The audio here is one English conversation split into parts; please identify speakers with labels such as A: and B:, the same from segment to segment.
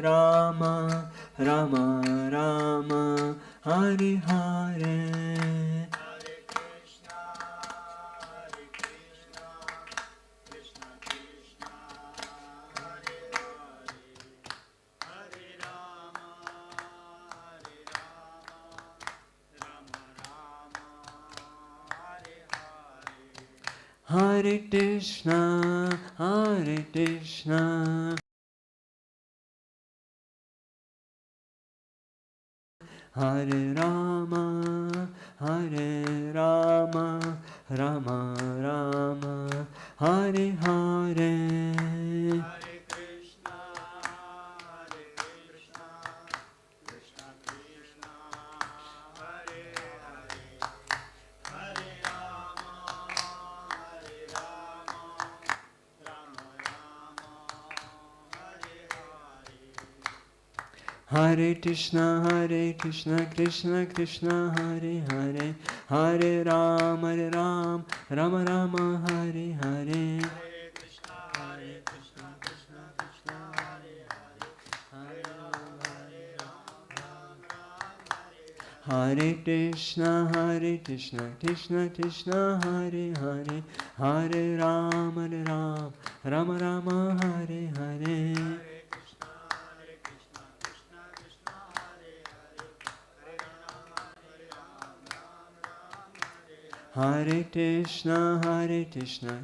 A: Rama, Rama Rama, Hare Hare. Hare Krishna, Hare Krishna, Hare Rama, Hare Rama, Rama Rama, Hare Hare. Hare Krishna, Krishna Krishna, Hare Hare, Hare Ram, Rama Rama, Hare Hare. Hare Krishna, Krishna Krishna, Hare Hare, Hare Ram, Rama Rama, Hare Hare. Hare Krishna,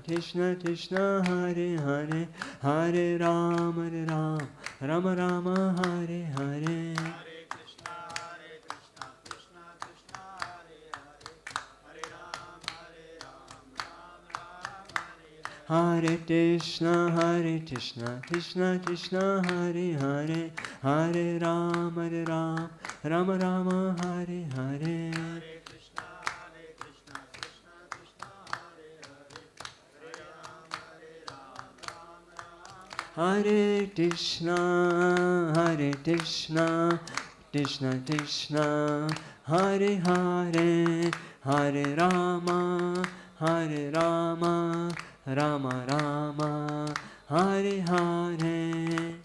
A: Krishna Krishna, Hare Hare, Hare Ram, Rama Rama, Hare Hare. Hare Krishna, Krishna Krishna, Hare Hare, Hare Ram, Rama Rama, Hare Hare. Hare Krishna, Krishna Krishna, Hare Hare, Hare Rama, Rama Rama, Hare Hare.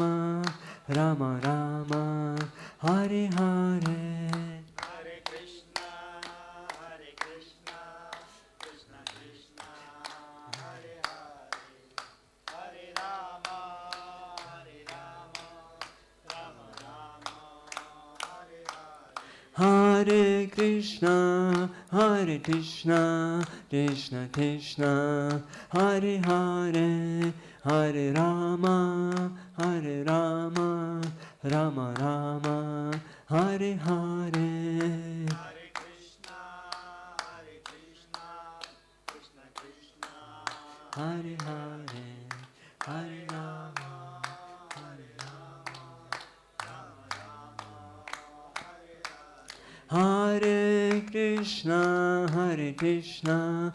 A: Hare Krishna, Krishna Krishna, Hare Hare, Hare Rama, Rama Rama, Hare Hare. Hare Krishna, Krishna Krishna, Hare Hare, Hare Rama, Rama Rama, Hare Hare. Hare Hare, Hare Rama, Hare Krishna, Krishna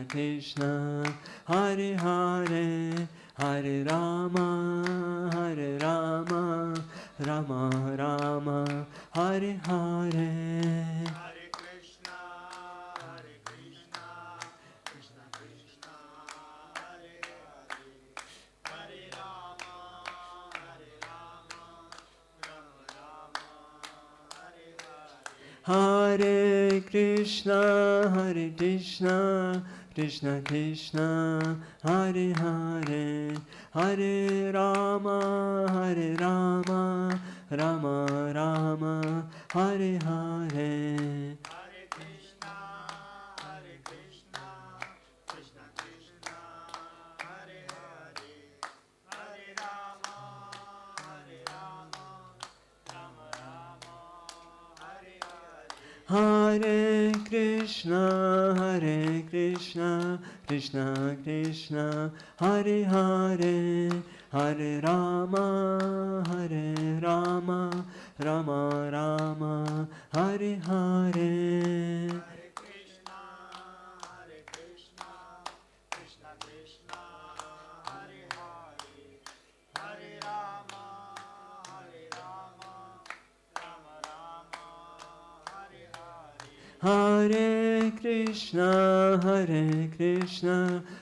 A: Krishna, Hare Hare, Hare Rama, Rama Rama, Hare Hare. Hare Krishna, Krishna Krishna, Hare Hare, Hare Rama, Rama Rama, Hare Hare. Hare Krishna, Krishna Krishna, Hare Hare, Hare Rama, Rama Rama, Hare Hare Krishna,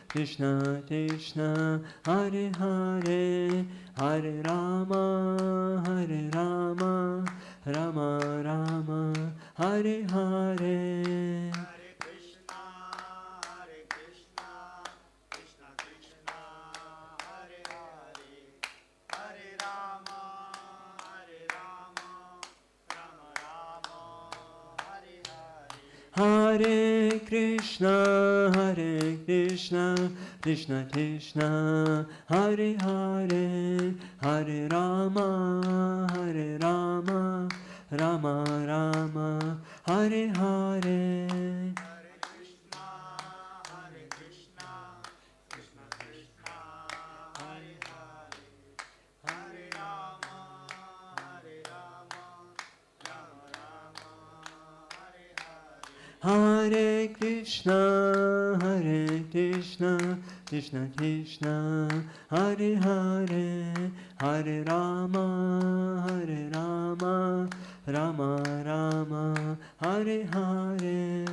A: Krishna Krishna, Hare Hare, Hare Rama, Rama Rama, Hare Hare. Hare Krishna, Krishna Krishna, Hare Hare, Hare Rama, Rama Rama, Hare Hare. Hare Krishna, Krishna Krishna, Hare Hare, Hare Rama, Rama Rama, Hare Hare.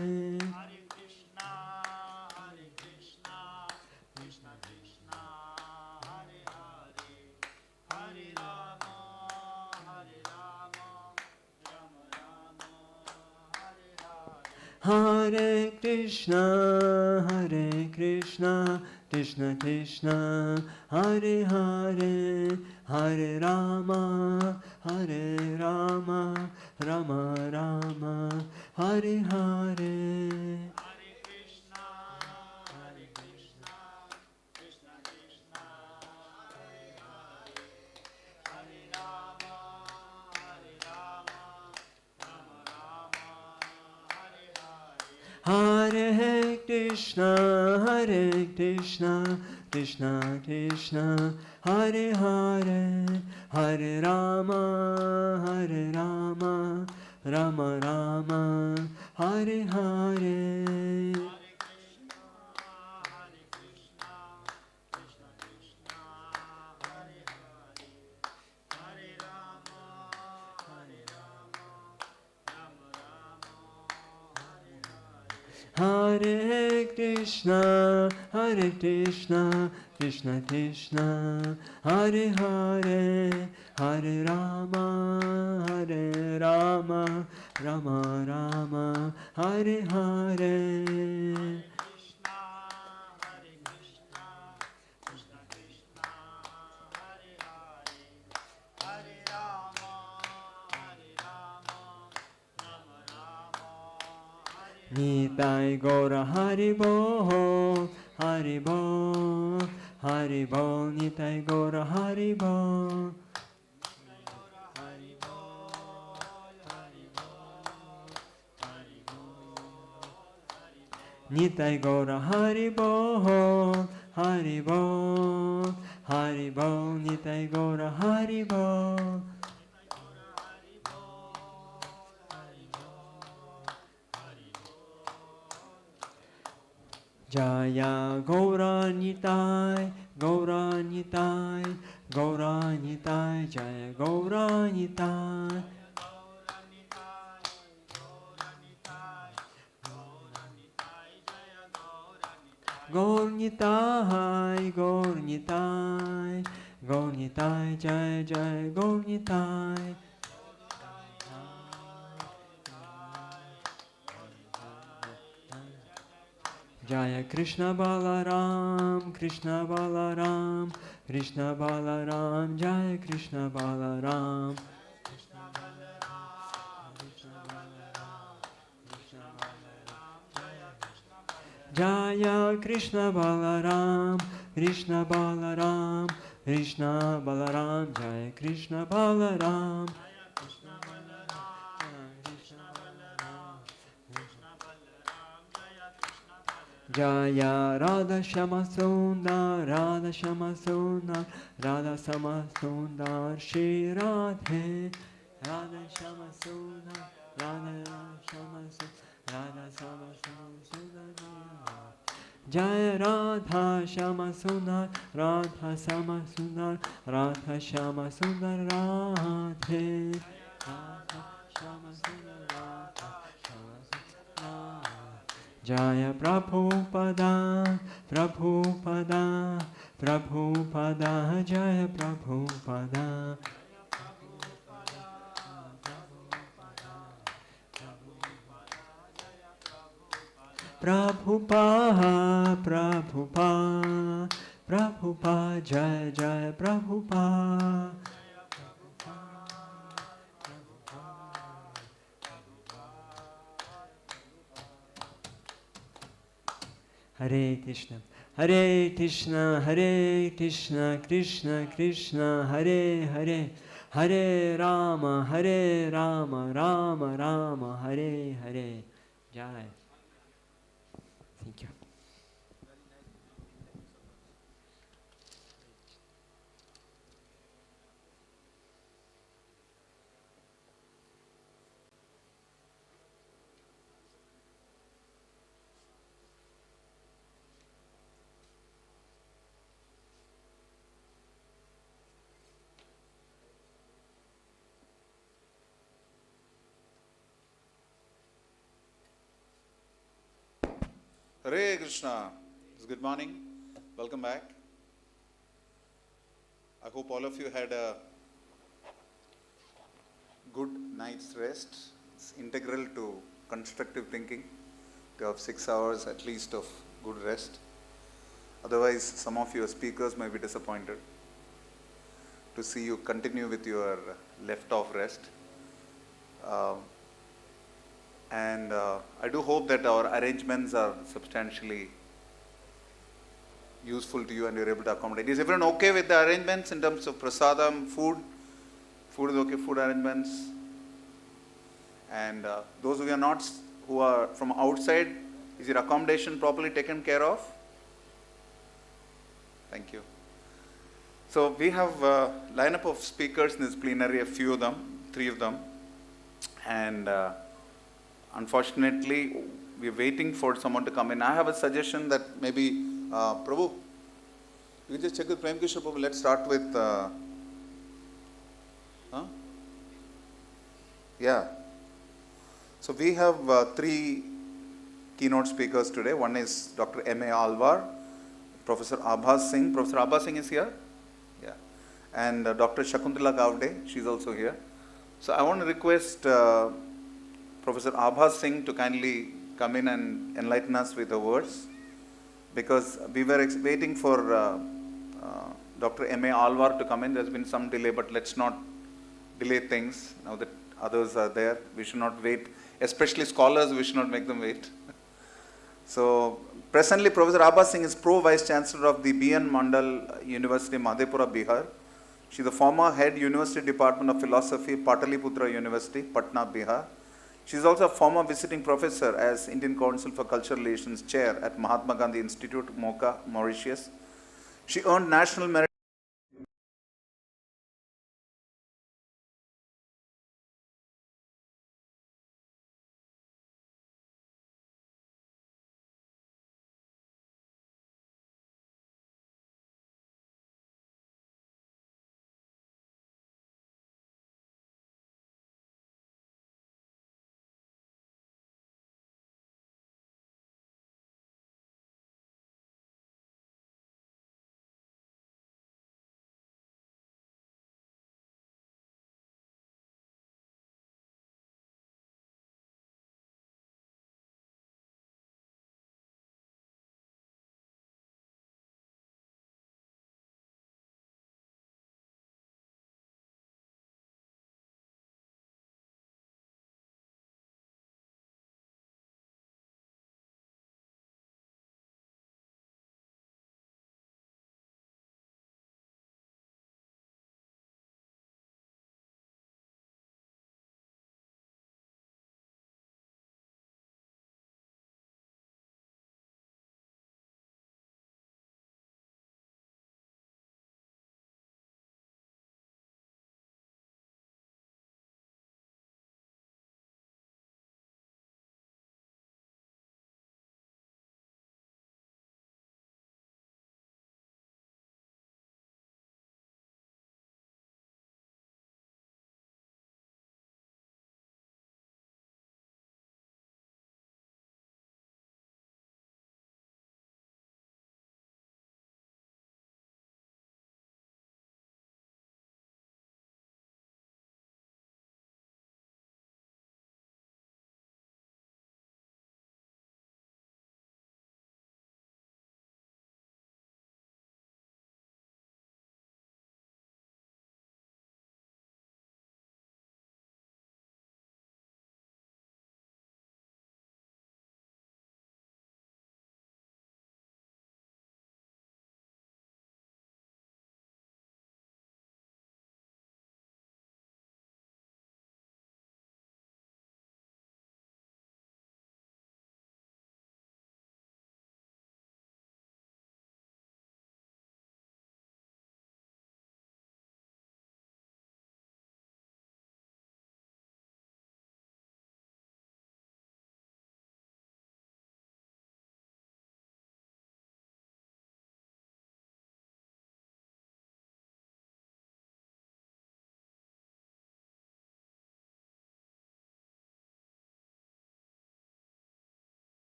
A: Hare Krishna, Krishna Krishna, Hare Hare, Hare Rama, Rama Rama, Hare Hare. Hare Krishna, Krishna Krishna, Hare Hare, Hare Rama, Rama Rama, Hare Hare. Hare Krishna, Krishna Krishna, Hare Hare, Hare Rama, Rama Rama, Hare Hare. Nitai Gora Haribo, Haribo, Haribo, Nitai Gora Haribo. Nitai Gora Haribo, Haribo, Haribo, Nitai Gora Haribo. Jaya Gaura Nitai, Gaura Nitai, Gaura Nitai, Jaya Gaura Nitai. Gaur Nitai, Gaur Nitai, Gaur Nitai, Jaya Jaya Gaur Nitai. Jaya Krishna Balaram, Krishna Balaram, Krishna Balaram, Jaya Krishna Balaram. Jaya Krishna Balaram, Krishna Balaram, Krishna Balaram, Jaya Krishna Balaram. Jaya Radha Shama Sundar, Radha Shama Sundar, Radha Sama Sundar, Shri Radhe. Radha Shama Sundar, Radha Shama Sundar, Radha Sama Sundar. Jaya Radha Shama Sundar, Radha Sama Sundar, Radha Shama Sundar, Radhe. Radha Shama Sundar, Radha Shama Sundar, Jaya Prabhupada, Prabhupada, Prabhupada, Jaya Prabhupada. Prabhupada, Prabhupada, Prabhupada, Jaya Jaya Prabhupada. Hare Krishna, Hare Krishna, Hare Krishna, Krishna Krishna, Hare Hare, Hare Rama, Rama Rama, Hare Hare. Jai. Thank you.
B: Hare Krishna. Good morning. Welcome back. I hope all of you had a good night's rest. It's integral to constructive thinking to have 6 hours at least of good rest. Otherwise, some of your speakers may be disappointed to see you continue with your left-off rest. I do hope that our arrangements are substantially useful to you and you're able to accommodate. Is everyone okay with the arrangements in terms of prasadam, food? Food is okay, food arrangements. And those who are from outside, is your accommodation properly taken care of? Thank you. So we have a lineup of speakers in this plenary, a few of them, 3 of them. And unfortunately, we're waiting for someone to come in. I have a suggestion that maybe, Prabhu, you can just check with Prem Kishore Prabhu. Let's start with, yeah. So we have 3 keynote speakers today. One is Dr. M.A. Alvar, Professor Abhas Singh. Professor Abhas Singh is here. Yeah. And Dr. Shakuntala Gavde, she's also here. So I want to request Professor Abhas Singh to kindly come in and enlighten us with the words, because we were waiting for Dr. M.A. Alvar to come in. There's been some delay, but let's not delay things. Now that others are there, we should not wait. Especially scholars, we should not make them wait. So presently, Professor Abhas Singh is Pro-Vice Chancellor of the B.N. Mandal University, Madhepura, Bihar. She is the former Head University Department of Philosophy, Pataliputra University, Patna, Bihar. She is also a former visiting professor as Indian Council for Cultural Relations Chair at Mahatma Gandhi Institute, Mocha, Mauritius. She earned National Merit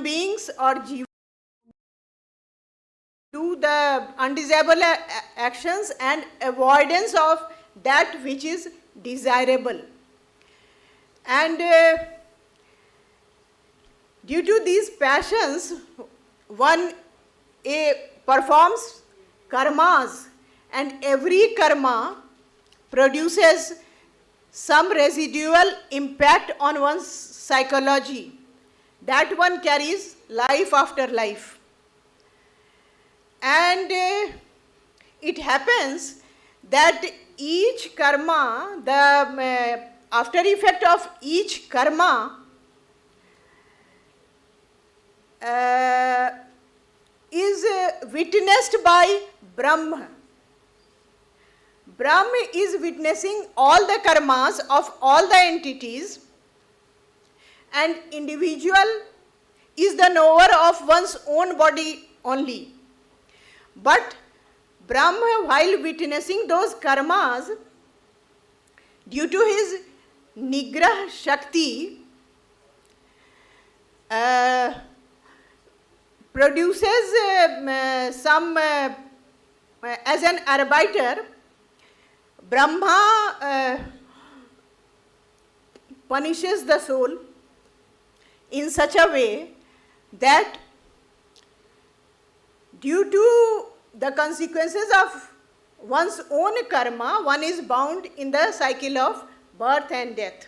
C: human beings or jivas do the undesirable actions and avoidance of that which is desirable. And due to these passions, one performs karmas, and every karma produces some residual impact on one's psychology. That one carries life after life. And it happens that each karma, the after effect of each karma is witnessed by Brahma. Brahma is witnessing all the karmas of all the entities, and individual is the knower of one's own body only. But Brahma, while witnessing those karmas, due to his Nigraha Shakti, produces some, as an arbiter, Brahma punishes the soul in such a way that due to the consequences of one's own karma, one is bound in the cycle of birth and death.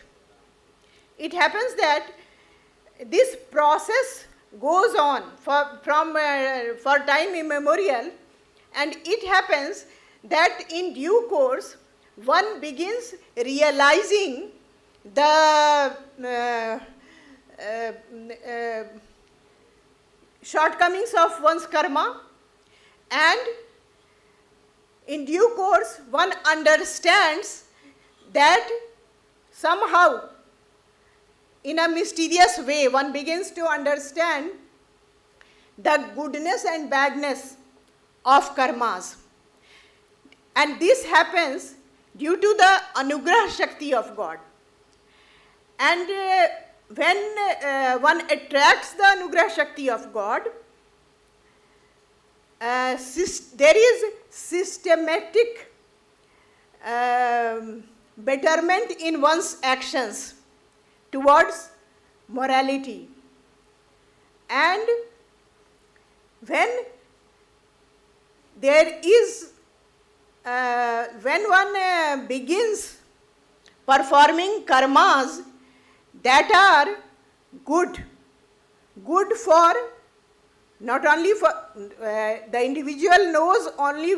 C: It happens that this process goes on for time immemorial, and it happens that in due course one begins realizing the shortcomings of one's karma, and in due course one understands that somehow, in a mysterious way, one begins to understand the goodness and badness of karmas. And this happens due to the Anugrah Shakti of God. And when one attracts the Anugrah Shakti of God, there is systematic betterment in one's actions towards morality. And when there is, when one begins performing karmas that are good for, not only for, the individual knows only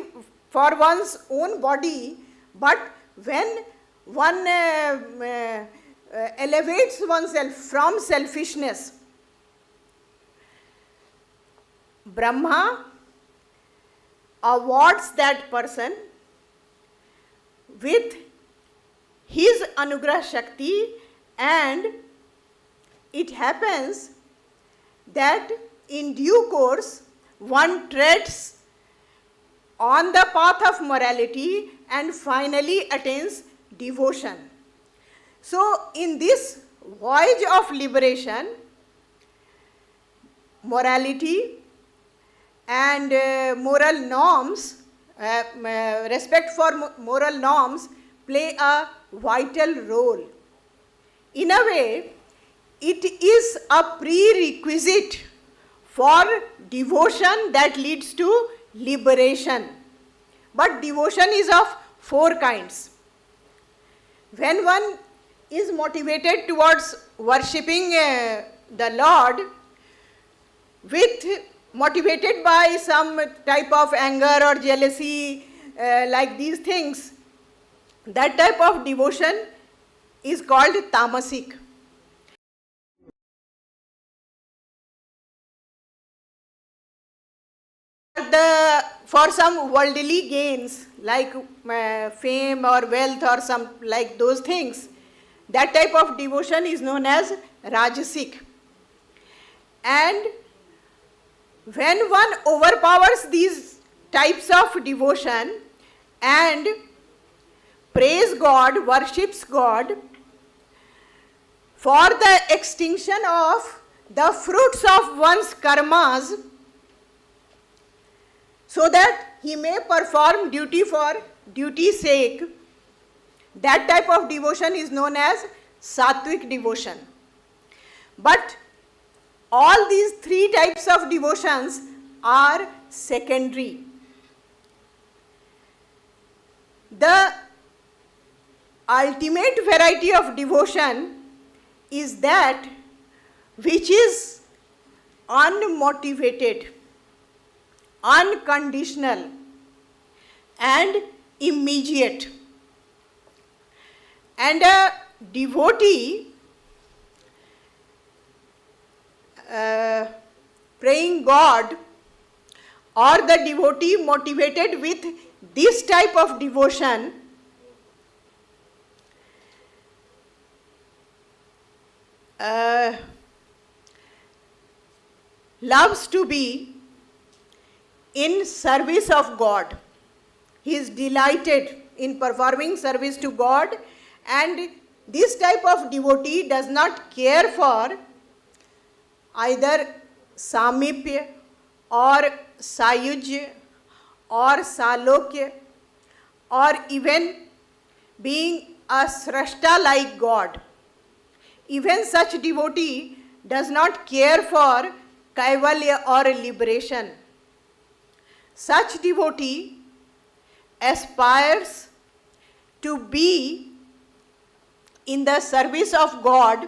C: for one's own body, but when one elevates oneself from selfishness, Brahma awards that person with his Anugrah Shakti, and it happens that in due course one treads on the path of morality and finally attains devotion. So in this voyage of liberation, morality and moral norms, respect for moral norms play a vital role. In a way, it is a prerequisite for devotion that leads to liberation. But devotion is of four kinds. When one is motivated towards worshipping the Lord, motivated by some type of anger or jealousy, like these things, that type of devotion is called tamasic. For some worldly gains like fame or wealth or some like those things, that type of devotion is known as rajasic. And when one overpowers these types of devotion and praise God, worships God for the extinction of the fruits of one's karmas so that he may perform duty for duty's sake. That type of devotion is known as sattvic devotion. But all these three types of devotions are secondary. The ultimate variety of devotion is that which is unmotivated, unconditional, and immediate. And a devotee praying God, or the devotee motivated with this type of devotion, loves to be in service of God. He is delighted in performing service to God, and this type of devotee does not care for either samipya or sayujya or salokya or even being a srashta like God. Even such devotee does not care for kaivalya or liberation. Such devotee aspires to be in the service of God,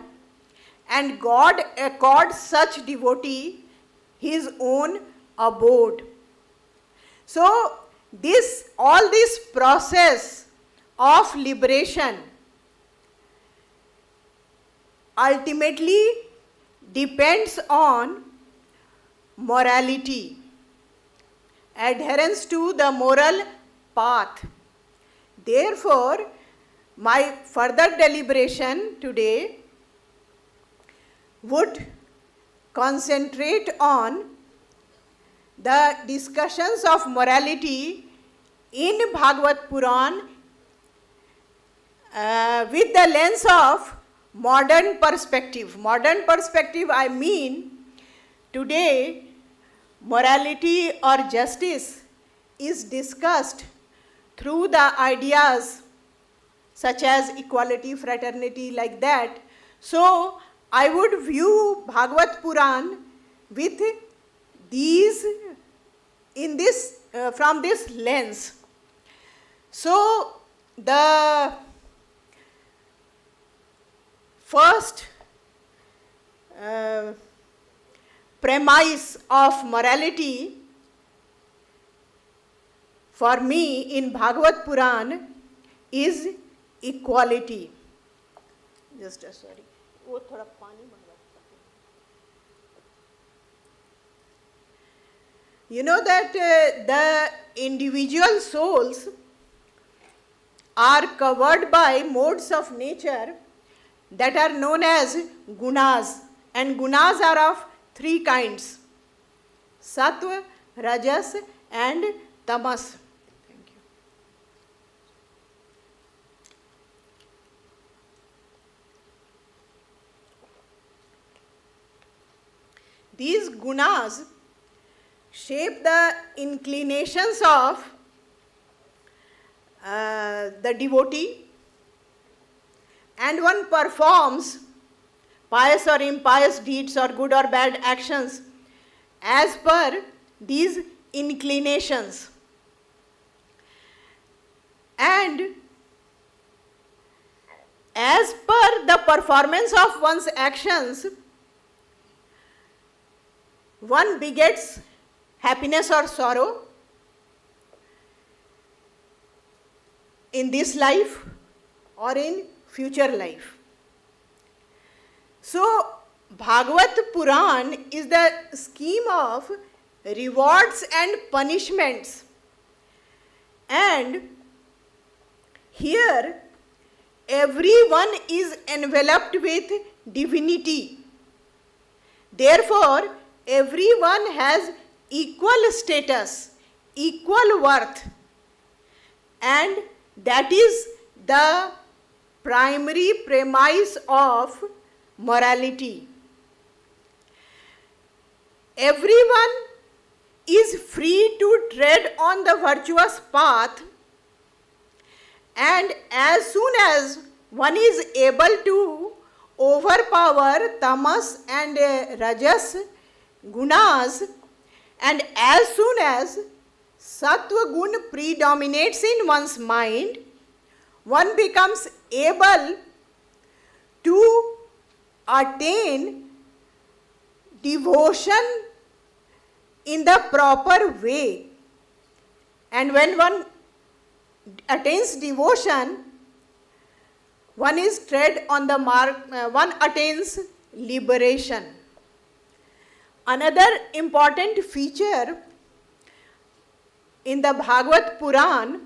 C: and God accords such devotee his own abode. So all this process of liberation ultimately depends on morality, adherence to the moral path. Therefore, my further deliberation today would concentrate on the discussions of morality in Bhagavad Purana with the lens of modern perspective. Modern perspective, I mean, today morality or justice is discussed through the ideas such as equality, fraternity, like that. So I would view Bhagavad Purana with these from this lens. So the first premise of morality for me in Bhagavad Purana is equality. Just sorry. वो थोड़ा पानी मंगवा सकते हैं. You know that the individual souls are covered by modes of nature that are known as gunas, and gunas are of three kinds: sattva, rajas, and tamas. Thank you. These gunas shape the inclinations of the devotee, and one performs pious or impious deeds or good or bad actions as per these inclinations. And as per the performance of one's actions, one begets happiness or sorrow in this life or in future life. So Bhagavad Purana is the scheme of rewards and punishments, and here everyone is enveloped with divinity. Therefore, everyone has equal status, equal worth, and that is the primary premise of morality. everyone is free to tread on the virtuous path, and as soon as one is able to overpower tamas and rajas gunas, and as soon as sattva gun predominates in one's mind, one becomes able to attain devotion in the proper way. And when one attains devotion, one is tread on the mark, one attains liberation. Another important feature in the Bhagavad Purana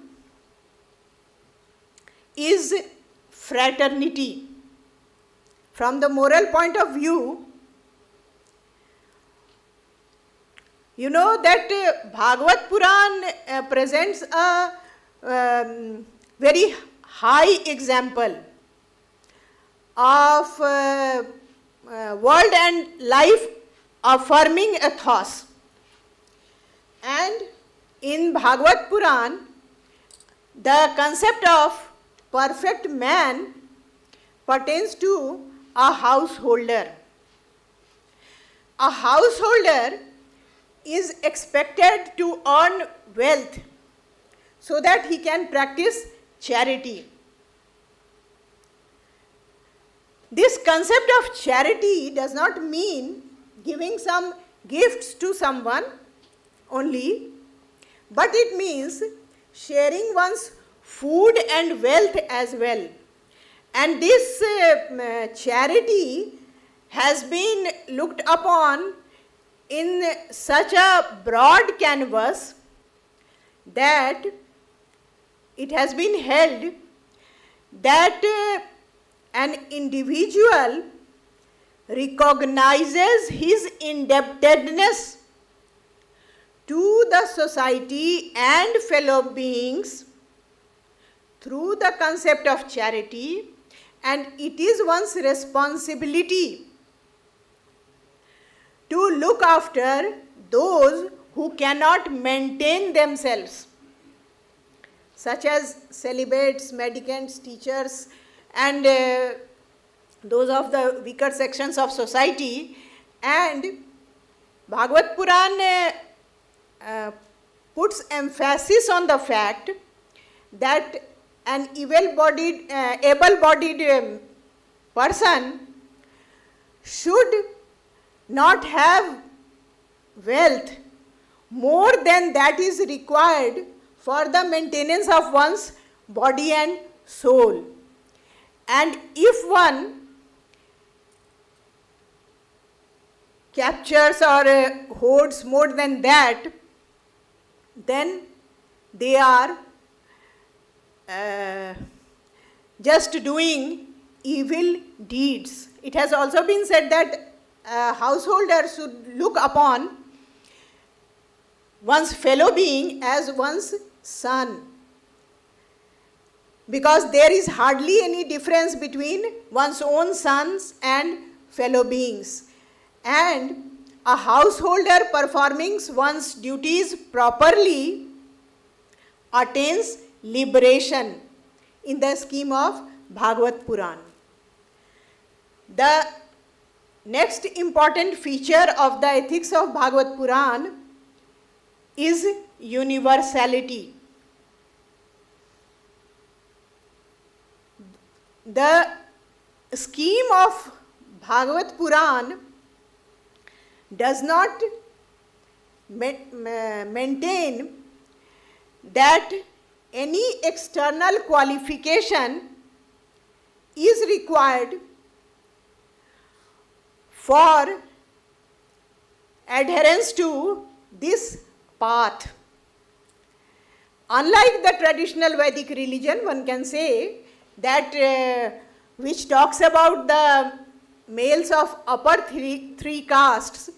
C: is fraternity. From the moral point of view, you know that Bhagavad Purana presents a very high example of world and life affirming ethos. And in Bhagavad Purana, the concept of perfect man pertains to a householder. A householder is expected to earn wealth so that he can practice charity. This concept of charity does not mean giving some gifts to someone only, but it means sharing one's food and wealth as well. And this charity has been looked upon in such a broad canvas that it has been held that an individual recognizes his indebtedness to the society and fellow beings through the concept of charity, and it is one's responsibility to look after those who cannot maintain themselves, such as celibates, mendicants, teachers, and those of the weaker sections of society. And Bhagavad Purana puts emphasis on the fact that an able-bodied person should not have wealth more than that is required for the maintenance of one's body and soul. And if one captures or hoards more than that, then they are just doing evil deeds. It has also been said that a householder should look upon one's fellow being as one's son, because there is hardly any difference between one's own sons and fellow beings. And a householder performing one's duties properly attains liberation in the scheme of Bhagavad Purana. The next important feature of the ethics of Bhagavad Purana is universality. The scheme of Bhagavad Purana does not maintain that any external qualification is required for adherence to this path. Unlike the traditional Vedic religion, one can say, that which talks about the males of upper three castes,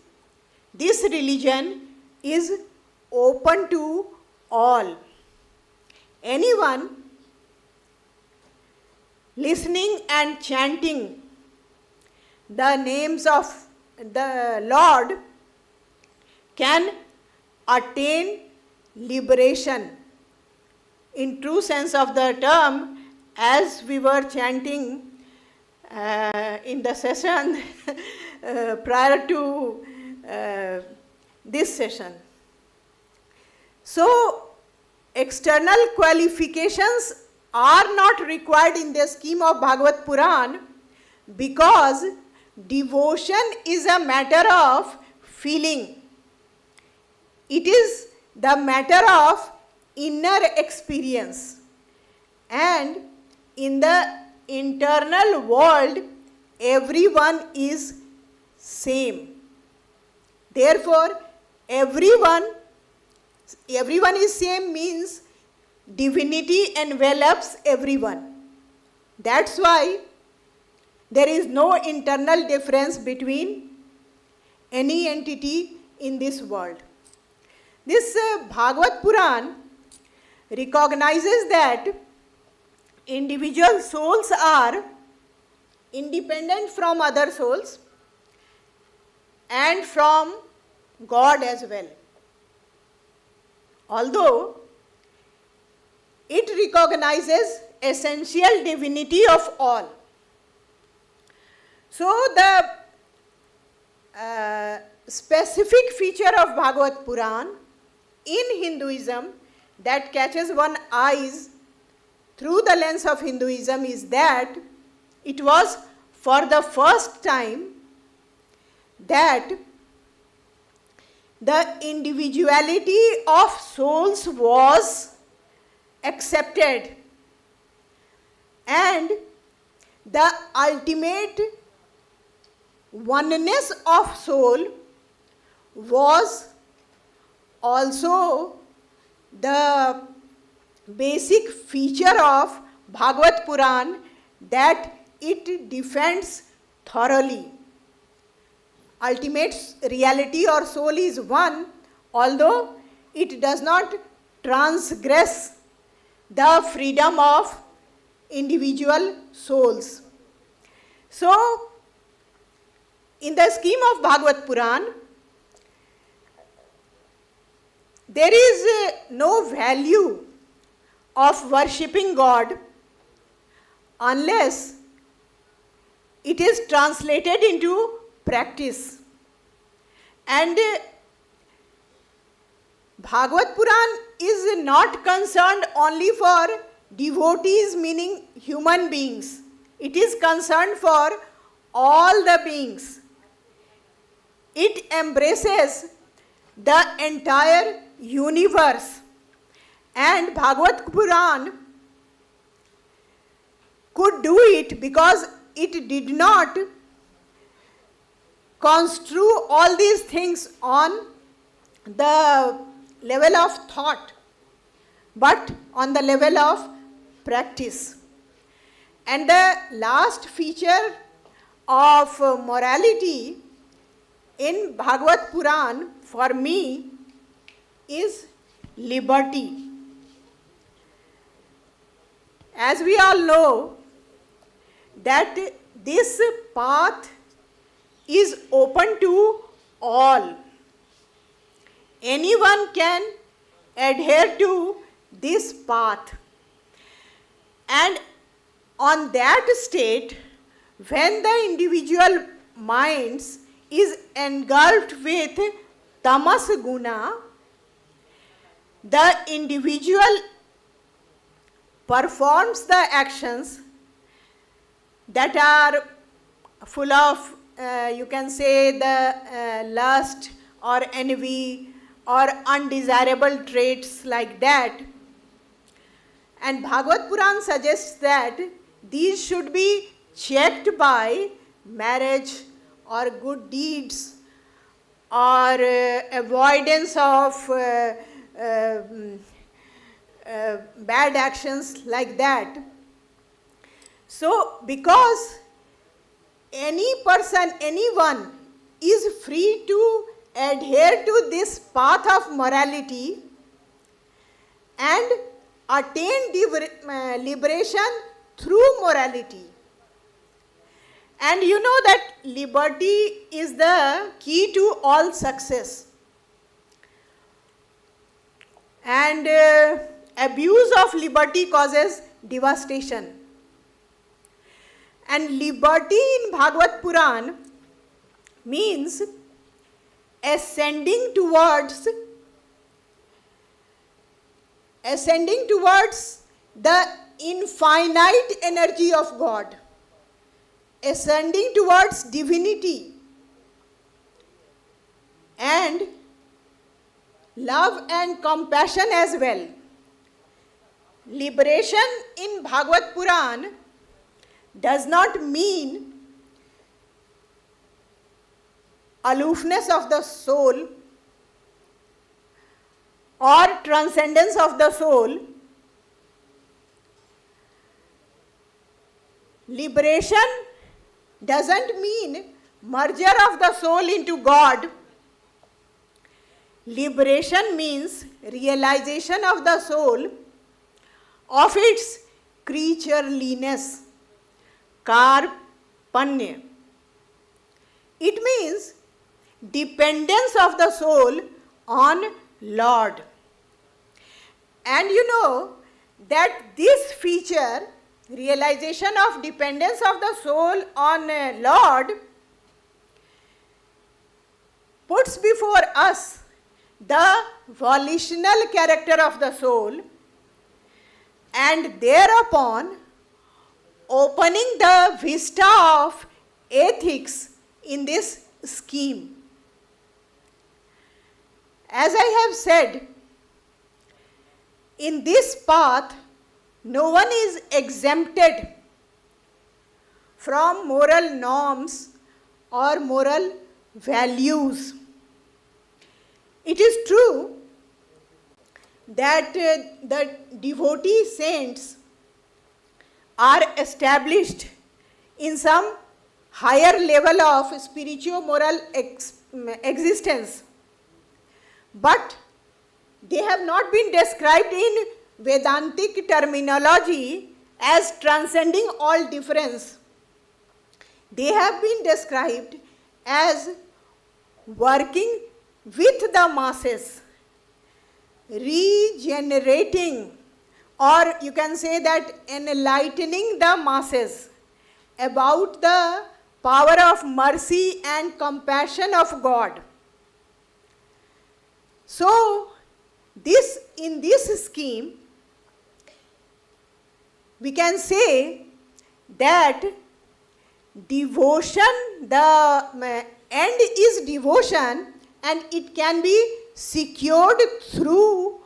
C: this religion is open to all. Anyone listening and chanting the names of the Lord can attain liberation. In true sense of the term, as we were chanting in the session prior to this session. So, external qualifications are not required in the scheme of Bhagavad Puran, because devotion is a matter of feeling. It is the matter of inner experience, and in the internal world everyone is same. Therefore, everyone is same means divinity envelops everyone. That's why there is no internal difference between any entity in this world. This Bhagavad Puran recognizes that individual souls are independent from other souls and from God as well. Although it recognizes essential divinity of all. So the specific feature of Bhagavad Puran in Hinduism that catches one's eyes through the lens of Hinduism is that it was for the first time that the individuality of souls was accepted, and the ultimate oneness of soul was also the basic feature of Bhagavad Puran that it defends thoroughly. Ultimate reality or soul is one, although it does not transgress the freedom of individual souls. So, in the scheme of Bhagavad Puran, there is no value of worshipping God unless it is translated into practice. And Bhagavad Puran is not concerned only for devotees, meaning human beings. It is concerned for all the beings. It embraces the entire universe. And Bhagavad Puran could do it because it did not construe all these things on the level of thought, but on the level of practice. And the last feature of morality in Bhagavad Puran for me is liberty. As we all know that this path is open to all. Anyone can adhere to this path. And on that state, when the individual minds is engulfed with tamas guna, the individual performs the actions that are full of, you can say, the lust or envy or undesirable traits like that. And Bhagavad Puran suggests that these should be checked by marriage or good deeds or avoidance of bad actions like that. So, because any person, anyone is free to adhere to this path of morality and attain liberation through morality. And you know that liberty is the key to all success. and abuse of liberty causes devastation. And liberty in Bhagavad Puran means ascending towards the infinite energy of God, ascending towards divinity, and love and compassion as well. Liberation in Bhagavad Puran does not mean aloofness of the soul or transcendence of the soul. Liberation doesn't mean merger of the soul into God. Liberation means realization of the soul of its creatureliness, karpanya. It means dependence of the soul on Lord. And you know that this feature, realization of dependence of the soul on Lord, puts before us the volitional character of the soul, and thereupon opening the vista of ethics in this scheme. As I have said, in this path, no one is exempted from moral norms or moral values. It is true that the devotee saints are established in some higher level of spiritual moral existence, but they have not been described in Vedantic terminology as transcending all difference. They have been described as working with the masses, regenerating, or you can say that enlightening the masses about the power of mercy and compassion of God. So, in this scheme, we can say that devotion, the end is devotion, and it can be secured through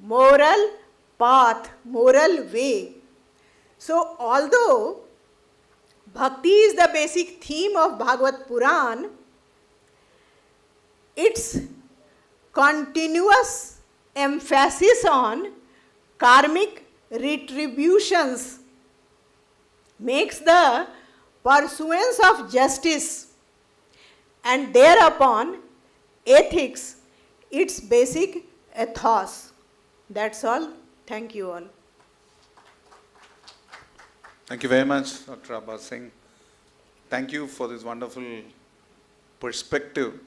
C: moral path, moral way. So, although bhakti is the basic theme of Bhagavad Puran, its continuous emphasis on karmic retributions makes the pursuance of justice and thereupon ethics its basic ethos. That's all. Thank you all.
B: Thank you very much, Dr. Abbas Singh. Thank you for this wonderful perspective,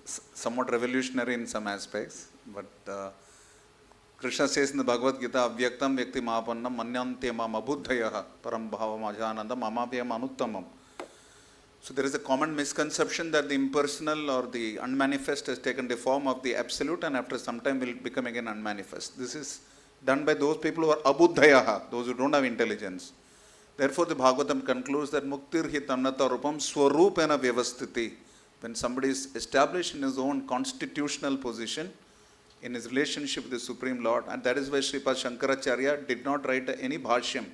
B: somewhat revolutionary in some aspects, but Krishna says in the Bhagavad Gita, Avyaktam Vyakti Mahapannam Manyante Mam Abhuddhayah Param Bhavam Ajananda Mamabhyam Anuttamam. So there is a common misconception that the impersonal or the unmanifest has taken the form of the absolute and after some time will become again unmanifest. This is done by those people who are abhuddhayaha, those who don't have intelligence. Therefore the Bhagavatam concludes that Muktir hi tamnata rupam swarupena vyavastiti. When somebody is established in his own constitutional position, in his relationship with the Supreme Lord, and that is why Sripad Shankaracharya did not write any bhashyam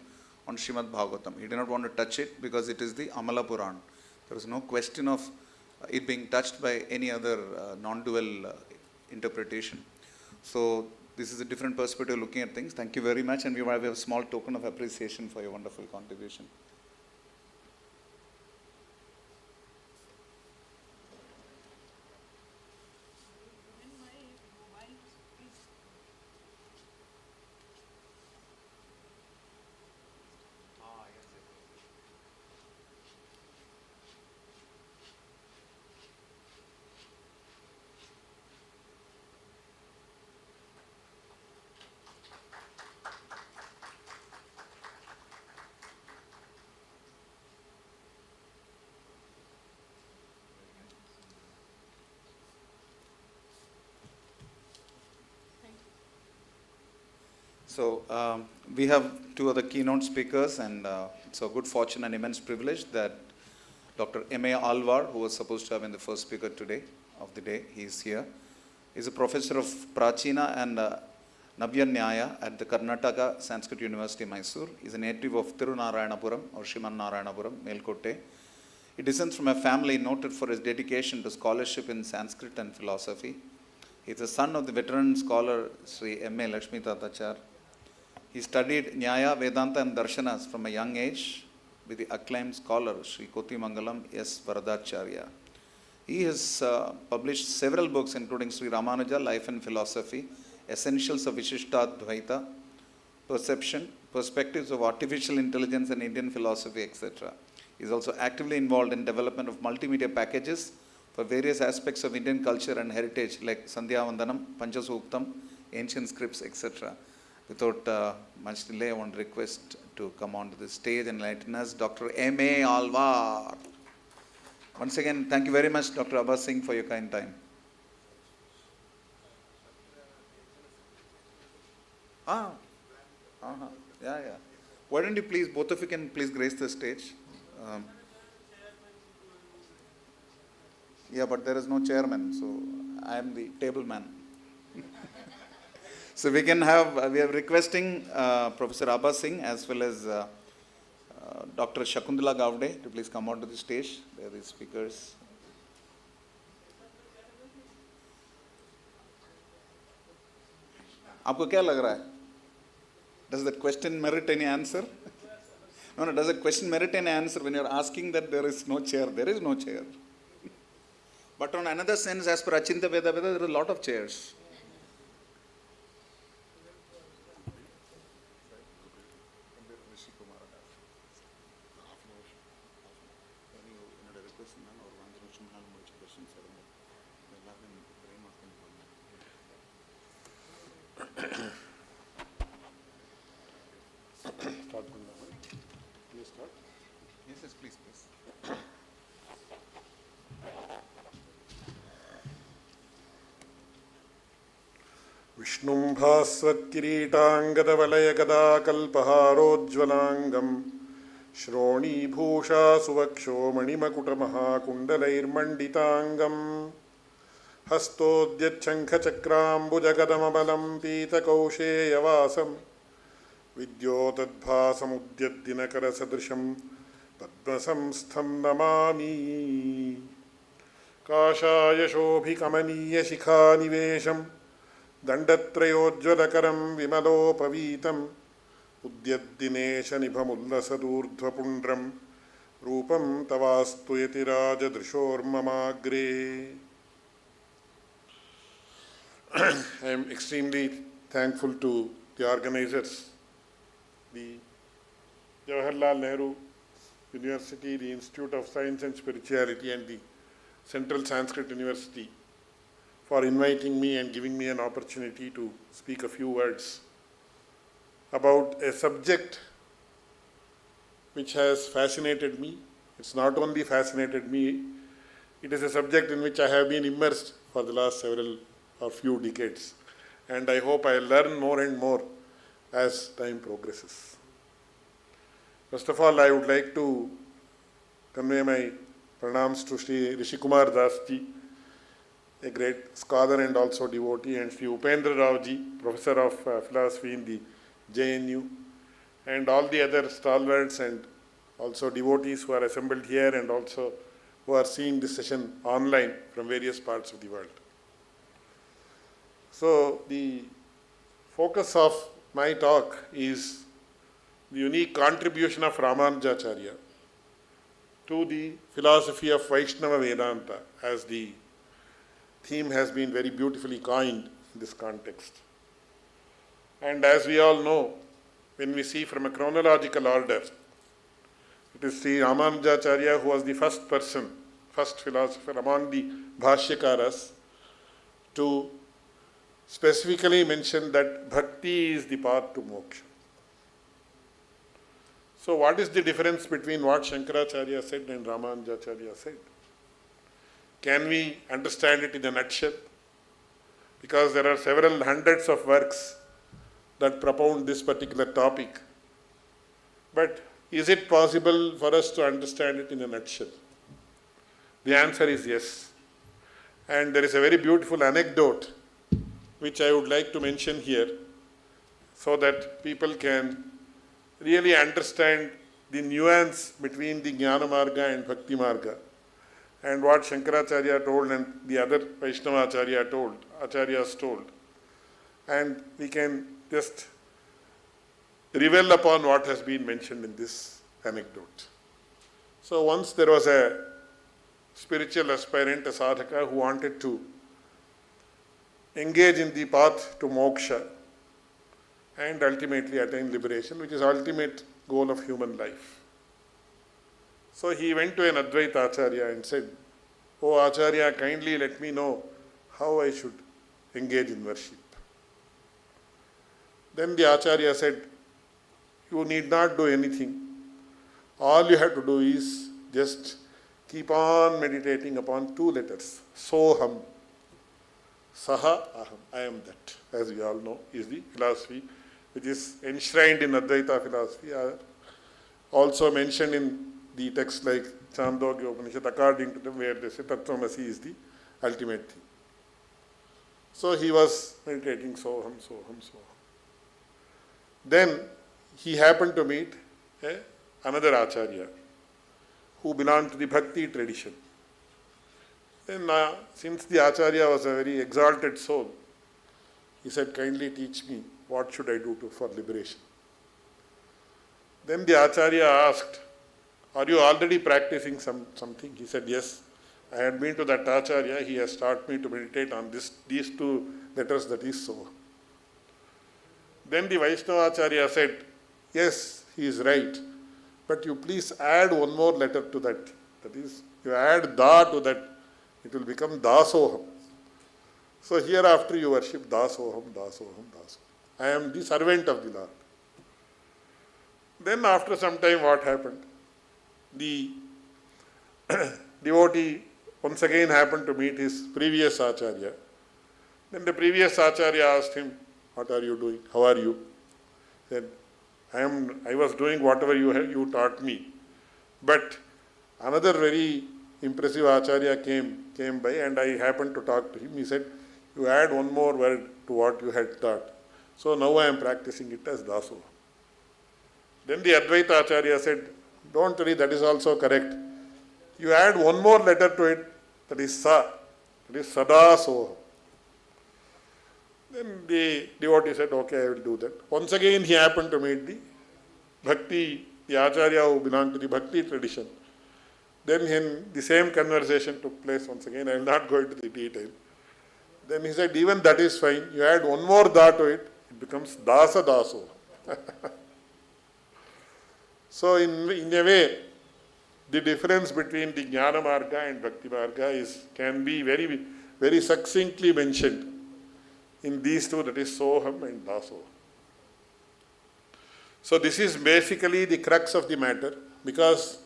B: on Srimad Bhagavatam. He did not want to touch it because it is the Amala Puran. There is no question of it being touched by any other non-dual interpretation. So this is a different perspective of looking at things. Thank you very much, and we have a small token of appreciation for your wonderful contribution. So we have two other keynote speakers, and it's a good fortune and immense privilege that Dr. M.A. Alvar, who was supposed to have been the first speaker today of the day, he is here. He is a professor of Prachina and Navya Nyaya at the Karnataka Sanskrit University, Mysore. He is a native of Tirunarayanapuram or Shrimanarayanapuram, Melkotte. He descends from a family noted for his dedication to scholarship in Sanskrit and philosophy. He is the son of the veteran scholar Sri M.A. Lakshmi Tatachar. He studied Nyaya, Vedanta and Darshanas from a young age with the acclaimed scholar Sri Kotimangalam S. Varadacharya. He has published several books including Sri Ramanuja, Life and Philosophy, Essentials of Vishishtadvaita, Perception, Perspectives of Artificial Intelligence and Indian Philosophy, etc. He is also actively involved in development of multimedia packages for various aspects of Indian culture and heritage like Sandhya Vandanam, Panchasuktam, ancient scripts, etc. Without much delay, I want to request to come onto the stage and enlighten us Dr. M.A. Alvar. Once again, thank you very much, Dr. Abbas Singh, for your kind time. Yeah. Why don't you please, both of you can please grace the stage. Yeah, but there is no chairman, so I am the table man. So we are requesting Professor Abbas Singh as well as Dr. Shakuntala Gavde to please come onto the stage. They are the speakers. आपको क्या लग रहा है? Does that question merit any answer? No, does that question merit any answer when you are asking that there is no chair? There is no chair. But on another sense, as per Achinta Veda, there are a lot of chairs. Yes, please.
D: Vishnum bhasvatkireetāṅgadavalaya-gadākalpaharoज्ज्वलाङ्गम् Shronī-bhūಷā suvaksho manimakutamaha-kundalairmanditāṅgam Hastodyat-shankha-chakrambujagadamabalam pīta-kausheyavāsam Vidyotadbhasamuddyat-dinakara-sadrisham Padmasamstham namāmi Kāshāya-shobhikamanīya-shikha-nivesham Dandatrayojjvalakaram vimalopavitam Udyad-dinesha-nibhamullasadurdhvapundram Rupam tavastu yatiraja-drishormamagre. I am extremely thankful to the organizers, the Jawaharlal Nehru University, the Institute of Science and Spirituality, and the Central Sanskrit University for inviting me and giving me an opportunity to speak a few words about a subject which has fascinated me. It's not only fascinated me, it is a subject in which I have been immersed for the last several or few decades. And I hope I learn more and more as time progresses. First of all, I would like to convey my pranams to Sri Rishi Kumar Das ji, a great scholar and also devotee, and Sri Upendra Rao ji, professor of philosophy in the JNU, and all the other stalwarts and also devotees who are assembled here and also who are seeing this session online from various parts of the world. So the focus of my talk is the unique contribution of Ramanujacharya to the philosophy of Vaishnava Vedanta, as the theme has been very beautifully coined in this context. And as we all know, when we see from a chronological order, it is Sri Ramanujacharya who was the first philosopher among the Bhashyakaras to specifically mention that bhakti is the path to moksha. So what is the difference between what Shankaracharya said and Ramanujacharya said? Can we understand it in a nutshell? Because there are several hundreds of works that propound this particular topic. But is it possible for us to understand it in a nutshell? The answer is yes. And there is a very beautiful anecdote which I would like to mention here so that people can really understand the nuance between the Jnana Marga and Bhakti Marga, and what Shankaracharya told and the other Vaishnava Acharyas told. And we can just revel upon what has been mentioned in this anecdote. So once there was a spiritual aspirant, a sadhaka, who wanted to engage in the path to moksha and ultimately attain liberation, which is ultimate goal of human life. So he went to an Advaita Acharya and said, "Oh Acharya, kindly let me know how I should engage in worship." Then the Acharya said, "You need not do anything. All you have to do is just keep on meditating upon two letters. Soham. Saha aham. I am that." As we all know, is the philosophy which is enshrined in Advaita philosophy, also mentioned in the text like Chandogya Upanishad, according to them, where they say Tattvamasi is the ultimate thing. So he was meditating Soham, Soham, Soham. Then he happened to meet another Acharya who belonged to the Bhakti tradition. Then since the Acharya was a very exalted soul, he said, "Kindly teach me, what should I do for liberation?" Then the Acharya asked, "Are you already practicing something?" He said, "Yes, I had been to that Acharya, he has taught me to meditate on these two letters, that is so." Then the Vaishnava Acharya said, "Yes, he is right, but you please add one more letter to that. That is, you add da to that, it will become dasoham. So hereafter you worship dasoham, dasoham, dasoham. I am the servant of the Lord." Then after some time, what happened? The devotee once again happened to meet his previous Acharya. Then the previous Acharya asked him, "What are you doing? How are you?" He said, I was doing whatever you taught me. But another very impressive Acharya came by, and I happened to talk to him. He said, "You add one more word to what you had taught. So now I am practicing it as daso." Then the Advaita Acharya said, "Don't worry, that is also correct. You add one more letter to it, that is sa, that is sadasoham." Then the devotee said, "Okay, I will do that." Once again he happened to meet the Acharya who belonged to the Bhakti tradition. Then the same conversation took place once again. I will not go into the detail. Then he said, "Even that is fine. You add one more da to it, it becomes dasa daso." So in a way, the difference between the Jnana Marga and Bhakti Marga can be very, very succinctly mentioned in these two, that is Soham and Daso. So this is basically the crux of the matter, because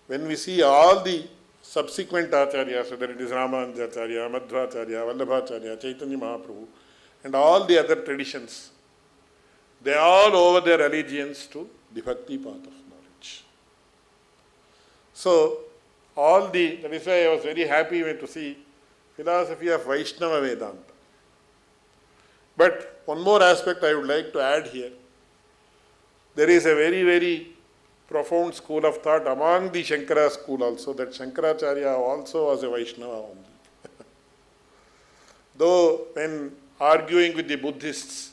D: when we see all the subsequent Acharyas, whether it is Ramanuja Acharya, Madhvacharya, Vallabhacharya, Chaitanya Mahaprabhu, and all the other traditions, they all owe their allegiance to the Bhakti path of knowledge. So that is why I was very happy to see philosophy of Vaishnava Vedanta. But one more aspect I would like to add here. There is a very, very profound school of thought among the Shankara school also, that Shankaracharya also was a Vaishnava only. Though when arguing with the Buddhists,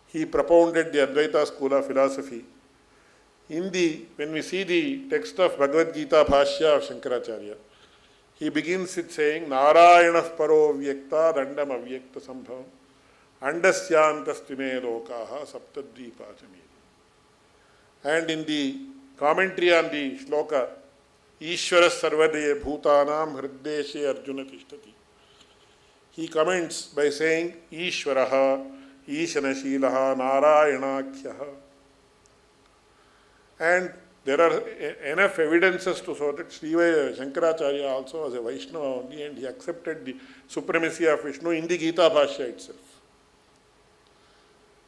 D: he propounded the Advaita school of philosophy. When we see the text of Bhagavad Gita Bhashya of Shankaracharya, he begins with saying, "Narayanah paro vyakta dandam avyakta sambhavam andasyantastvime lokaha saptadvipachami." And in the commentary on the shloka, "Ishvara sarvadeye bhutanam hriddeshe arjuna tishtati," he comments by saying, "Ishvaraha Ishanashilaha Narayanakhyaha." And there are enough evidences to show that Shankaracharya also was a Vaishnava only, and he accepted the supremacy of Vishnu in the Gita Bhashya itself.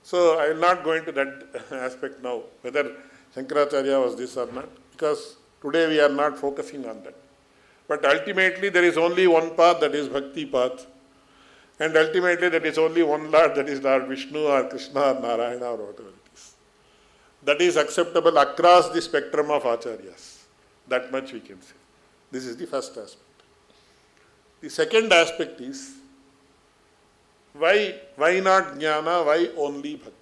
D: So I will not go into that aspect now, whether Shankaracharya was this or not, because today we are not focusing on that. But ultimately there is only one path, that is Bhakti path. And ultimately there is only one Lord, that is Lord Vishnu or Krishna or Narayana or whatever it is. That is acceptable across the spectrum of Acharyas. That much we can say. This is the first aspect. The second aspect is, why not Jnana, why only Bhakti?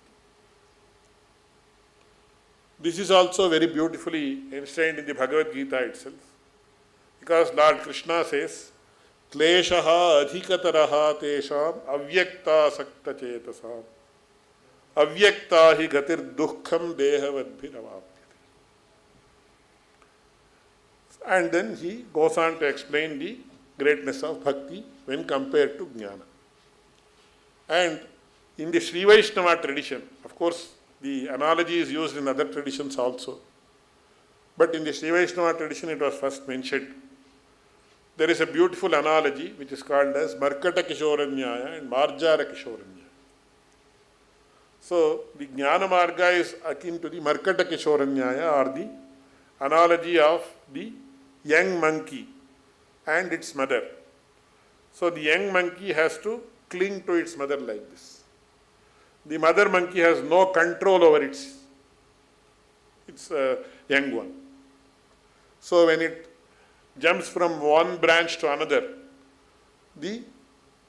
D: This is also very beautifully enshrined in the Bhagavad Gita itself. Because Lord Krishna says, Kleshaha adhikataraha tesham avyakta sakta chetasam avyakta hi gatir dukkham dehavadbhiravapyate. And then he goes on to explain the greatness of Bhakti when compared to Jnana. And in the Sri Vaishnava tradition, of course, the analogy is used in other traditions also. But in the Sri Vaishnava tradition, it was first mentioned. There is a beautiful analogy which is called as Markata Kishoranyaya and Marjara Kishoranyaya. So, the Jnana Marga is akin to the Markata Kishoranyaya, or the analogy of the young monkey and its mother. So, the young monkey has to cling to its mother like this. The mother monkey has no control over its young one. So when it jumps from one branch to another, the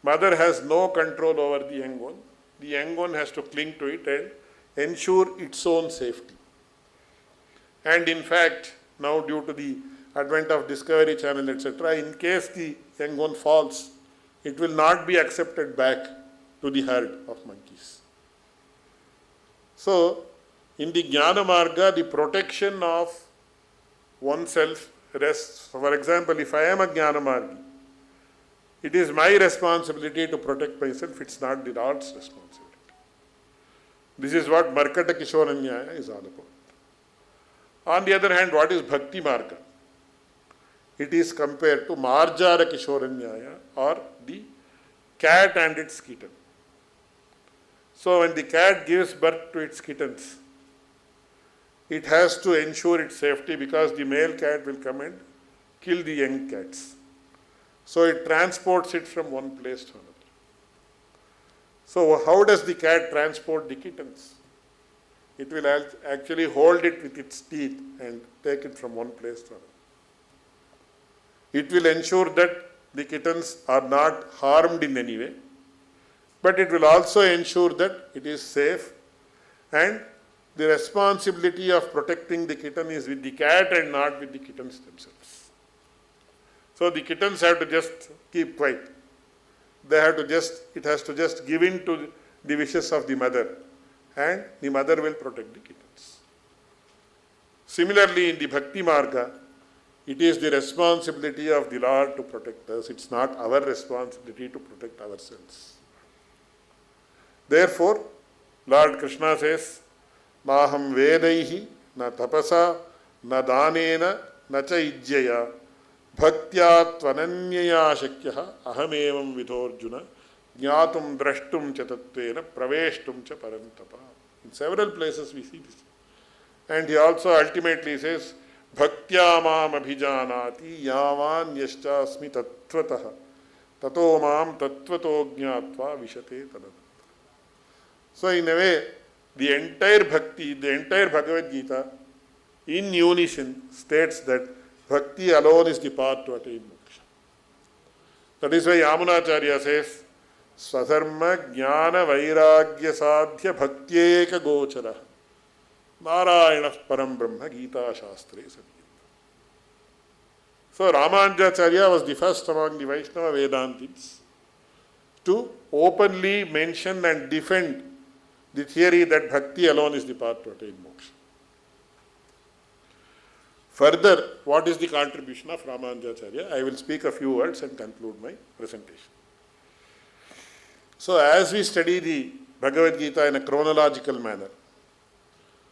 D: mother has no control over the young one. The young one has to cling to it and ensure its own safety. And in fact, now due to the advent of Discovery Channel, etc., in case the young one falls, it will not be accepted back to the herd of monkeys. So, in the Jnana Marga, the protection of oneself rests. For example, if I am a Jnana Margi, it is my responsibility to protect myself, it's not the Lord's responsibility. This is what Markata Kishoranyaya is all about. On the other hand, what is Bhakti Marga? It is compared to Marjara Kishoranyaya, or the cat and its kitten. So when the cat gives birth to its kittens, it has to ensure its safety because the male cat will come and kill the young cats. So it transports it from one place to another. So how does the cat transport the kittens? It will actually hold it with its teeth and take it from one place to another. It will ensure that the kittens are not harmed in any way, but it will also ensure that it is safe, and the responsibility of protecting the kitten is with the cat and not with the kittens themselves. So the kittens have to just keep quiet. It has to just give in to the wishes of the mother, and the mother will protect the kittens. Similarly, in the Bhakti Marga, it is the responsibility of the Lord to protect us. It's not our responsibility to protect ourselves. Therefore, Lord Krishna says, Naham vedaihi na tapasa na danena na cha ijjaya bhaktya tvananyaya shakyaha ahamevam vidhorjuna jnatum drashtum cha tattvena praveshtum cha parantapa. In several places we see this. And he also ultimately says, Bhaktya mam abhijanati yavan yaschasmi tattvataha tato mam tattvato jnatva vishate tadam. So in a way, the entire Bhakti, the entire Bhagavad Gita, in unison states that Bhakti alone is the path to attain moksha. That is why Yamunacharya says, Swadharma Jnana Vairagya Sadhya Bhaktyeka Gochara Narayana Param Brahma Gita Shastre Satyam. So Ramanuja was the first among the Vaishnava Vedantists to openly mention and defend the theory that Bhakti alone is the path to attain moksha. Further, what is the contribution of Ramanuja? I will speak a few words and conclude my presentation. So as we study the Bhagavad Gita in a chronological manner,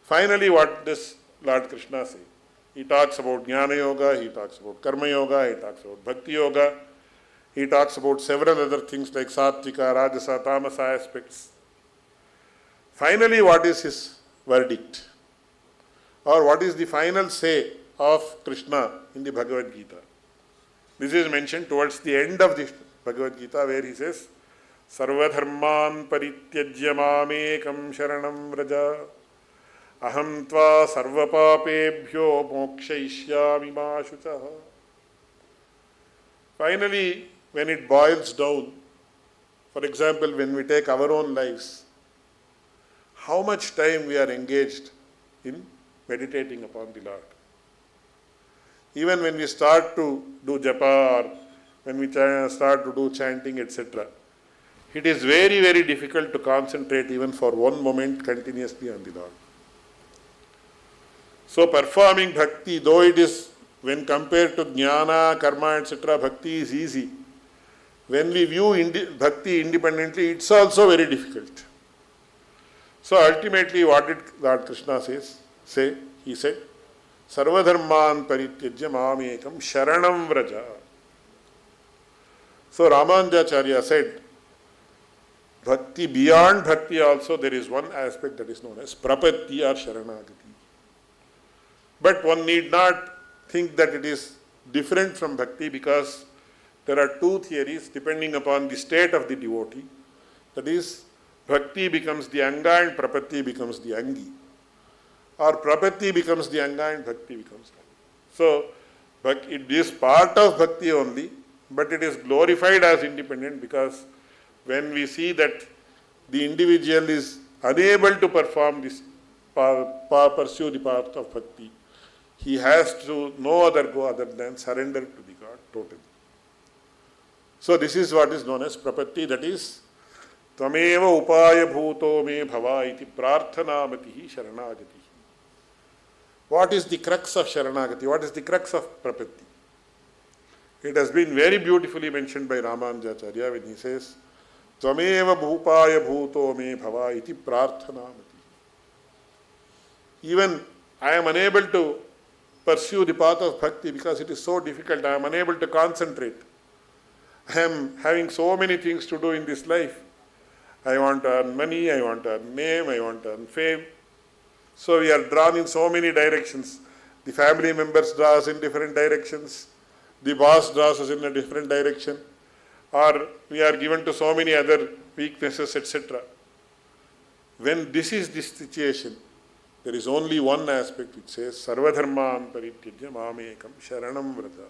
D: finally what does Lord Krishna say? He talks about Jnana Yoga, he talks about Karma Yoga, he talks about Bhakti Yoga, he talks about several other things like Sattvika, Rajasa, Tamasa aspects. Finally, what is his verdict? Or what is the final say of Krishna in the Bhagavad Gita? This is mentioned towards the end of the Bhagavad Gita, where he says, Sarvadharman parityajya mamekam sharanam vraja aham tva sarvapapebhyo mokshayishyami ma shuchaha. Finally, when it boils down, for example, when we take our own lives, how much time we are engaged in meditating upon the Lord? Even when we start to do japa or when we start to do chanting, etc., it is very, very difficult to concentrate even for one moment continuously on the Lord. So performing bhakti, though it is, when compared to jnana, karma, etc., bhakti is easy. When we view bhakti independently, it's also very difficult. So ultimately, what did Lord Krishna say? He said, Sarvadharman parityajya mamekam sharanam vraja. So Ramanujacharya said, bhakti, beyond bhakti also there is one aspect that is known as prapatti or sharanagati. But one need not think that it is different from bhakti, because there are two theories depending upon the state of the devotee. That is, bhakti becomes the anga and prapatti becomes the angi. Or prapatti becomes the anga and bhakti becomes angi. So, it is part of bhakti only, but it is glorified as independent, because when we see that the individual is unable to perform this, pursue the path of bhakti, he has to no other go other than surrender to the God totally. So this is what is known as prapatti, that is, Tvameva upaya bhuto me bhava iti prarthanamatihi sharanagati. What is the crux of sharanagati? What is the crux of prapatti? It has been very beautifully mentioned by Ramanujacharya when he says, Tvameva upaya bhuto me bhava iti prarthanamati. Even I am unable to pursue the path of bhakti because it is so difficult. I am unable to concentrate. I am having so many things to do in this life. I want to earn money, I want to earn name, I want to earn fame. So we are drawn in so many directions. The family members draw us in different directions. The boss draws us in a different direction. Or we are given to so many other weaknesses, etc. When this is the situation, there is only one aspect which says, Sarvadharman parityajya mamekam sharanam vraja.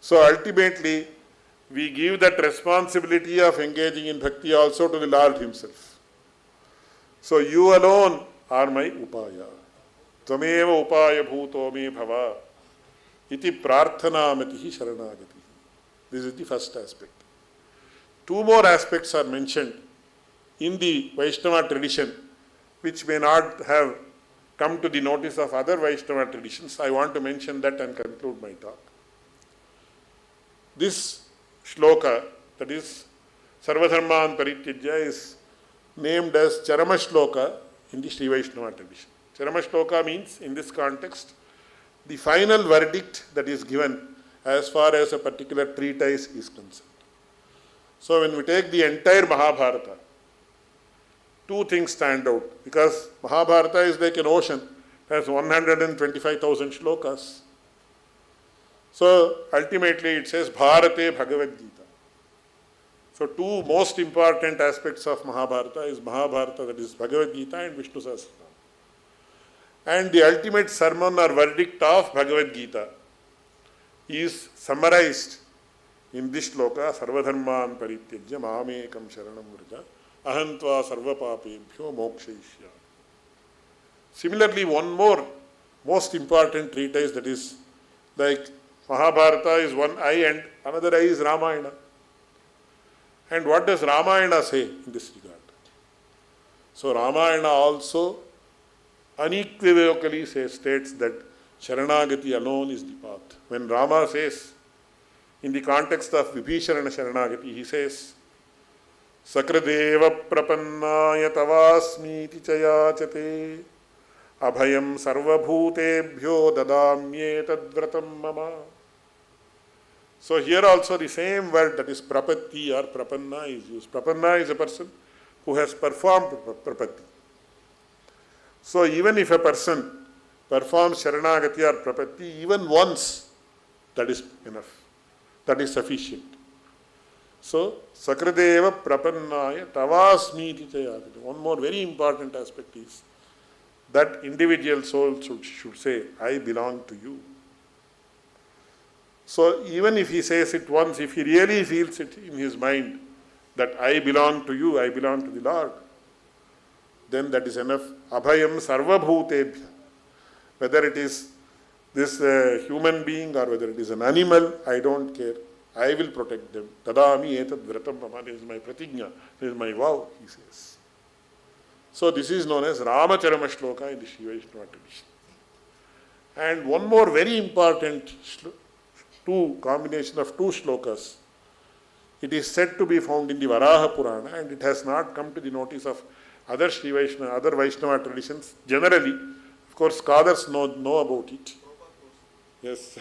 D: So ultimately, we give that responsibility of engaging in bhakti also to the Lord himself. So you alone are my upaya. Tvameva upaya bhuto me bhava iti prarthanamatihi sharanagati. This is the first aspect. Two more aspects are mentioned in the Vaishnava tradition, which may not have come to the notice of other Vaishnava traditions. I want to mention that and conclude my talk. This shloka, that is Sarvadharman Parityajya, is named as Charama Shloka in the Sri Vaishnava tradition. Charama Shloka means, in this context, the final verdict that is given as far as a particular treatise is concerned. So when we take the entire Mahabharata, two things stand out, because Mahabharata is like an ocean, it has 125,000 shlokas. So ultimately it says Bharate Bhagavad Gita. So two most important aspects of Mahabharata is Mahabharata, that is Bhagavad Gita, and Vishnu Sahasranam. And the ultimate sermon or verdict of Bhagavad Gita is summarized in this shloka, Sarvadharman Parityajya Mamekam Sharanam Vraja Ahantva Sarvapapebhyo Mokshayishyami. Similarly, one more most important treatise, that is like Mahabharata is one eye and another eye is Ramayana. And what does Ramayana say in this regard? So Ramayana also unequivocally states that Sharanagati alone is the path. When Rama says, in the context of Vibhishana Sharanagati, he says, Sakradeva prapannaya tavasmiti chayachate abhayam sarvabhutebhyo dadamye tadvratam mama. So here also the same word, that is prapatti or prapanna, is used. Prapanna is a person who has performed prapatti. So even if a person performs Sharanagati or prapatti even once, that is enough. That is sufficient. So, Sakradeva Prapannaya Tavasmiti Chayadita. One more very important aspect is that individual soul should say, I belong to you. So, even if he says it once, if he really feels it in his mind that I belong to you, I belong to the Lord, then that is enough. Abhayam sarvabhutebhya. Whether it is this human being or whether it is an animal, I don't care. I will protect them. Tadami etad vratam mama. This is my pratigna. This is my vow, he says. So this is known as Ramacharama Shloka in the Sri Vaishnava tradition. And one more very important combination of two shlokas. It is said to be found in the Varaha Purana, and it has not come to the notice of other Vaishnava traditions. Generally, of course, scholars know about it. Yes.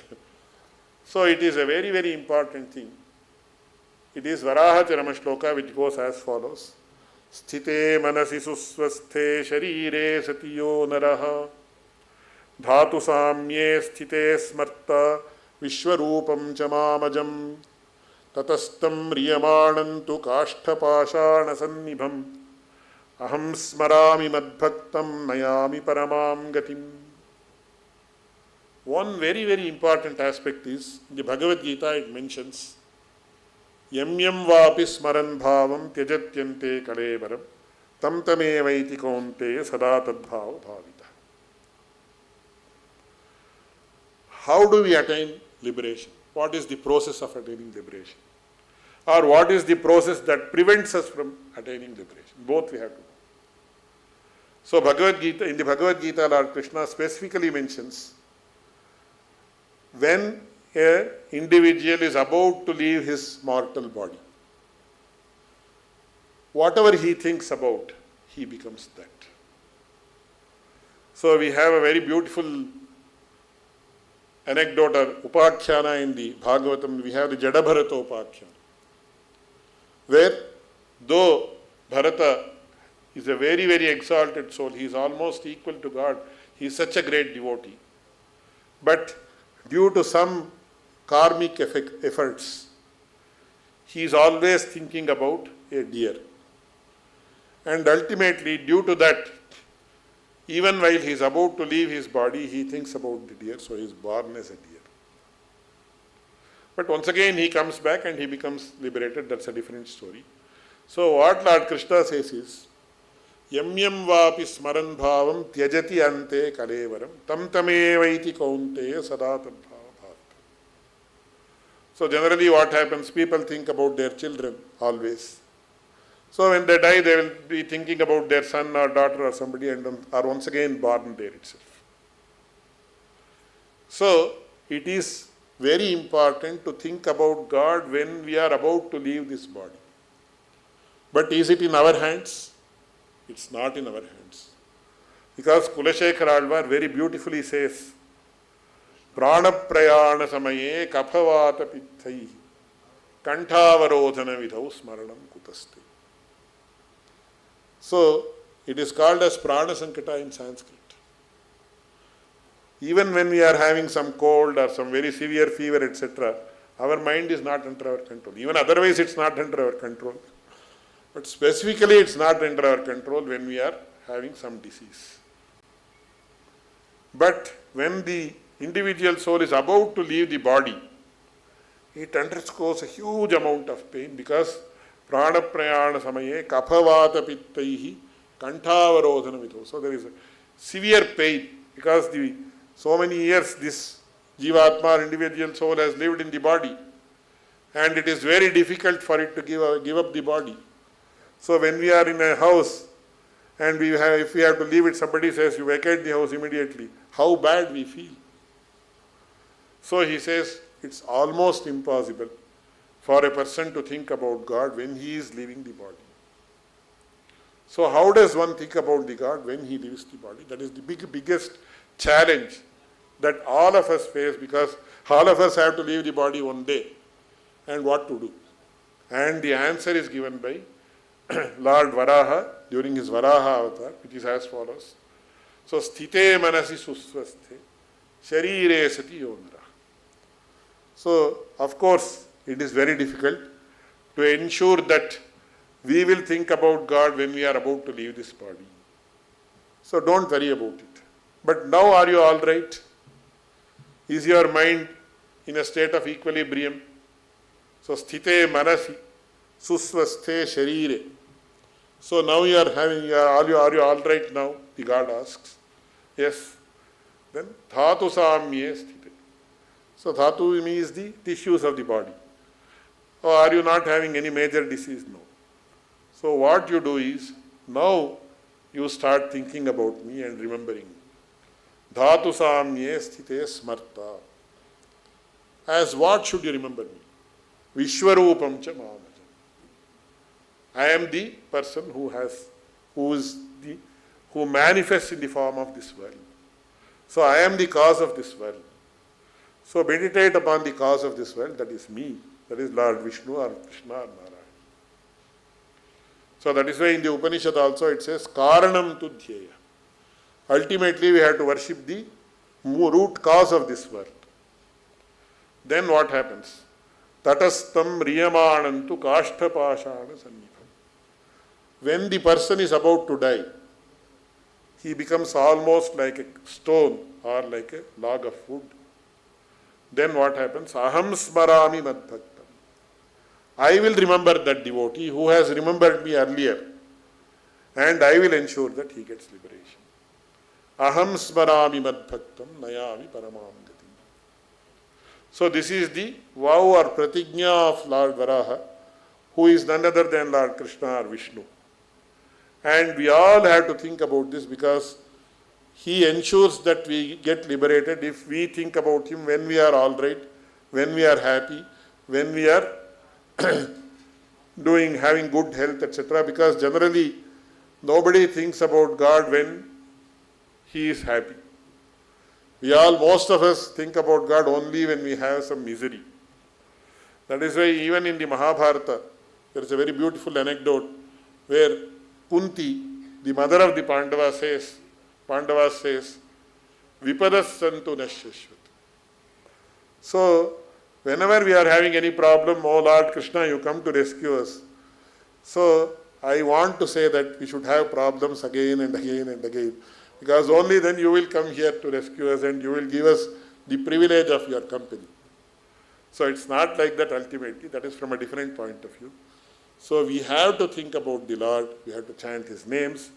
D: So it is a very, very important thing. It is Varaha Charama Shloka, which goes as follows. Sthite manasi susvasthe sharire satiyo naraha dhatu samye sthite smarta vishwarupam chamamajam tatastam riyamanantu kashtapashana sannibham aham smarami madbhaktam nayami paramam gatim. One very, very important aspect is, in the Bhagavad Gita it mentions, Yam yam vapi smaran bhavam tyajatyante kalevaram tam tamevaiti kaunteya sada tadbhava bhavita. How do we attain liberation? What is the process of attaining liberation? Or what is the process that prevents us from attaining liberation? Both we have to know. So in the Bhagavad Gita, Lord Krishna specifically mentions, when an individual is about to leave his mortal body, whatever he thinks about, he becomes that. So we have a very beautiful anecdote or upakhyana in the Bhagavatam. We have the Jadabharata upakhyana, where though Bharata is a very, very exalted soul, he is almost equal to God, he is such a great devotee. But due to some karmic efforts, he is always thinking about a deer. And ultimately, due to that, even while he is about to leave his body, he thinks about the deer, so he is born as a deer. But once again, he comes back and he becomes liberated. That's a different story. So what Lord Krishna says is, Yam yam vapi smaran bhavam tyajati ante kalevaram tam tamevaiti kaunteya sada tadbhava bhavita. So generally what happens, people think about their children always. So when they die, they will be thinking about their son or daughter or somebody and are once again born there itself. So it is very important to think about God when we are about to leave this body. But is it in our hands? It's not in our hands. Because Kulashekara Alvar very beautifully says, Prana prayana samaye kaphavata pitthai kantavarodhana vidhau smaranam kutaste. So, it is called as prana sankata in Sanskrit. Even when we are having some cold or some very severe fever, etc., our mind is not under our control. Even otherwise, it's not under our control. But specifically, it's not under our control when we are having some disease. But when the individual soul is about to leave the body, it undergoes a huge amount of pain because prana prayana samaye kaphavata pittaihi kantavarodhana vidho. So there is a severe pain because so many years this jivatma or individual soul has lived in the body, and it is very difficult for it to give up the body. So when we are in a house and if we have to leave it, somebody says you vacate the house immediately, how bad we feel. So he says it's almost impossible for a person to think about God when he is leaving the body. So how does one think about the God when he leaves the body? That is the biggest challenge that all of us face, because all of us have to leave the body one day. And what to do? And the answer is given by Lord Varaha during his Varaha avatar, which is as follows. So, sthite manasi susvasthe, sharire sati yonara. So, of course, it is very difficult to ensure that we will think about God when we are about to leave this body. So, don't worry about it. But now, are you all right? Is your mind in a state of equilibrium? So, sthite manasi susvasthe sharire. So now you are having, are you all right now? The God asks. Yes. Then dhatu samye sthite. So dhatu means the tissues of the body. Or are you not having any major disease? No. So what you do is, now you start thinking about me and remembering me. Dhatu samye sthite smarta. As what should you remember me? Vishwarupam cha mamajam. I am the person who manifests in the form of this world. So I am the cause of this world. So meditate upon the cause of this world, that is me, that is Lord Vishnu or Krishna or Narayana. So that is why in the Upanishad also it says, Karanam tu dhyeya. Ultimately we have to worship the root cause of this world. Then what happens? Tatastam riyamanantu kashtapashana sannipam. When the person is about to die, he becomes almost like a stone or like a log of wood. Then what happens? Aham smarami madbhaktam. I will remember that devotee who has remembered me earlier, and I will ensure that he gets liberation. Aham smarami madbhaktam nayami paramam gati. So this is the vow or pratigna of Lord Varaha, who is none other than Lord Krishna or Vishnu. And we all have to think about this, because he ensures that we get liberated if we think about him when we are all right, when we are happy, when we are having good health, etc. Because generally nobody thinks about God when he is happy. Most of us think about God only when we have some misery. That is why even in the Mahabharata, there is a very beautiful anecdote where Kunti, the mother of the Pandavas says, Vipadas santu nashashvat. So, whenever we are having any problem, oh Lord Krishna, you come to rescue us. So, I want to say that we should have problems again and again and again, because only then you will come here to rescue us and you will give us the privilege of your company. So, it's not like that ultimately, that is from a different point of view. So we have to think about the Lord, we have to chant his names.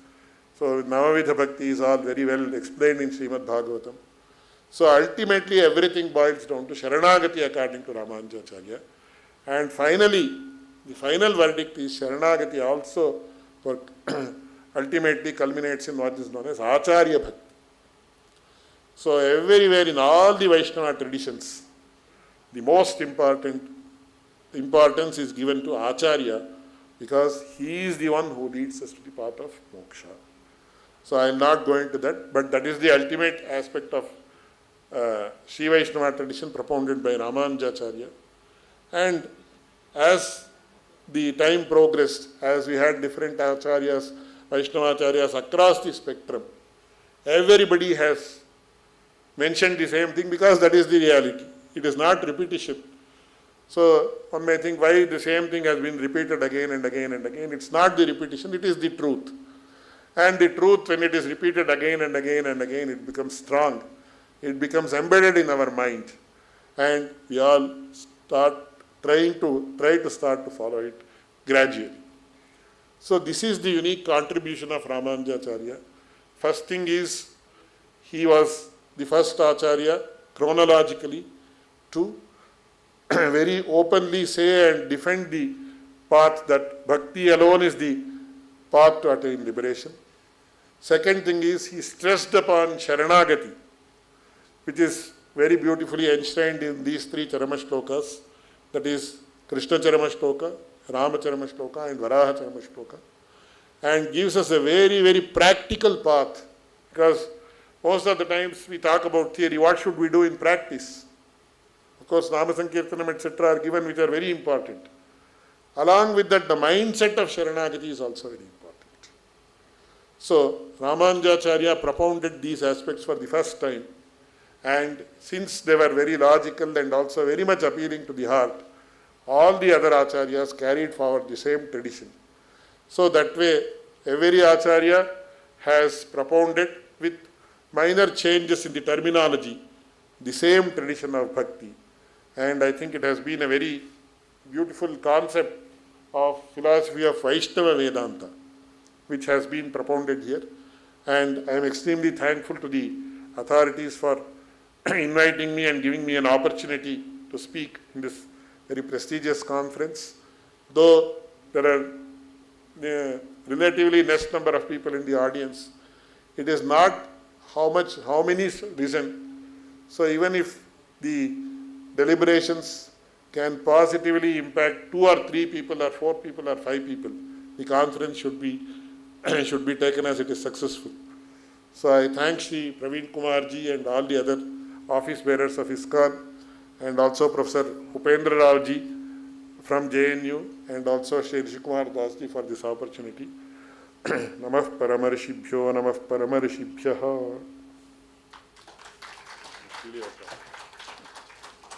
D: So Navavidha Bhakti is all very well explained in Srimad Bhagavatam. So ultimately everything boils down to Sharanagati according to Ramanuja Acharya. And finally, the final verdict is Sharanagati also ultimately culminates in what is known as Acharya Bhakti. So everywhere in all the Vaishnava traditions, the most importance is given to Acharya, because he is the one who leads us to the path of moksha. So I am not going to that, but that is the ultimate aspect of Sri Vaishnava tradition propounded by Ramanujacharya. And as the time progressed, as we had different acharyas, Vaishnavacharyas across the spectrum, everybody has mentioned the same thing, because that is the reality. It is not repetition. So one may think, why the same thing has been repeated again and again and again. It's not the repetition, it is the truth. And the truth, when it is repeated again and again and again, it becomes strong. It becomes embedded in our mind. And we all try to start to follow it gradually. So this is the unique contribution of Ramanujacharya. First thing is, he was the first Acharya chronologically to very openly say and defend the path that bhakti alone is the path to attain liberation. Second thing is, he stressed upon Sharanagati, which is very beautifully enshrined in these three Charama Shlokas, that is Krishna Charama Shloka, Rama Charama Shloka and Varaha Charama Shloka, and gives us a very, very practical path, because most of the times we talk about theory, what should we do in practice? Of course, Nama Sankirtanam, etc. are given, which are very important. Along with that, the mindset of Sharanagati is also very important. So, Ramanujacharya propounded these aspects for the first time, and since they were very logical and also very much appealing to the heart, all the other acharyas carried forward the same tradition. So that way, every acharya has propounded with minor changes in the terminology, the same tradition of bhakti. And I think it has been a very beautiful concept of philosophy of Vaishnava Vedanta, which has been propounded here. And I am extremely thankful to the authorities for inviting me and giving me an opportunity to speak in this very prestigious conference. Though there are relatively less number of people in the audience, it is not how many listen. So even if the deliberations can positively impact 2 or 3 people or 4 people or 5 people, the conference should be taken as it is successful. So I thank Shri Praveen Kumarji and all the other office bearers of ISKCON, and also Professor Upendra Raoji from JNU, and also Shri Rishikumar Dasji for this opportunity. Namah Paramarishibhyo, Namah Paramarishibhyaha.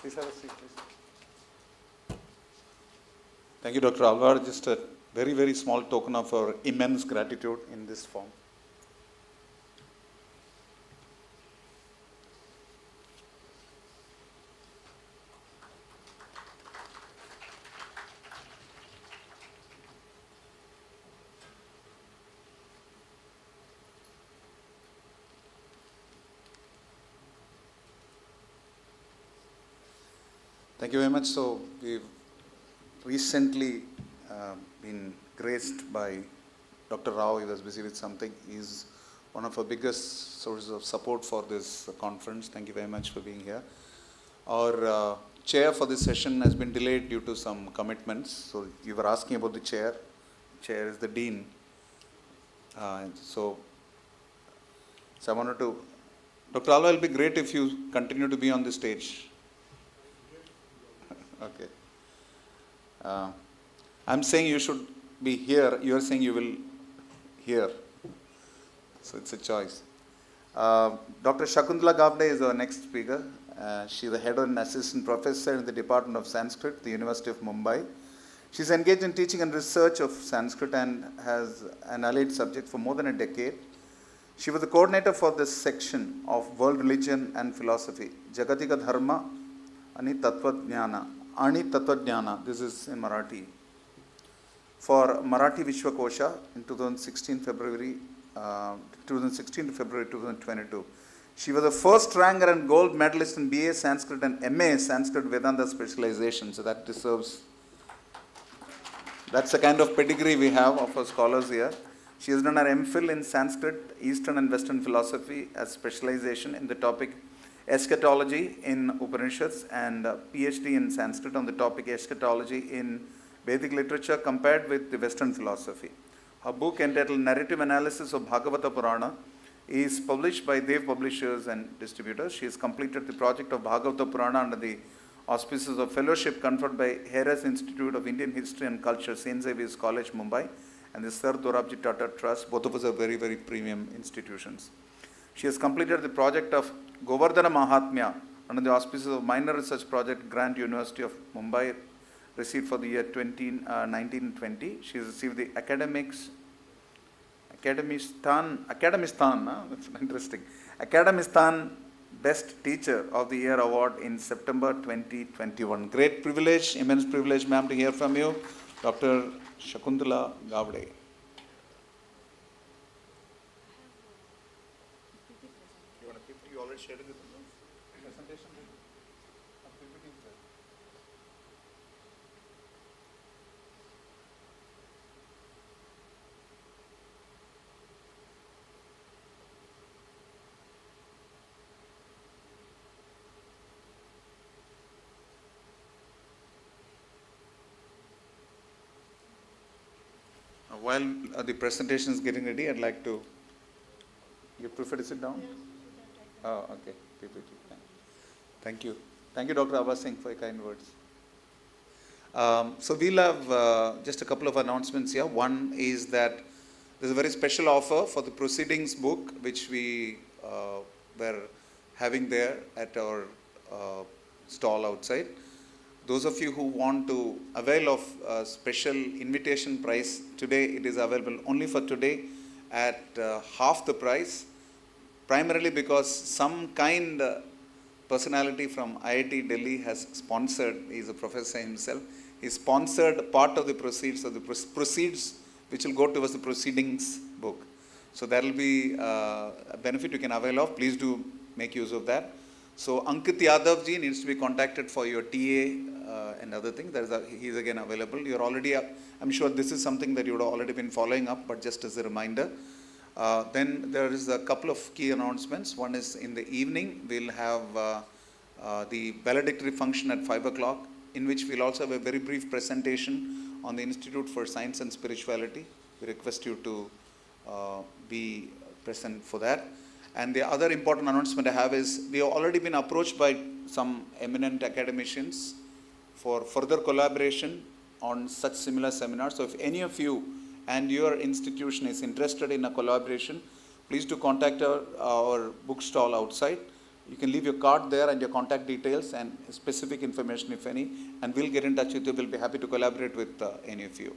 B: Please have a seat, please. Thank you, Dr. Alvar. Just a very, very small token of our immense gratitude in this form. Thank you very much. So we've recently been graced by Dr. Rao. He was busy with something. He's one of our biggest sources of support for this conference. Thank you very much for being here. Our chair for this session has been delayed due to some commitments. So you were asking about the chair. Chair is the dean. So I wanted to, Dr. Alva, it will be great if you continue to be on the stage. Okay. I'm saying you should be here. You are saying you will here. So it's a choice. Dr. Shakuntala Gavde is our next speaker. She is the head and assistant professor in the Department of Sanskrit, the University of Mumbai. She is engaged in teaching and research of Sanskrit and has an allied subject for more than a decade. She was the coordinator for this section of World Religion and Philosophy, Jagatika Dharma Ani Tattvajnana, this is in Marathi, for Marathi Vishwakosha in 2016 February 2022. She was the first ranker and gold medalist in BA Sanskrit and MA Sanskrit Vedanta specialization. So that deserves, that's the kind of pedigree we have of our scholars here. She has done her MPhil in Sanskrit, Eastern and Western philosophy as specialization in the topic eschatology in Upanishads, and PhD in Sanskrit on the topic eschatology in Vedic literature compared with the Western philosophy. Her book entitled Narrative Analysis of Bhagavata Purana is published by Dev Publishers and Distributors. She has completed the project of Bhagavata Purana under the auspices of fellowship conferred by Harris Institute of Indian History and Culture, St. Xavier's College, Mumbai, and the Sir Dorabji Tata Trust. Both of us are very, very premium institutions. She has completed the project of Govardhan Mahatmya under the auspices of Minor Research Project, Grant University of Mumbai, received for the year 1920. She has received the that's interesting, Akademistan Best Teacher of the Year Award in September 2021. Great privilege, immense privilege, ma'am, to hear from you, Dr. Shakuntala Gavde. You already shared it with them? Presentation? While the presentation is getting ready, I'd like to, you prefer to sit down? Yeah. Oh, okay. Thank you. Thank you, Dr. Abbas Singh, for your kind words. So we'll have just a couple of announcements here. One is that there's a very special offer for the proceedings book, which we were having there at our stall outside. Those of you who want to avail of a special invitation price, today it is available only for today at half the price, primarily because some kind personality from IIT Delhi has sponsored, he is a professor himself, he sponsored part of the proceeds of the proceeds which will go towards the proceedings book. So that will be a benefit you can avail of. Please do make use of that. So Ankit Yadav ji needs to be contacted for your TA and other things. He is again available. You're already, I'm sure this is something that you would have already been following up, but just as a reminder. Then there is a couple of key announcements. One is in the evening, we'll have the valedictory function at 5 o'clock, in which we'll also have a very brief presentation on the Institute for Science and Spirituality. We request you to be present for that. And the other important announcement I have is we have already been approached by some eminent academicians for further collaboration on such similar seminars. So if any of you and your institution is interested in a collaboration, please do contact our bookstall outside. You can leave your card there and your contact details and specific information if any, and we'll get in touch with you. We'll be happy to collaborate with any of you.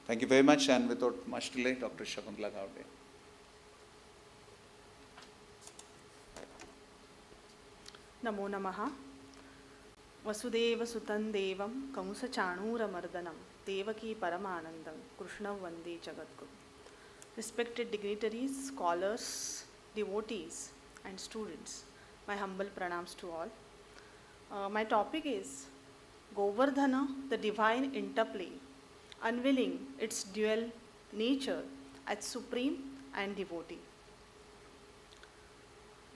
B: Thank you very much, and without much delay, Dr. Shakuntala Gaudiya.
E: नमो नमः वसुदेव सुतं देवं कंसचाणूरमर्दनं देवकी परमानन्दं कृष्णं वन्दे जगद्गुरुं. Respected dignitaries, scholars, devotees and students, my humble pranams to all. My topic is Govardhana, the divine interplay, unveiling its dual nature as supreme and devotee.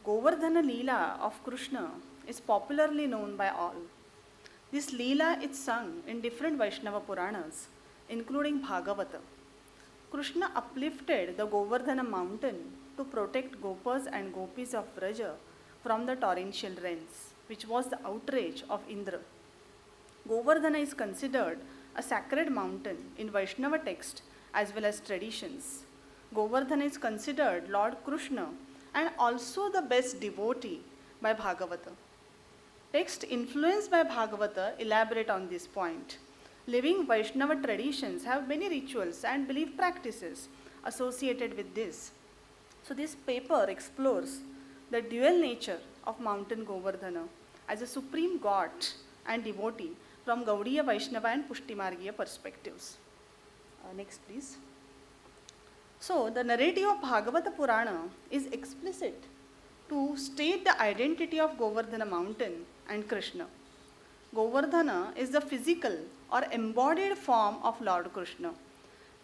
E: Govardhana Leela of Krishna is popularly known by all. This Leela is sung in different Vaishnava Puranas, including Bhagavata. Krishna uplifted the Govardhana mountain to protect Gopas and Gopis of Vraja from the torrential rains, which was the outrage of Indra. Govardhana is considered a sacred mountain in Vaishnava text as well as traditions. Govardhana is considered Lord Krishna and also the best devotee by Bhagavata. Texts influenced by Bhagavata elaborate on this point. Living Vaishnava traditions have many rituals and belief practices associated with this. So this paper explores the dual nature of mountain Govardhana as a supreme god and devotee from Gaudiya Vaishnava and Pushtimargiya perspectives. Next please. So the narrative of Bhagavata Purana is explicit to state the identity of Govardhana mountain and Krishna. Govardhana is the physical or embodied form of Lord Krishna.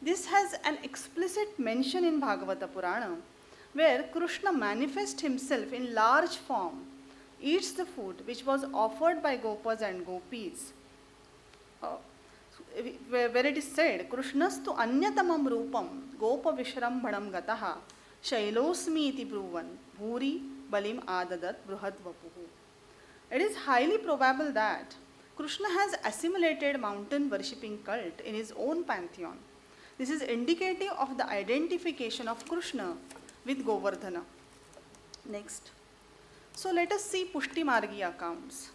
E: This has an explicit mention in Bhagavata Purana where Krishna manifests himself in large form, eats the food which was offered by Gopas and Gopis. Where it is said, Krishnastu anyatamam rupam gopa vishrambhanam gataha shailosmi iti bruvan bhuri balim adadat bruhad vapuhu. It is highly probable that Krishna has assimilated mountain worshipping cult in his own pantheon. This is indicative of the identification of Krishna with Govardhana. Next. So let us see Pushtimargiya accounts.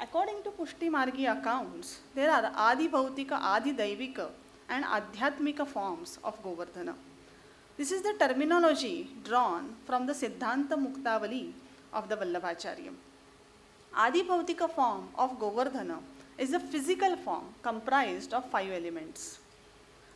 E: According to Pushtimargiya accounts, there are Adi Bhautika, Adi Daivika and Adhyatmika forms of Govardhana. This is the terminology drawn from the Siddhanta Muktavali of the Vallabhacharya. Adi Bhautika form of Govardhana is a physical form comprised of 5 elements.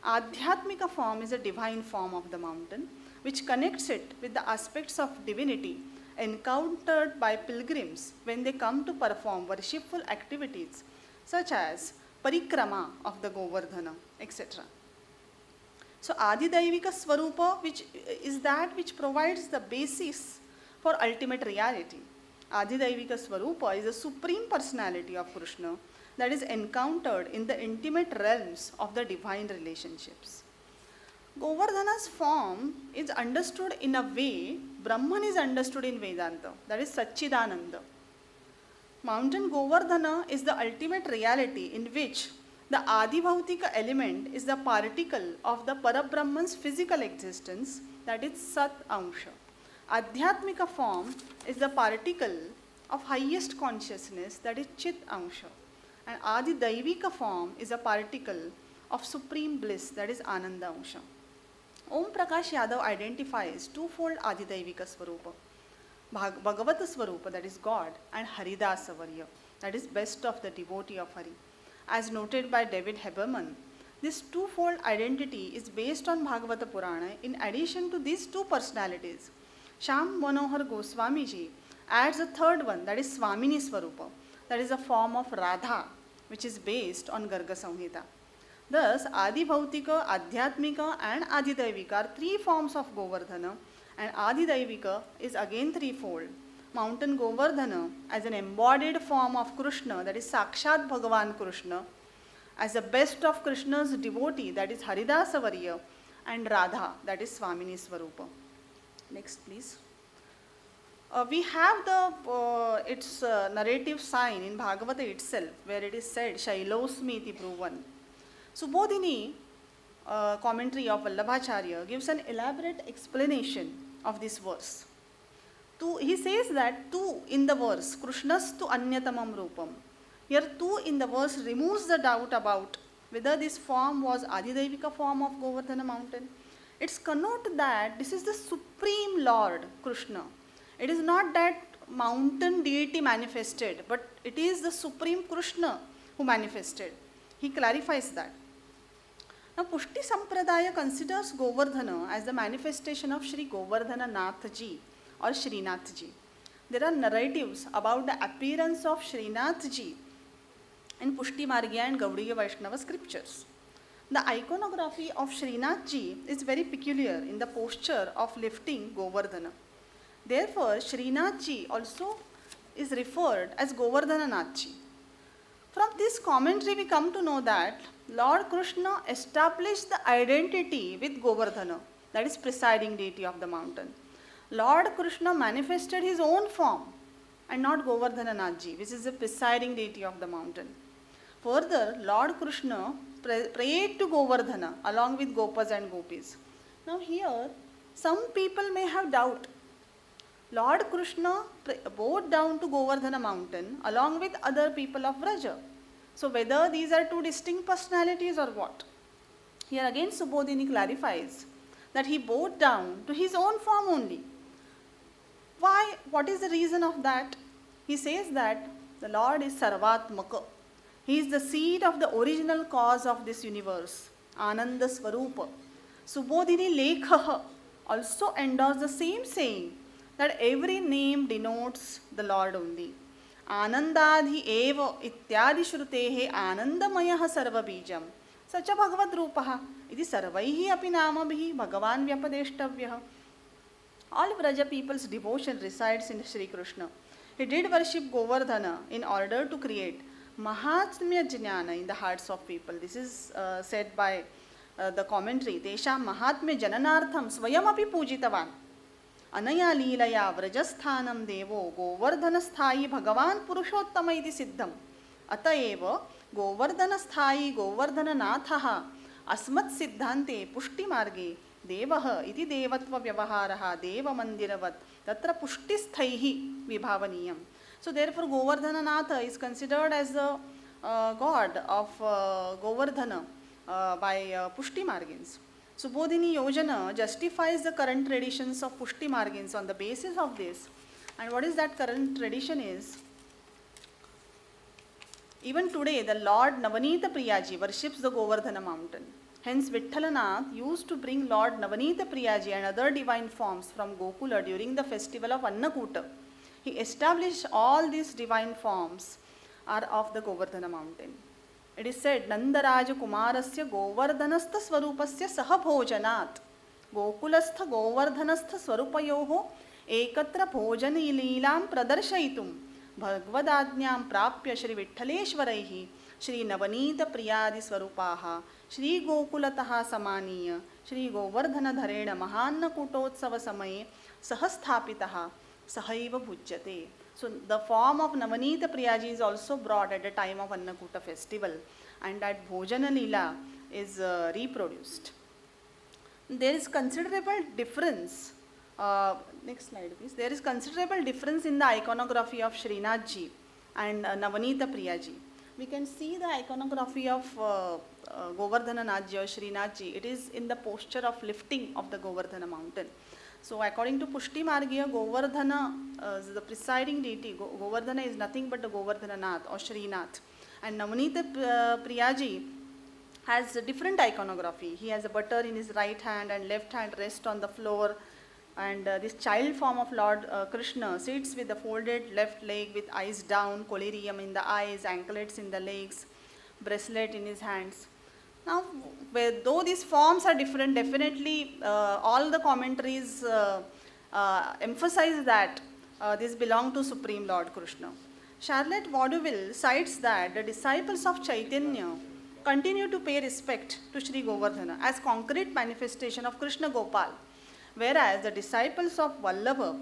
E: Adhyatmika form is a divine form of the mountain which connects it with the aspects of divinity encountered by pilgrims when they come to perform worshipful activities such as parikrama of the Govardhana, etc. So Adidaivika Swarupa, which is that which provides the basis for ultimate reality. Adidaivika Swarupa is the supreme personality of Krishna that is encountered in the intimate realms of the divine relationships. Govardhana's form is understood in a way Brahman is understood in Vedanta, that is Satchidananda. Mountain Govardhana is the ultimate reality in which The Adibhautika element is the particle of the Parabrahman's physical existence, that is Sat Ansha. Adhyatmika form is the particle of highest consciousness, that is Chit Ansha. And Adi Daivika form is a particle of supreme bliss, that is Ananda Ansha. Om Prakash Yadav identifies twofold Adi Daivika Swarupa, Bhagavata Swarupa, that is God, and Haridasa Varya, that is best of the devotee of Hari. As noted by David Heberman, this twofold identity is based on Bhagavata Purana. In addition to these two personalities, Shyam Manohar Goswami ji adds a third one, that is Swamini Swarupa, that is a form of Radha, which is based on Garga Samhita. Thus, Adi Bhautika, Adhyatmika and Adi Daivika are three forms of Govardhana, and Adi Daivika is again threefold. Mountain Govardhana as an embodied form of Krishna, that is Sakshat Bhagavan Krishna, as the best of Krishna's devotee, that is Haridasa Varya, and Radha, that is Swamini Swarupa. Next, please. We have the its narrative sign in Bhagavata itself, where it is said, Shailosmi iti Bruvan. Subodhini commentary of Vallabhacharya gives an elaborate explanation of this verse. He says that tu in the verse, Krishnas tu anyatamam rupam. Here tu in the verse removes the doubt about whether this form was Adidevika form of Govardhana mountain. It's connote that this is the supreme Lord, Krishna. It is not that mountain deity manifested, but it is the supreme Krishna who manifested. He clarifies that. Now, Pushti Sampradaya considers Govardhana as the manifestation of Sri Govardhana Nath Ji or Srinath Ji. There are narratives about the appearance of Srinath Ji in Pushti Margya and Gaudiya Vaishnava scriptures. The iconography of Srinath Ji is very peculiar in the posture of lifting Govardhana. Therefore, Srinath Ji also is referred as Govardhana Nath Ji. From this commentary, we come to know that Lord Krishna established the identity with Govardhana, that is presiding deity of the mountain. Lord Krishna manifested his own form and not Govardhana Nathji, which is the presiding deity of the mountain. Further, Lord Krishna prayed to Govardhana along with Gopas and Gopis. Now here, some people may have doubt. Lord Krishna bowed down to Govardhana mountain along with other people of Vraja. So whether these are two distinct personalities or what? Here again Subodhini clarifies that he bowed down to his own form only. Why? What is the reason of that? He says that the Lord is Sarvatmaka. He is the seed of the original cause of this universe, Ananda Swarupa. Subodhini Lekha also endorsed the same saying that every name denotes the Lord only. Anandadhi eva ityadi shrutehe anandamayaha sarva bijam. Sacha bhagavad rupaha iti sarvaihi api namabhi bhagavan vyapadeshtavyaha. All Vraja people's devotion resides in Sri Krishna. He did worship Govardhana in order to create Mahatmya Jnana in the hearts of people. This is said by the commentary. Tesham Mahatmya Jananartham Swayamapi Pujitavan. Anaya Leelaya Vrajasthanam Devo Govardhana Sthai Bhagavan Purushottama iti Siddham. Ataeva Govardhana Sthai Govardhana Nathaha Asmat Siddhante Pushti Marge Devaha iti Devatva Vyavaharaha Deva Mandiravat Tatra Pushti Sthaihi Vibhavaniyam. So therefore Govardhana Natha is considered as the god of Govardhana by Pushti Margins. Subodhini Yojana justifies the current traditions of Pushti Margins on the basis of this. And what is that current tradition is? Even today, the Lord Navanita Priyaji worships the Govardhana mountain. Hence, Vittalanath used to bring Lord Navanita Priyaji and other divine forms from Gokula during the festival of Annakuta. He established all these divine forms are of the Govardhana mountain. It is said, Nandaraja Kumarasya Govardhanastha Swarupasya Sahabhojanat Gokulastha Govardhanastha Swarupayoho Ekatra Bhojani Leelam Pradarshaitum Bhagavadadnyam Prapya Shri Vittaleshwaraihi Shri Navanita Priyadi Swarupaha Shri Gokulataha Samaniya Shri Govardhana Dharena Mahanna Kutotsava Samaye Sahasthapitaha Sahaiva Bhujyate. So the form of Navanita Priyaji is also brought at the time of Annakuta festival. and that Bhojana Leela is reproduced. There is considerable difference. Next slide, please. There is considerable difference in the iconography of Srinathji and Navanita Priyaji. We can see the iconography of Govardhana Nathji or Srinathji. It is in the posture of lifting of the Govardhana mountain. So according to Pushti Margiya, Govardhana, the presiding deity, Govardhana is nothing but the Govardhana Nath or Srinath. And Navanita Priyaji has a different iconography. He has a butter in his right hand and left hand rest on the floor. And this child form of Lord Krishna sits with the folded left leg with eyes down, collyrium in the eyes, anklets in the legs, bracelet in his hands. Now, though these forms are different, definitely all the commentaries emphasize that these belong to Supreme Lord Krishna. Charlotte Vaudeville cites that the disciples of Chaitanya continue to pay respect to Sri Govardhana as concrete manifestation of Krishna Gopal, whereas the disciples of Vallabha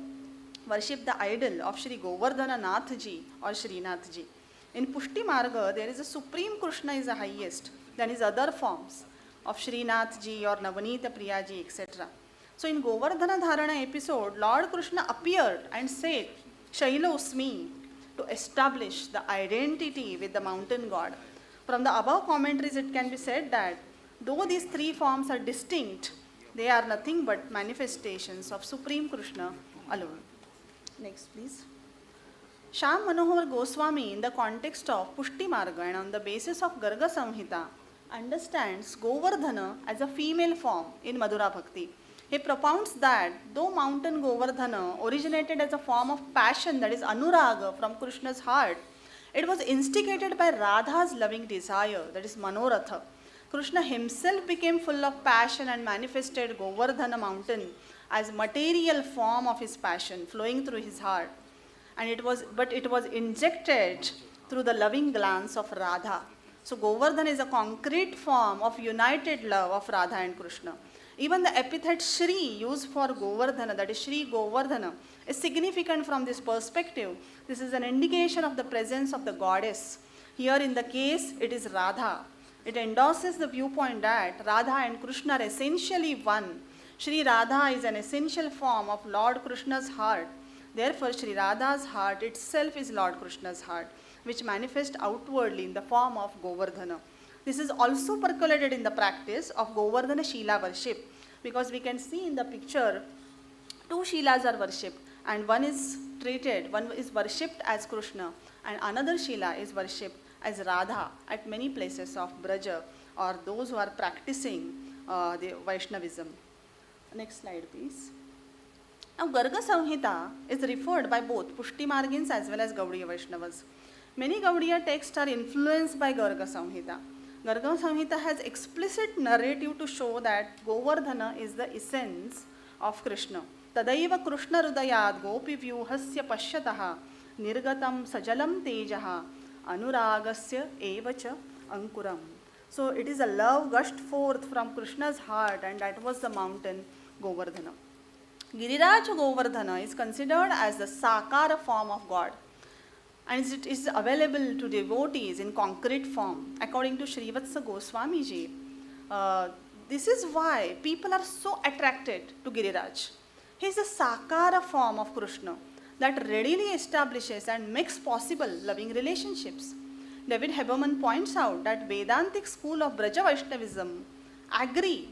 E: worship the idol of Sri Govardhana Nathji or Srinathji. In Pushti Marga, there is a Supreme Krishna is the highest than his other forms of Srinathji or Navanita Priyaji, etc. So in Govardhana Dharana episode, Lord Krishna appeared and said, Shailosmi, to establish the identity with the mountain god. From the above commentaries, it can be said that though these three forms are distinct, they are nothing but manifestations of Supreme Krishna alone. Next, please. Shyam Manohar Goswami, in the context of Pushti Marga and on the basis of Garga Samhita, understands Govardhana as a female form in Madhura Bhakti. He propounds that though mountain Govardhana originated as a form of passion, that is Anuraga, from Krishna's heart, it was instigated by Radha's loving desire, that is Manoratha. Krishna himself became full of passion and manifested Govardhana mountain as material form of his passion flowing through his heart. And it was injected through the loving glance of Radha. So Govardhana is a concrete form of united love of Radha and Krishna. Even the epithet Shri used for Govardhana, that is Shri Govardhana, is significant from this perspective. This is an indication of the presence of the goddess. Here in the case, it is Radha. It endorses the viewpoint that Radha and Krishna are essentially one. Shri Radha is an essential form of Lord Krishna's heart. Therefore, Shri Radha's heart itself is Lord Krishna's heart, which manifests outwardly in the form of Govardhana. This is also percolated in the practice of Govardhana Shila worship, because we can see in the picture two Shilas are worshipped, and one is worshipped as Krishna, and another Shila is worshipped as Radha at many places of Braja, or those who are practicing the Vaishnavism. Next slide, please. Now, Garga Samhita is referred by both Pushti Margins as well as Gaudiya Vaishnavas. Many Gaudiya texts are influenced by Garga Samhita. Garga Samhita has explicit narrative to show that Govardhana is the essence of Krishna. Tadaiva Krishna Rudayad Gopi Vyuhasya Pashyataha Nirgatam Sajalam Tejaha Anuragasya Evacha Ankuram. So it is a love gushed forth from Krishna's heart, and that was the mountain Govardhana. Giriraj Govardhana is considered as the Sakara form of God, and it is available to devotees in concrete form. According to Srivatsa Goswami ji, this is why people are so attracted to Giriraj. He is a Sakara form of Krishna that readily establishes and makes possible loving relationships. David Heberman points out that Vedantic school of Braja Vaishnavism agree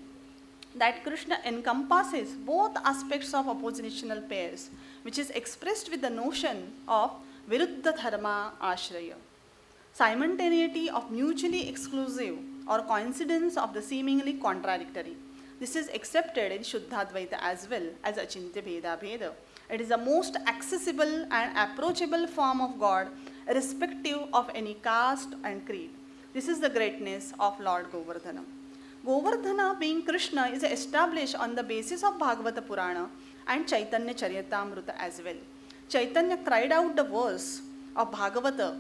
E: that Krishna encompasses both aspects of oppositional pairs, which is expressed with the notion of Viruddha Dharma Ashraya, simultaneity of mutually exclusive or coincidence of the seemingly contradictory. This is accepted in Shuddhadvaita as well as Achintya Bheda Bheda. It is the most accessible and approachable form of God, irrespective of any caste and creed. This is the greatness of Lord Govardhana. Govardhana, being Krishna, is established on the basis of Bhagavata Purana and Chaitanya Charitamrita as well. Chaitanya cried out the verse of Bhagavata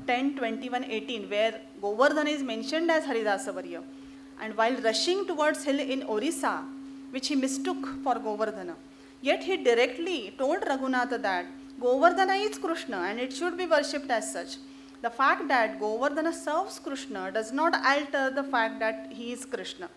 E: 10:21-18, where Govardhana is mentioned as Haridasavarya. And while rushing towards hill in Orissa, which he mistook for Govardhana, yet he directly told Raghunatha that Govardhana is Krishna and it should be worshipped as such. The fact that Govardhana serves Krishna does not alter the fact that he is Krishna.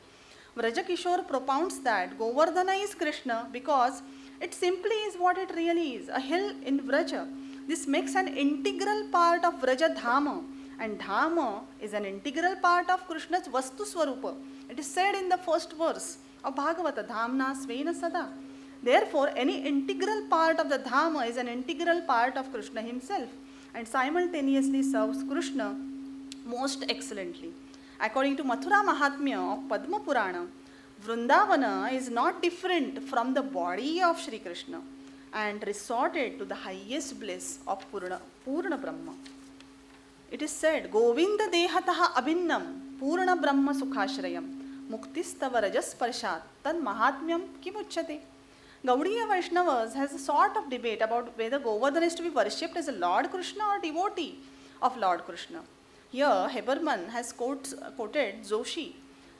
E: Vrajakishore propounds that Govardhana is Krishna because it simply is what it really is, a hill in Vraja. This makes an integral part of Vraja Dhama, and Dhama is an integral part of Krishna's Vastu Swarupa. It is said in the first verse of Bhagavata, Dhamna Svena Sada. Therefore, any integral part of the Dhama is an integral part of Krishna himself and simultaneously serves Krishna most excellently. According to Mathura Mahatmya of Padma Purana, Vrindavana is not different from the body of Sri Krishna and resorted to the highest bliss of Purna Brahma. It is said, Govinda Dehataha Abhinnam Purna Brahma Sukhashrayam Muktistava Rajasparshat Tan Mahatmyam Kimuchyate. Gaudiya Vaishnavas has a sort of debate about whether Govardhana is to be worshipped as a Lord Krishna or devotee of Lord Krishna. Here, Heberman has quoted Joshi,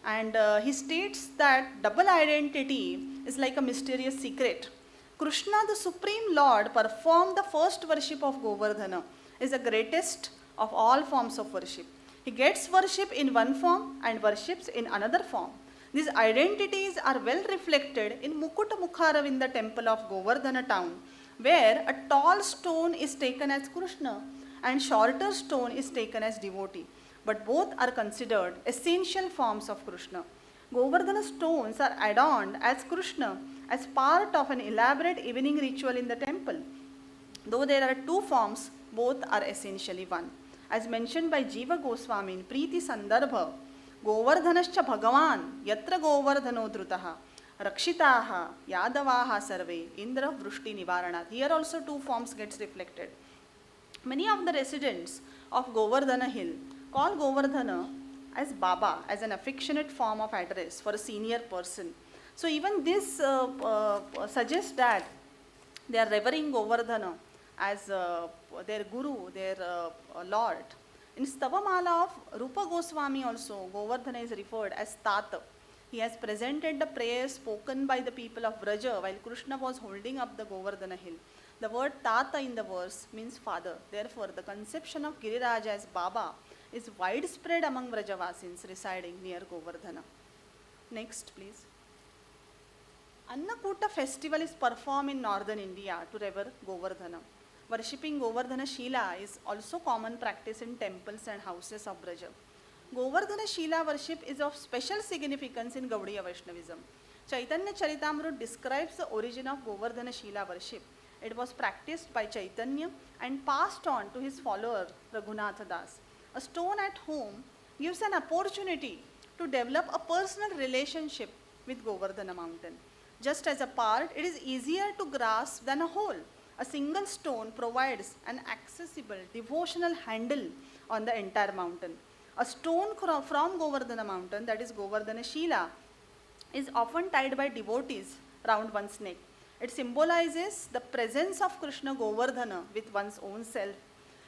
E: and he states that double identity is like a mysterious secret. Krishna, the Supreme Lord, performed the first worship of Govardhana, is the greatest of all forms of worship. He gets worship in one form and worships in another form. These identities are well reflected in Mukuta Mukharavinda temple of Govardhana town, where a tall stone is taken as Krishna and shorter stone is taken as devotee, but both are considered essential forms of Krishna. Govardhana stones are adorned as Krishna as part of an elaborate evening ritual in the temple. Though there are two forms, both are essentially one. As mentioned by Jiva Goswami in Preeti Sandarbha, Govardhanascha Bhagavan Yatra Govardhano Drutaha Rakshitaha Yadavaha Sarve Indra Vrushti Nivaranat. Here also two forms gets reflected. Many of the residents of Govardhana Hill call Govardhana as Baba, as an affectionate form of address for a senior person. So even this suggests that they are revering Govardhana as their Guru, their Lord. In Stavamala of Rupa Goswami also, Govardhana is referred as Tata. He has presented the prayers spoken by the people of Vraja while Krishna was holding up the Govardhana hill. The word Tata in the verse means father. Therefore, the conception of Giriraja as Baba is widespread among Vrajavasins residing near Govardhana. Next, please. Annakuta festival is performed in northern India to revere Govardhana. Worshipping Govardhana Shila is also common practice in temples and houses of Braja. Govardhana Shila worship is of special significance in Gaudiya Vaishnavism. Chaitanya Charitamrita describes the origin of Govardhana Shila worship. It was practiced by Chaitanya and passed on to his follower Raghunatha Das. A stone at home gives an opportunity to develop a personal relationship with Govardhana mountain. Just as a part, it is easier to grasp than a whole. A single stone provides an accessible devotional handle on the entire mountain. A stone from Govardhana mountain, that is Govardhana Shila, is often tied by devotees round one's neck. It symbolizes the presence of Krishna Govardhana with one's own self.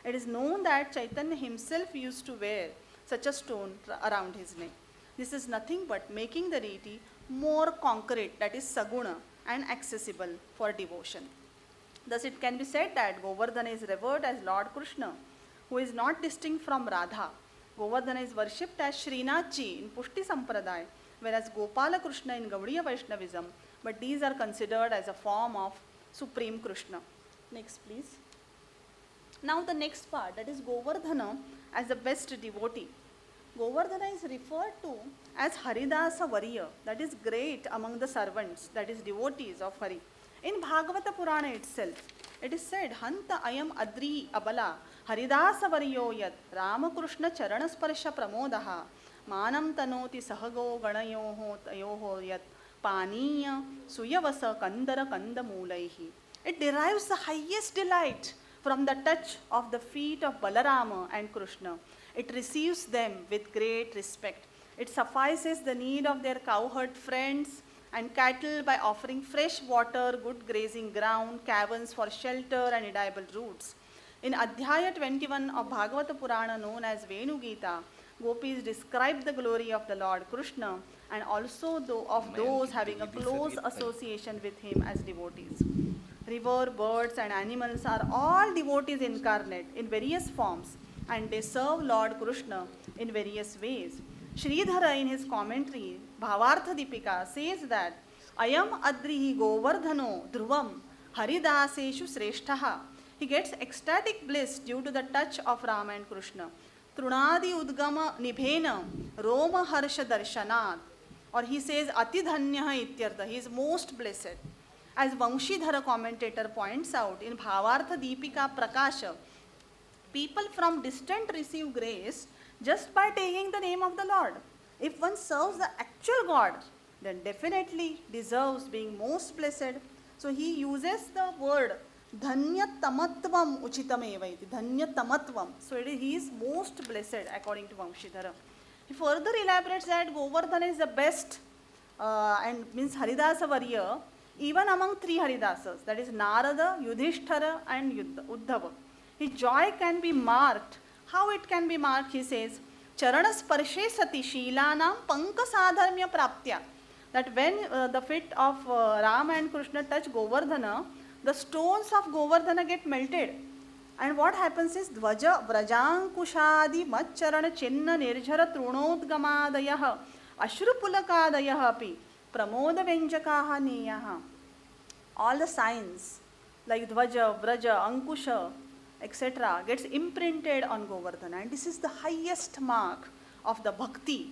E: It is known that Chaitanya himself used to wear such a stone around his neck. This is nothing but making the deity more concrete, that is saguna, and accessible for devotion. Thus it can be said that Govardhana is revered as Lord Krishna, who is not distinct from Radha. Govardhana is worshipped as Srinathji in Pushti Sampradaya, whereas Gopala Krishna in Gaudiya Vaishnavism, but these are considered as a form of Supreme Krishna. Next, please. Now the next part, that is Govardhana as the best devotee. Govardhana is referred to as Haridasa Variya, that is great among the servants, that is devotees of Hari. In Bhagavata Purana itself, it is said, Hanta ayam adri abala Haridasa Variyo yat Ramakrishna Charanasparsha Pramodaha Manam Tanoti Sahago Ganayoho Tayoho yat Paniya Suyavasa Kandara Kandamulaihi. It derives the highest delight from the touch of the feet of Balarama and Krishna. It receives them with great respect. It suffices the need of their cowherd friends and cattle by offering fresh water, good grazing ground, caverns for shelter and edible roots. In Adhyaya 21 of Bhagavata Purana, known as Venu Gita, gopis describe the glory of the Lord Krishna and also of those having a close association with him as devotees. River, birds and animals are all devotees incarnate in various forms. and they serve Lord Krishna in various ways. Sridhara in his commentary, Bhavartha Deepika, says that Ayam Adrihi Govardhano Dhruvam Haridaseshu Sreshtaha. He gets ecstatic bliss due to the touch of Rama and Krishna. Trunadi Udgama Nibhena Roma Harsha Darshanat. Or he says Atidhanyaha Ityartha. He is most blessed. As Vamshidhara commentator points out in Bhavartha Deepika Prakasha, people from distant receive grace just by taking the name of the Lord. If one serves the actual God, then definitely deserves being most blessed. So he uses the word Dhanyatamatvam Uchitameva iti. Dhanyatamatvam. So he is most blessed according to Vamshidhara. He further elaborates that Govardhana is the best and means Haridasa Varya even among three Haridasas, that is Narada, Yudhishthara and Uddhava. His joy can be marked. How it can be marked? He says, Charanasparshe sati Shilanam Pankasadharmya Praptya. That when the feet of Rama and Krishna touch Govardhana, the stones of Govardhana get melted. And what happens is Dvaja Vrajankushadi Macharana Chinna Nirjhara Trunodgamadayah Ashrupulakadayah api Pramoda Venjakaha Neyaha. All the signs like Dvaja, Vraja, Ankusha, etc. gets imprinted on Govardhana, and this is the highest mark of the bhakti.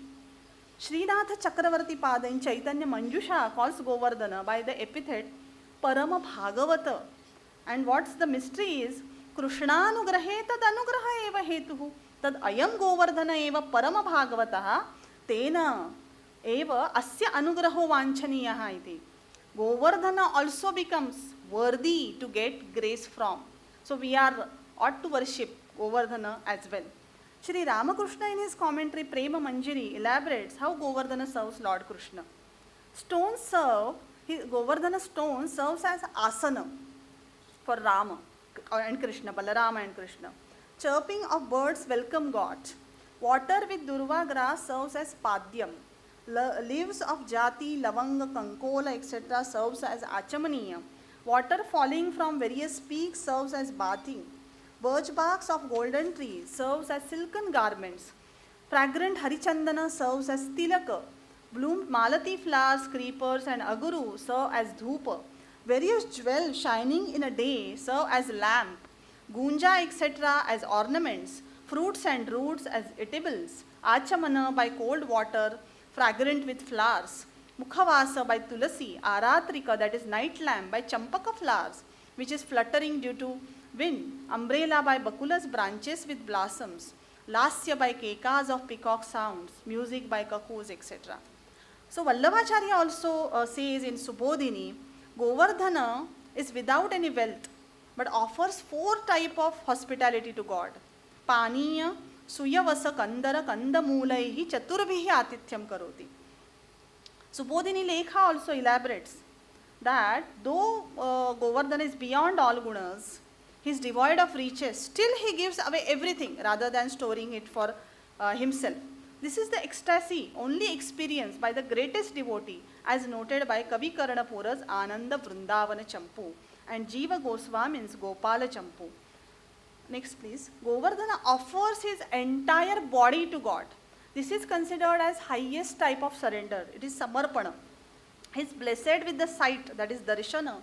E: Srinath Chakravarti Pada in Chaitanya Manjusha calls Govardhana by the epithet Parama Bhagavata. And what's the mystery is Krishnanugrahe tad anugraha eva hetuhu tad ayam Govardhana eva Parama Bhagavataha tena eva asya anugraho vanchaniyaha iti. Govardhana also becomes worthy to get grace from. So we ought to worship Govardhana as well. Shri Ramakrishna in his commentary Prema Manjari elaborates how Govardhana serves Lord Krishna. Govardhana stone serves as asana for Rama and Krishna, Balarama and Krishna. Chirping of birds welcome God. Water with durva grass serves as padyam. Leaves of jati, lavanga, kankola, etc. serves as achamaniya. Water falling from various peaks serves as bathing. Birch barks of golden trees serves as silken garments. Fragrant harichandana serves as tilaka. Bloomed malati flowers, creepers and aguru serve as dhupa. Various jewels shining in a day serve as lamp. Gunja, etc. as ornaments. Fruits and roots as eatables. Achamana by cold water, fragrant with flowers. Mukhavasa by tulasi. Aratrika, that is night lamp, by champaka flowers, which is fluttering due to wind. Umbrella by bakula's branches with blossoms. Lasya by kekas of peacock sounds. Music by cuckoos, etc. So Vallabhacharya also says in Subodhini, Govardhana is without any wealth, but offers 4 types of hospitality to God. Paniya, Suyavasa, Kandara, Kandamulaihi, Chaturbihi Atithyam Karoti. Subodhini Lekha also elaborates that though Govardhana is beyond all gunas, he is devoid of riches, still he gives away everything rather than storing it for himself. This is the ecstasy only experienced by the greatest devotee, as noted by Kavi Karnapura's Ananda Vrindavana Champu and Jiva Goswami's Gopala Champu. Next please. Govardhana offers his entire body to God. This is considered as highest type of surrender. It is Samarpana. He is blessed with the sight, that is Darshana,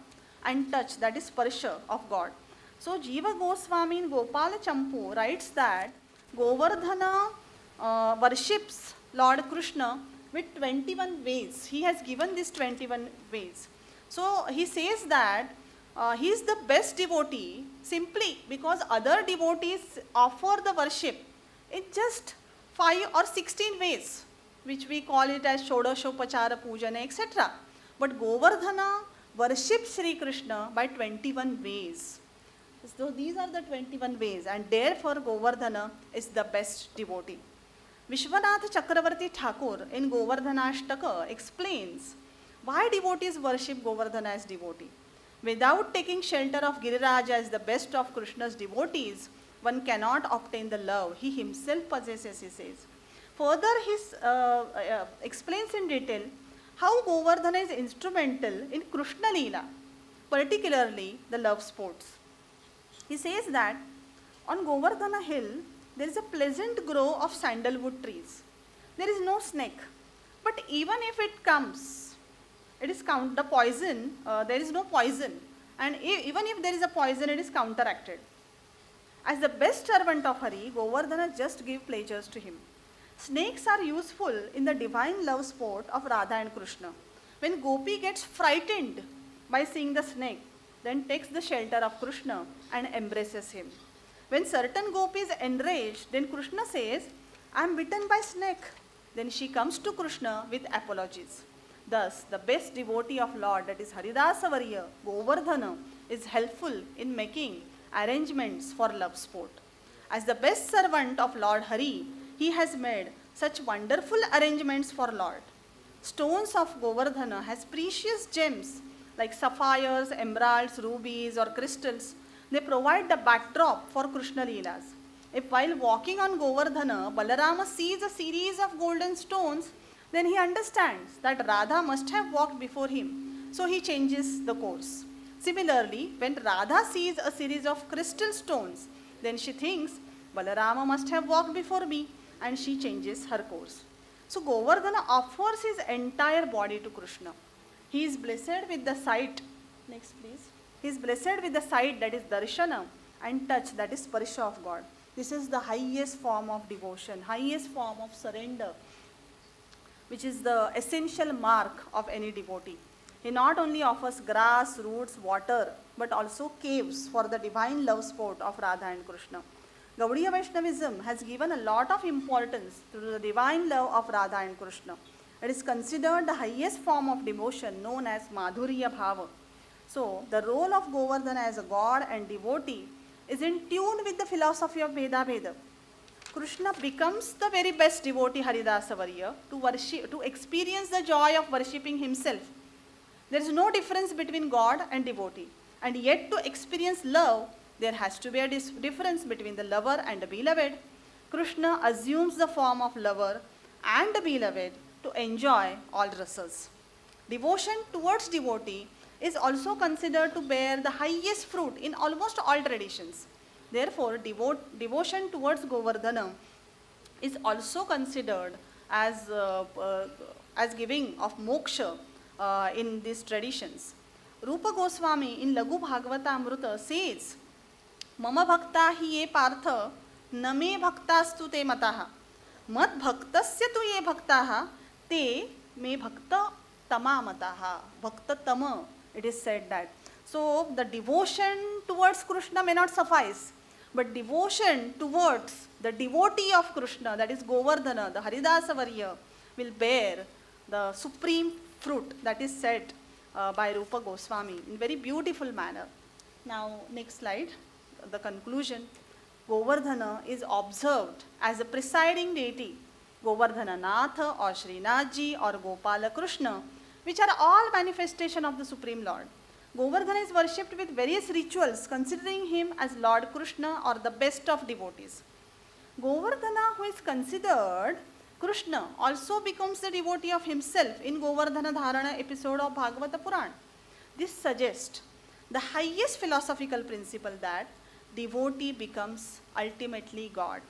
E: and touch, that is Sparsha of God. So Jiva Goswami in Gopala Champu writes that Govardhana worships Lord Krishna with 21 ways. He has given these 21 ways. So he says that he is the best devotee simply because other devotees offer the worship in just 5 or 16 ways, which we call it as Shodashopachara Pujana, etc. But Govardhana worships Sri Krishna by 21 ways. So these are the 21 ways, and therefore Govardhana is the best devotee. Vishwanath Chakravarti Thakur in Govardhanashtaka explains why devotees worship Govardhana as devotee. Without taking shelter of Giriraj as the best of Krishna's devotees, one cannot obtain the love he himself possesses, he says. Further, he explains in detail how Govardhana is instrumental in Krishna Leela, particularly the love sports. He says that on Govardhana hill, there is a pleasant grove of sandalwood trees. There is no snake. But even if it comes, it is the poison, there is no poison. And even if there is a poison, it is counteracted. As the best servant of Hari, Govardhana just gave pleasures to him. Snakes are useful in the divine love sport of Radha and Krishna. When Gopi gets frightened by seeing the snake, then takes the shelter of Krishna and embraces him. When certain Gopi is enraged, then Krishna says, I am bitten by snake. Then she comes to Krishna with apologies. Thus, the best devotee of Lord, that is Haridasa Varya, Govardhana, is helpful in making arrangements for love sport. As the best servant of Lord Hari, he has made such wonderful arrangements for Lord. Stones of Govardhana has precious gems like sapphires, emeralds, rubies or crystals. They provide the backdrop for Krishna Leelas. If while walking on Govardhana, Balarama sees a series of golden stones, then he understands that Radha must have walked before him. So he changes the course. Similarly, when Radha sees a series of crystal stones, then she thinks, Balarama must have walked before me, and she changes her course. So Govardhana offers his entire body to Krishna. He is blessed with the sight. Next please. He is blessed with the sight, that is darshana, and touch, that is sparsha of God. This is the highest form of devotion, highest form of surrender, which is the essential mark of any devotee. He not only offers grass, roots, water, but also caves for the divine love sport of Radha and Krishna. Gaudiya Vaishnavism has given a lot of importance to the divine love of Radha and Krishna. It is considered the highest form of devotion known as Madhurya Bhava. So, the role of Govardhana as a god and devotee is in tune with the philosophy of Veda Veda. Krishna becomes the very best devotee Haridasa Varya to experience the joy of worshipping himself. There is no difference between God and devotee. And yet to experience love, there has to be a difference between the lover and the beloved. Krishna assumes the form of lover and the beloved to enjoy all rasas. Devotion towards devotee is also considered to bear the highest fruit in almost all traditions. Therefore, devotion towards Govardhana is also considered as giving of moksha in these traditions. Rupa Goswami in Lagu Bhagavata Amruta says, Mama bhakta hi ye partha name bhaktastu te mataha mat bhaktasya tu ye bhaktaha te me bhakta tama mataha. Bhakta tama, it is said that. So the devotion towards Krishna may not suffice, but devotion towards the devotee of Krishna, that is Govardhana, the Haridasa Varya, will bear the supreme fruit that is said by Rupa Goswami in very beautiful manner. Now, next slide, the conclusion. Govardhana is observed as a presiding deity, Govardhana Natha or Srinathji or Gopala Krishna, which are all manifestation of the Supreme Lord. Govardhana is worshipped with various rituals considering him as Lord Krishna or the best of devotees. Govardhana, who is considered Krishna, also becomes the devotee of himself in Govardhana Dharana episode of Bhagavata Purana. This suggests the highest philosophical principle that devotee becomes ultimately God,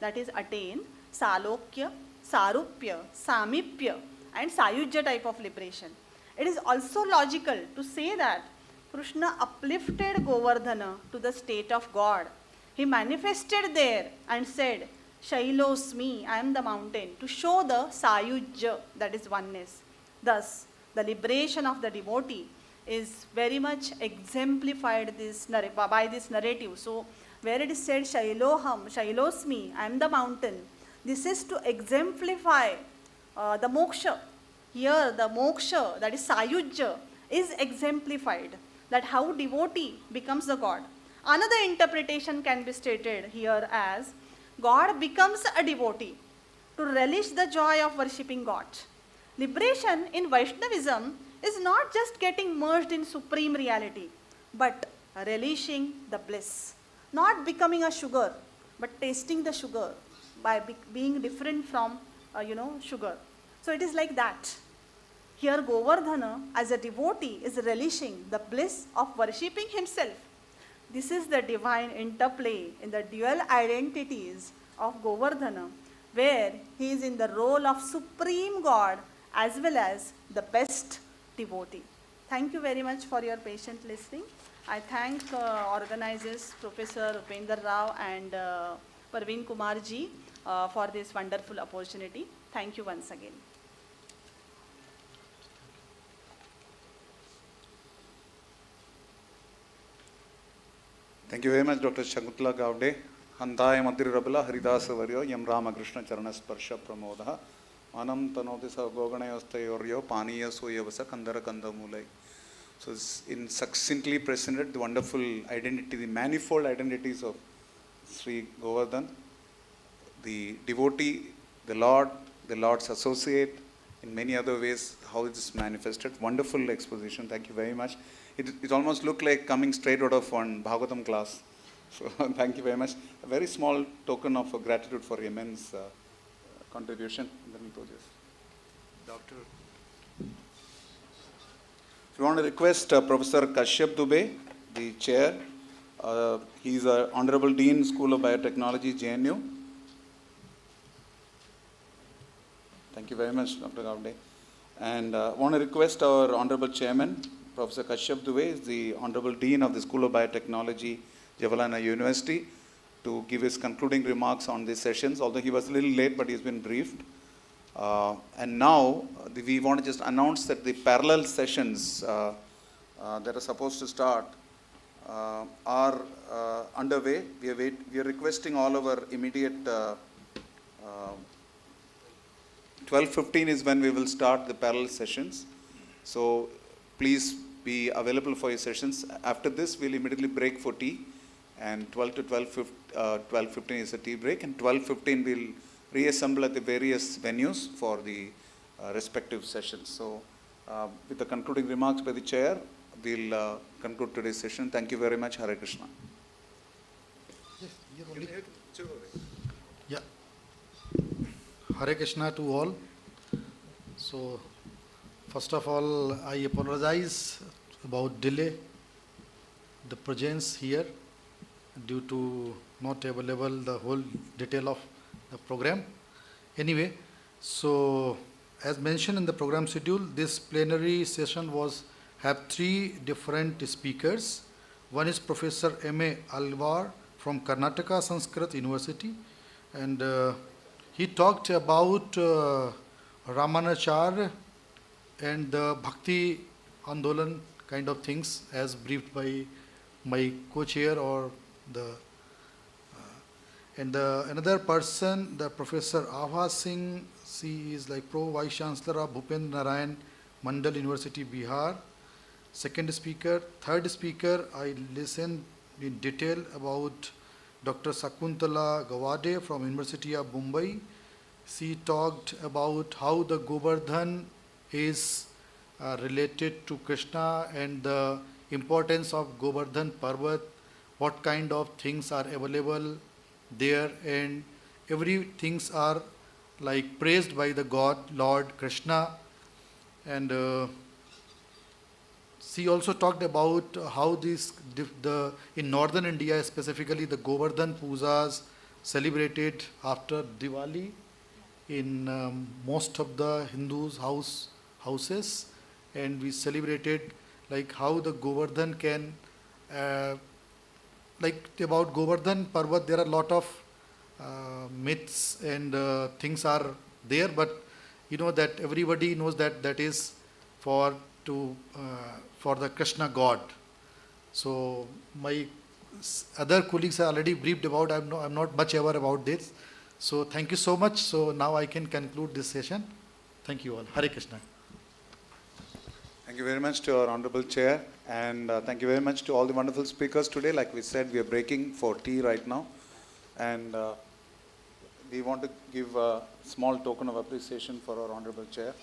E: that is attain Salokya, Sarupya, Samipya and Sayujya type of liberation. It is also logical to say that Krishna uplifted Govardhana to the state of God. He manifested there and said, Shailosmi, I am the mountain, to show the Sayujya, that is oneness. Thus, the liberation of the devotee is very much exemplified by this narrative. So, where it is said, Shailoham, Shailosmi, I am the mountain, this is to exemplify the moksha. Here, the moksha, that is Sayujya, is exemplified, that how devotee becomes the God. Another interpretation can be stated here as, God becomes a devotee to relish the joy of worshipping God. Liberation in Vaishnavism is not just getting merged in supreme reality, but relishing the bliss. Not becoming a sugar, but tasting the sugar by being different from, sugar. So it is like that. Here Govardhana as a devotee is relishing the bliss of worshipping himself. This is the divine interplay in the dual identities of Govardhana, where he is in the role of Supreme God as well as the best devotee. Thank you very much for your patient listening. I thank organizers Professor Upender Rao and Parveen Kumar ji for this wonderful opportunity. Thank you once again.
B: Thank you very much, Dr. Shakuntala Gaude. Handaya Madhirabala Haridasa Varyo Yam Ramakrishna Charanas Parsha Pramodaha Manam Tanotisa Goganayostayoryo Paniya Suyavasa Kandara Kandamulai. So it's in succinctly presented the wonderful identity, the manifold identities of Sri Govardhan, the devotee, the Lord's associate, in many other ways, how it is manifested. Wonderful exposition. Thank you very much. It almost looked like coming straight out of one Bhagavatam class. So thank you very much. A very small token of gratitude for immense contribution. And then we'll go this. Doctor. So we want to request Professor Kashyap Dubey, the chair. He is an Honorable Dean, School of Biotechnology, JNU. Thank you very much, Dr. Gaude. And I want to request our Honorable Chairman, Professor Kashyap Dubey, is the Honorable Dean of the School of Biotechnology, Jawaharlal University, to give his concluding remarks on these sessions, although he was a little late, but he's been briefed. And now, we want to just announce that the parallel sessions that are supposed to start are underway. We are requesting all our immediate 12:15 is when we will start the parallel sessions. So please be available for your sessions. After this, we'll immediately break for tea, and 12 to 12:15 is a tea break, and 12:15 we'll reassemble at the various venues for the respective sessions. So with the concluding remarks by the chair, we'll conclude today's session. Thank you very much. Hare Krishna.
F: Yeah. Hare Krishna to all. So, first of all, I apologize about delay, the presence here due to not available the whole detail of the program. Anyway, so as mentioned in the program schedule, this plenary session have 3 different speakers. One is Professor M.A. Alvar from Karnataka Sanskrit University, and he talked about Ramanuja and the Bhakti Andolan kind of things as briefed by my co-chair or the another person, the Professor Abhas Singh. She is like Pro Vice Chancellor of Bhupendra Narayan Mandal University, Bihar. Second speaker. Third speaker, I listened in detail about Dr. Shakuntala Gaude from University of Mumbai. She talked about how the Govardhan is related to Krishna and the importance of Govardhan Parvat, what kind of things are available there, and every things are like praised by the God, Lord Krishna. And she also talked about how in northern India, specifically the Govardhan Pujas celebrated after Diwali in most of the Hindus' houses, and we celebrated like how the Govardhan can, like about Govardhan Parvat, there are a lot of myths and things are there, but you know that everybody knows that is for the Krishna God. So my other colleagues are already briefed about. I'm not much aware about this. So thank you so much. So now I can conclude this session. Thank you all. Hare Krishna.
B: Thank you very much to our Honorable Chair, and thank you very much to all the wonderful speakers today. Like we said, we are breaking for tea right now, and we want to give a small token of appreciation for our Honorable Chair.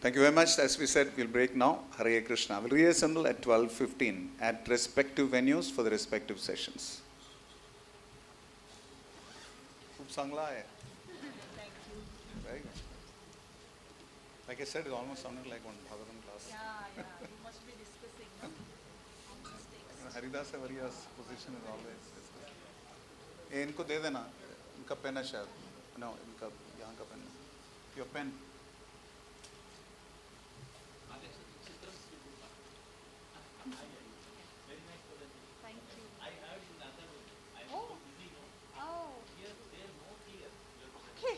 B: Thank you very much. As we said, we'll break now. Hare Krishna. We'll reassemble at 12:15 at respective venues for the respective sessions. चांगला आहे. Very good. Like I said, it almost sounded like one Bhagavatam class.
E: You must be discussing, no?
B: Haridas Variya's position is always discussed. ये इनको दे देना, इनका pen है शायद. No, इनका यहाँ का pen. Your pen.
E: Thank you. Oh. Oh. Okay.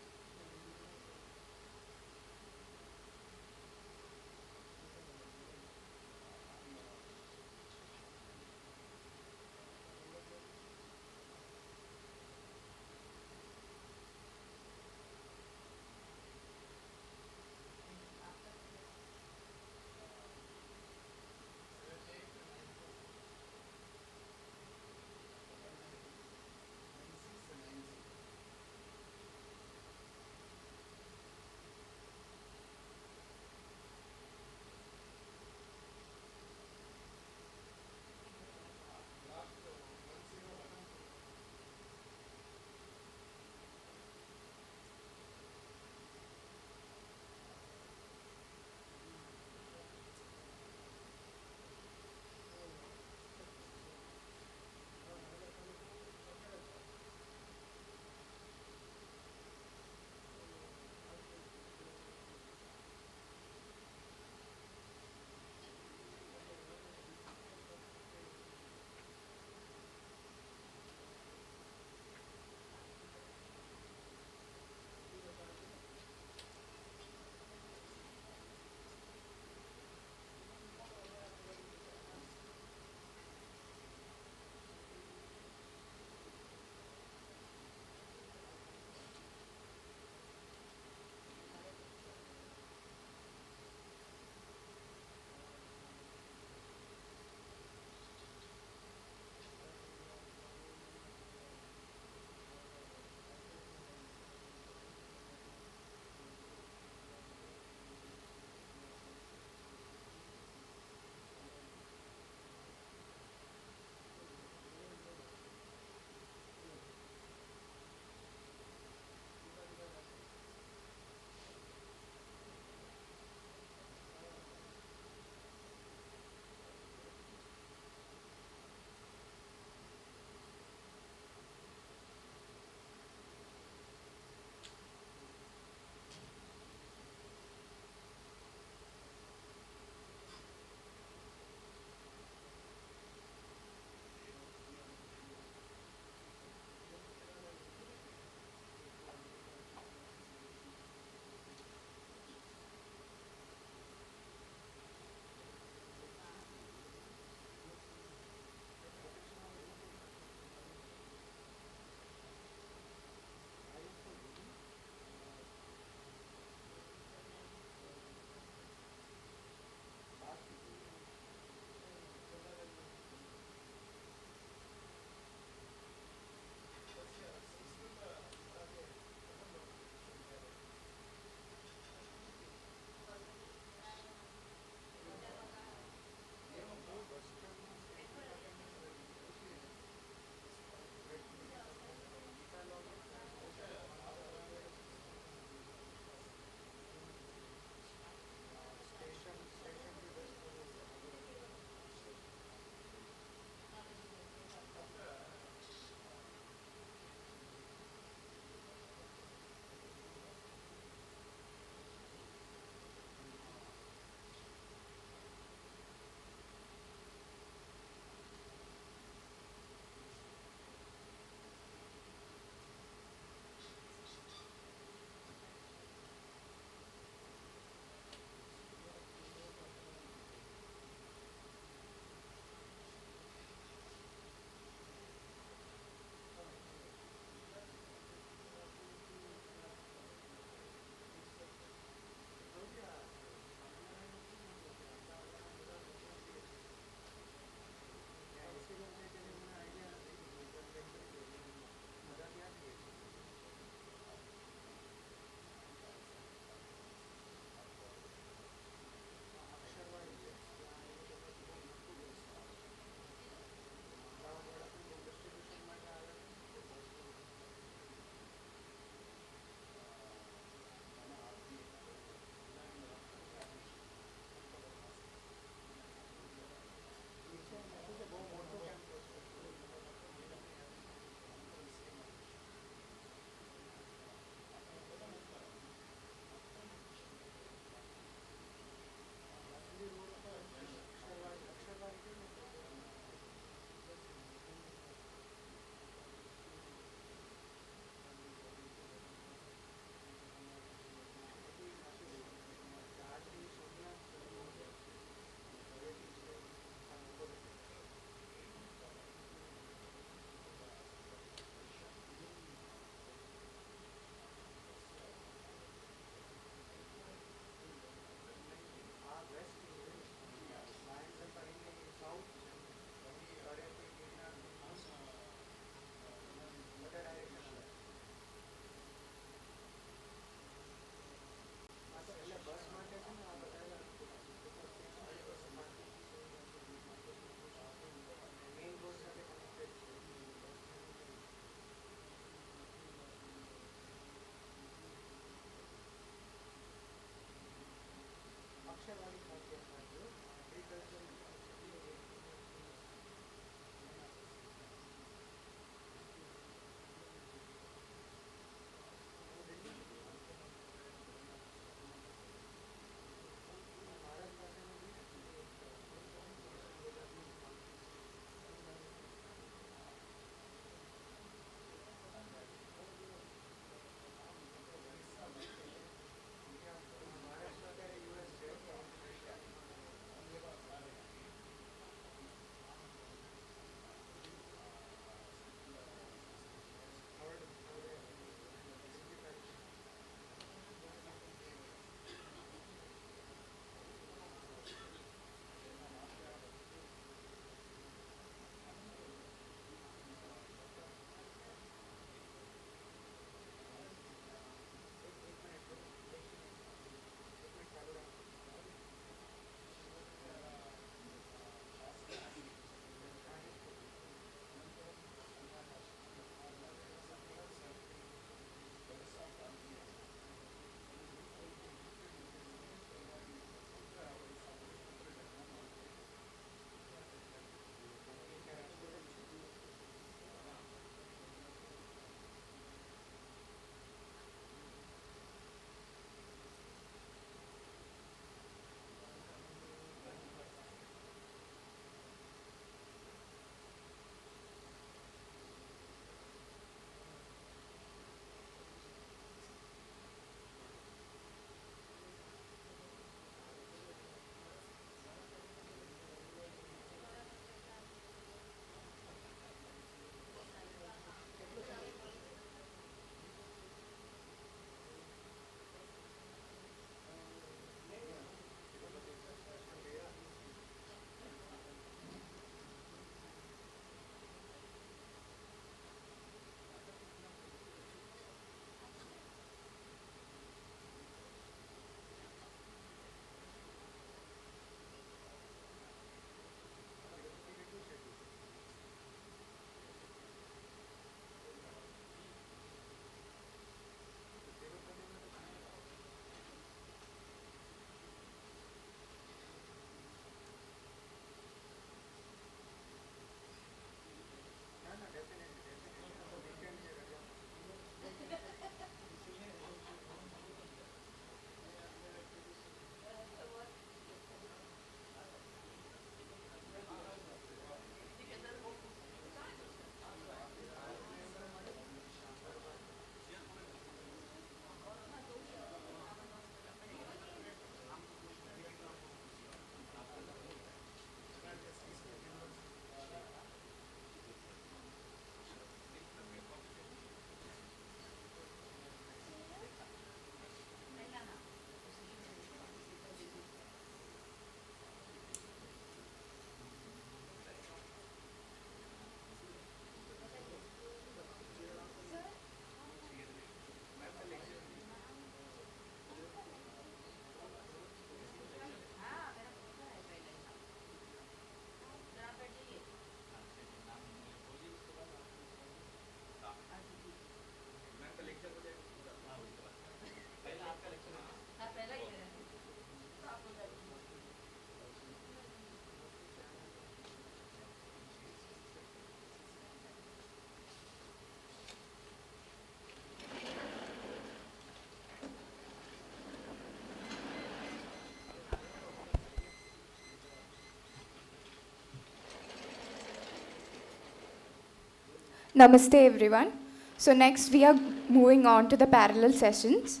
G: Namaste everyone. So next we are moving on to the parallel sessions.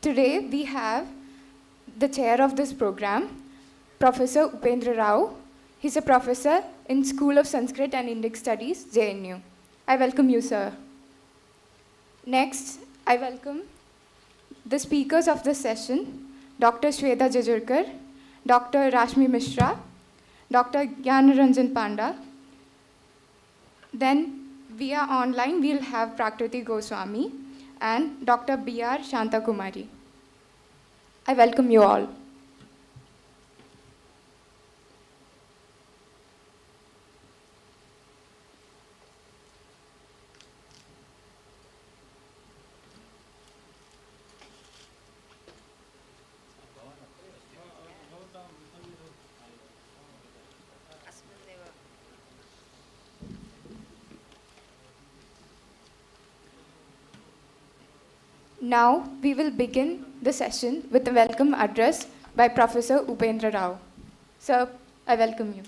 G: Today we have the chair of this program, Professor Upendra Rao. He's a professor in School of Sanskrit and Indic Studies, JNU. I welcome you, sir. Next, I welcome the speakers of this session, Dr. Shweta Jajurkar, Dr. Rashmi Mishra, Dr. Gyanaranjan Panda. Then via online, we'll have Prakriti Goswami and Dr. B.R. Shantakumari. I welcome you all. Now, we will begin the session with a welcome address by Professor Upendra Rao. Sir, I welcome you.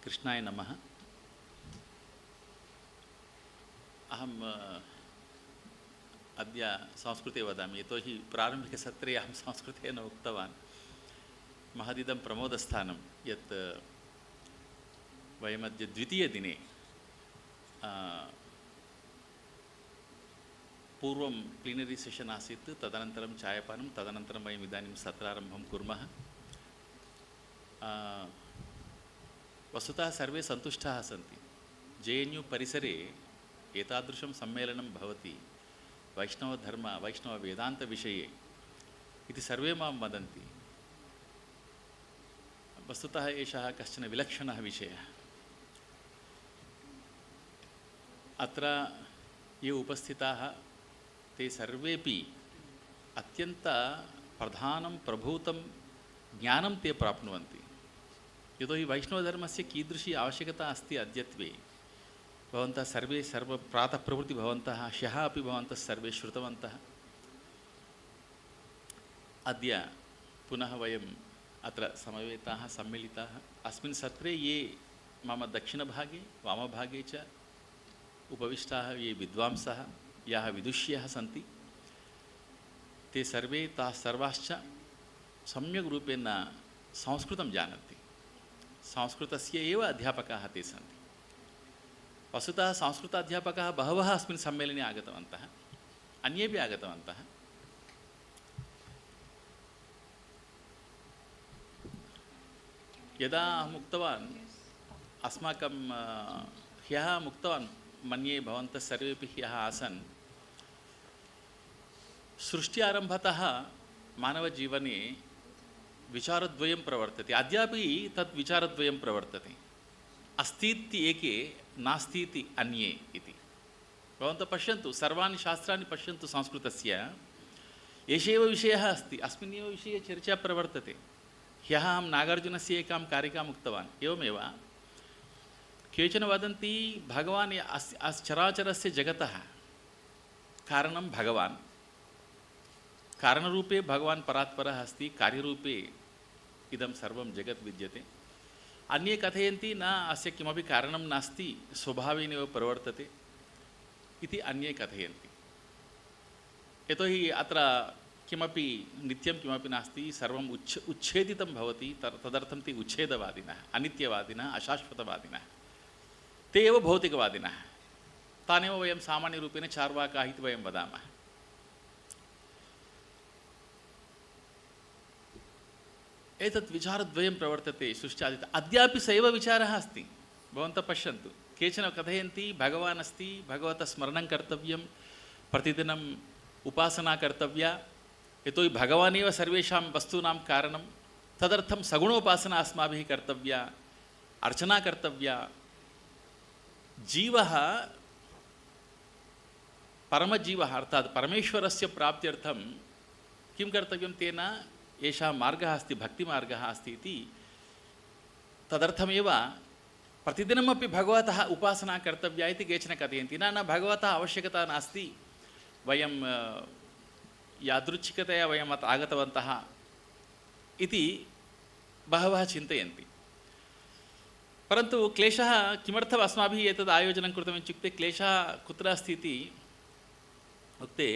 H: Krishnaya Namaha. अहम् अद्य संस्कृते वदामि यतोहि प्रारम्भिकसत्रे अहं संस्कृतेन उक्तवान् महदिदं प्रमोदस्थानं यत् वयमद्य द्वितीयदिने पूर्वं प्लीनरी सेशन् आसीत् तदनन्तरं चायपानं तदनन्तरं वयम् इदानीं सत्रारम्भं कुर्मः वस्तुतः सर्वे सन्तुष्टाः सन्ति JNU परिसरे एतादृशं सम्मेलनं भवति वैष्णवधर्म वैष्णववेदान्तविषये इति सर्वे मां वदन्ति वस्तुतः एषः कश्चन विलक्षणः विषयः अत्र ये उपस्थिताः ते सर्वेपि अत्यन्तप्रधानं प्रभूतं ज्ञानं ते प्राप्नुवन्ति यतोहि वैष्णवधर्मस्य कीदृशी आवश्यकता अस्ति अद्यत्वे भवन्तः सर्वे प्रातः प्रभृति भवन्तः ह्यः अपि भवन्तः सर्वे श्रुतवन्तः अद्य पुनः वयम् अत्र समवेताः सम्मिलिताः अस्मिन् सत्रे ये मम दक्षिणभागे वामभागे च उपविष्टाः ये विद्वांसः याः विदुष्यः सन्ति ते सर्वे ताः सर्वाश्च सम्यक् रूपेण संस्कृतं जानन्ति संस्कृतस्य एव अध्यापकाः ते सन्ति वस्तुतः संस्कृताध्यापकाः बहवः अस्मिन् सम्मेलने आगतवन्तः अन्येपि आगतवन्तः यदा अहम् उक्तवान् अस्माकं ह्यः उक्तवान् मन्ये भवन्तः सर्वेपि ह्यः आसन् सृष्टि आरम्भतः मानवजीवने विचारद्वयं प्रवर्तते अद्यापि तद् विचारद्वयं प्रवर्तते अस्तीति एके नास्तीति अन्ये इति भवन्तः पश्यन्तु सर्वाणि शास्त्राणि पश्यन्तु संस्कृतस्य एषः विषयः अस्ति अस्मिन्नेव विषये चर्चा प्रवर्तते ह्यः अहं नागार्जुनस्य एकां कारिकाम् उक्तवान् एवमेव केचन वदन्ति भगवान् अस्य चराचरस्य जगतः कारणं भगवान् कारणरूपे भगवान् परात्परः अस्ति कार्यरूपे इदं सर्वं जगत् विद्यते अन्ये कथयन्ति न अस्य किमपि कारणं नास्ति स्वभावेनैव प्रवर्तते इति अन्ये कथयन्ति यतोहि अत्र किमपि नित्यं किमपि नास्ति सर्वम् उच्छेदितं भवति तदर्थं ते उच्छेदवादिनः अनित्यवादिनः अशाश्वतवादिनः ते एव भौतिकवादिनः तानेव वयं सामान्यरूपेण चार्वाकाः इति वयं वदामः एतत् विचारद्वयं प्रवर्तते सृष्ट्यादित अद्यापि स एव विचारः अस्ति भवन्तः पश्यन्तु केचन कथयन्ति भगवान् अस्ति भगवतः स्मरणं कर्तव्यं प्रतिदिनम् उपासना कर्तव्या यतोहि भगवान् एव सर्वेषां वस्तूनां कारणं तदर्थं सगुणोपासना अस्माभिः कर्तव्या अर्चना कर्तव्या जीवः परमजीवः अर्थात् परमेश्वरस्य प्राप्त्यर्थं किं कर्तव्यं तेन एषः मार्गः अस्ति भक्तिमार्गः अस्ति इति तदर्थमेव प्रतिदिनमपि भगवतः उपासना कर्तव्या इति केचन कथयन्ति। न भगवतः आवश्यकता नास्ति, वयं यादृच्छिकतया वयम् अत्र आगतवन्तः इति बहवः चिन्तयन्ति। परन्तु क्लेशः किमर्थम् अस्माभिः एतद् आयोजनं कृतम् इत्युक्ते क्लेशः कुत्र अस्ति इति उक्ते,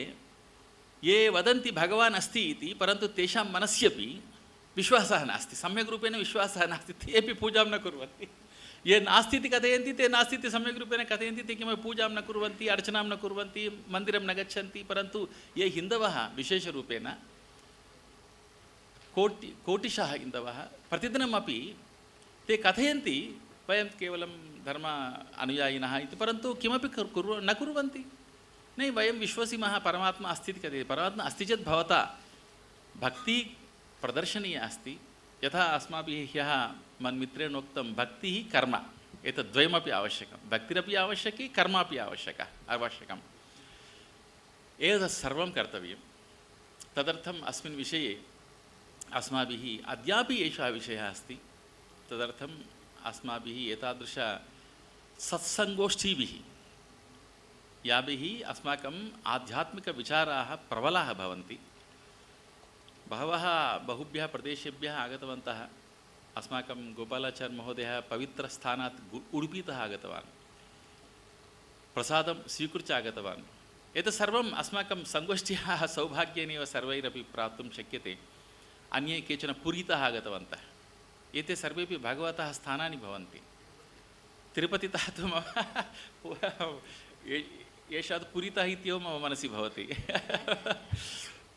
H: ये वदन्ति भगवान् अस्ति इति, परन्तु तेषां मनस्यपि विश्वासः नास्ति, सम्यक् रूपेण विश्वासः नास्ति, तेपि पूजां न कुर्वन्ति। ये नास्ति इति कथयन्ति ते नास्ति इति सम्यक् रूपेण कथयन्ति, ते किमपि पूजां न कुर्वन्ति, अर्चनां न कुर्वन्ति, मन्दिरं न गच्छन्ति। परन्तु ये हिन्दवः विशेषरूपेण कोटिशः हिन्दवः प्रतिदिनमपि ते कथयन्ति वयं केवलं धर्म अनुयायिनः इति, परन्तु किमपि न कुर्वन्ति। न, वयं विश्वसिमः परमात्मा अस्ति इति कथयति। परमात्मा अस्ति चेत् भवता भक्ति प्रदर्शनीया अस्ति। यथा अस्माभिः ह्यः मन्मित्रेण उक्तं, भक्तिः कर्म, एतद्द्वयमपि आवश्यकं। भक्तिरपि आवश्यकी, कर्मापि आवश्यकम्। एतत् सर्वं कर्तव्यं। तदर्थम् अस्मिन् विषये अस्माभिः अद्यापि एषः विषयः अस्ति। तदर्थम् अस्माभिः एतादृश सत्सङ्गोष्ठीभिः, याभिः अस्माकम् आध्यात्मिकविचाराः प्रबलाः भवन्ति। बहवः बहुभ्यः प्रदेशेभ्यः आगतवन्तः। अस्माकं गोपालाचार्य महोदयः पवित्रस्थानात् उडुपीतः आगतवान्, प्रसादं स्वीकृत्य आगतवान्। एतत् सर्वम् अस्माकं सङ्गोष्ठ्याः सौभाग्येनैव सर्वैरपि प्राप्तुं शक्यते। अन्ये केचन पुरीतः आगतवन्तः। एते सर्वेपि भगवतः स्थानानि भवन्ति। तिरुपतितः तु मम एषा पुरीतः इत्येव मम मनसि भवति।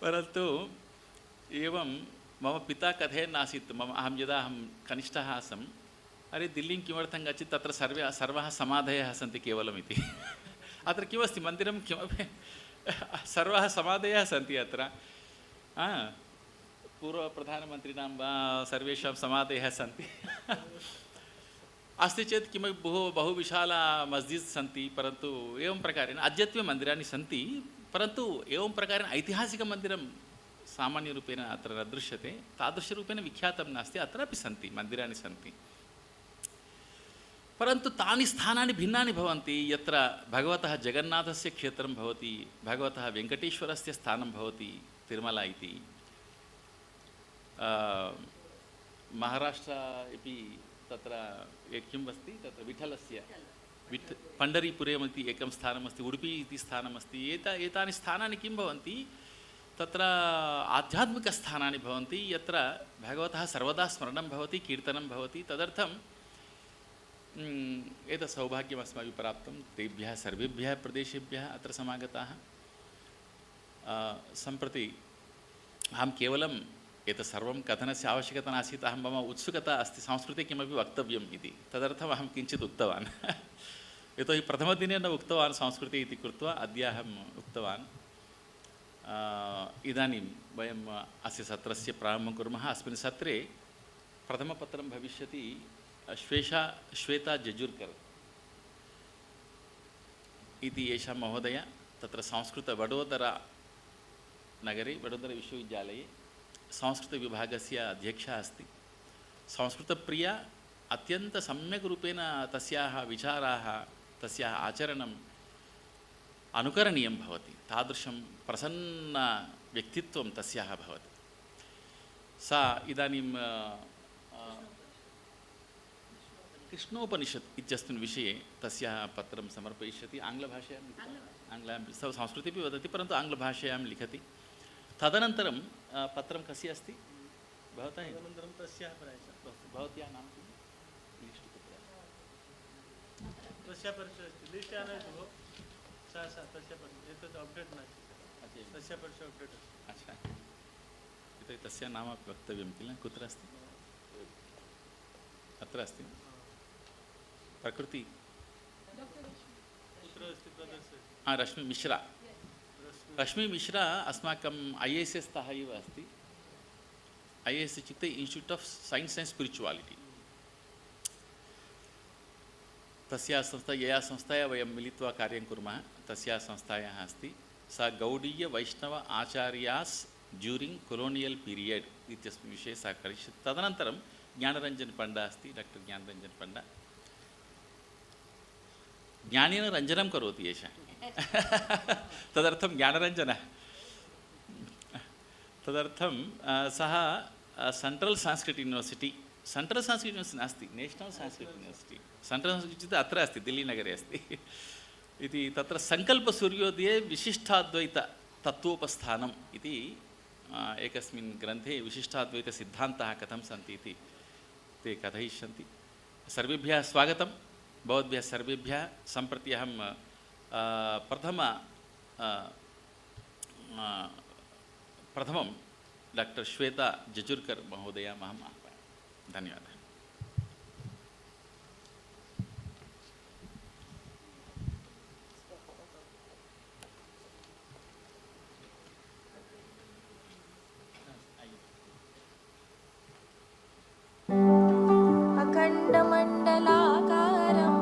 H: परन्तु एवं मम पिता कथयन् आसीत्, अहं यदा कनिष्ठः आसम्, अरे दिल्लीं किमर्थं गच्छति, तत्र सर्वाः समाधयः सन्ति केवलम् इति। अत्र किमस्ति, मन्दिरं किमपि, सर्वाः समाधयः सन्ति अत्र। पूर्वप्रधानमन्त्रिणां वा सर्वेषां समाधयः सन्ति। अस्ति चेत् किमपि बहु विशाला मस्जिद् सन्ति, परन्तु एवं प्रकारेण अद्यत्वे मन्दिराणि सन्ति, परन्तु एवं प्रकारेण ऐतिहासिकमन्दिरं सामान्यरूपेण अत्र न दृश्यते। तादृशरूपेण विख्यातं नास्ति, अत्रापि सन्ति मन्दिराणि सन्ति। परन्तु तानि स्थानानि भिन्नानि भवन्ति। यत्र भगवतः जगन्नाथस्य क्षेत्रं भवति, भगवतः वेङ्कटेश्वरस्य स्थानं भवति तिरुमला इति। महाराष्ट्र अपि तत्र किम् अस्ति, तत्र विठ्ठलस्य पण्डरीपुरमिति एकं स्थानमस्ति, उडुपि इति स्थानमस्ति। एतानि स्थानानि किं भवन्ति, तत्र आध्यात्मिकस्थानानि भवन्ति, यत्र भगवतः सर्वदा स्मरणं भवति, कीर्तनं भवति। तदर्थं एतत् सौभाग्यम् अस्माभिः प्राप्तं। तेभ्यः सर्वेभ्यः प्रदेशेभ्यः अत्र समागताः। सम्प्रति अहं केवलं एतत् सर्वं कथनस्य आवश्यकता नासीत्, मम उत्सुकता अस्ति संस्कृते किमपि वक्तव्यम् इति। तदर्थम् अहं किञ्चित् उक्तवान्। यतोहि प्रथमदिने न उक्तवान् संस्कृते इति कृत्वा अद्य अहम् उक्तवान्। इदानीं वयम् अस्य सत्रस्य प्रारम्भं कुर्मः। अस्मिन् सत्रे प्रथमपत्रं भविष्यति श्वेता जजुर्कर् इति एषा महोदया। तत्र वडोदरानगरे वडोदराविश्वविद्यालये संस्कृतविभागस्य अध्यक्षा अस्ति। संस्कृतप्रिया, अत्यन्त सम्यक् रूपेण तस्याः विचाराः, तस्याः आचरणम् अनुकरणीयं भवति। तादृशं प्रसन्न व्यक्तित्वं तस्याः भवति। सा इदानीं कृष्णोपनिषत् इत्यस्मिन् विषये तस्याः पत्रं समर्पयिष्यति। आङ्ग्लभाषायां संस्कृतेपि वदति, परन्तु आङ्ग्लभाषायां लिखति। तदनन्तरं पत्रं कस्य अस्ति भवतः? तदनन्तरं तस्याः भवत्याः नाम किं? लिस्ट् कुत्र? तस्याः परिचयः अस्ति, लिस्ट् आनयतु भोः। सा तस्याः परिचयः, एतत् अप्डेट् नास्ति, तस्याः परिचयः अप्डेट् अस्ति। अच्छा, यतोहि तस्याः नाम वक्तव्यं किल? कुत्र अस्ति? अत्र अस्ति। प्रकृति रश्मिमिश्रा। रश्मिमिश्रा अस्माकं IAS तः एव अस्ति। IAS इत्युक्ते इन्स्टिट्यूट् आफ् सैन्स् एण्ड् स्पिरिचुवालिटि। तस्याः यया संस्थया वयं मिलित्वा कार्यं कुर्मः, तस्याः संस्थायाः अस्ति। सा गौडीय वैष्णव आचार्यास् ड्यूरिङ्ग् कोलोनियल् पीरियड् इत्यस्मिन् विषये सा करिष्यति। तदनन्तरं ज्ञानरञ्जन पण्डा अस्ति, डाक्टर् ज्ञानरञ्जन पण्डा। ज्ञानेन रञ्जनं करोति एषः तदर्थं ज्ञानरञ्जनः तदर्थं सः सेण्ट्रल् संस्कृत यूनिवर्सिटी नास्ति national Sanskrit university central Sanskrit अत्र अस्ति दिल्लीनगरे अस्ति इति तत्र सङ्कल्पसूर्योदये विशिष्टाद्वैत तत्त्वोपस्थानम् इति एकस्मिन् ग्रन्थे विशिष्टाद्वैतसिद्धान्तः कथं सन्ति इति ते कथयिष्यन्ति सर्वेभ्यः स्वागतं भवद्भ्यः सर्वेभ्यः सम्प्रति अहं प्रथमं डॉक्टर श्वेता जजुर्कर् महोदयाम् अहम् आह्वयामि धन्यवादः
I: अखण्डमण्डलाकारं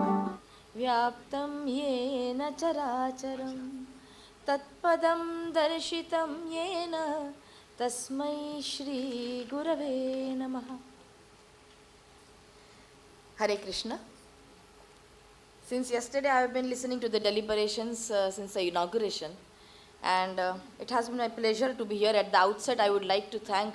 I: व्याप्तं येन चराचरं तत्पदं दर्शितं येन तस्मै श्रीगुरवे नमः. Hare Krishna. Since yesterday I have been listening to the deliberations since the inauguration, and it has been my pleasure to be here. At the outset, I would like to thank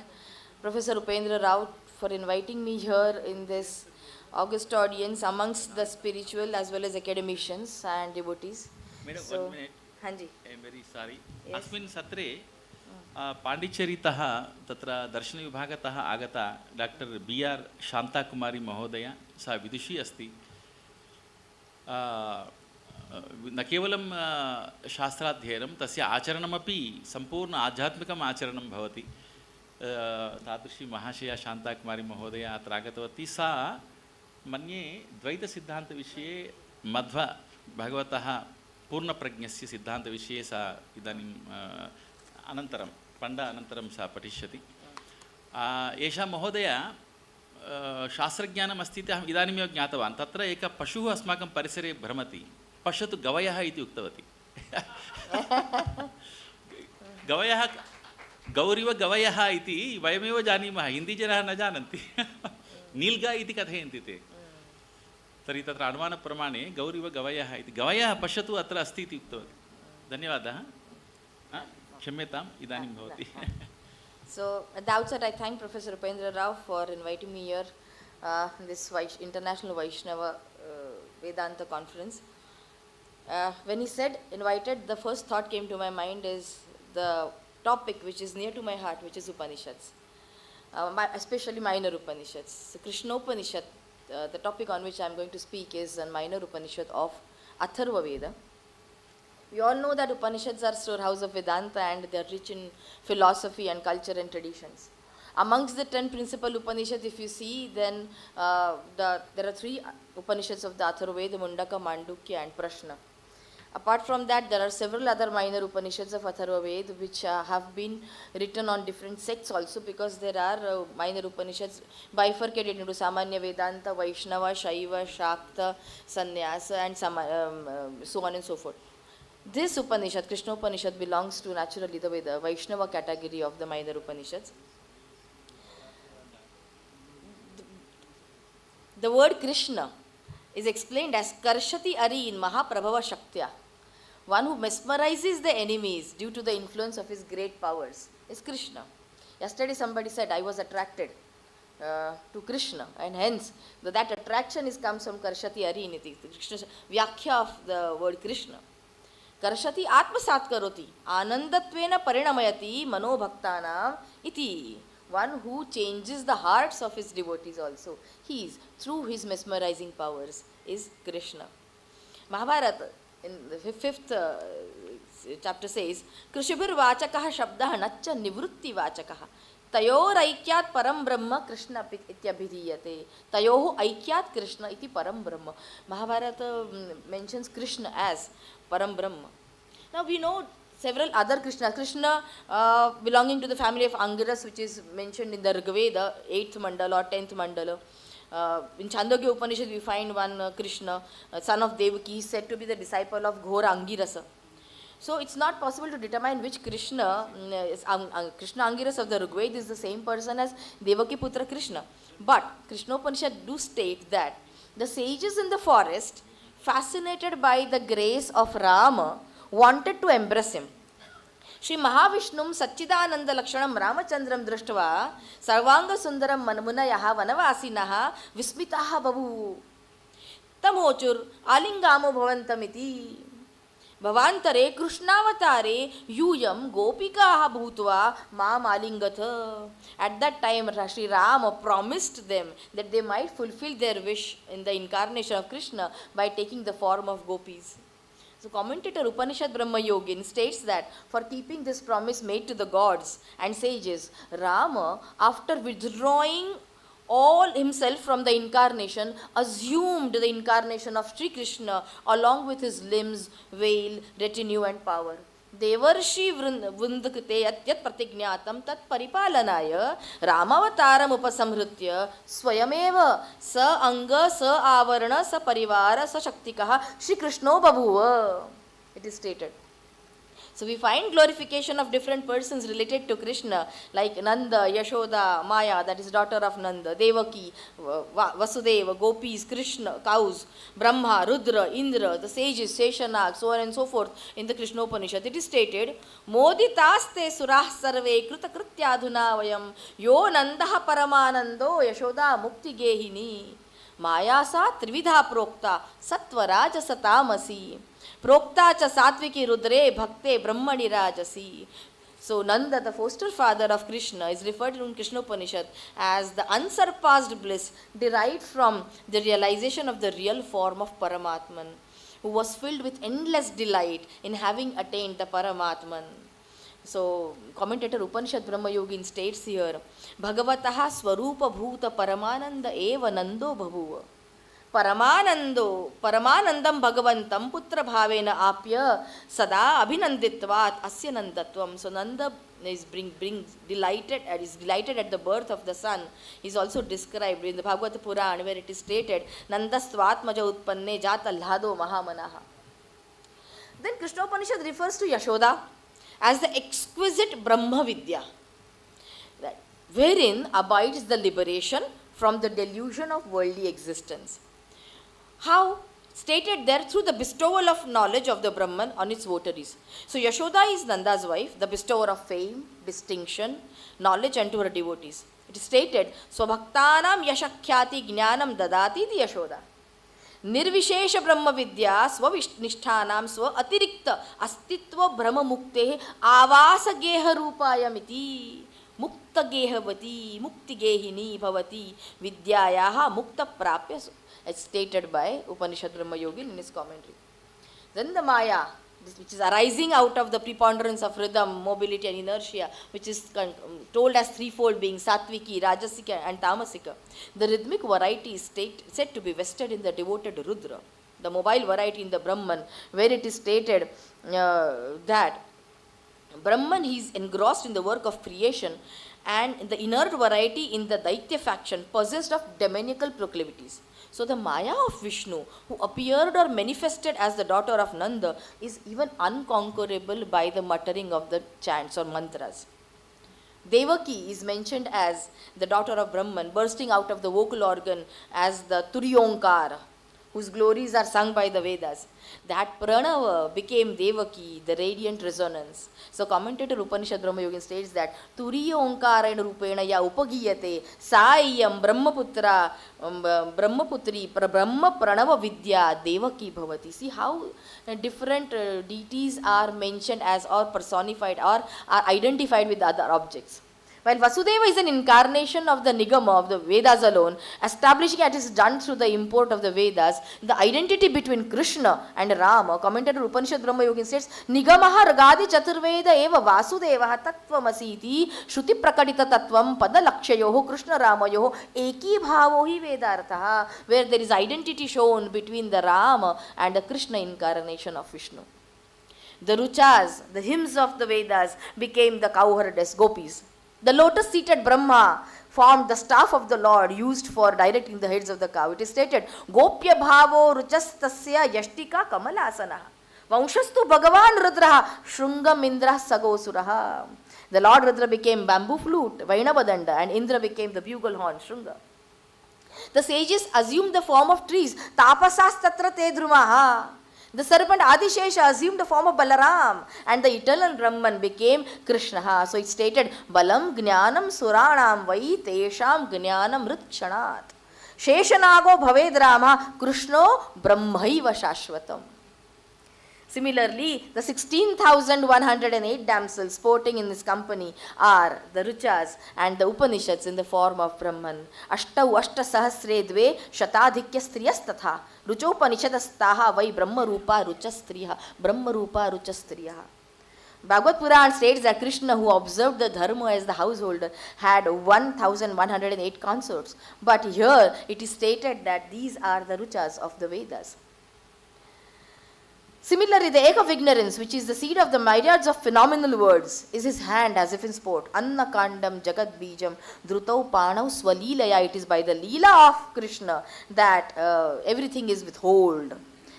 I: Professor Upendra Rao for inviting me here in this august audience amongst the spiritual as well as academicians and devotees.
H: Madam,
I: So,
H: 1 minute.
I: Hanji.
H: I am very sorry.
I: Yes.
H: अस्मिन् सत्रे पाण्डिचेरीतः तत्र दर्शनविभागतः आगता doctor BR शान्ताकुमारी महोदया सा विदुषी अस्ति. न केवलं शास्त्राध्ययनं तस्य आचरणमपि सम्पूर्ण आध्यात्मिकम् आचरणं भवति. तादृशी महाशया शान्ताकुमारी महोदया अत्र आगतवती. सा मन्ये द्वैतसिद्धान्तविषये मध्व भगवतः पूर्णप्रज्ञस्य सिद्धान्तविषये सा इदानीं अनन्तरं पण्ड अनन्तरं सा पठिष्यति. एषा महोदया शास्त्रज्ञानम् अस्ति इति अहम् इदानीमेव ज्ञातवान्. तत्र एकः पशुः अस्माकं परिसरे भ्रमति. पश्यतु गवयः इति उक्तवती. गवयः गौरिव गवयः इति वयमेव जानीमः, हिन्दीजनाः न जानन्ति. नील्गा इति कथयन्ति ते. तर्हि तत्र अनुमानप्रमाणे गौरिव गवयः इति गवयः पश्यतु अत्र अस्ति इति उक्तवती. धन्यवादः. क्षम्यताम् इदानीं भवति.
I: So at the outset, I thank Professor Upendra Rao for inviting me here in this International Vaishnava Vedanta conference. When he said invited, the first thought came to my mind is the topic which is near to my heart, which is Upanishads, especially minor Upanishads. So Krishna Upanishad, the topic on which I am going to speak is a minor Upanishad of Atharva Veda. We all know that Upanishads are storehouse of Vedanta and they are rich in philosophy and culture and traditions. Amongst the 10 principal Upanishads, if you see, then there are 3 Upanishads of the Atharva Veda, Mundaka, Mandukya and Prashna. Apart from that, there are several other minor Upanishads of Atharva Veda which have been written on different sects also, because there are minor Upanishads bifurcated into Samanya Vedanta, Vaishnava, Shaiva, Shakta, Sannyasa and so on and so forth. This Upanishad, Krishna Upanishad, belongs to naturally the Vaishnava category of the minor Upanishads. The word Krishna is explained as Karshati Ari in Mahaprabhava Shaktya. One who mesmerizes the enemies due to the influence of his great powers is Krishna. Yesterday somebody said, I was attracted to Krishna, and hence that attraction comes from Karshati Ari Niti, Krishna's Vyakhya of the word Krishna. Karshati atmasat karoti anandatvena parinamayati manobhaktanam iti. One who changes the hearts of his devotees also. He is, through his mesmerizing powers, is Krishna. Mahabharata in the 5th chapter says, Krishubhir vachakaha shabdaha nacha nivrutti vachakaha tayor aikyat param brahma Krishna ityabhidiyate. Tayoho aikyat Krishna iti param brahma. Mahabharata mentions Krishna as Param Brahma. Now we know several other Krishnas. Krishna belonging to the family of Angiras, which is mentioned in the Rigveda, 8th mandala or 10th mandala. In Chandogya Upanishad we find one Krishna, son of Devaki, he is said to be the disciple of Ghora Angirasa. So it's not possible to determine which Krishna is. Krishna Angiras of the Rigveda is the same person as Devaki Putra Krishna. But Krishna Upanishad do state that the sages in the forest fascinated by the grace of Rama, wanted to embrace him. Shri Mahavishnum Satchidananda Lakshanam Ramachandram Drushtva Sarvanga Sundaram Manmunayaha Vanavasinaha Vismitaha Babu Tamochur Alingamo Bhavantamiti Bhavantare Krishnavatare Yuyam Gopikaha Bhutva Mam Alingatha. At that time Shri Rama promised them that they might fulfill their wish in the incarnation of Krishna by taking the form of gopis. So commentator Upanishad Brahma Yogin states that for keeping this promise made to the gods and sages, Rama, after withdrawing all himself from the incarnation, assumed the incarnation of Sri Krishna along with his limbs, veil, retinue and power. Devarshi Vundakate Atyat Pratignatam Tat Paripalanaya Ramavataram Upasamhritya Swayameva Sa Anga Sa Avarana Sa Parivara Sa Shaktikaha Shri Krishno Babuva. It is stated. So we find glorification of different persons related to Krishna, like Nanda, Yashoda, Maya, that is daughter of Nanda, Devaki, Vasudeva, Gopis, Krishna, cows, Brahma, Rudra, Indra, the sages, Seshanag, so on and so forth in the Krishna Upanishad. It is stated, Moditaste surah sarve kruta krityadhuna vayam yo nandaha paramanando Yashoda mukti gehini Mayasa trividha prokta sattva satamasi Prokta cha satviki rudre bhakte brahmani rajasi. So Nanda, the foster father of Krishna, is referred to in Krishna Upanishad as the unsurpassed bliss derived from the realization of the real form of Paramatman, who was filled with endless delight in having attained the Paramatman. So commentator Upanishad Brahma Yogin states here, Bhagavataha swarupa bhuta paramananda eva nando bhavuva. Paramanandam Bhagavantam Putra Bhavena Apya Sada Abhinanditvat Asya Nandatvam. So Nanda is delighted at the birth of the son. He is also described in the Bhagavata Purana, where it is stated, Nandastvatmaja Utpanne Jata Lhado Mahamanaha. Then Krishna Upanishad refers to Yashoda as the exquisite Brahma Vidya, wherein abides the liberation from the delusion of worldly existence. How? Stated there through the bestowal of knowledge of the Brahman on its votaries. So Yashoda is Nanda's wife, the bestower of fame, distinction, knowledge unto her devotees. It is stated, Swabhaktanam yashakhyati jnanam dadati di Yashoda. Nirvishesha Brahma Vidya Swavishnishtanam Swa Atirikta Astitva Brahma Mukte Avasa Geha Rupayamiti Mukta Gehavati Mukti Gehini Bhavati Vidyayaha Mukta Prapya, as stated by Upanishad Brahma Yogin in his commentary. Then the Maya, which is arising out of the preponderance of rhythm, mobility and inertia, which is told as threefold being Satviki, Rajasika and Tamasika. The rhythmic variety is said to be vested in the devoted Rudra, the mobile variety in the Brahman, where it is stated that Brahman, he is engrossed in the work of creation, and the inert variety in the Daitya faction possessed of demoniacal proclivities. So the Maya of Vishnu, who appeared or manifested as the daughter of Nanda, is even unconquerable by the muttering of the chants or mantras. Devaki is mentioned as the daughter of Brahman, bursting out of the vocal organ as the Turyonkar, whose glories are sung by the Vedas. That Pranava became Devaki, the radiant resonance. So commentator Upanishad Brahma Yogin states that Turiya Omkarena Rupena ya Upagiyate Saiyam Brahmaputra Brahmaputri Brahma Pranava Vidya Devaki Bhavati. See how different deities are mentioned as or personified or are identified with other objects. While Vasudeva is an incarnation of the Nigama of the Vedas alone, establishing it is done through the import of the Vedas, the identity between Krishna and Rama, commentator Upanishad Brahma Yogin states, Nigamaha Ragadi Chaturveda eva Vasudeva Tattvamasiti Shruti Prakadita Tattvam Pada Lakshayoho Krishna Ramayoho Eki Bhavohi Vedarthaha, where there is identity shown between the Rama and the Krishna incarnation of Vishnu. The Ruchas, the hymns of the Vedas, became the cowherdess gopis. The lotus-seated Brahma formed the staff of the Lord used for directing the heads of the cow. It is stated, Gopya bhavo ruchastasya yashtika kamalasana. Vangshastu Bhagavan Rudraha Shrungam Indra Sagosuraha. The Lord Rudra became bamboo flute, Vaishnava Vedanta, and Indra became the bugle horn, Shrunga. The sages assumed the form of trees. Tapasas tatra te dhrumaha. The serpent Adishesha assumed the form of Balaram, and the eternal Brahman became Krishna. So it stated, Balam Jnanam Suranam Vai Tesham Jnanam Ritshanat. Sheshanago Bhaved Rama Krishno Brahmaiva Shashvatam. Similarly, the 16,108 damsels sporting in this company are the Ruchas and the Upanishads in the form of Brahman. Ashtau Ashta Sahasre Dve Shatadhikya Striyas Tatha Ruchopanishadastaha Vai Brahma Rupa Ruchastriya Brahma Rupa Ruchastriya. Bhagavad Purana states that Krishna, who observed the dharma as the householder, had 1,108 consorts. But here it is stated that these are the Ruchas of the Vedas. Similarly, the egg of ignorance, which is the seed of the myriads of phenomenal words, is his hand as if in sport. Anna Kandam Jagat Bijam Drutau Panau Swalilaya. It is by the Leela of Krishna that everything is withhold.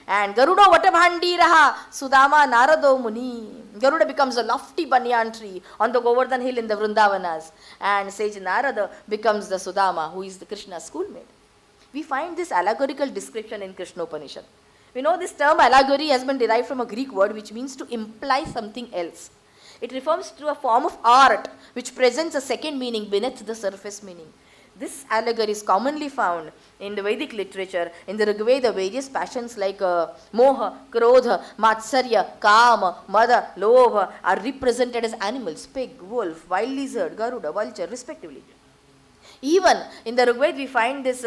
I: And Garuda Vatabhandi Raha Sudama Narado Muni. Garuda becomes a lofty banyan tree on the Govardhan hill in the Vrindavanas. And sage Narada becomes the Sudama, who is the Krishna's schoolmate. We find this allegorical description in Krishna Upanishad. We know this term allegory has been derived from a Greek word which means to imply something else. It refers to a form of art which presents a second meaning beneath the surface meaning. This allegory is commonly found in the Vedic literature. In the Rig Veda, various passions like moha, krodha, matsarya, kama, mada, lobha are represented as animals: pig, wolf, wild lizard, garuda, vulture, respectively. Even in the Rigveda, we find this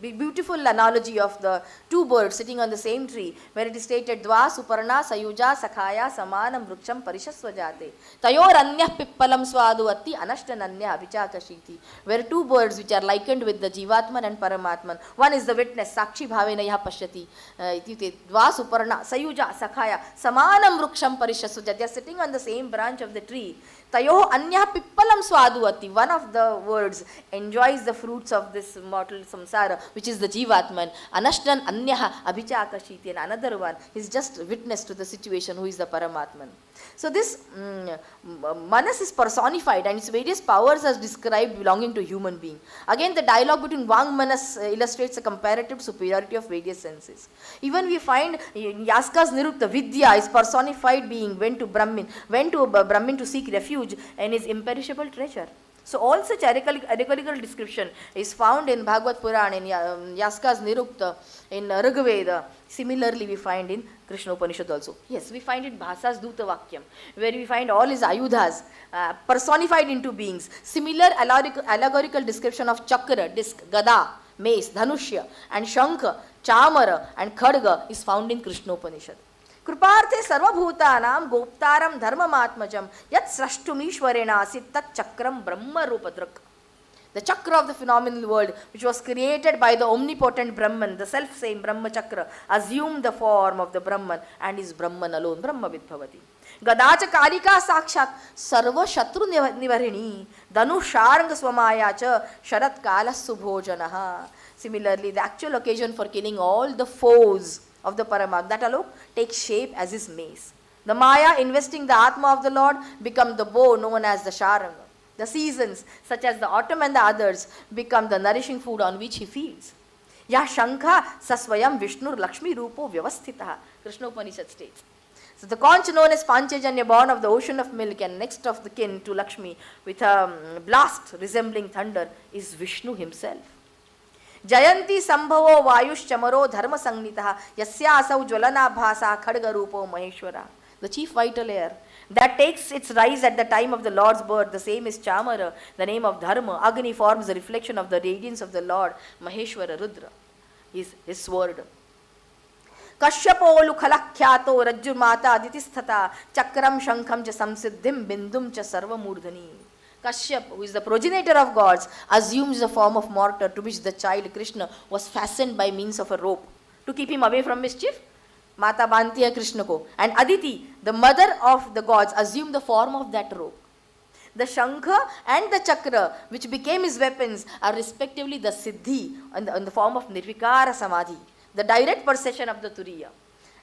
I: beautiful analogy of the two birds sitting on the same tree, where it is stated, Dva Suparna Sayuja Sakhaya Samanam Vruksham Parishasvajate Tayor Anya Pippalam Swaduvati Anashtananya Vichakashiti, where two birds which are likened with the Jivatman and Paramatman. One is the witness, Sakshi Bhavena Yaha Pashyati. Dva Suparna Sayuja Sakhaya Samanam Vruksham Parishasvajate. They are sitting on the same branch of the tree. Tayo Anya Pippalam Swaduvati. One of the words enjoys the fruits of this mortal samsara, which is the Jivatman. Anashtan Anyaha Abhichakashiti, and another one is just witness to the situation, who is the Paramatman. So this Manas is personified and its various powers are described belonging to human being. Again, the dialogue between Vang Manas illustrates a comparative superiority of various senses. Even we find Yaska's Nirukta Vidya is personified being went to Brahmin to seek refuge in his imperishable treasure. So all such allegorical description is found in Bhagavad Purana, in Yaska's Nirukta, in Rigveda. Similarly, we find in Krishna Upanishad also. Yes, we find in Bhasa's Duta Vakyam, where we find all his ayudhas personified into beings. Similar allegorical description of Chakra, disc, Gada, mace, Dhanushya, and Shankha, Chamara, and Khadga is found in Krishna Upanishad. Kruparte sarvabhutanam goptaram dharmamatmajam yat srashtumishwarena asit tat chakram brahma rupadrak. The chakra of the phenomenal world, which was created by the omnipotent Brahman, the self-same Brahma chakra, assumed the form of the Brahman and is Brahman alone, Brahma vidbhavati. Gadacha karika sakshat sarva shatru nivarini danu sharanga swamaya cha sharat kala subhojanaha. Similarly, the actual occasion for killing all the foes of the Paramatma, that alone takes shape as his mace. The Maya, investing the Atma of the Lord, become the bow known as the Sharanga. The seasons, such as the autumn and the others, become the nourishing food on which he feeds. Ya Shankha Sasvayam Vishnur Lakshmi Rupo Vyavasthitaha, Krishna Upanishad states. So the conch known as Panchajanya, born of the ocean of milk and next of the kin to Lakshmi, with a blast resembling thunder, is Vishnu himself. Jayanti Sambhavo Vayush Chamaro Dharma Sangnitaha Yasya Asau Jwalana Bhasa Khadga Rupo Maheshwara. The chief vital air that takes its rise at the time of the Lord's birth, the same is Chamara, the name of Dharma. Agni forms the reflection of the radiance of the Lord. Maheshwara Rudra is his sword. Kashyapolu Khalakyato Rajjumata Aditistata Chakram Shankham cha Samsiddhim Bindum cha Sarva Murdhani. Kashyap, who is the progenitor of gods, assumes the form of mortar to which the child Krishna was fastened by means of a rope to keep him away from mischief. Mata Bhantiya Krishna ko. And Aditi, the mother of the gods, assumed the form of that rope. The Shankha and the Chakra, which became his weapons, are respectively the Siddhi in the form of Nirvikara Samadhi, the direct perception of the Turiya.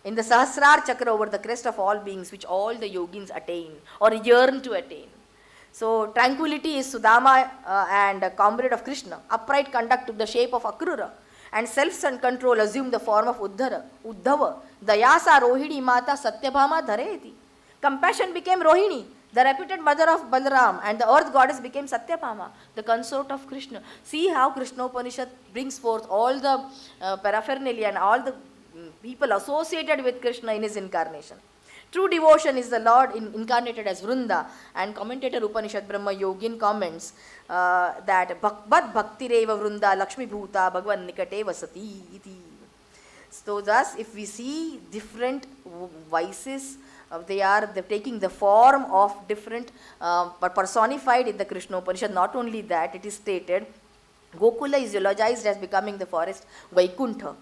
I: In the Sahasrar Chakra over the crest of all beings, which all the yogins attain or yearn to attain. So tranquility is Sudama and a comrade of Krishna. Upright conduct took the shape of Akrura, and self-control assumed the form of Uddhava. Dayasa Rohini Mata Satyabhama Dhareti. Compassion became Rohini, the reputed mother of Balaram, and the earth goddess became Satyabhama, the consort of Krishna. See how Krishna Upanishad brings forth all the paraphernalia and all the people associated with Krishna in his incarnation. True devotion is the Lord incarnated as Vrunda, and commentator Upanishad Brahma Yogin comments that Bhakvat Bhakti Reva Vrunda Lakshmi Bhuta Bhagwan Nikate Vasati iti. So thus, if we see different vices, they're taking the form of different, but personified in the Krishna Upanishad. Not only that, it is stated, Gokula is eulogized as becoming the forest Vaikuntha,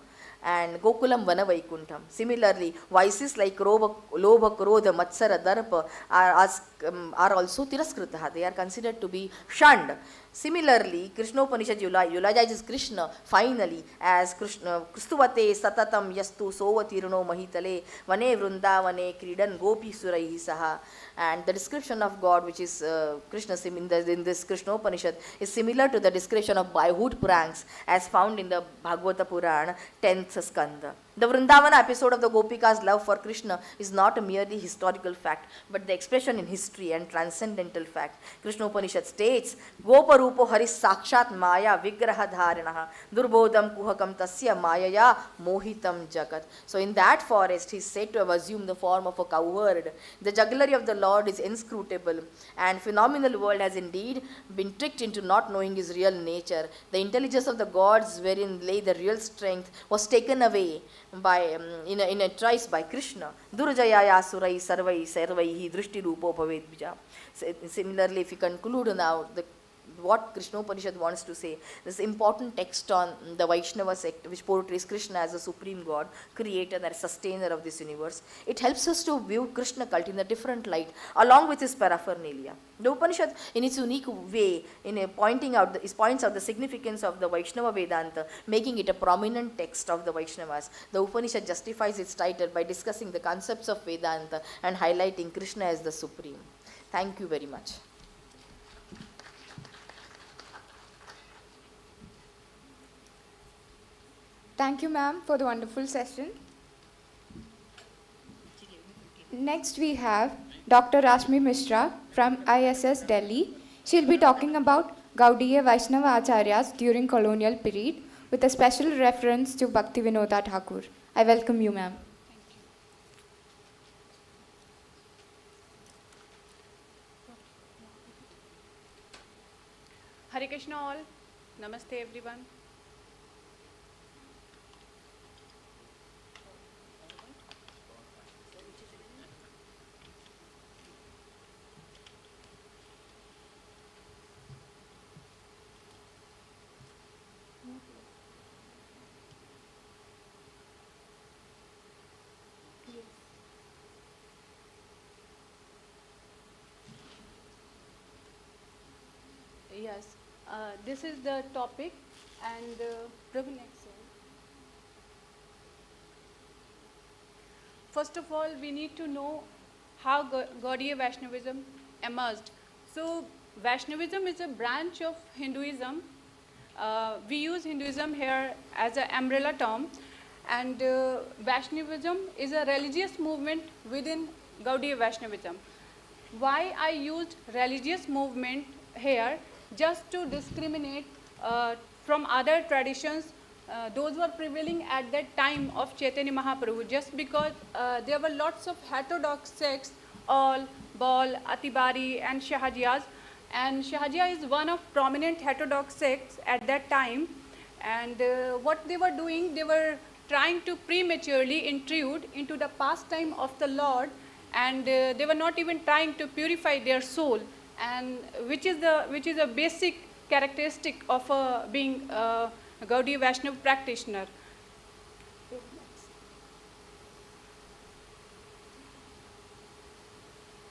I: and Gokulam Vana Vaikuntham. Similarly, vices like Lobha, Krodha, Matsara, Darpa are also Tiraskritaha. They are considered to be shunned. Similarly, Krishna Upanishad eulogizes Krishna finally as Krishna Kristuvate Satatam Yastu Sovatirno Mahitale Vane Vrundavane Kridan Gopi Suraihi Saha. And the description of God, which is Krishna in this Krishna Upanishad, is similar to the description of boyhood pranks as found in the Bhagavata Purana 10th Skanda. The Vrindavana episode of the Gopika's love for Krishna is not a merely historical fact, but the expression in history and transcendental fact. Krishna Upanishad states, Gopa Rupo Haris Sakshat Maya Vigraha Dharanaha Durbodham Kuhakam Tasya Mayaya Mohitam Jagat. So in that forest, he is said to have assumed the form of a cowherd. The jugglery of the Lord is inscrutable, and phenomenal world has indeed been tricked into not knowing his real nature. The intelligence of the gods wherein lay the real strength was taken away by in a trice by Krishna. Durjayaya Surai Sarvai Sarvaihi Drishti Rupo Bhavet Bija. Similarly, if we conclude now what Krishna Upanishad wants to say, this important text on the Vaishnava sect, which portrays Krishna as a supreme God, creator and sustainer of this universe, it helps us to view Krishna cult in a different light, along with his paraphernalia. The Upanishad, in its unique way, points out the significance of the Vaishnava Vedanta, making it a prominent text of the Vaishnavas. The Upanishad justifies its title by discussing the concepts of Vedanta and highlighting Krishna as the supreme. Thank you very much.
G: Thank you, ma'am, for the wonderful session. Next, we have Dr. Rashmi Mishra from ISS Delhi. She'll be talking about Gaudiya Vaishnava Acharyas during colonial period with a special reference to Bhakti Vinoda Thakur. I welcome you, ma'am.
J: Hare Krishna all. Namaste everyone. Yes, this is the topic, and Prabhu, next slide. First of all, we need to know how Gaudiya Vaishnavism emerged. So, Vaishnavism is a branch of Hinduism. We use Hinduism here as an umbrella term, and Vaishnavism is a religious movement within Gaudiya Vaishnavism. Why I used religious movement here? Just to discriminate from other traditions, those were prevailing at that time of Chaitanya Mahaprabhu, just because there were lots of heterodox sects, all, Baul, Atibari and Shahajiyas, and Shahajiya is one of prominent heterodox sects at that time, and what they were doing, they were trying to prematurely intrude into the pastime of the Lord, and they were not even trying to purify their soul, and which is a basic characteristic of being a Gaudiya Vaishnava practitioner.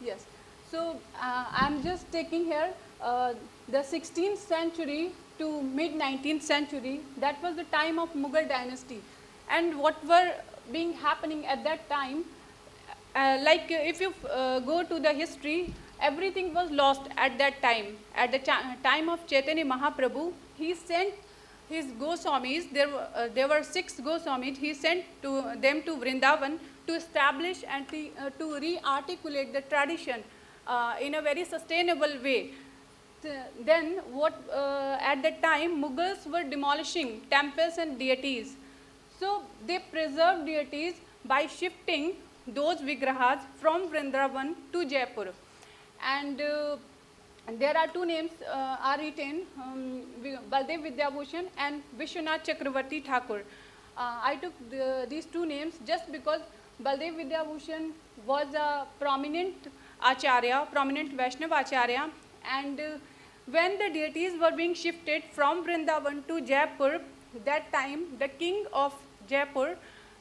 J: Yes, so I am just taking here the 16th century to mid 19th century. That was the time of Mughal dynasty, and what were being happening at that time, like if you go to the history, everything was lost at that time. At the time of Chaitanya Mahaprabhu, he sent his Goswamis, there were 6 Goswamis, he sent them to Vrindavan to establish and to re-articulate the tradition in a very sustainable way. Then at that time, Mughals were demolishing temples and deities. So they preserved deities by shifting those vigrahas from Vrindavan to Jaipur. And there are 2 names are written, Baldev Vidyabhushan and Vishwanath Chakravarti Thakur. I took these 2 names just because Baldev Vidyabhushan was a prominent Acharya, prominent Vaishnava Acharya, and when the deities were being shifted from Vrindavan to Jaipur, that time the king of Jaipur,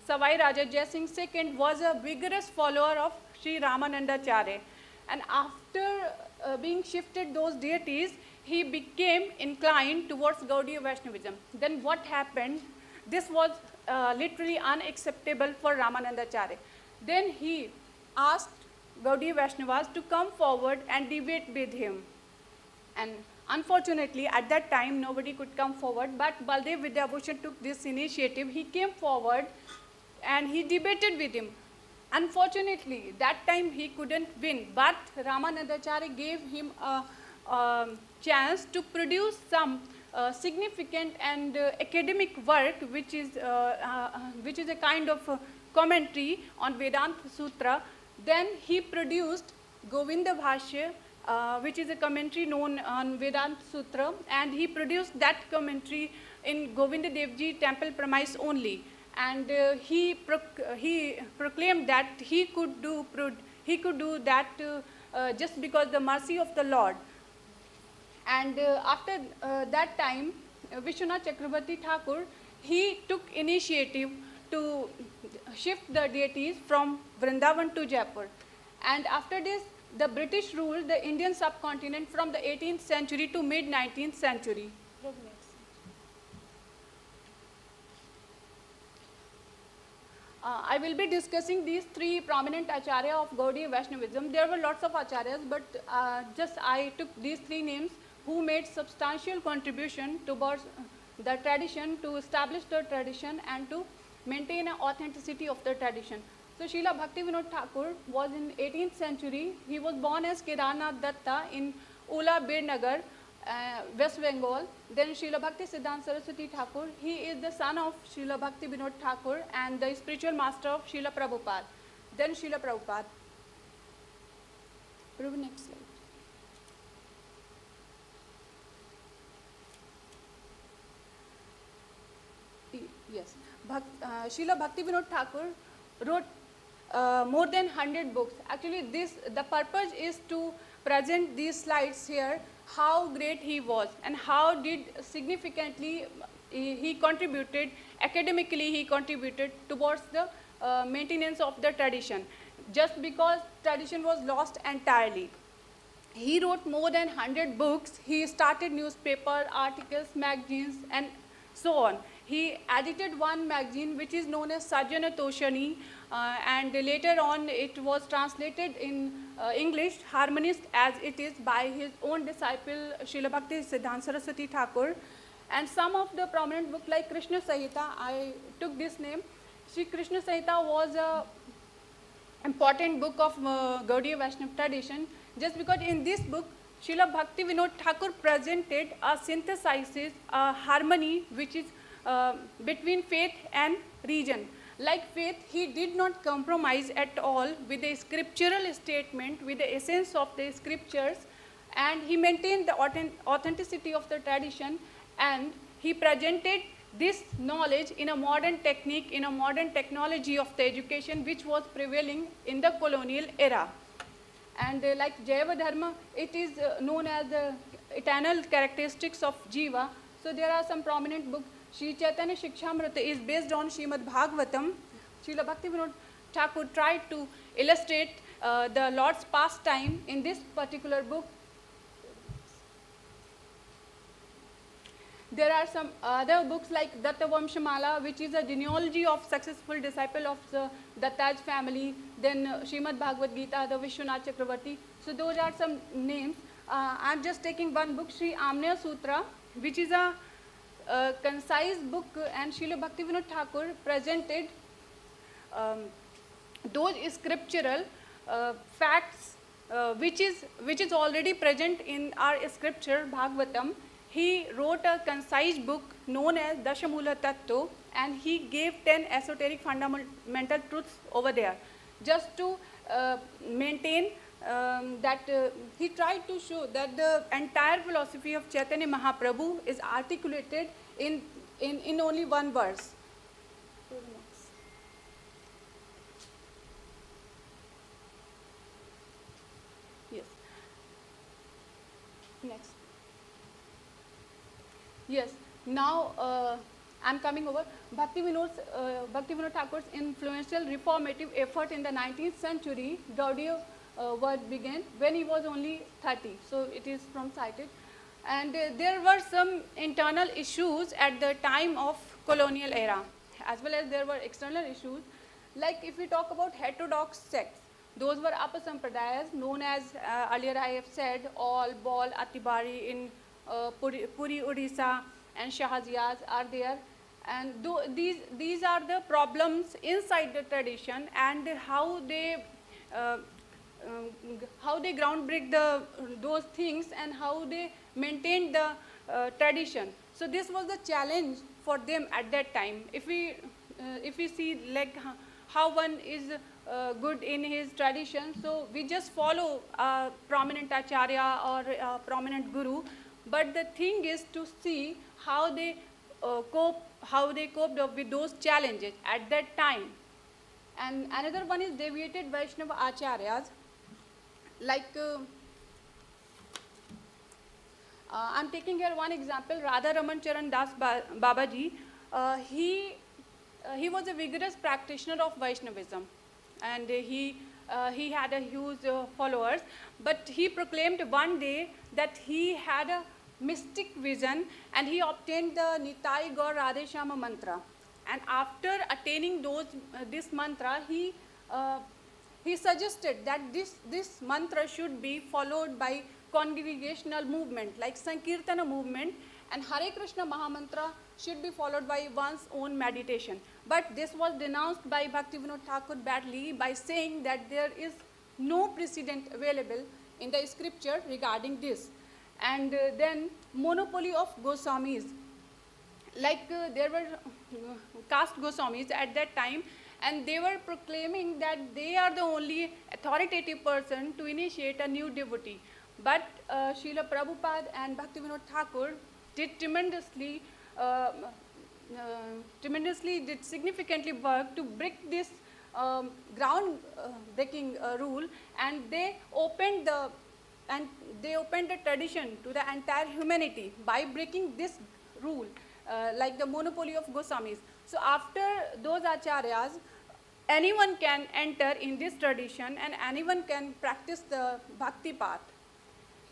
J: Savai Raja Jai Singh II, was a vigorous follower of Sri Ramanandacharya. And after being shifted those deities, he became inclined towards Gaudiya Vaishnavism. Then what happened? This was literally unacceptable for Ramanandacharya. Then he asked Gaudiya Vaishnavas to come forward and debate with him. And unfortunately, at that time, nobody could come forward, but Baldev Vidyabhushan took this initiative. He came forward and he debated with him. Unfortunately, that time he couldn't win, but Ramanandacharya gave him a chance to produce some significant and academic work, which is a kind of commentary on Vedanta Sutra. Then he produced Govinda Bhashya, which is a commentary known on Vedanta Sutra, and he produced that commentary in Govinda Devji temple premise only. And he proclaimed that he could do that just because the mercy of the Lord. And after that time, Vishwanath Chakravarti Thakur, he took initiative to shift the deities from Vrindavan to Jaipur. And after this, the British ruled the Indian subcontinent from the 18th century to mid-19th century. I will be discussing these 3 prominent Acharya of Gaudiya Vaishnavism. There were lots of Acharyas, but just I took these 3 names who made substantial contribution towards the tradition, to establish the tradition and to maintain an authenticity of the tradition. So Srila Bhaktivinoda Thakur was in 18th century. He was born as Kedarnath Datta in Ula Birnagar, West Bengal. Then Srila Bhakti Siddhanta Saraswati Thakur, he is the son of Srila Bhakti Vinod Thakur and the spiritual master of Srila Prabhupada. Then Srila Prabhupada. Next slide. Yes, Srila Bhakti Vinod Thakur wrote more than 100 books. Actually, the purpose is to present these slides here, how great he was and how did significantly he contributed, academically he contributed towards the maintenance of the tradition, just because tradition was lost entirely. He wrote more than 100 books. He started newspaper, articles, magazines, and so on. He edited one magazine which is known as Sajjana Toshani, and later on it was translated in English, harmonized as it is, by his own disciple Srila Bhakti Siddhanta Saraswati Thakur. And some of the prominent books like Krishna Sahita, I took this name. Sri Krishna Sahita was an important book of Gaudiya Vaishnava tradition, just because in this book Srila Bhakti Vinod Thakur presented a synthesizes, a harmony which is between faith and religion. Like faith, he did not compromise at all with the scriptural statement, with the essence of the scriptures, and he maintained the authenticity of the tradition, and he presented this knowledge in a modern technique, in a modern technology of the education which was prevailing in the colonial era. And like Jaiva Dharma, it is known as the eternal characteristics of Jiva. So there are some prominent books. Sri Chaitanya Shikshamrita is based on Srimad Bhagavatam. Srila Bhaktivinoda Thakur tried to illustrate the Lord's pastime in this particular book. There are some other books like Datta Vamshamala, which is a genealogy of successful disciple of the Dattaj family. Then Srimad Bhagavad Gita, the Vishwanath Chakravarti. So those are some names. I'm just taking one book, Sri Amneya Sutra, which is a concise book, and Srila Bhaktivinoda Thakur presented those scriptural facts which is already present in our scripture Bhagavatam. He wrote a concise book known as Dashamula Tattva, and he gave 10 esoteric fundamental truths over there, just to maintain that he tried to show that the entire philosophy of Chaitanya Mahaprabhu is articulated in only one verse. Yes. Next. Yes. Now I'm coming over Bhaktivinoda Thakur's influential reformative effort in the 19th century. Gaudiya word began when he was only 30. So it is from cited. And there were some internal issues at the time of colonial era, as well as there were external issues. Like if we talk about heterodox sects, those were Apasampradayas, known as, earlier I have said, All, Bal, Atibari in Puri, Odisha, and Shahaziyas are there. And these are the problems inside the tradition, and how they groundbreak those things, and how they maintain the tradition. So this was the challenge for them at that time. If we see like how one is good in his tradition, so we just follow a prominent acharya or a prominent guru. But the thing is to see how they coped up with those challenges at that time. And another one is deviated Vaishnava acharyas. Like I'm taking here one example, Radha Raman Charan Das Babaji. He was a vigorous practitioner of Vaishnavism, and he had a huge followers. But he proclaimed one day that he had a mystic vision, and he obtained the Nitai Gaur Radhe Shama mantra. And after attaining this mantra, he suggested that this mantra should be followed by congregational movement like Sankirtana movement, and Hare Krishna Mahamantra should be followed by one's own meditation. But this was denounced by Bhaktivinoda Thakur badly by saying that there is no precedent available in the scripture regarding this. And then monopoly of Goswamis. Like there were caste Goswamis at that time, and they were proclaiming that they are the only authoritative person to initiate a new devotee. But Srila Prabhupada and Bhaktivinoda Thakur did did significantly work to break this ground-breaking rule, and they opened the tradition to the entire humanity by breaking this rule, like the monopoly of Goswamis. So after those acharyas, anyone can enter in this tradition, and anyone can practice the bhakti path.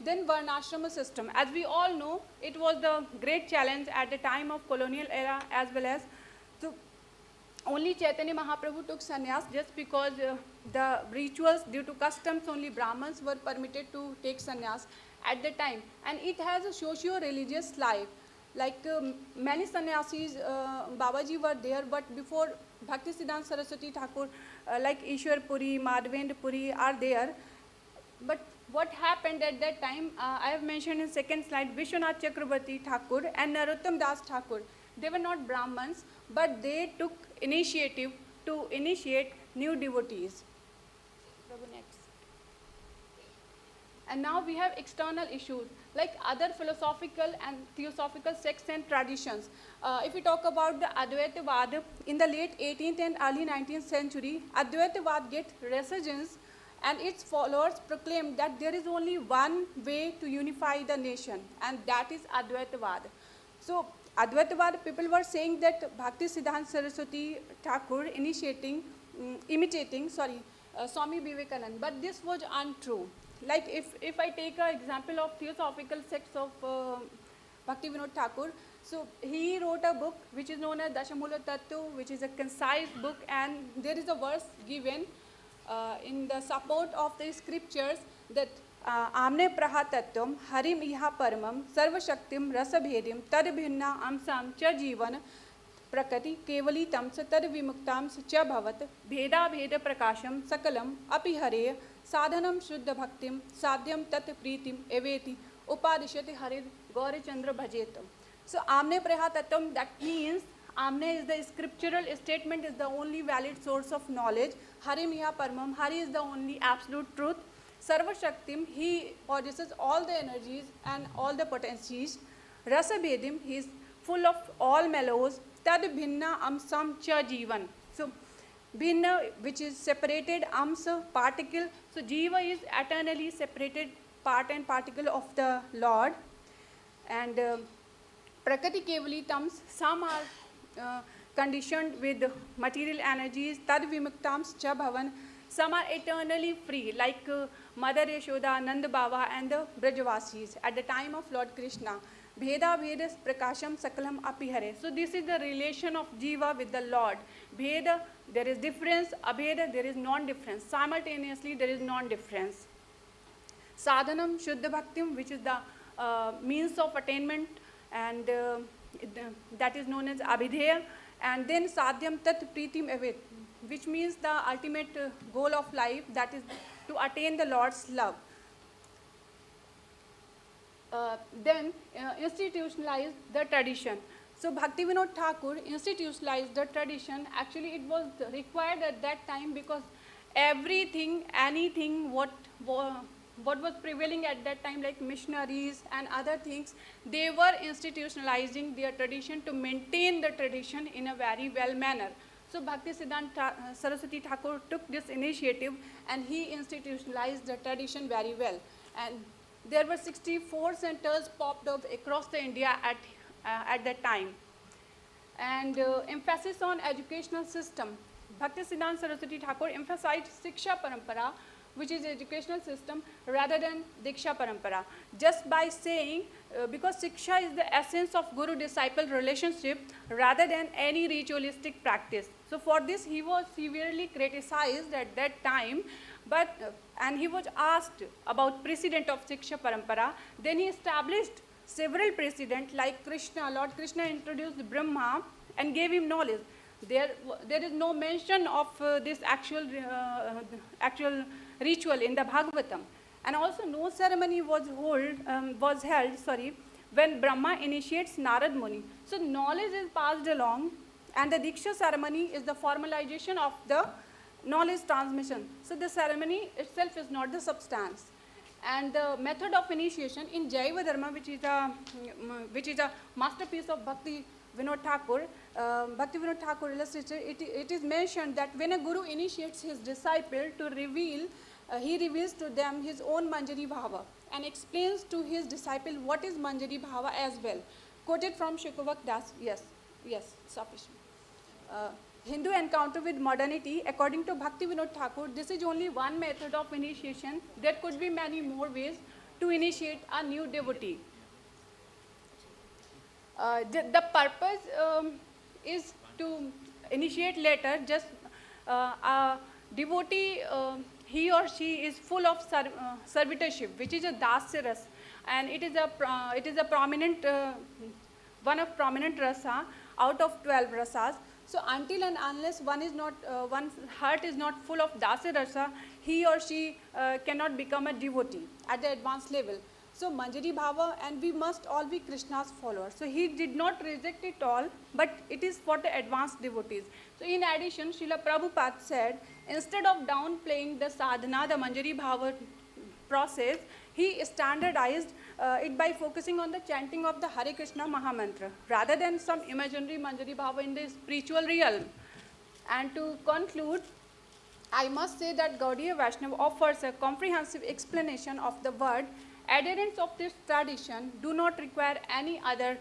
J: Then Varnashrama system. As we all know, it was the great challenge at the time of colonial era, as well as only Chaitanya Mahaprabhu took sannyas, just because the rituals, due to customs, only Brahmins were permitted to take sannyas at the time. And it has a socio-religious life. Like many sannyasis, Babaji were there, but before Bhaktisiddhanta Saraswati Thakur, like Ishwar Puri, Madhavendra Puri are there. But what happened at that time, I have mentioned in second slide, Vishwanath Chakravarti Thakur and Narottam Das Thakur. They were not Brahmins, but they took initiative to initiate new devotees. Next. And now we have external issues, like other philosophical and theosophical sects and traditions. If we talk about the Advaitavad, in the late 18th and early 19th century, Advaitavad get resurgence, and its followers proclaimed that there is only one way to unify the nation, and that is Advaitavad. So Advaitavad people were saying that Bhaktisiddhanta Saraswati Thakur imitating Swami Vivekananda, but this was untrue. Like if I take an example of theosophical sects of Bhaktivinoda Thakur, So he wrote a book which is known as Dashamula Tattva, which is a concise book, and there is a verse given in the support of the scriptures that Amne Praha Tattvam Harim Iha Paramam Sarva Shaktim Rasa Bhedim Tad Bhinna Amsam Cha Jivan Prakati Kevali Tamsa Tad Vimuktam Cha Bhavat Bheda Bheda Prakasham Sakalam Api Hare Sadhanam Shuddha Bhaktim Sadhyam Tat Pritim Eveti Upadishati Harid Gauri Chandra Bhajetam. So Amne Praha Tattvam, that means Amne is the scriptural statement, is the only valid source of knowledge. Harim Iha Paramam, Hari is the only absolute truth. Sarva Shaktim, he possesses all the energies and all the potencies. Rasa Bhedim, he is full of all mellows. Tad Bhinna Amsam Cha Jivan. So Bhinna, which is separated, Amsa, particle. So Jiva is eternally separated part and particle of the Lord. And Prakati Kevali Tams, some are conditioned with material energies. Tad Vimuktams Cha Bhavan, some are eternally free, like Mother Yashoda, Nanda Baba, and the Brajavasis at the time of Lord Krishna. Bheda Bhedas Prakasham Sakalam Apihare. So this is the relation of Jiva with the Lord. Bheda, there is difference. Abheda, there is non-difference. Simultaneously, there is non-difference. Sadhanam Shuddha Bhaktim, which is the means of attainment, and that is known as Abhideya. And then Sadhyam Tat Pritim Avet, which means the ultimate goal of life, that is to attain the Lord's love. Then institutionalized the tradition. So Bhaktivinoda Thakur institutionalized the tradition. Actually, it was required at that time because everything, anything, what was prevailing at that time, like missionaries and other things, they were institutionalizing their tradition to maintain the tradition in a very well manner. So Bhakti Siddhanta Saraswati Thakur took this initiative and he institutionalized the tradition very well. And there were 64 centers popped up across the India at that time. And emphasis on educational system. Bhakti Siddhanta Saraswati Thakur emphasized Siksha Parampara, which is educational system, rather than Diksha Parampara. Just by saying, because Siksha is the essence of Guru-disciple relationship rather than any ritualistic practice. So for this he was severely criticized at that time, but and he was asked about precedent of Siksha Parampara. Then he established several precedents, like Krishna. Lord Krishna introduced Brahma and gave him knowledge. There is no mention of this actual ritual in the Bhagavatam. And also no ceremony was held when Brahma initiates Narad Muni. So knowledge is passed along, and the Diksha ceremony is the formalization of the knowledge transmission. So the ceremony itself is not the substance. And the method of initiation in Jaiva Dharma, which is a masterpiece of Bhakti Vinod Thakur, Bhakti Vinod Thakur illustrated, it is mentioned that when a guru initiates his disciple to reveal, he reveals to them his own Manjari Bhava and explains to his disciple what is Manjari Bhava as well. Quoted from Shukavak Das, yes, sufficient. Hindu encounter with modernity, according to Bhakti Vinod Thakur, this is only one method of initiation. There could be many more ways to initiate a new devotee. The purpose is to initiate later. Just a devotee, he or she is full of servitorship, which is a dasya ras, and it is a prominent one of prominent rasa out of 12 rasas. So until and unless one's heart is not full of dasya rasa, he or she cannot become a devotee at the advanced level. So Manjari Bhava, and we must all be Krishna's followers. So he did not reject it all, but it is for the advanced devotees. So in addition, Srila Prabhupada said, instead of downplaying the sadhana, the Manjari Bhava process, he standardized it by focusing on the chanting of the Hare Krishna Mahamantra, rather than some imaginary Manjari Bhava in the spiritual realm. And to conclude, I must say that Gaudiya Vaishnava offers a comprehensive explanation of the word. Adherents of this tradition do not require any other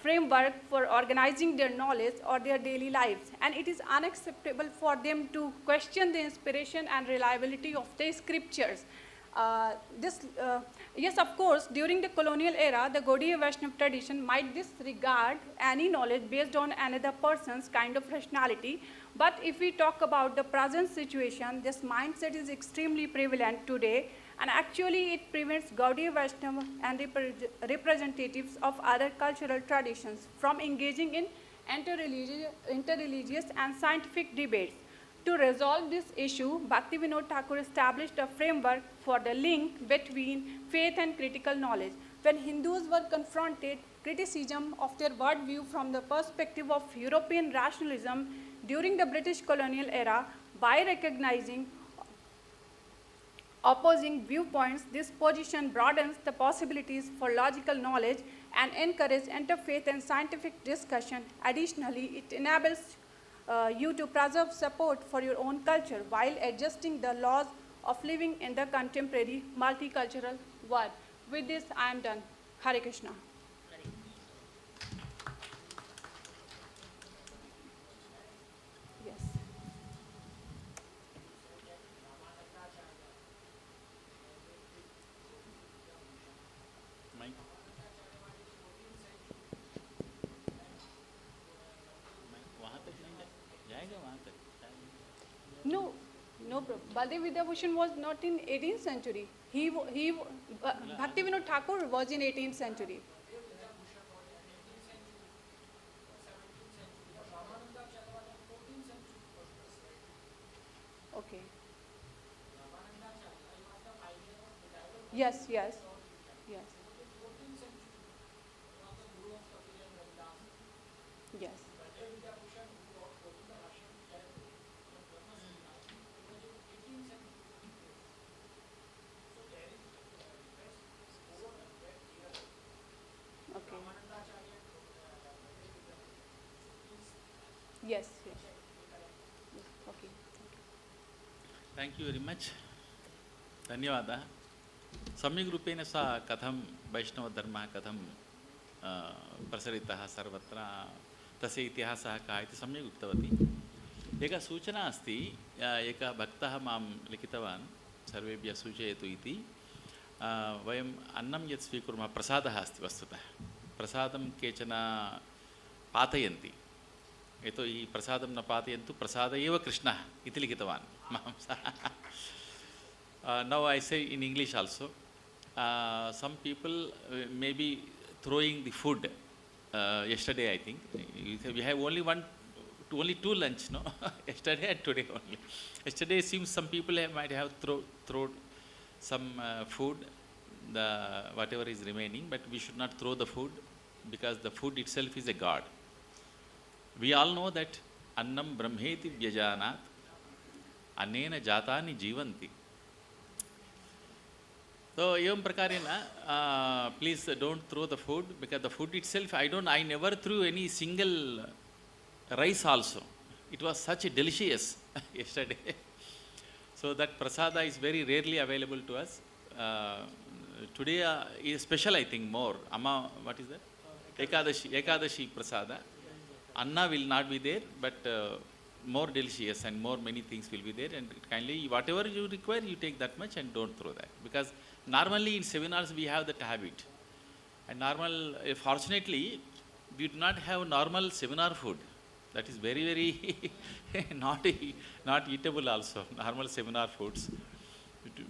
J: framework for organizing their knowledge or their daily lives, and it is unacceptable for them to question the inspiration and reliability of the scriptures. Yes, of course, during the colonial era, the Gaudiya Vaishnava tradition might disregard any knowledge based on another person's kind of rationality. But if we talk about the present situation, this mindset is extremely prevalent today, and actually it prevents Gaudiya Vaishnava and representatives of other cultural traditions from engaging in interreligious and scientific debates. To resolve this issue, Bhaktivinoda Thakur established a framework for the link between faith and critical knowledge. When Hindus were confronted criticism of their worldview from the perspective of European rationalism during the British colonial era, by recognizing opposing viewpoints, this position broadens the possibilities for logical knowledge and encourages interfaith and scientific discussion. Additionally, it enables you to preserve support for your own culture while adjusting the laws of living in the contemporary multicultural world. With this, I am done. Hare Krishna. Yes.
H: Mike. वहाँ तक नहीं जाएगा वहाँ तक
J: No, no problem. Baldev Vidyabhushan was not in 18th century. Bhaktivinoda Thakur was in 18th century. Okay. Yes, yes, yes. Yes. Okay. Yes, yes. Okay.
H: Thank you very much. धन्यवादः. सम्यक् रूपेण सा कथं वैष्णवधर्मः कथं प्रसरितः सर्वत्र तस्य इतिहासः कः इति सम्यक् उक्तवती. एका सूचना अस्ति. एकः भक्तः मां लिखितवान् सर्वेभ्यः सूचयतु इति. वयम् अन्नं यत् स्वीकुर्मः प्रसादः अस्ति वस्तुतः. प्रसादं केचन पातयन्ति. यतोहि प्रसादं न पातयन्तु प्रसाद एव कृष्णः इति लिखितवान् मां. Now I say in English also. Some people may be throwing the food. Yesterday I think we have only two lunch, no? Yesterday and today only. Yesterday seems some people might have thrown some food, whatever is remaining, but we should not throw the food because the food itself is a god. We all know that annam brahmeti vyajanat anena jatani jivanti. So evam prakarena, please don't throw the food because the food itself, I never threw any single rice also. It was such a delicious yesterday. So that prasada is very rarely available to us. Today is special, I think, more. Amma, what is that? Ekadashi prasada. Anna will not be there, but more delicious and more many things will be there. And kindly, whatever you require, you take that much and don't throw that. Because normally in seminars we have that habit. And fortunately, we do not have normal seminar food. That is very, very not eatable also, normal seminar foods.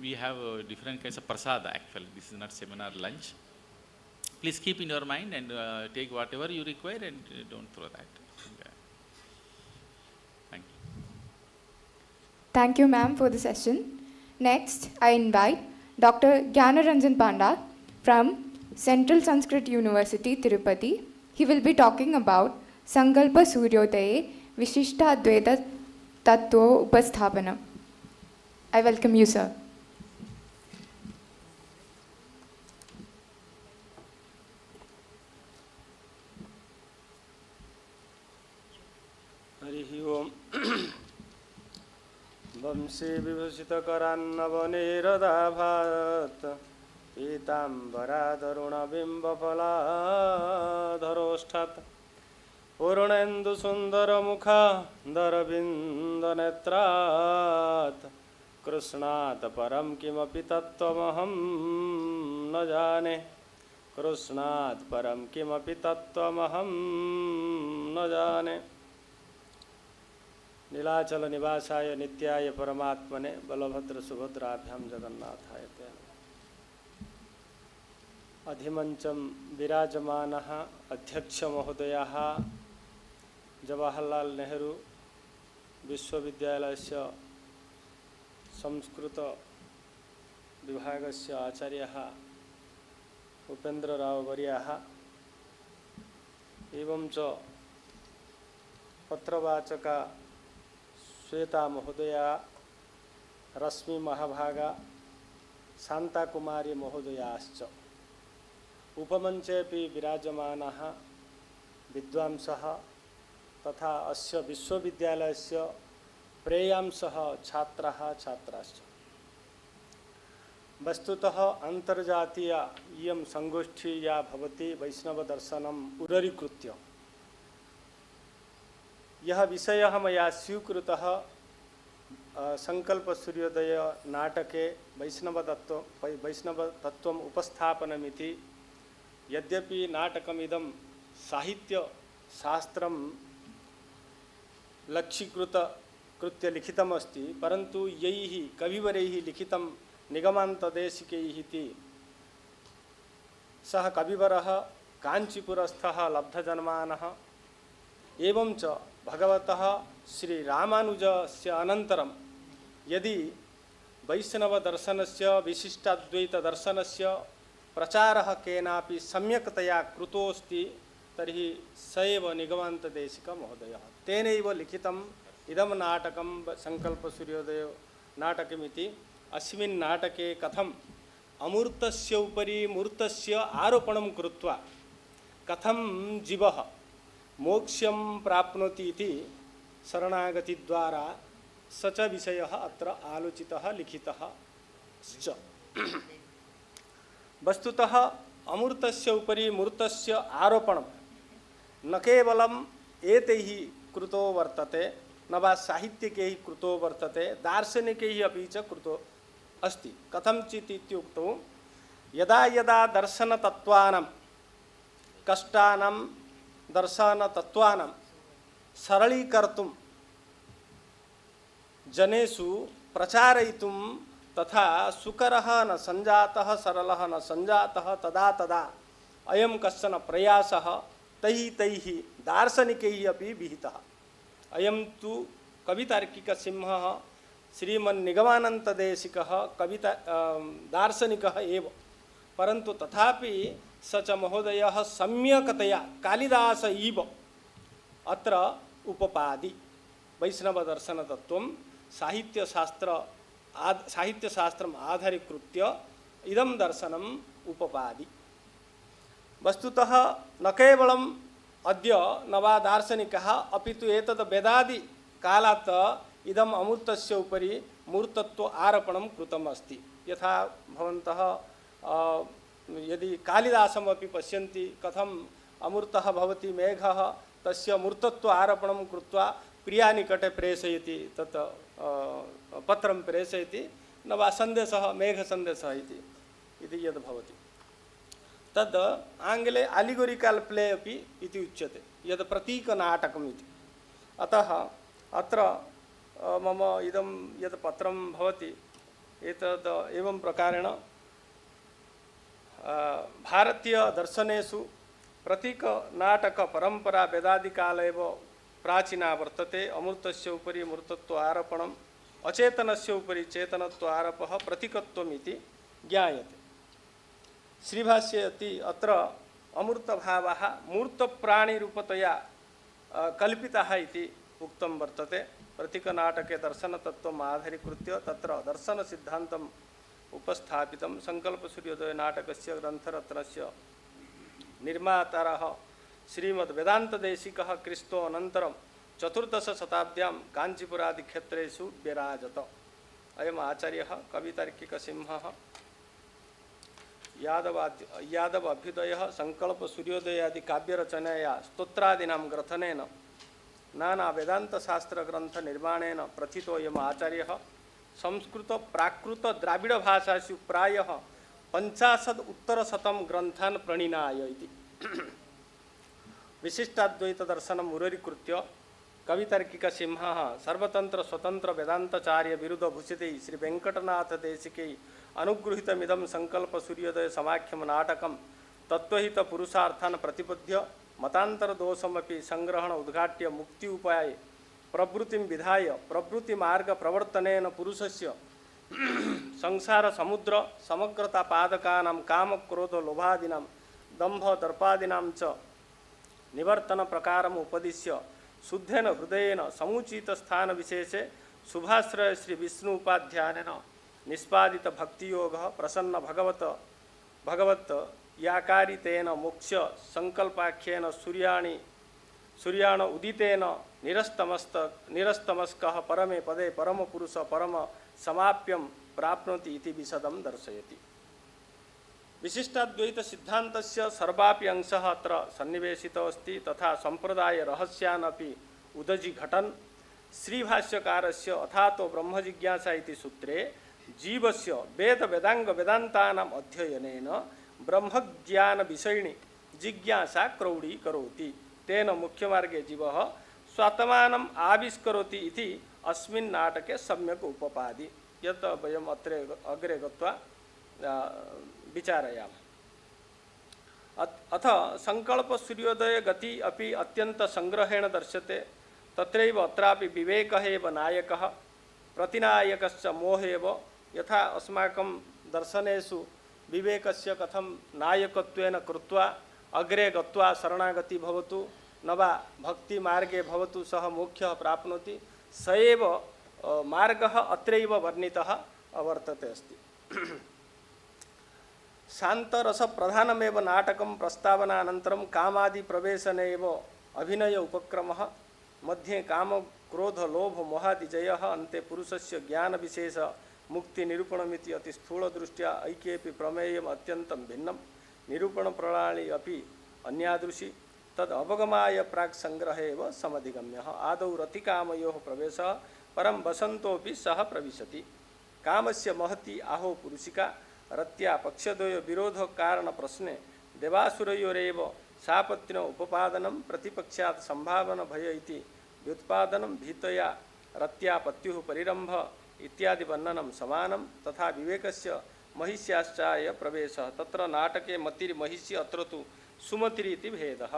H: We have different kinds of prasada actually. This is not seminar lunch. Please keep in your mind and take whatever you require and don't throw that. Yeah. Thank you.
G: Thank you, ma'am, for the session. Next, I invite Dr. Gyanaranjan Panda from Central Sanskrit University, Tirupati. He will be talking about Sankalpa Suryodaye Vishishta Advaita Tattva Upasthapana. I welcome you, sir.
K: Hari ओम वंशे विभूषितकरान्नवनिरदाभात् पीताम्बरादरुणबिम्बफलाधरोष्ठात् पूर्णेन्दुसुन्दरमुखादरविन्दनेत्रात् कृष्णात् परं किमपि तत्त्वमहं न जाने कृष्णात् परं किमपि तत्त्वमहं न जाने। नीलाचल निवासाय नित्याय परमात्मने बलभद्र सुभद्राभ्यां जगन्नाथाय ते नमः। अधिमञ्चं विराजमानः अध्यक्षमहोदयः जवाहरलाल नेहरू विश्वविद्यालयस्य संस्कृत विभागस्य आचार्यः उपेन्द्रराववर्यः एवं च पत्रवाचका श्वेता महोदया, रश्मि महाभागा, शांता कुमारी महोदयाश्च उपमञ्चेऽपि विराजमानः विद्वांसः तथा अस्य विश्वविद्यालयस्य प्रेयांसः छात्राः छात्राश्च। वस्तुतः अंतर्जातीय इयं संगोष्ठी या भवति वैष्णवदर्शनम् उररीकृत्य यह विषयः मया स्वीकृतः संकल्प सूर्योदय नाटके वैष्णवतत्त्वम् उपस्थापनमिति। यद्यपि नाटकमिदं साहित्यशास्त्रं लक्ष्यीकृत्य लिखितमस्ति, परन्तु यैः कविवरैः लिखितं निगमान्तदेशिकैः इति। सः कविवरः काञ्चीपुरस्थः लब्धजन्मानः एवं च भगवतः श्री रामानुजस्य अनन्तरं यदि वैष्णवदर्शनस्य विशिष्टाद्वैतदर्शनस्य प्रचारः केनापि सम्यक्तया कृतोऽस्ति तर्हि स एव निगमान्तदेशिकमहोदयः। तेनैव लिखितम् इदं नाटकं संकल्पसूर्योदय नाटकमिति। अस्मिन् नाटके कथम् अमूर्तस्य उपरि मूर्तस्य आरोपणं कृत्वा कथं जीवः मोक्षं प्राप्नोति इति शरणागति द्वारा स च विषयः अत्र आलोचितः लिखितः च। वस्तुतः अमूर्तस्य उपरि मूर्तस्य आरोपणं न केवलम् एतैः कृतो वर्तते न वा साहित्यिकैः कृतो वर्तते, दार्शनिकैः अपि च कृतो अस्ति। कथंचित् इत्युक्तौ यदा यदा दर्शनतत्त्वानां कष्टानां दर्शनतत्त्वानां सरलीकर्तुं जनेषु प्रचारयितुं तथा सुकरः न सञ्जातः सरलः न सञ्जातः तदा तदा अयं कश्चन प्रयासः तैः दार्शनिकैः अपि विहितः। अयं तु कवितार्किकसिंहः श्रीमन्निगमानन्ददेशिकः कविता दार्शनिकः एव, परन्तु तथापि स च महोदयः सम्यक्तया कालिदास इव अत्र उपपादि। वैष्णवदर्शनतत्त्वं साहित्यशास्त्रम् आधारीकृत्य इदं दर्शनम् उपपादि। वस्तुतः न केवलम् अद्य नवा दार्शनिकः अपितु एतद् वेदादि कालात् इदम् अमूर्तस्य उपरि मूर्तत्व आरोपणं कृतम् अस्ति। यथा भवन्तः यदि कालिदासमपि पश्यन्ति कथम् अमूर्तः भवति मेघः, तस्य मूर्तत्व आरोपणं कृत्वा प्रियानिकटे प्रेषयति, तत् पत्रं प्रेषयति, न वा सन्देशः मेघसन्देशः इति यद् भवति तद् आङ्ग्ले आलिगोरिकल् प्ले अपि इति उच्यते, यद् प्रतीकनाटकम् इति। अतः अत्र मम इदं यत् पत्रं भवति एतद् एवं प्रकारेण भारतीयदर्शनेषु प्रतीकनाटकपरम्परा वेदादिकाल एव प्राचीना वर्तते। अमूर्तस्य उपरि मूर्तत्व आरोपणम्, अचेतनस्य उपरि चेतनत्व आरोपः प्रतीकत्वमिति ज्ञायते। श्रीभाष्ये अत्र अमूर्तभावः मूर्तप्राणिरूपतया कल्पितः इति उक्तं वर्तते। प्रतीकनाटके दर्शनतत्त्वम् आधारीकृत्य तत्र दर्शनसिद्धान्तम् उपस्थापितं। संकल्पसूर्योदय नाटकस्य ग्रन्थरत्नस्य निर्मातारः श्रीमद्वेदान्तदेशिकः क्रिस्तो अनन्तरं 14 शताब्द्यां काञ्चीपुरादिक्षेत्रेषु विराजत। अयम् आचार्यः कवितार्किकसिंहः यादव अभ्युदयः संकल्पसूर्योदयादि काव्यरचनया स्तोत्रादीनां ग्रथनेन नाना वेदान्तशास्त्रग्रन्थनिर्माणेन प्रथितोऽयम् आचार्यः संस्कृत प्राकृत द्राविड भाषासु प्रायः 50 ग्रन्थान् प्रणिनाय इति विशिष्टाद्वैत दर्शन मुररीकृत्य कवितार्किक सिंह सर्वतंत्र स्वतंत्र वेदांताचार्य विरुद्ध भूषिते श्री वेंकटनाथ देशिकै अनुगृहीतमिदं संकल्प सूर्योदय समाख्यम नाटकं तत्त्वहित पुरुषार्थान् प्रतिपद्य मतांतर दोषमपि संग्रहण उद्घाट्य मुक्ति उपाय प्रवृत्तिं विधाय प्रवृत्ति मार्ग प्रवर्तनेन पुरुषस्य संसार समुद्र समग्रता पादकानां काम क्रोध लोभादीनां दंभ दर्पादीनां च निवर्तन प्रकारम् उपदिश्य शुद्धेन हृदयेन समुचित स्थान विशेषे शुभाश्रय श्री विष्णु उपाध्यायेन निष्पादित भक्ति योग प्रसन्न भगवत याकारितेन मोक्ष संकल्पाख्येन सूर्याण उदितेन निरस्तमस्कः परमे पदे परम पुरुष परम समाप्यं प्राप्नोति इति विशदं दर्शयति। विशिष्टाद्वैत सिद्धान्तस्य सर्वापि अंशः अत्र सन्निवेशितो अस्ति तथा संप्रदाय रहस्यानपि उदजिघटन् श्रीभाष्यकारस्य अथातो ब्रह्मजिज्ञासा इति सूत्रे जीवस्य वेद वेदांग वेदान्तानाम् अध्ययनेन ब्रह्मज्ञान विषयिणी जिज्ञासा क्रौढीकरोति तेन मुख्यमार्गे जीवः स्वात्मानम् आविष्करोति इति अस्मिन् नाटके सम्यक् उपपादि यत् वयम् अग्रे गत्वा विचारयामः। अथ संकल्प सूर्योदय गति अपि अत्यंत संग्रहेण दर्श्यते तत्रैव अत्रापि विवेकः एव नायकः प्रतिनायकश्च मोहेव यथा अस्माकं दर्शनेषु विवेकस्य कथं नायकत्वेन कृत्वा अग्रे गत्वा शरणागति भवतु न वा भक्ति मार्गे भवतु सः मोक्षः प्राप्नोति स एव मार्गः अत्रैव वर्णितः वर्तते अस्ति। शांतरस प्रधानमेव नाटकं प्रस्तावनानन्तरं कामादि प्रवेशने एव अभिनय उपक्रमः मध्ये काम क्रोध लोभ मोहादि जयः अन्ते पुरुषस्य ज्ञान विशेष मुक्ति निरूपणमिति अति स्थूल दृष्ट्या ऐक्येपि प्रमेयम् अत्यन्तं भिन्नं निरूपण प्रणाली अपि अन्यादृशी तद् अवगमाय प्राक् संग्रहे एव समधिगम्यः आदौ रतिकामयोः प्रवेशः परं वसन्तोऽपि सः प्रविशति कामस्य महति आहो पुरुषिका रत्या पक्षद्वय विरोध कारण प्रश्ने देवासुरयोरेव सापत्न्य उपपादनं प्रतिपक्षात् संभावना भय इति व्युत्पादनं भीतया रत्या पत्युः परिरंभ इत्यादि वर्णनं समानं तथा विवेकस्य महिष्याश्चाय प्रवेशः तत्र नाटके मतिर्महिषी अत्र तु सुमतिरिति भेदः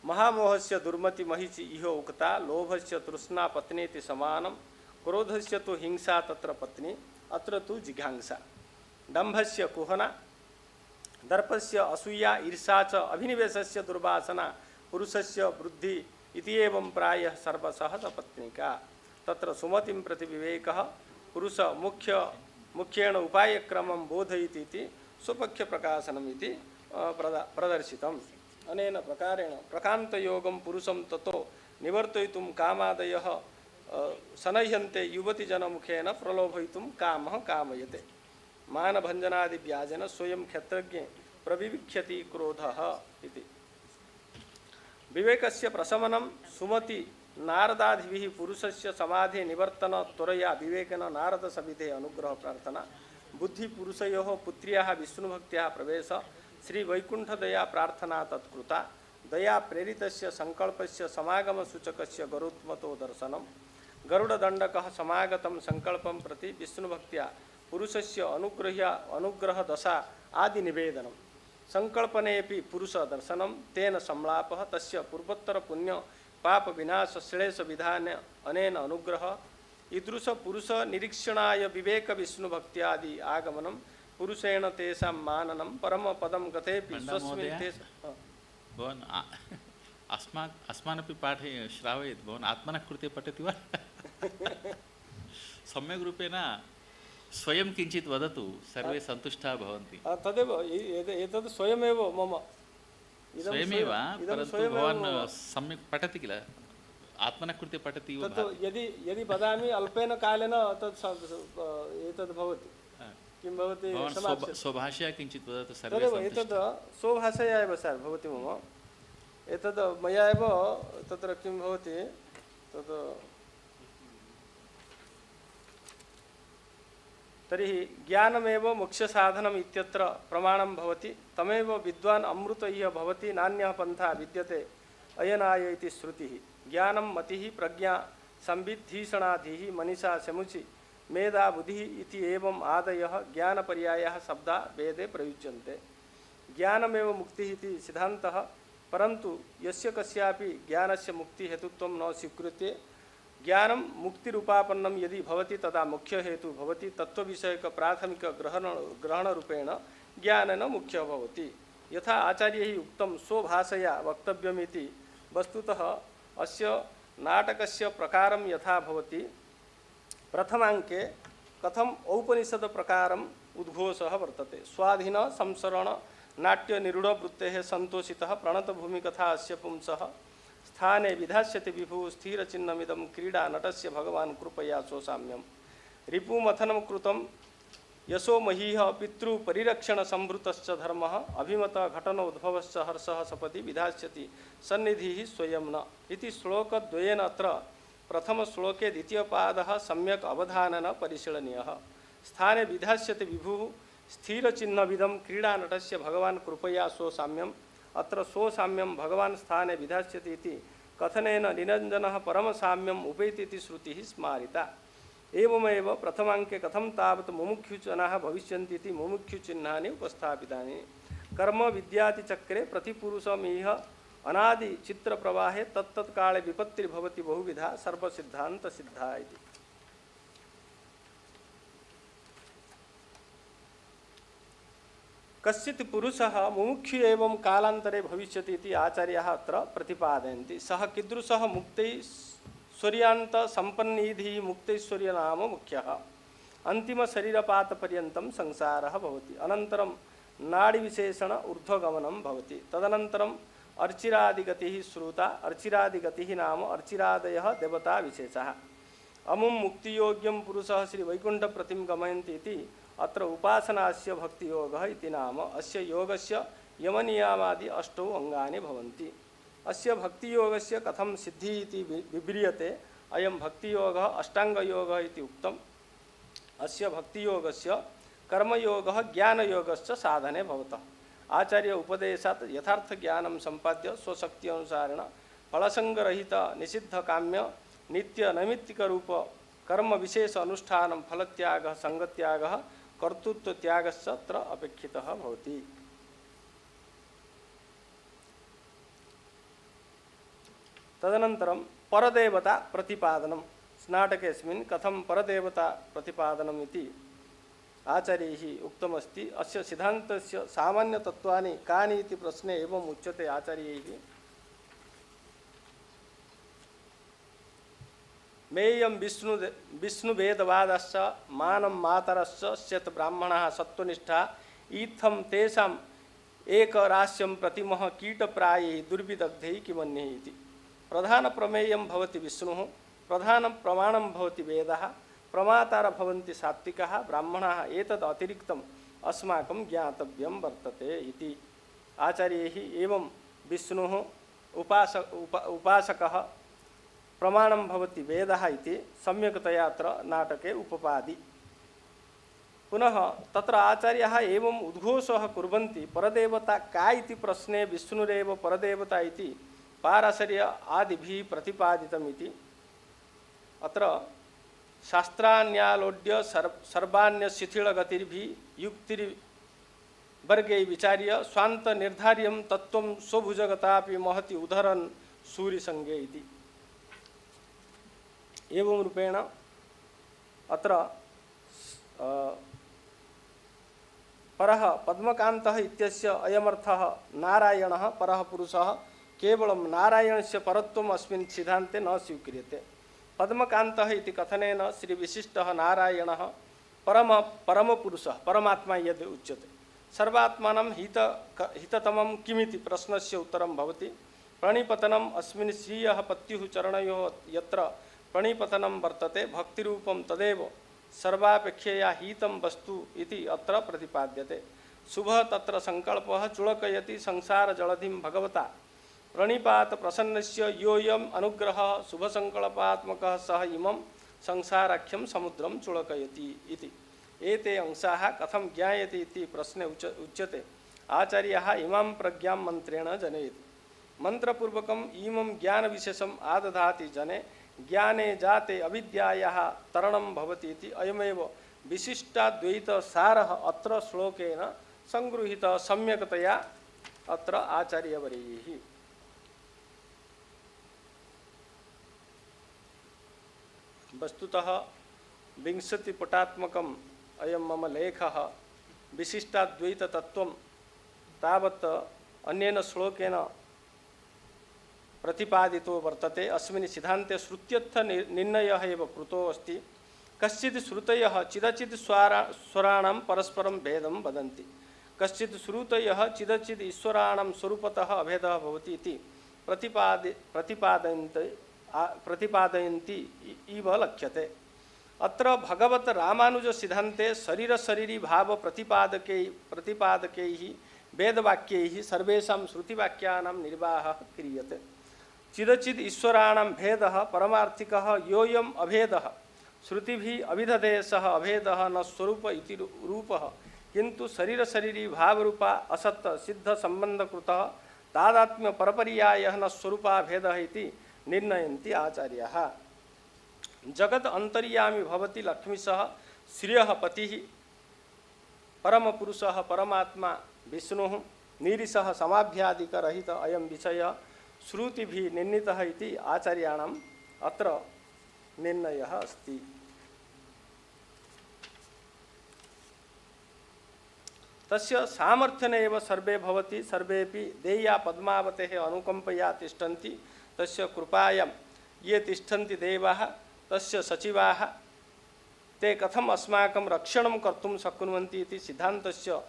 K: महामोहस्य दुर्मति महिषी इह उक्ता लोभस्य तृष्णा पत्नीति समानं क्रोधस्य तु हिंसा तत्र पत्नी अत्र तु जिघांसा दंभस्य कुहना दर्पस्य असूया ईर्षा च अभिनिवेशस्य दुर्वासना पुरुषस्य वृद्धि इति एवं प्रायः सर्वसहज पत्निका तत्र सुमतिं प्रति विवेकः पुरुष मुख्येण उपायक्रमं बोधयति इति स्वपक्ष प्रकाशनम् इति प्रदर्शितम् अनेन प्रकारेण प्रकान्तयोगं पुरुषं ततो निवर्तयितुं कामादयः सनह्यन्ते युवतिजनमुखेन प्रलोभयितुं कामः कामयते मानभञ्जनादि व्याजेन स्वयं क्षेत्रज्ञे प्रविविख्यति क्रोधः इति विवेकस्य प्रशमनं सुमति नारदादिभिः पुरुषस्य समाधि निवर्तन त्वरया विवेकेन नारद सविधे अनुग्रह प्रार्थना बुद्धि पुरुषयोः पुत्र्याः विष्णुभक्त्याः प्रवेश श्री वैकुंठ दया प्रार्थना तत्कृता दया प्रेरितस्य संकल्पस्य समागम सूचकस्य गरुत्मतो दर्शनम् गरुड़दंडकः समागतं संकल्पं प्रति विष्णुभक्त्या पुरुषस्य अनुग्रह दशा आदि निवेदनं संकल्पनेपि पुरुष दर्शनं तेन संलापः तस्य पूर्वोत्तर पुण्य पाप विनाश श्लेष विधान अनेन अनुग्रह ईदृश पुरुष निरीक्षणाय विवेक विष्णुभक्त्यादि आगमनं पुरुषेण तेषां माननं परम पदं गतेपि स्वस्मिन्
H: भवान् अस्मानपि पाठे श्रावयेत् भवान् आत्मनः कृते पठति वा सम्यक् रूपेण स्वयं किञ्चित् वदतु सर्वे सन्तुष्टाः भवन्ति
K: तदेव एतद् स्वयमेव मम
H: स्वयमेव परन्तु भवान् सम्यक् पठति किल आत्मनः कृते पठति वा
K: यदि वदामि अल्पेन कालेन तत् एतद् भवति किं भवति
H: स्वभाषया किञ्चित् वदतु सर्वे
K: तदेव एतद् स्वभाषया एव सर् भवति मम एतद् मया एव तत्र किं भवति तद् तर्हि ज्ञानमेव मोक्षसाधनम् इत्यत्र प्रमाणं भवति। तमेव विद्वान् अमृत इह भवति नान्यः पन्था विद्यते अयनाय इति श्रुतिः। ज्ञानं मतिः प्रज्ञा संविद्धीषणाधिः मनीषा शमुचि मेधा बुद्धिः इति एवम् आदयः ज्ञानपर्यायः शब्दा वेदे प्रयुज्यन्ते। ज्ञानमेव मुक्तिः इति सिद्धान्तः, परन्तु यस्य कस्यापि ज्ञानस्य मुक्तिहेतुत्वं न स्वीकृत्य ज्ञानं मुक्तिरूपापन्नं यदि भवति तदा मुख्यहेतु भवति। तत्त्वविषयक प्राथमिक ग्रहणरूपेण ज्ञानेन मुख्यः भवति। यथा आचार्यैः उक्तं स्वभाषया वक्तव्यमिति। वस्तुतः अस्य नाटकस्य प्रकारं यथा भवति, प्रथमाङ्के कथम् औपनिषद प्रकारम् उद्घोषः वर्तते। स्वाधीन संसरण नाट्य निरूढवृत्तेः सन्तोषितः प्रणतभूमिकथा अस्य पुंसः स्थाने विधास्यति विभुः स्थिरचिह्नमिदं क्रीडा नटस्य भगवान् कृपया सोसाम्यं रिपुमथनं कृतं यशो महीः पितृपरिरक्षण संभृतश्च धर्मः अभिमत घटनोद्भवश्च हर्षः सपदि विधास्यति सन्निधिः स्वयं न इति श्लोकद्वयेन अत्र प्रथमश्लोके द्वितीयपादः सम्यक् अवधानेन परिशीलनीयः। स्थाने विधास्यति विभुः स्थिरचिह्नविदं क्रीडानटस्य भगवान् कृपया सोसाम्यम्। अत्र सोसाम्यं भगवान् स्थाने विधास्यति इति कथनेन निरञ्जनः परमसाम्यम् उपैति इति श्रुतिः स्मारिता। एवमेव प्रथमाङ्के कथं तावत् मुमुक्षुजनाः भविष्यन्ति इति मुमुक्षुचिह्नानि उपस्थापितानि। कर्म विद्यातिचक्रे प्रतिपुरुषमिह अनादि चित्रप्रवाहे तत्तत्काले विपत्तिर्भवति बहुविधा सर्वसिद्धान्तसिद्धा इति। कश्चित् पुरुषः मुमुक्षु एवं कालान्तरे भविष्यति इति आचार्याः अत्र प्रतिपादयन्ति। सः कीदृशः मुक्तैश्वर्यान्त सम्पन्निधिः मुक्तैश्वर्य नाम मुख्यः। अन्तिम शरीरपातपर्यन्तं संसारः भवति। अनन्तरं नाडीविशेषण ऊर्ध्वगमनं भवति। तदनन्तरं अर्चिरादिगतिः श्रुता। अर्चिरादिगतिः नाम अर्चिरादयः देवता विशेषः। अमुं मुक्तियोग्यं पुरुषः श्री वैकुण्ठप्रतिं गमयन्ति इति अत्र उपासनास्य भक्तियोगः इति नाम। अस्य योगस्य यमनियमादि अष्टौ अङ्गानि भवन्ति। अस्य भक्तियोगस्य कथं सिद्धिः इति विव्रियते। अयं भक्तियोगः अष्टाङ्गयोगः इति उक्तम्। अस्य भक्तियोगस्य कर्मयोगः ज्ञानयोगश्च साधने भवतः। आचार्य उपदेशात् यथार्थ ज्ञानं सम्पाद्य स्वशक्ति अनुसारेण फलसंगरहित निषिद्ध काम्य नित्य नैमित्तिक रूप कर्म विशेष अनुष्ठानं फलत्यागः संगत्यागः कर्तृत्व त्यागश्च अत्र अपेक्षितः भवति। तदनन्तरं परदेवता प्रतिपादनं। नाटकेऽस्मिन् कथं परदेवता प्रतिपादनम् इति आचार्यैः उक्तमस्ति। अस्य सिद्धान्तस्य सामान्यतत्त्वानि कानि इति प्रश्ने एवम् उच्यते आचार्यैः। मेयं विष्णुवेदवादश्च मानं मातरश्च स्यत् ब्राह्मणाः सत्त्वनिष्ठा इत्थं तेषाम् एकरास्यं प्रतिमः कीटप्रायैः दुर्विदग्धैः किमन्यैः इति। प्रधानप्रमेयं भवति विष्णुः, प्रधानप्रमाणं भवति वेदः, प्रमातार भवन्ति सात्विकाः, ब्राह्मणाः एतद् अतिरिक्तम् अस्माकं ज्ञातव्यं वर्तते इति आचार्यैः। एवं विष्णुः उपासकः प्रमाणं भवति वेदः इति सम्यक्तया अत्र नाटके उपपादि। पुनः तत्र आचार्याः एवम् उद्घोषः कुर्वन्ति। परदेवता का इति प्रश्ने विष्णुरेव परदेवता इति पाराशर्य आदिभिः प्रतिपादितमिति। अत्र शास्त्रान्यालोड्य सर्वाण्य शिथिलगतिर्भिः युक्तिर्वर्गे विचार्य स्वान्त निर्धार्यं तत्त्वं स्वभुजगतापि महति उदरन् सूर्यसंगे इति। एवं रूपेण अत्र परः पद्मकान्तः इत्यस्य अयमर्थः नारायणः परः पुरुषः केवलं नारायणस्य परत्वम् अस्मिन् सिद्धान्ते न स्वीक्रियते। पद्मकान्तः इति कथनेन श्री विशिष्टः नारायणः परमपुरुषः परमात्मा यद् उच्यते। सर्वात्मानं हिततमं किमिति प्रश्नस्य उत्तरं भवति। प्रणिपतनम् अस्मिन् श्रियः पत्युः चरणयोः यत्र प्रणिपतनं वर्तते भक्तिरूपं तदेव सर्वापेक्षया हितं वस्तु इति अत्र प्रतिपाद्यते। शुभः तत्र संकल्पः चुळकयति संसारजलधिं भगवता प्रणिपात प्रसन्नस्य योऽयम् अनुग्रहः शुभसंकल्पात्मकः सः इमं संसाराख्यं समुद्रं चुळकयति इति। एते अंशाः कथं ज्ञायते इति प्रश्ने उच्यते आचार्यः इमां प्रज्ञां मन्त्रेण जनयति मंत्रपूर्वकम् इमं ज्ञानविशेषम् आदधाति जने ज्ञाने जाते अविद्यायाः तरणं भवति इति अयमेव विशिष्टाद्वैतसारः अत्र श्लोकेन संगृहीतः सम्यक्तया अत्र आचार्यवर्यैः। वस्तुतः 20-पुटात्मकम् अयं मम लेखः विशिष्टाद्वैततत्त्वं तावत् अन्येन श्लोकेन प्रतिपादितो वर्तते। अस्मिन् सिद्धान्ते श्रुत्यर्थ निर्णयः एव कृतो अस्ति। कश्चित् श्रुतयः चिदचित् स्वराणां परस्परं भेदं वदन्ति, कश्चित् श्रुतयः चिदचित् ईश्वराणां स्वरूपतः अभेदः भवति इति प्रतिपादयन्ति इव लक्ष्यते। अत्र भगवत रामानुज सिद्धान्ते शरीर शरीरी भाव प्रतिपादकैः वेदवाक्यैः सर्वेषां श्रुतिवाक्यानां निर्वाहः क्रियते। चिदचिद ईश्वराणां भेदः परमार्थिकः योऽयम् अभेदः श्रुतिभिः अभिधते सः अभेदः न स्वरूप इति रूपः, किन्तु शरीर शरीरी भावरूपा असत् सिद्ध संबंधकृतः तादात्म्य परपर्यायः न स्वरूपाभेदः इति निर्णयन्ति आचार्याः। जगत् अंतर्यामी भवति लक्ष्मीशः श्रियः पतिः परमपुरुषः परमात्मा विष्णुः निरीशः समाभ्यादिकरहित अयं विषयः श्रुतिभिः निर्णीतः इति आचार्याणाम् अत्र निर्णयः अस्ति। तस्य सामर्थ्येन एव सर्वे भवति, सर्वेपि देया पद्मावतेः अनुकंपया तिष्ठन्ति, तस्य कृपायां ये तिष्ठन्ति देवाः तस्य सचिवाः ते कथम अस्माकं रक्षणं कर्तुं शक्नुवन्ति इति सिद्धान्तस्य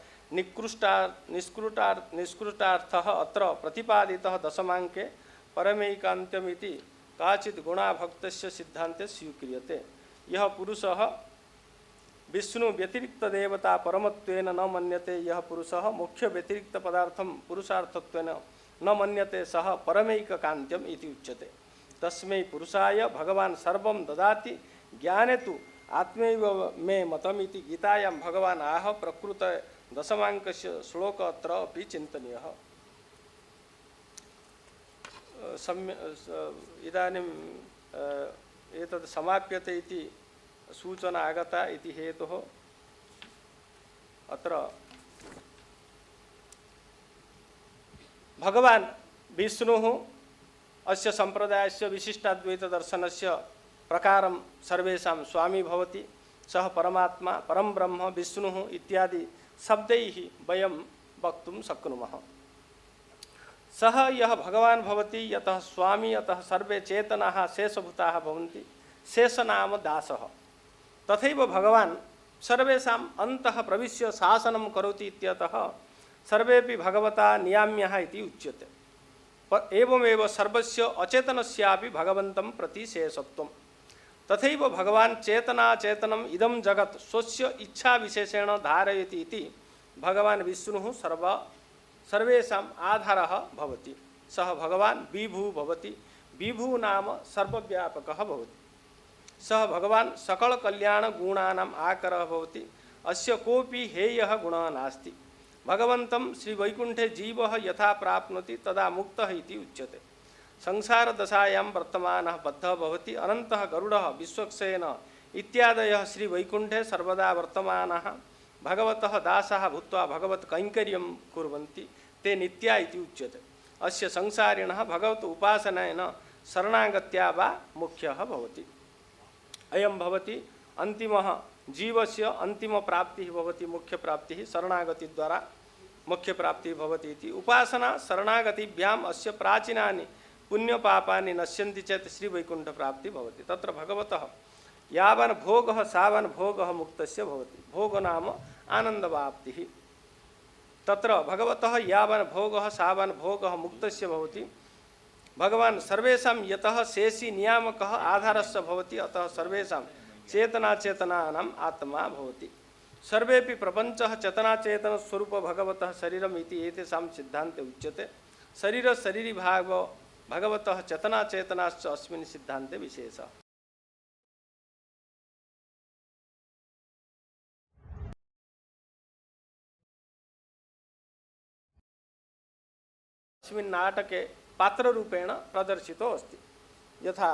K: निष्कृष्टार्थः अत्र प्रतिपादितः दशमाङ्के परमैकान्त्यमिति काचित् गुणाभक्तस्य सिद्धान्ते स्वीक्रियते। यः पुरुषः विष्णु व्यतिरिक्त देवता परमत्वेन न मन्यते, यः पुरुषः मोक्ष व्यतिरिक्त पदार्थं पुरुषार्थत्वेन न मन्यते सः परमैककान्त्यम् इति उच्यते। तस्मै पुरुषाय भगवान् सर्वं ददाति, ज्ञाने तु आत्मैव मे मतमिति गीतायां भगवान् आह प्रकृत दशमाङ्कस्य श्लोक अत्र अपि चिन्तनीयः। इदानीं एतद् समाप्यते इति सूचना आगता इति हेतुः अत्र भगवान् विष्णुः अस्य संप्रदायस्य विशिष्टाद्वैत दर्शनस्य प्रकारं सर्वेषां स्वामी भवति, सः परमात्मा परम ब्रह्म विष्णुः इत्यादि शब्दैः वयं वक्तुं शक्नुमः। सः यः भगवान् भवति यतः स्वामी अतः सर्वे चेतनाः शेषभूताः भवन्ति, शेषनाम दासः। तथैव भगवान् सर्वेषाम् अन्तः प्रविश्य शासनं करोति इत्यतः सर्वेपि भगवता नियाम्यः इति उच्यते। एवमेव सर्वस्य अचेतनस्यापि भगवन्तं प्रति शेषत्वम्। तथैव भगवान् चेतनाचेतनम् इदं जगत् स्वस्य इच्छा विशेषेण धारयति इति भगवान् विष्णुः सर्वेषाम् आधारः भवति। सः भगवान् विभुः भवति, विभुः नाम सर्वव्यापकः भवति। सः भगवान् सकल कल्याण गुणानाम् आकरः भवति, अस्य कोऽपि हेयः गुणः नास्ति। भगवन्तं श्रीवैकुण्ठे जीवः यथा प्राप्नोति तदा मुक्तः इति उच्यते। संसारदशायां वर्तमानः बद्धः भवति, अनन्तः गरुडः विश्वक्सेन इत्यादयः श्रीवैकुण्ठे सर्वदा वर्तमानाः भगवतः दासाः भूत्वा भगवत्कैङ्कर्यं कुर्वन्ति, ते नित्या इति उच्यते। अस्य संसारिणः भगवत उपासनेन शरणागत्या वा मुख्यः भवति। अयं भवति अन्तिमः जीवस्य अन्तिम प्राप्तिः भवति, मुख्य प्राप्तिः शरणागति द्वारा मुख्य प्राप्तिः भवति इति। उपासना शरणागतिभ्याम् अस्य प्राचीनानि पुण्यपापानि नश्यन्ति चेत् श्रीवैकुण्ठ प्राप्ति भवति। तत्र भगवतः यावन् भोगः सावन् भोगः मुक्तस्य भवति। भोग नाम आनन्दवाप्तिः। तत्र भगवतः यावन् भोगः सावन् भोगः मुक्तस्य भवति। भगवान् सर्वेषां यतः शेषी नियामकः आधारस्य भवति, अतः सर्वेषां चेतनाचेतनानाम् आत्मा भवति। सर्वेपि प्रपञ्चः चेतनाचेतन स्वरूप भगवतः शरीरम् इति एतेषां सिद्धान्ते उच्यते। शरीर शरीरी भाव भगवतः चेतनाचेतनाश्च अस्मिन् सिद्धान्ते विशेषः। अस्मिन् नाटके पात्ररूपेण प्रदर्शितो अस्ति। यथा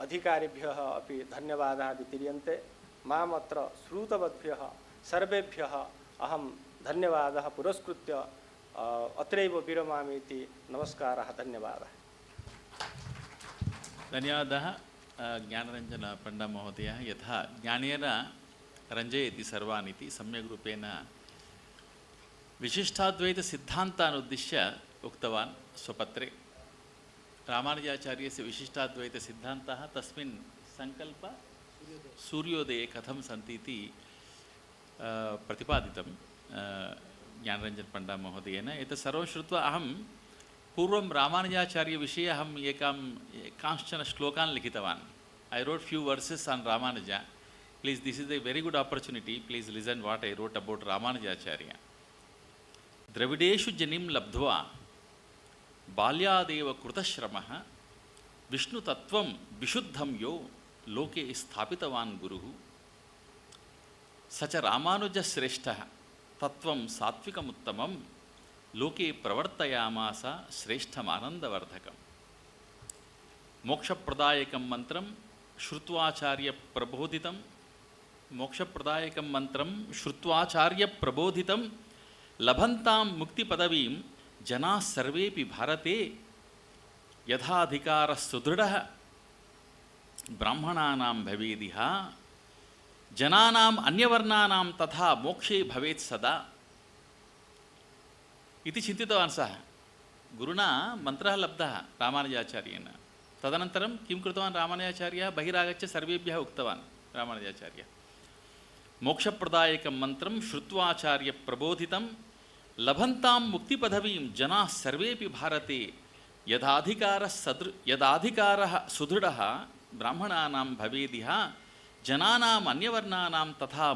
K: अधिकारिभ्यः अपि धन्यवादाः वितीर्यन्ते। माम् अत्र श्रुतवद्भ्यः सर्वेभ्यः अहं धन्यवादः पुरस्कृत्य अत्रैव विरमामि इति नमस्कारः, धन्यवादः।
H: धन्यवादः ज्ञानरञ्जन पण्डा महोदयः। यथा ज्ञानेन रञ्जयति सर्वान् इति सम्यक् रूपेण विशिष्टाद्वैतसिद्धान्तान् उद्दिश्य उक्तवान् स्वपत्रे। रामानुजाचार्यस्य विशिष्टाद्वैतसिद्धान्तः तस्मिन् सङ्कल्प सूर्योदये कथं सन्ति इति प्रतिपादितं ज्ञानरञ्जन पण्डा महोदयेन। एतत् सर्वं श्रुत्वा अहं पूर्वं रामानुजाचार्यविषये अहम् कांश्चन श्लोकान् लिखितवान्। I wrote few verses on Ramanuja. Please, this is a very good opportunity. Please listen what I wrote about Ramanujacharya. Dravideshu janim labdhva बाल्यादेव कृतश्रमः Vishnu तत्वं विशुद्धं यो लोके स्थापितवान् गुरुः स च रामानुज श्रेष्ठः तत्वं सात्विकमुत्तमं लोके प्रवर्तयामास श्रेष्ठमानन्दवर्धकम् मोक्षप्रदायकं मन्त्रं श्रुत्वाचार्य प्रबोधितं मोक्षप्रदायकं मन्त्रं श्रुत्वाचार्य प्रबोधितं लभन्तां मुक्तिपदवीं जना सर्वेपि भारते यथाधिकारः सुदृढः ब्राह्मणानां भवेदिह जनानाम् अन्यवर्णानां तथा मोक्षे भवेत् सदा इति चिन्तितवान् सः। गुरुणा मन्त्रः लब्धः रामानुजाचार्येण। तदनन्तरं किं कृतवान् रामानुजाचार्यः? बहिरागत्य सर्वेभ्यः उक्तवान् रामानुजाचार्यः, मोक्षप्रदायकं मन्त्रं श्रुत्वाचार्य प्रबोधितं लभन्तां मुक्तिपदवीं जनाः सर्वेपि भारते यदाधिकारः सुदृढः ब्राह्मणानां भवेदिह जनानाम् अन्यवर्णानां तथा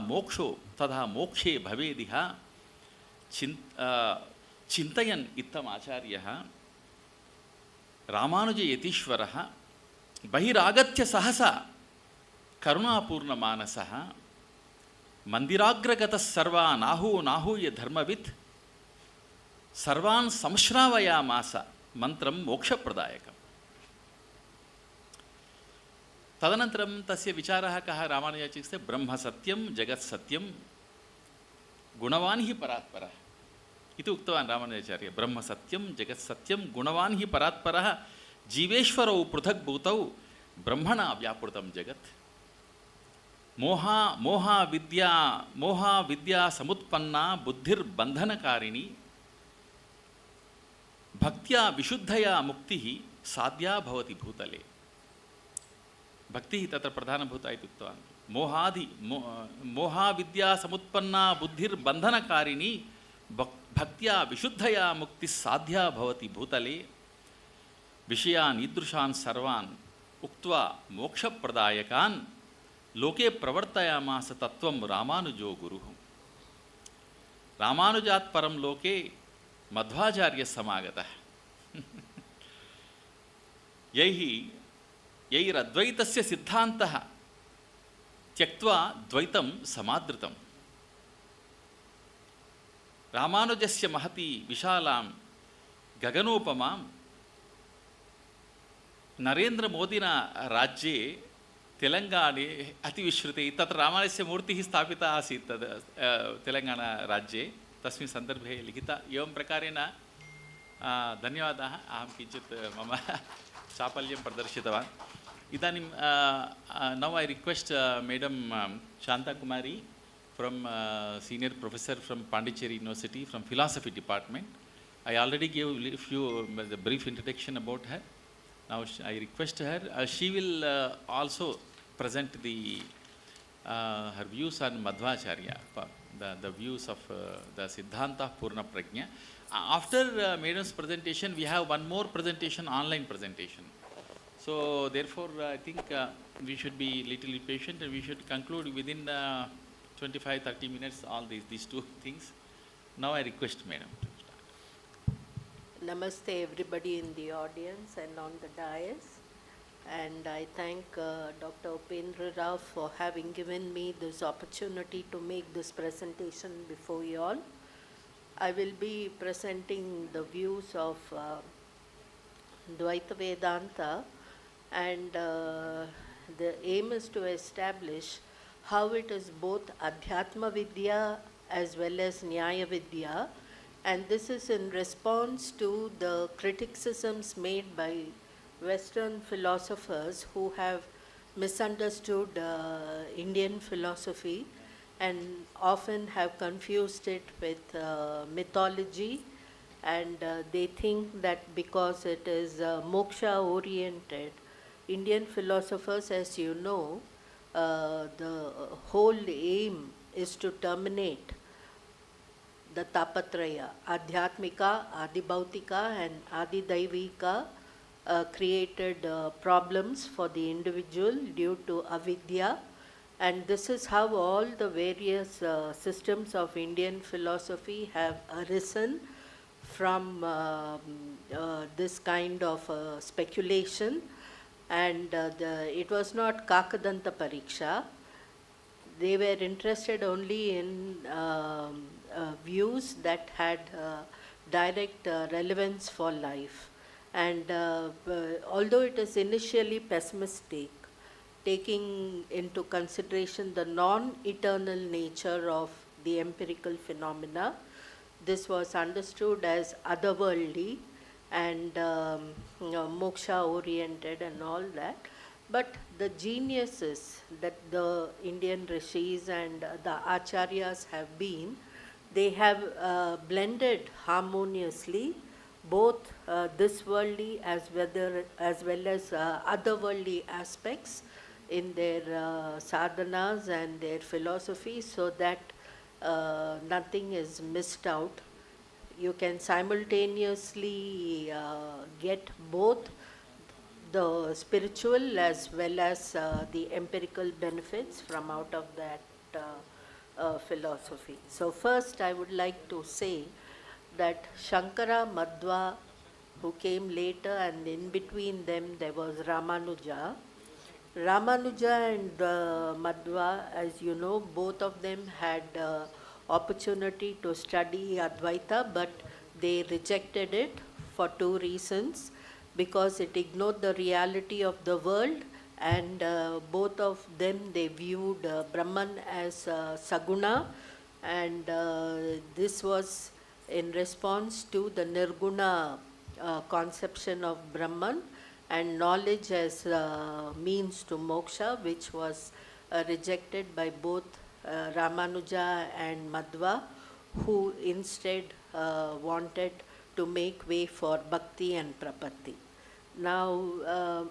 H: मोक्षे भवेदिह चिन्तयन् इत्थमाचार्यः रामानुजयतीश्वरः बहिरागत्य सहसा करुणापूर्णमानसः मन्दिराग्रगतः सर्वान् नाहूय धर्मवित् सर्वान् संश्रावयामास मन्त्रं मोक्षप्रदायकम्। तदनन्तरं तस्य विचारः कः रामानुजाचार्यस्य? ब्रह्मसत्यं जगत्सत्यं गुणवान् हि परात्परः इति उक्तवान् रामानुजाचार्य। ब्रह्मसत्यं जगत्सत्यं गुणवान् हि परात्परः जीवेश्वरौ पृथग्भूतौ ब्रह्मणा व्यापृतं जगत् मोहाविद्या समुत्पन्ना बुद्धिर्बन्धनकारिणी भक्त्या विशुद्धया मुक्तिः साध्या भवति भूतले। भक्तिः तत्र प्रधानभूता इति उक्तवान्। मोहाविद्या समुत्पन्ना बुद्धिर्बन्धनकारिणी भक्त्या विशुद्धया मुक्तिः साध्या भवति भूतले विषयान् ईदृशान् सर्वान् उक्त्वा मोक्षप्रदायकान् लोके प्रवर्तयामास तत्वं रामानुजो गुरुः। रामानुजात् परं लोके मध्वाचार्य समागतः यैरद्वैतस्य सिद्धान्तः त्यक्त्वा द्वैतं समादृतं। रामानुजस्य महती विशालां गगनोपमां नरेन्द्रमोदिना राज्ये तेलङ्गाणे अतिविश्रुते तत्र रामानुजस्य मूर्तिः स्थापिता आसीत् तद् तेलङ्गाणाराज्ये तस्मिन् सन्दर्भे लिखिता। एवं प्रकारेण धन्यवादाः। अहं किञ्चित् मम चापल्यं प्रदर्शितवान्। इदानीं now I request madam Shantakumari from senior professor from Pondicherry University from philosophy department. I already gave the brief introduction about her. Now I request her, she will also present her views on Madhvacharya, the views of the Siddhanta Purna Prajna. After Madam's presentation, we have one more presentation, online presentation. So therefore, I think we should be little patient and we should conclude within 25-30 minutes all these two things. Now I request Madam to start.
L: Namaste everybody in the audience and on the dais. And I thank Dr. Upendra Rao for having given me this opportunity to make this presentation before you all. I will be presenting the views of Dvaita Vedanta, and the aim is to establish how it is both Adhyatma Vidya as well as Nyaya Vidya, and this is in response to the criticisms made by Western philosophers who have misunderstood Indian philosophy and often have confused it with mythology, and they think that because it is moksha oriented, Indian philosophers, as you know, the whole aim is to terminate the tapatraya, adhyatmika, adibhautika and adidaivika, created problems for the individual due to avidya, and this is how all the various systems of Indian philosophy have arisen from this kind of speculation. And it was not Kakadanta Pariksha. They were interested only in views that had direct relevance for life. And although it is initially pessimistic, taking into consideration the non-eternal nature of the empirical phenomena, this was understood as otherworldly and moksha oriented and all that. But the geniuses that the Indian rishis and the acharyas have been, they have blended harmoniously both this worldly as well as otherworldly aspects in their sadhanas and their philosophy, so that nothing is missed out. You can simultaneously get both the spiritual as well as the empirical benefits from out of that philosophy. So first I would like to say that Shankara, Madhva, who came later, and in between them there was Ramanuja. Ramanuja and Madhva, as you know, both of them had opportunity to study Advaita, but they rejected it for two reasons. Because it ignored the reality of the world, and both of them, they viewed Brahman as Saguna, and this was in response to the Nirguna conception of Brahman and knowledge as means to moksha, which was rejected by both Ramanuja and Madhva, who instead wanted to make way for bhakti and prapatti. Now,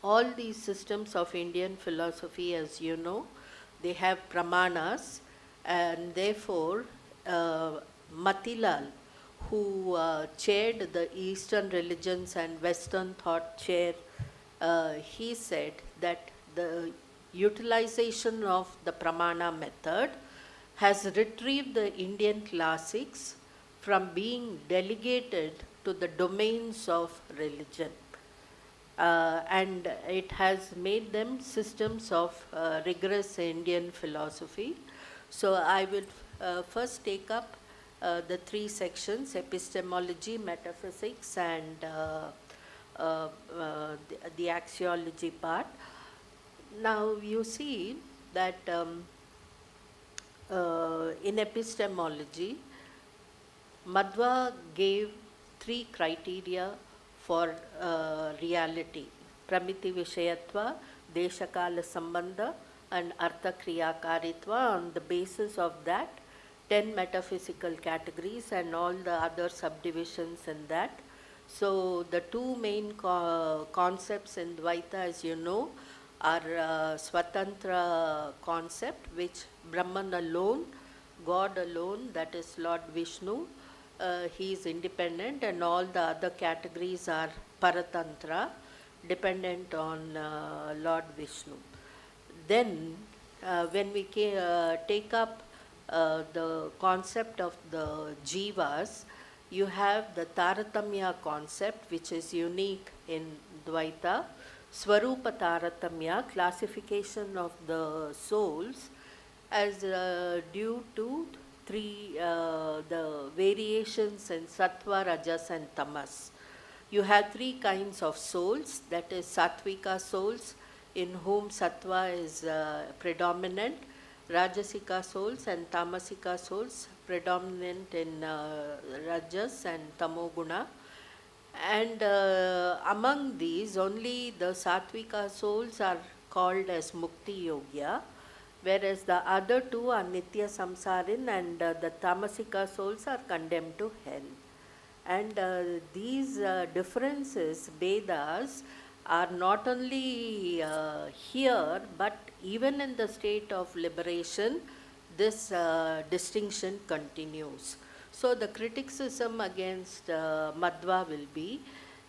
L: all these systems of Indian philosophy, as you know, they have pramanas, and therefore Matilal, who chaired the Eastern religions and Western thought chair, he said that the utilization of the pramana method has retrieved the Indian classics from being delegated to the domains of religion. And it has made them systems of rigorous Indian philosophy. So I will first take up the three sections: epistemology, metaphysics, and the axiology part. Now you see that in epistemology, Madhva gave three criteria for reality: pramiti vishayatva, deshakala sambandha, and Artha Kriya Karitva. On the basis of that, 10 metaphysical categories and all the other subdivisions in that. So the two main concepts in Dvaita, as you know, are Swatantra concept, which Brahman alone, God alone, that is Lord Vishnu, he is independent, and all the other categories are Paratantra, dependent on Lord Vishnu. Then when we take up the concept of the jivas, you have the Taratamya concept, which is unique in Dvaita, Swarupa Taratamya, classification of the souls as due to the variations in Sattva, Rajas and Tamas. You have three kinds of souls, that is Sattvika souls, in whom Sattva is predominant, Rajasika souls and Tamasika souls predominant in Rajas and Tamoguna. And among these, only the Sattvika souls are called as Mukti Yogya, whereas the other two are Nitya Samsarin, and the Tamasika souls are condemned to hell. And these differences, Vedas, are not only here, but even in the state of liberation, this distinction continues. So the criticism against Madhva will be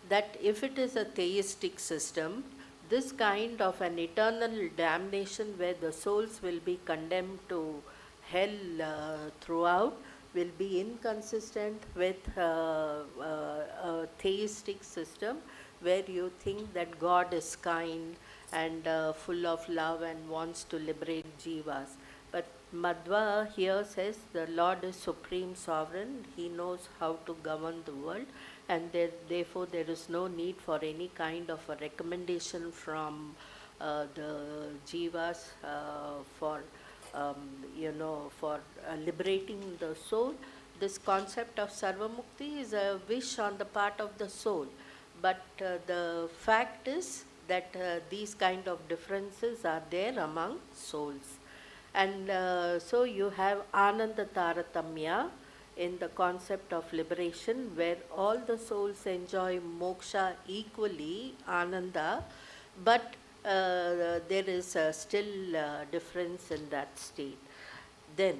L: that if it is a theistic system, this kind of an eternal damnation where the souls will be condemned to hell throughout will be inconsistent with a theistic system where you think that God is kind and full of love and wants to liberate jivas. But Madhva here says the Lord is supreme sovereign, he knows how to govern the world, and therefore there is no need for any kind of a recommendation from the jivas for liberating the soul. This concept of Sarvamukti is a wish on the part of the soul. But the fact is that these kind of differences are there among souls. And so you have Ananda Taratamya in the concept of liberation, where all the souls enjoy moksha equally, Ananda, but there is still difference in that state. Then,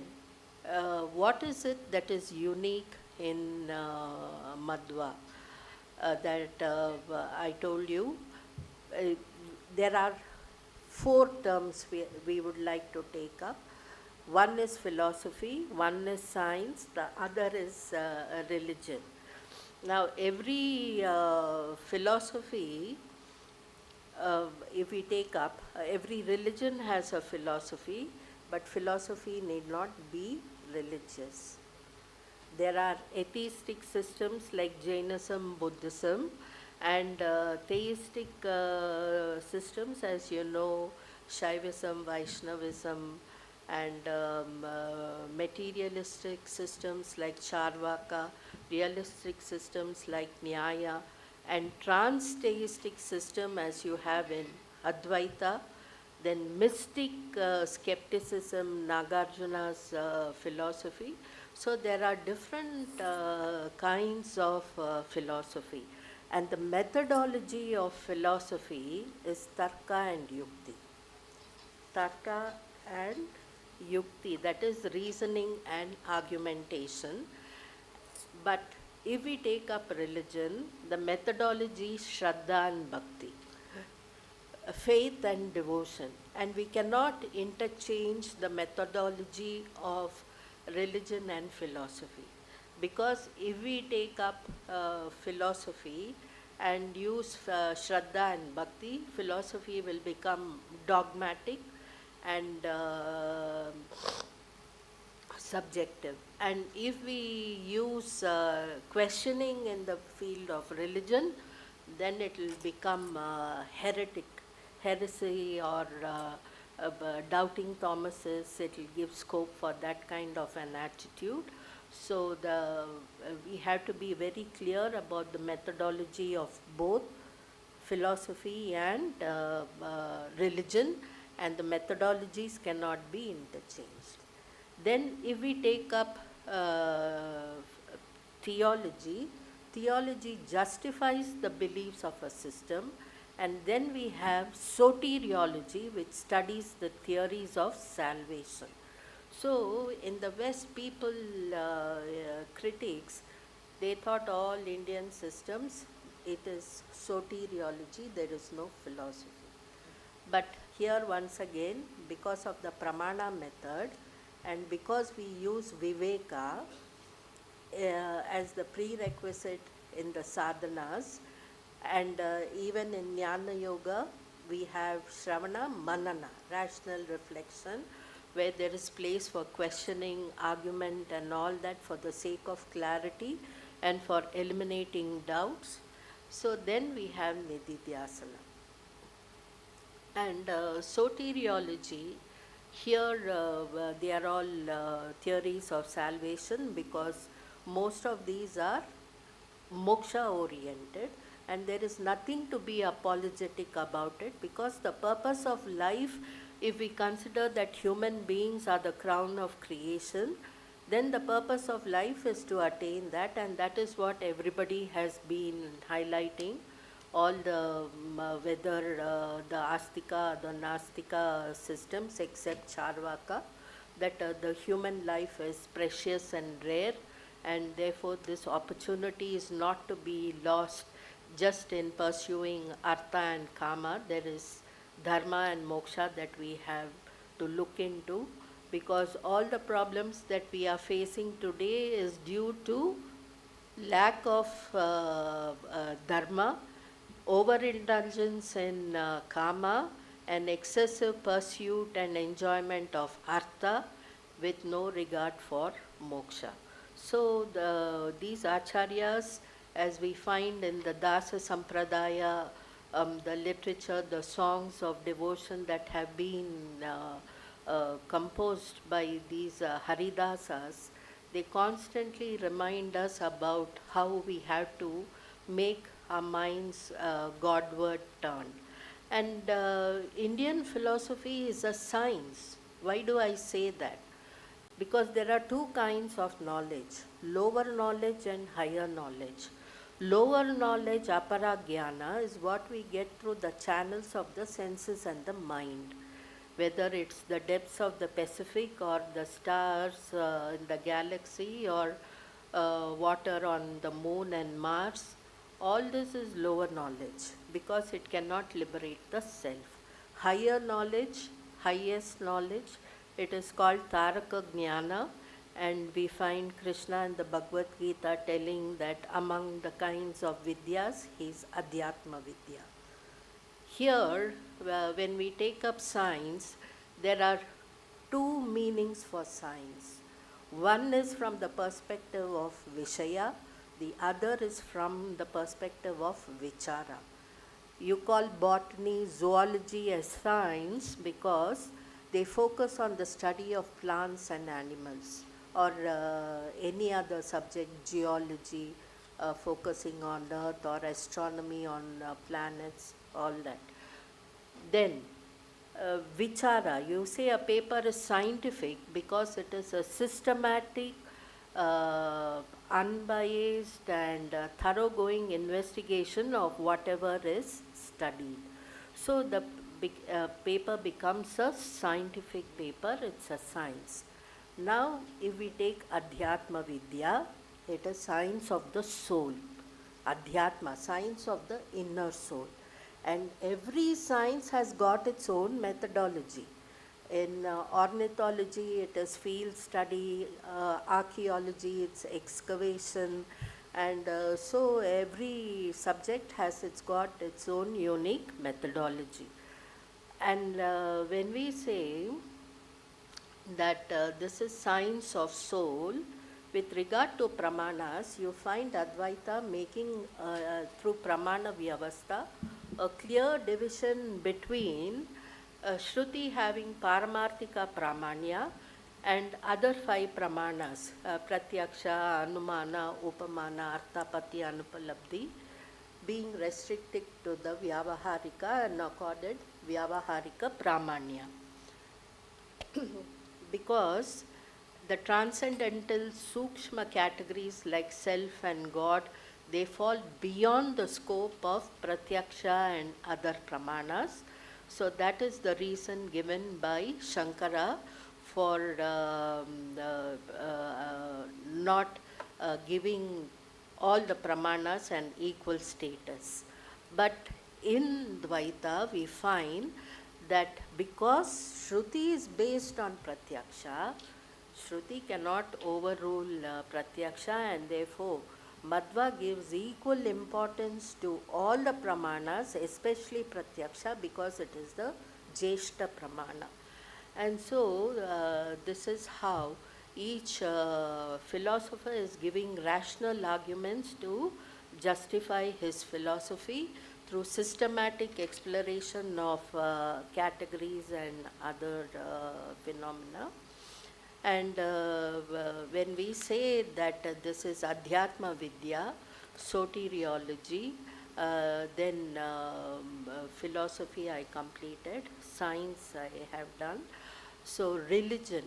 L: what is it that is unique in Madhva? That I told you, there are 4 terms we would like to take up. One is philosophy, one is science, the other is religion. Now, every philosophy, if we take up, every religion has a philosophy, but philosophy need not be religious. There are atheistic systems like Jainism, Buddhism, and theistic systems, as you know, Shaivism, Vaishnavism, and materialistic systems like Charvaka, realistic systems like Nyaya, and trans-theistic system as you have in Advaita, then mystic skepticism, Nagarjuna's philosophy. So there are different kinds of philosophy. And the methodology of philosophy is Tarka and Yukti. Tarka and Yukti, that is reasoning and argumentation. But if we take up religion, the methodology is Shraddha and Bhakti, faith and devotion. And we cannot interchange the methodology of religion and philosophy. Because if we take up philosophy and use Shraddha and Bhakti, philosophy will become dogmatic and subjective. And if we use questioning in the field of religion, then it will become heresy or doubting Thomases. It will give scope for that kind of an attitude. So we have to be very clear about the methodology of both philosophy and religion, and the methodologies cannot be interchanged. Then if we take up theology, theology justifies the beliefs of a system, and then we have soteriology, which studies the theories of salvation. So in the West, people, critics, they thought all Indian systems, it is soteriology, there is no philosophy. But here once again, because of the pramana method and because we use viveka as the prerequisite in the sadhanas, and even in Jnana Yoga, we have Shravana, Manana, rational reflection, where there is place for questioning, argument and all that for the sake of clarity and for eliminating doubts. So then we have Nididhyasana. And soteriology, here they are all theories of salvation, because most of these are moksha oriented, and there is nothing to be apologetic about it, because the purpose of life, if we consider that human beings are the crown of creation, then the purpose of life is to attain that, and that is what everybody has been highlighting. All the whether the Astika, the Nastika systems except Charvaka, that the human life is precious and rare, and therefore this opportunity is not to be lost just in pursuing Artha and Kama. There is Dharma and Moksha that we have to look into, because all the problems that we are facing today is due to lack of Dharma, overindulgence in Kama, and excessive pursuit and enjoyment of Artha with no regard for Moksha. So these acharyas, as we find in the Dasa Sampradaya, the literature, the songs of devotion that have been composed by these Haridasas, they constantly remind us about how we have to make our minds Godward turned. And Indian philosophy is a science. Why do I say that? Because there are two kinds of knowledge, lower knowledge and higher knowledge. Lower knowledge, apara jnana, is what we get through the channels of the senses and the mind. Whether it's the depths of the Pacific or the stars in the galaxy or water on the moon and Mars, all this is lower knowledge because it cannot liberate the self. Higher knowledge, highest knowledge, it is called Taraka Jnana, and we find Krishna in the Bhagavad Gita telling that among the kinds of vidyas, he is Adhyatma Vidya. Here, when we take up science, there are two meanings for science. One is from the perspective of Vishaya, the other is from the perspective of Vichara. You call botany, zoology as science because they focus on the study of plants and animals, or any other subject, geology, focusing on earth, or astronomy on planets, all that. Then, Vichara, you say a paper is scientific because it is a systematic, unbiased and thoroughgoing investigation of whatever is studied. So the paper becomes a scientific paper, it's a science. Now, if we take Adhyatma Vidya, it is science of the soul. Adhyatma, science of the inner soul. And every science has got its own methodology. In ornithology, it is field study, archaeology, it's excavation, and so every subject has got its own unique methodology. And when we say that this is science of soul, with regard to pramanas, you find Advaita making through pramana vyavastha a clear division between Shruti having Paramarthika Pramanya and other 5 pramanas, Pratyaksha, Anumana, Upamana, Arthapati, Anupalabdhi, being restricted to the Vyavaharika and accorded Vyavaharika Pramanya. Because the transcendental Sukshma categories like self and God, they fall beyond the scope of Pratyaksha and other Pramanas. So that is the reason given by Shankara for not giving all the Pramanas an equal status. But in Dvaita we find that because Shruti is based on Pratyaksha, Shruti cannot overrule Pratyaksha, and therefore Madhva gives equal importance to all the Pramanas, especially Pratyaksha, because it is the Jeshta Pramana. And so this is how each philosopher is giving rational arguments to justify his philosophy through systematic exploration of categories and other phenomena. And when we say that this is Adhyatma Vidya, soteriology, then philosophy I completed, science I have done. So religion.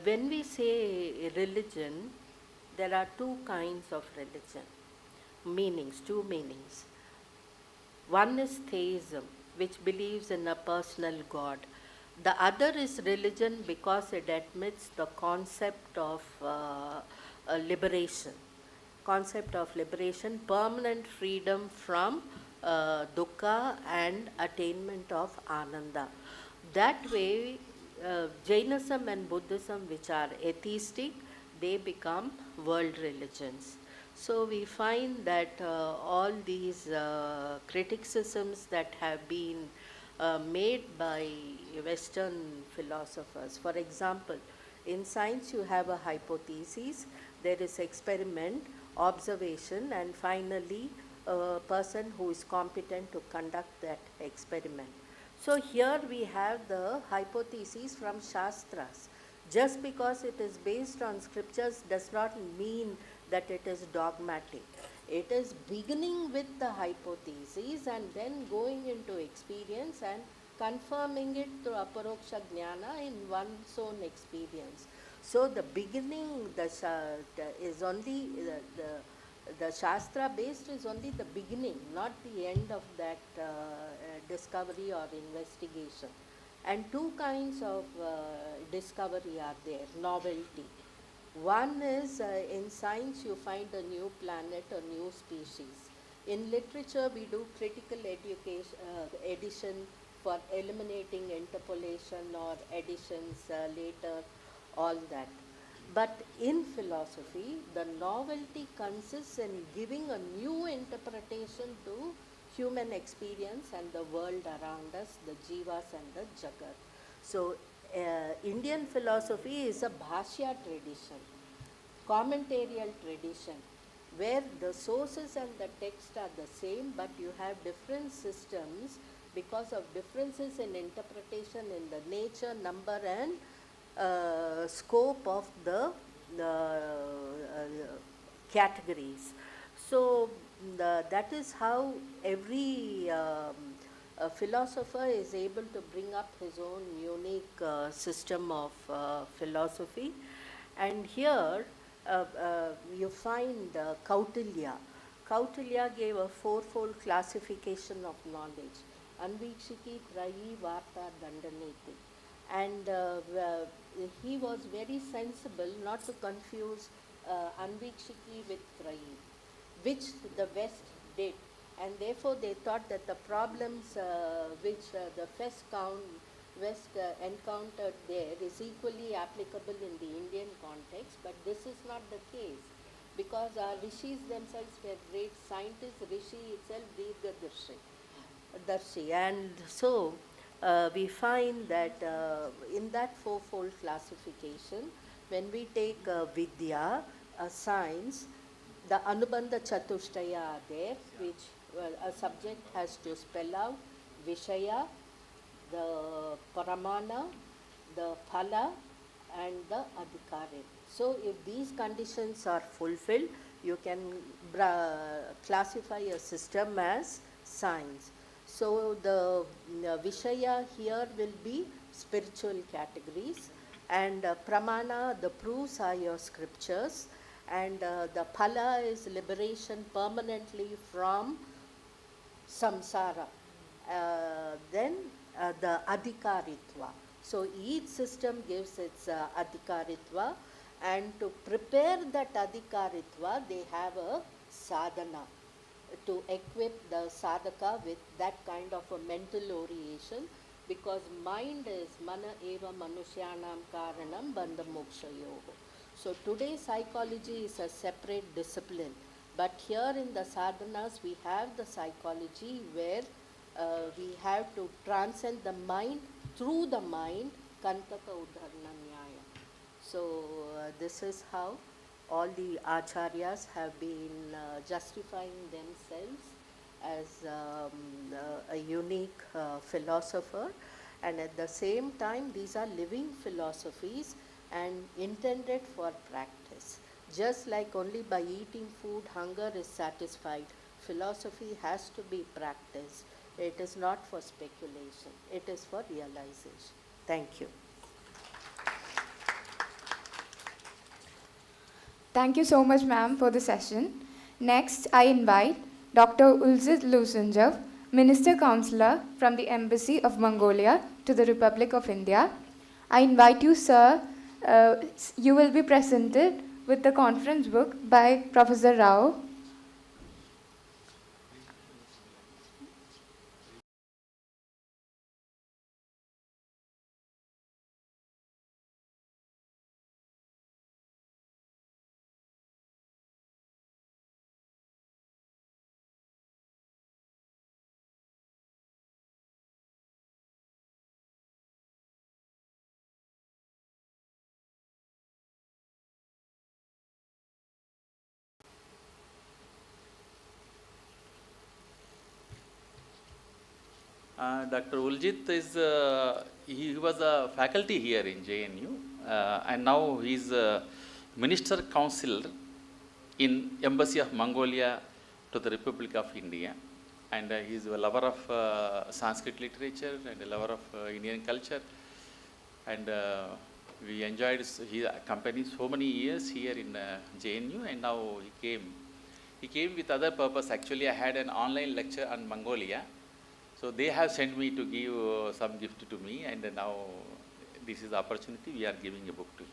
L: When we say religion, there are two kinds of religion, meanings, two meanings. One is theism, which believes in a personal God. The other is religion because it admits the concept of liberation. Concept of liberation, permanent freedom from dukkha and attainment of ananda. That way, Jainism and Buddhism, which are atheistic, they become world religions. So we find that all these criticisms that have been made by Western philosophers. For example, in science you have a hypothesis, there is experiment, observation, and finally a person who is competent to conduct that experiment. So here we have the hypothesis from Shastras. Just because it is based on scriptures does not mean that it is dogmatic. It is beginning with the hypothesis and then going into experience and confirming it through aparoksha jnana in one's own experience. So the beginning is only, the Shastra based is only the beginning, not the end of that discovery or investigation. And two kinds of discovery are there, novelty. One is in science you find a new planet, a new species. In literature we do critical edition for eliminating interpolation or additions later, all that. But in philosophy, the novelty consists in giving a new interpretation to human experience and the world around us, the jivas and the jagat. So Indian philosophy is a bhashya tradition, commentarial tradition, where the sources and the text are the same, but you have different systems because of differences in interpretation in the nature, number and scope of the categories. So that is how every philosopher is able to bring up his own unique system of philosophy. And here you find Kautilya. Kautilya gave a fourfold classification of knowledge: Anvikshiki, Trayi, Varta, Dandaneti. And he was very sensible not to confuse Anvikshiki with Trayi, which the West did. And therefore they thought that the problems which the West encountered there is equally applicable in the Indian context, but this is not the case, because our rishis themselves were great scientists. Rishi itself Darshi. And so we find that in that fourfold classification, when we take Vidya, science, the Anubandha Chatushtaya are there, which a subject has to spell out Vishaya, the Paramana, the Phala, and the Adhikari. So if these conditions are fulfilled, you can classify a system as science. So the Vishaya here will be spiritual categories, and Pramana, the proofs are your scriptures, and the Phala is liberation permanently from samsara. Then the adhikaritva. So each system gives its adhikaritva, and to prepare that adhikaritva, they have a sadhana to equip the sadhaka with that kind of a mental orientation, because mind is mana eva manushyanam karanam bandha mokshayoho. So today psychology is a separate discipline, but here in the sadhanas we have the psychology where we have to transcend the mind through the mind, kantaka udharna nyaya. So this is how all the acharyas have been justifying themselves as a unique philosopher, and at the same time these are living philosophies and intended for practice. Just like only by eating food hunger is satisfied, philosophy has to be practiced. It is not for speculation, it is for realization. Thank you.
G: Thank you so much, ma'am, for the session. Next, I invite Dr. Ulzit Lusunjev, Minister Counselor from the Embassy of Mongolia to the Republic of India. I invite you, sir. You will be presented with the conference book by Professor Rao.
H: Dr. Uljit is, he was a faculty here in JNU, and now he is Minister Counselor in Embassy of Mongolia to the Republic of India, and he is a lover of Sanskrit literature and a lover of Indian culture, and we enjoyed his company so many years here in JNU, and now he came with other purpose. Actually, I had an online lecture on Mongolia. So they have sent me to give some gift to me, and now this is the opportunity. We are giving a book to him.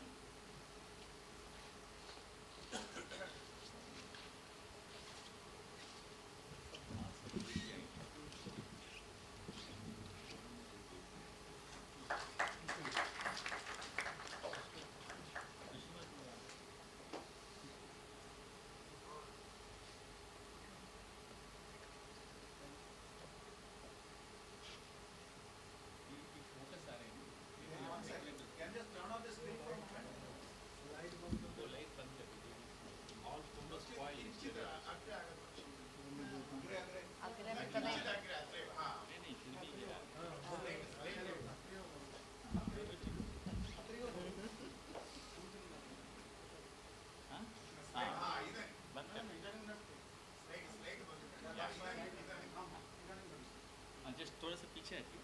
H: Just थोड़ा सा पीछे हटिए,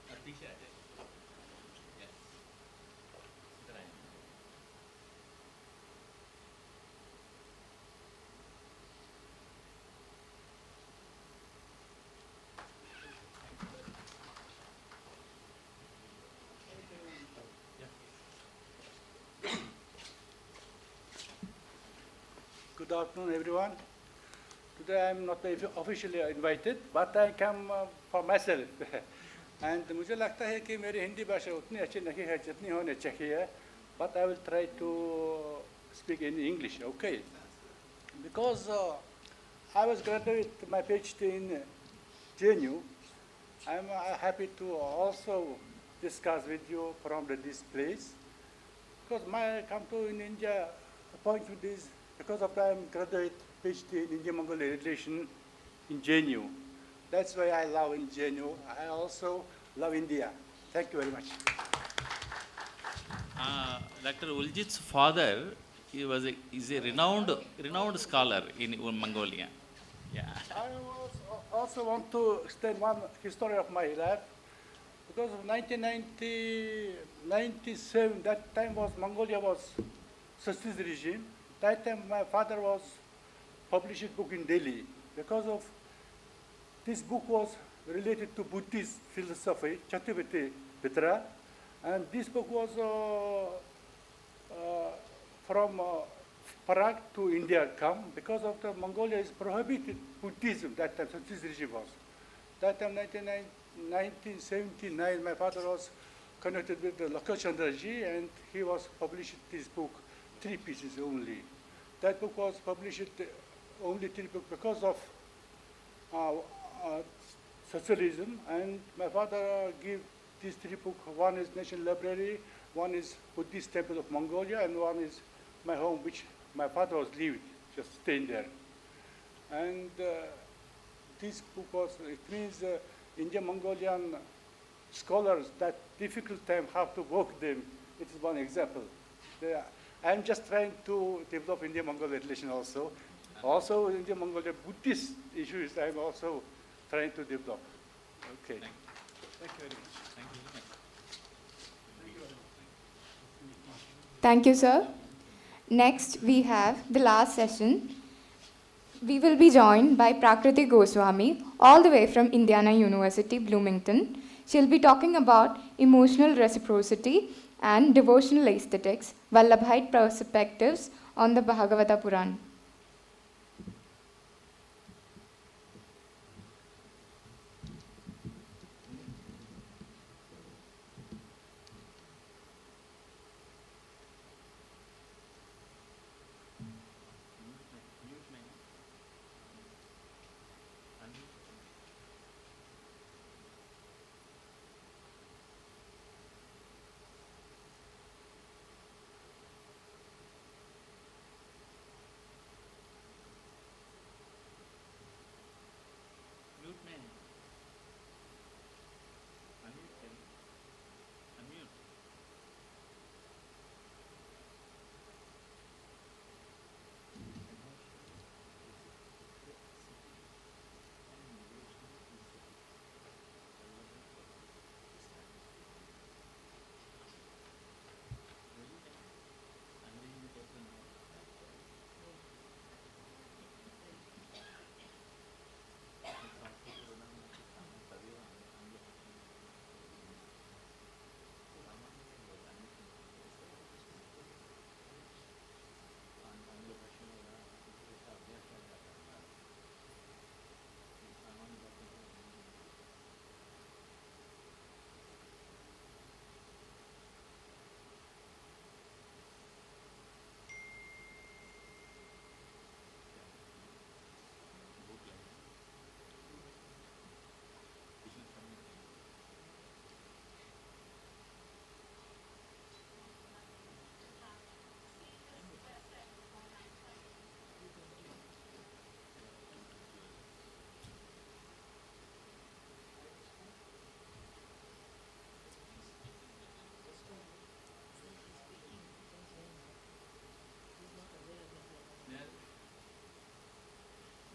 H: और पीछे आ जाइए. Yes. इधर आइए.
M: Good afternoon, everyone. Today I am not officially invited, but I come for myself. And मुझे लगता है कि मेरी हिंदी भाषा उतनी अच्छी नहीं है जितनी होनी चाहिए, but I will try to speak in English, okay? Because I was graduate my PhD in JNU, I am happy to also discuss with you from this place. Because my come to in India appointment is because of I am graduate PhD in India-Mongolia relation in JNU. That's why I love in JNU. I also love India. Thank you very much.
H: Dr. Uljit's father is a renowned scholar in Mongolia. Yeah.
M: I also want to extend one history of my life. Because of 1997, that time Mongolia was socialist regime. That time my father was published a book in Delhi. Because of this book was related to Buddhist philosophy, Chaturvedi Vitra, and this book was from Prague to India come because of the Mongolia is prohibited Buddhism that time, socialist regime was. That time 1979, my father was connected with the Lakshmandraji and he was published this book, 3 pieces only. That book was published only 3 books because of socialism, and my father gave these 3 books. One is National Library, one is Buddhist Temple of Mongolia, and one is my home, which my father was living, just staying there. And this book was, it means Indian-Mongolian scholars, that difficult time, how to work them. It is one example. I'm just trying to develop India-Mongolia relation also. Also, India-Mongolia Buddhist issues, I'm also trying to develop. Okay. Thank you very much.
G: Thank you, sir. Next, we have the last session. We will be joined by Prakriti Goswami, all the way from Indiana University, Bloomington. She'll be talking about emotional reciprocity and devotional aesthetics, Vallabhite perspectives on the Bhagavata Purana.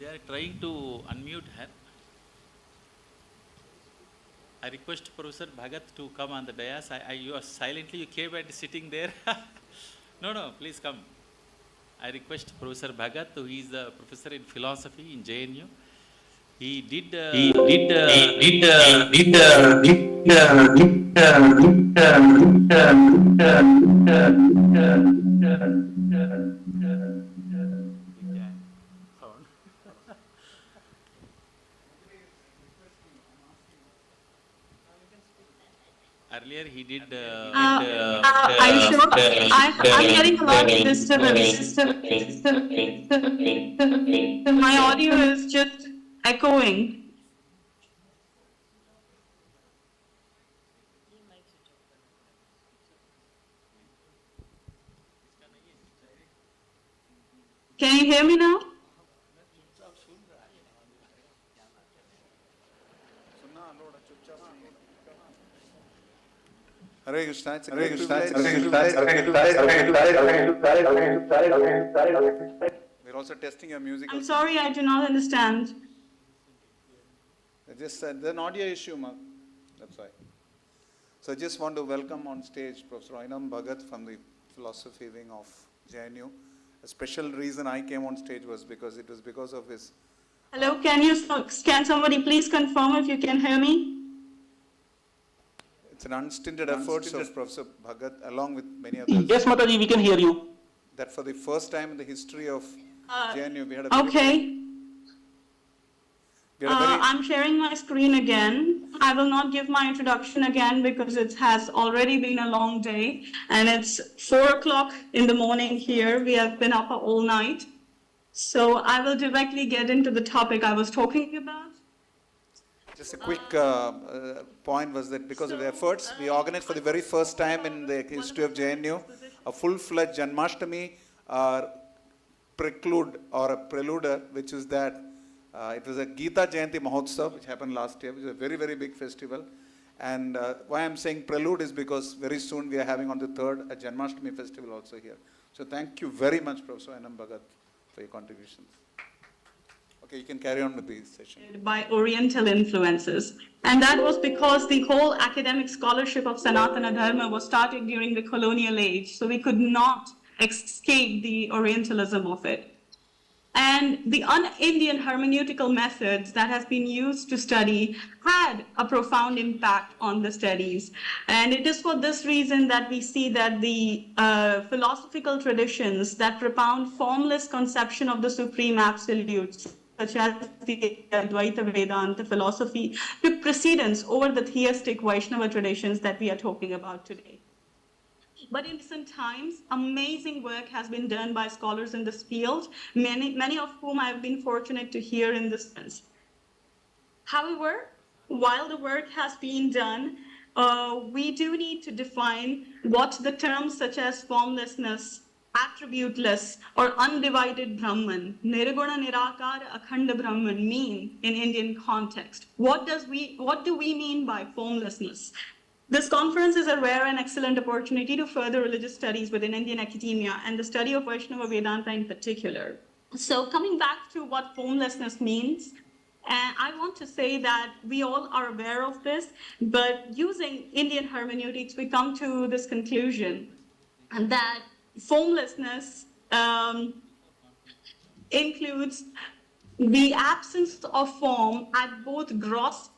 H: They are trying to unmute her. I request Professor Bhagat to come on the dais. You are silently, you came and sitting there. No, please come. I request Professor Bhagat, who is the professor in philosophy in JNU. He did earlier he did.
N: Are you sure? I'm getting a lot of disturbance. My audio is just echoing. Can you hear me now?
B: Hare Krishna. It's a
O: Hare
B: great
O: Krishna.
B: privilege. We're also testing your musical.
N: I'm sorry, I do not understand.
B: There's an audio issue, Mark. That's why. So I just want to welcome on stage Professor Ainam Bhagat from the philosophy wing of JNU. A special reason I came on stage was because of his.
N: Hello, can somebody please confirm if you can hear me?
B: It's an unstinted efforts of Professor Bhagat along with many others.
P: Yes, Mataji, we can hear you.
B: That for the first time in the history of JNU, we had a
N: I'm sharing my screen again. I will not give my introduction again because it has already been a long day and it's 4 o'clock in the morning here. We have been up all night. So I will directly get into the topic I was talking about.
B: Just a quick point was that because of the efforts, we organized for the very first time in the history of JNU a full-fledged Janmashtami prelude or a preluder, which is that it was a Gita Jayanti Mahotsav, which happened last year, which is a very, very big festival. And why I'm saying prelude is because very soon we are having on the 3rd a Janmashtami festival also here. So thank you very much, Professor Ainam Bhagat, for your contributions. Okay, you can carry on with the session.
N: By Oriental influences. And that was because the whole academic scholarship of Sanatana Dharma was started during the colonial age. So we could not escape the Orientalism of it. And the un-Indian hermeneutical methods that has been used to study had a profound impact on the studies. And it is for this reason that we see that the philosophical traditions that propound formless conception of the supreme absolutes, such as the Advaita Vedanta philosophy, took precedence over the theistic Vaishnava traditions that we are talking about today. But in recent times, amazing work has been done by scholars in this field, many of whom I have been fortunate to hear in this sense. However, while the work has been done, we do need to define what the terms such as formlessness, attributeless, or undivided Brahman, Nirguna Nirakara Akhanda Brahman mean in Indian context. What do we mean by formlessness? This conference is a rare and excellent opportunity to further religious studies within Indian academia and the study of Vaishnava Vedanta in particular. So coming back to what formlessness means, I want to say that we all are aware of this, but using Indian hermeneutics, we come to this conclusion that formlessness includes the absence of form at both gross.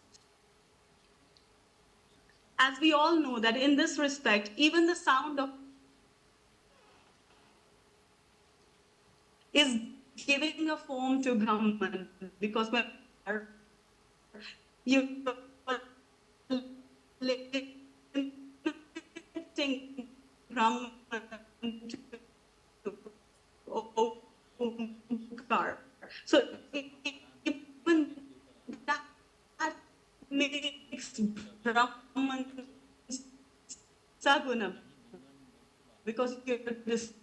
N: As we all know that in this respect, even the sound of is giving a form to Brahman, because when you lifting Brahman to Omkar. So even that makes Brahman Saguna, because you're describing.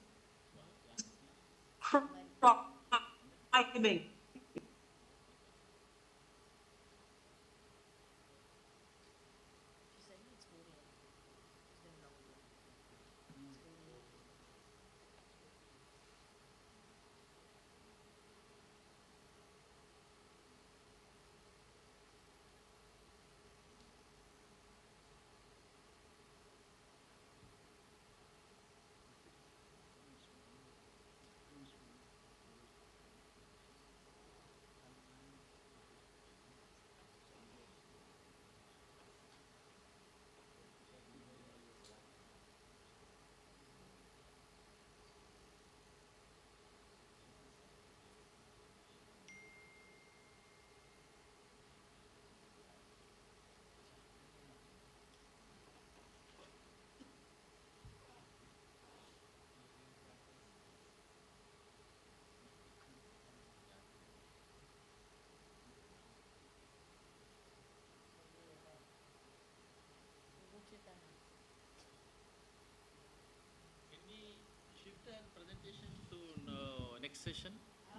H: Session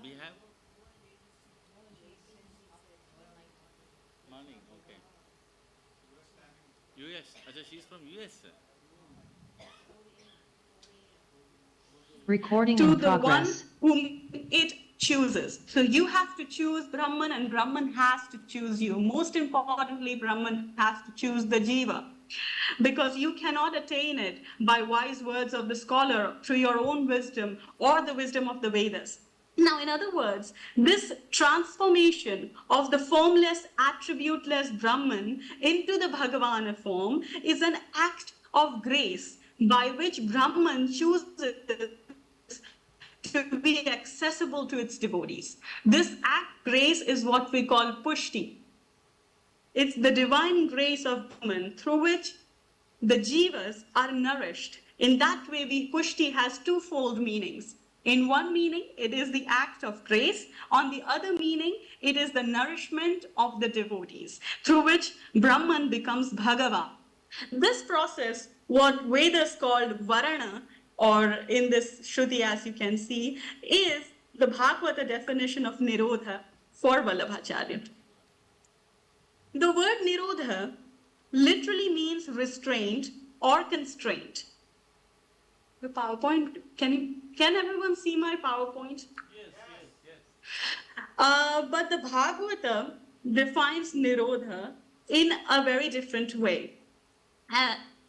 H: we have morning. Okay. US. Acha, she's from US.
O: Recording
N: to
O: in
N: the one
O: progress.
N: whom it chooses. So you have to choose Brahman and Brahman has to choose you. Most importantly, Brahman has to choose the Jiva, because you cannot attain it by wise words of the scholar through your own wisdom or the wisdom of the Vedas. Now, in other words, this transformation of the formless, attributeless Brahman into the Bhagavana form is an act of grace by which Brahman chooses to be accessible to its devotees. This act grace is what we call pushti. It's the divine grace of Brahman through which the jivas are nourished. In that way, pushti has twofold meanings. In one meaning, it is the act of grace. On the other meaning, it is the nourishment of the devotees, through which Brahman becomes Bhagavan. This process, what Vedas called Varana, or in this Shruti, as you can see, is the Bhagavata definition of Nirodha for Vallabhacharya. The word Nirodha literally means restraint or constraint. The PowerPoint, can everyone see my PowerPoint? Yes. But the Bhagavata defines Nirodha in a very different way.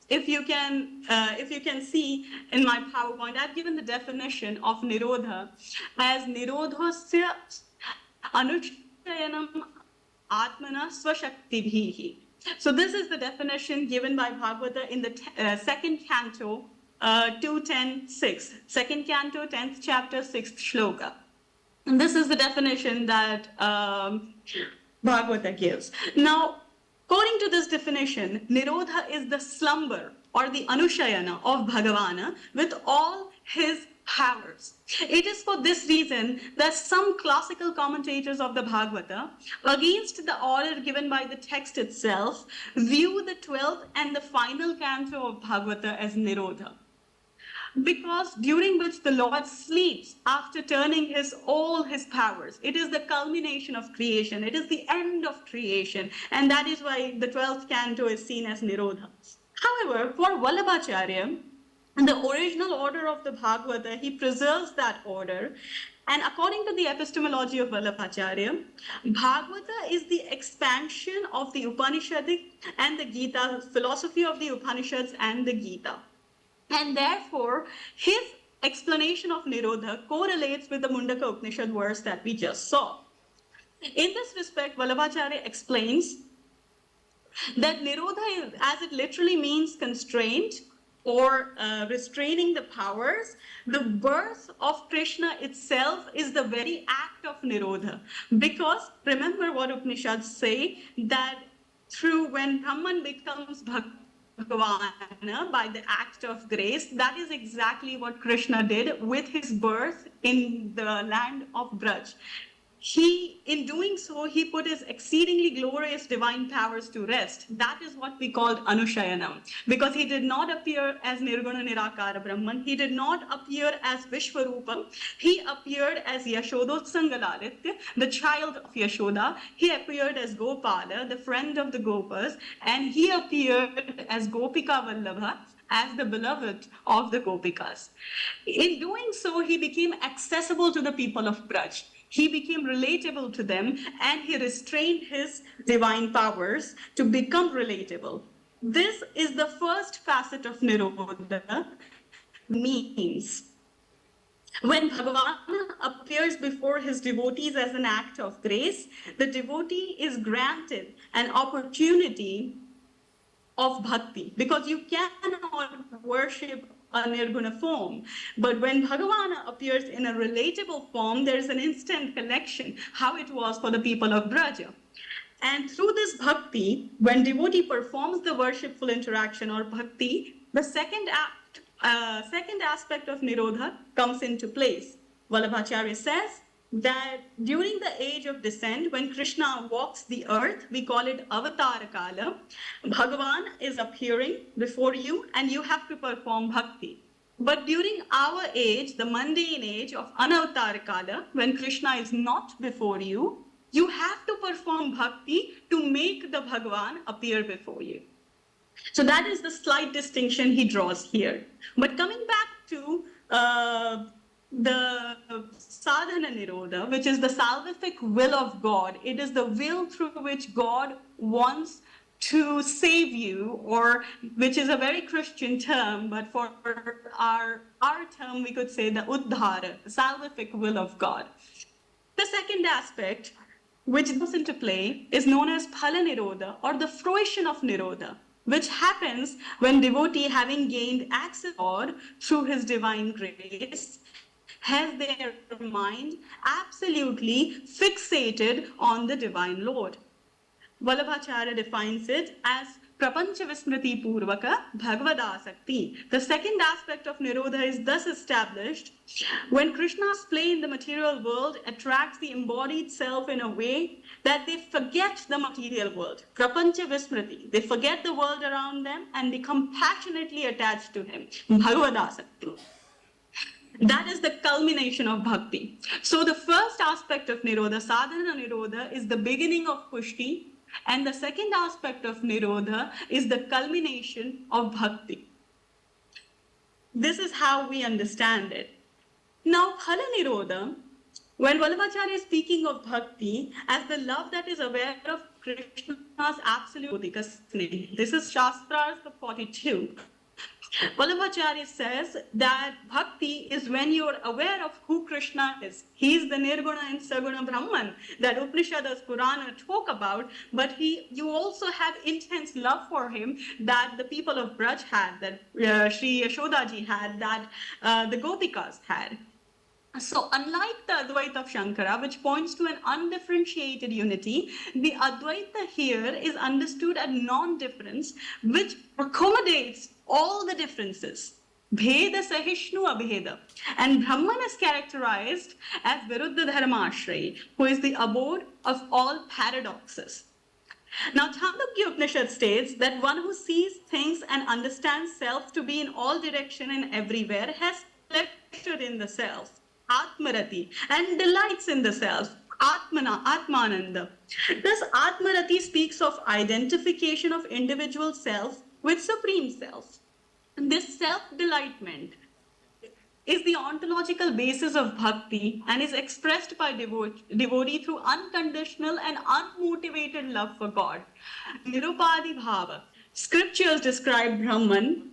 N: If you can see in my PowerPoint, I've given the definition of Nirodha as Nirodhasya anuchayanam atmana swashaktibhihi. So this is the definition given by Bhagavata in the second canto, 2.10.6. Second canto, 10th chapter, 6th shloka. And this is the definition that Bhagavata gives. Now, according to this definition, Nirodha is the slumber or the anushayana of Bhagavana with all his powers. It is for this reason that some classical commentators of the Bhagavata, against the order given by the text itself, view the 12th and the final canto of Bhagavata as Nirodha. Because during which the Lord sleeps after turning all his powers. It is the culmination of creation. It is the end of creation. And that is why the 12th canto is seen as Nirodha. However, for Vallabhacharya, in the original order of the Bhagavata, he preserves that order. And according to the epistemology of Vallabhacharya, Bhagavata is the expansion of the Upanishadic and the Gita, philosophy of the Upanishads and the Gita. And therefore, his explanation of Nirodha correlates with the Mundaka Upanishad verse that we just saw. In this respect, Vallabhacharya explains that Nirodha, as it literally means constraint or restraining the powers, the birth of Krishna itself is the very act of Nirodha. Because remember what Upanishads say, that when Brahman becomes Bhagavana by the act of grace, that is exactly what Krishna did with his birth in the land of Braj. In doing so, he put his exceedingly glorious divine powers to rest. That is what we called Anushayanam. Because he did not appear as Nirguna Nirakara Brahman. He did not appear as Vishwarupam. He appeared as Yashodotsangalalitya, the child of Yashoda. He appeared as Gopala, the friend of the Gopas. And he appeared as Gopika Vallabha, as the beloved of the Gopikas. In doing so, he became accessible to the people of Braj. He became relatable to them, and he restrained his divine powers to become relatable. This is the first facet of Nirodha, means. When Bhagavan appears before his devotees as an act of grace, the devotee is granted an opportunity of bhakti, because you cannot worship a nirguna form. But when Bhagavana appears in a relatable form, there is an instant connection, how it was for the people of Braja. And through this bhakti, when devotee performs the worshipful interaction or bhakti, the second aspect of Nirodha comes into place. Vallabhacharya says that during the age of descent, when Krishna walks the earth, we call it Avatara Kala, Bhagavan is appearing before you and you have to perform bhakti. But during our age, the mundane age of Anavatar Kala, when Krishna is not before you, you have to perform bhakti to make the Bhagavan appear before you. So that is the slight distinction he draws here. But coming back to the sadhana nirodha, which is the salvific will of God. It is the will through which God wants to save you, or which is a very Christian term, but for our term, we could say the uddhara, the salvific will of God. The second aspect, which comes into play, is known as phala nirodha, or the fruition of nirodha, which happens when devotee, having gained access to God through his divine grace, has their mind absolutely fixated on the divine Lord. Vallabhacharya defines it as prapancha vismriti purvaka bhagavadasakti. The second aspect of Nirodha is thus established when Krishna's play in the material world attracts the embodied self in a way that they forget the material world. Prapancha vismriti. They forget the world around them and become passionately attached to him. Bhagavadasakti. That is the culmination of bhakti. So the first aspect of Nirodha, sadhana Nirodha, is the beginning of pushti, and the second aspect of Nirodha is the culmination of bhakti. This is how we understand it. Now, phala Nirodha, when Vallabhacharya is speaking of bhakti as the love that is aware of Krishna's absolute bodhika, this is Shastras 42. Vallabhacharya says that bhakti is when you are aware of who Krishna is. He is the Nirguna and Saguna Brahman that Upanishads, Purana talk about, but you also have intense love for him that the people of Braj had, that Sri Yashodaji had, that the Gopikas had. So unlike the Advaita of Shankara, which points to an undifferentiated unity, the Advaita here is understood as non-difference, which accommodates all the differences. Bheda Sahishnu Abheda. And Brahman is characterized as Viruddha Dharmashrayi, who is the abode of all paradoxes. Now, Chandogya Upanishad states that one who sees things and understands self to be in all direction and everywhere has pleasure in the self, Atmarati, and delights in the self, Atmananda. Thus, Atmarati speaks of identification of individual self with Supreme Self. This self-delightment is the ontological basis of bhakti and is expressed by devotee through unconditional and unmotivated love for God. Nirupadi bhava. Scriptures describe Brahman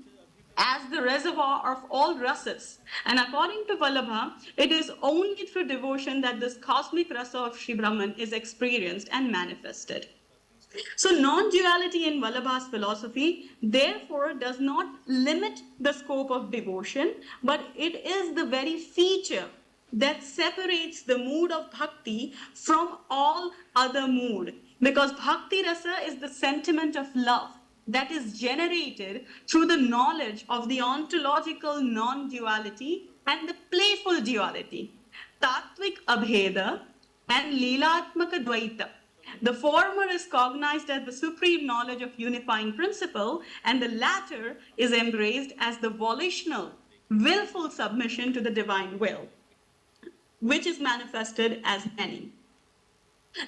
N: as the reservoir of all rasas. And according to Vallabha, it is only through devotion that this cosmic rasa of Sri Brahman is experienced and manifested. So non-duality in Vallabha's philosophy, therefore, does not limit the scope of devotion, but it is the very feature that separates the mood of bhakti from all other mood. Because bhakti rasa is the sentiment of love that is generated through the knowledge of the ontological non-duality and the playful duality, Tatvik Abheda and Leelatmaka Dvaita. The former is cognized as the supreme knowledge of unifying principle, and the latter is embraced as the volitional, willful submission to the divine will, which is manifested as many.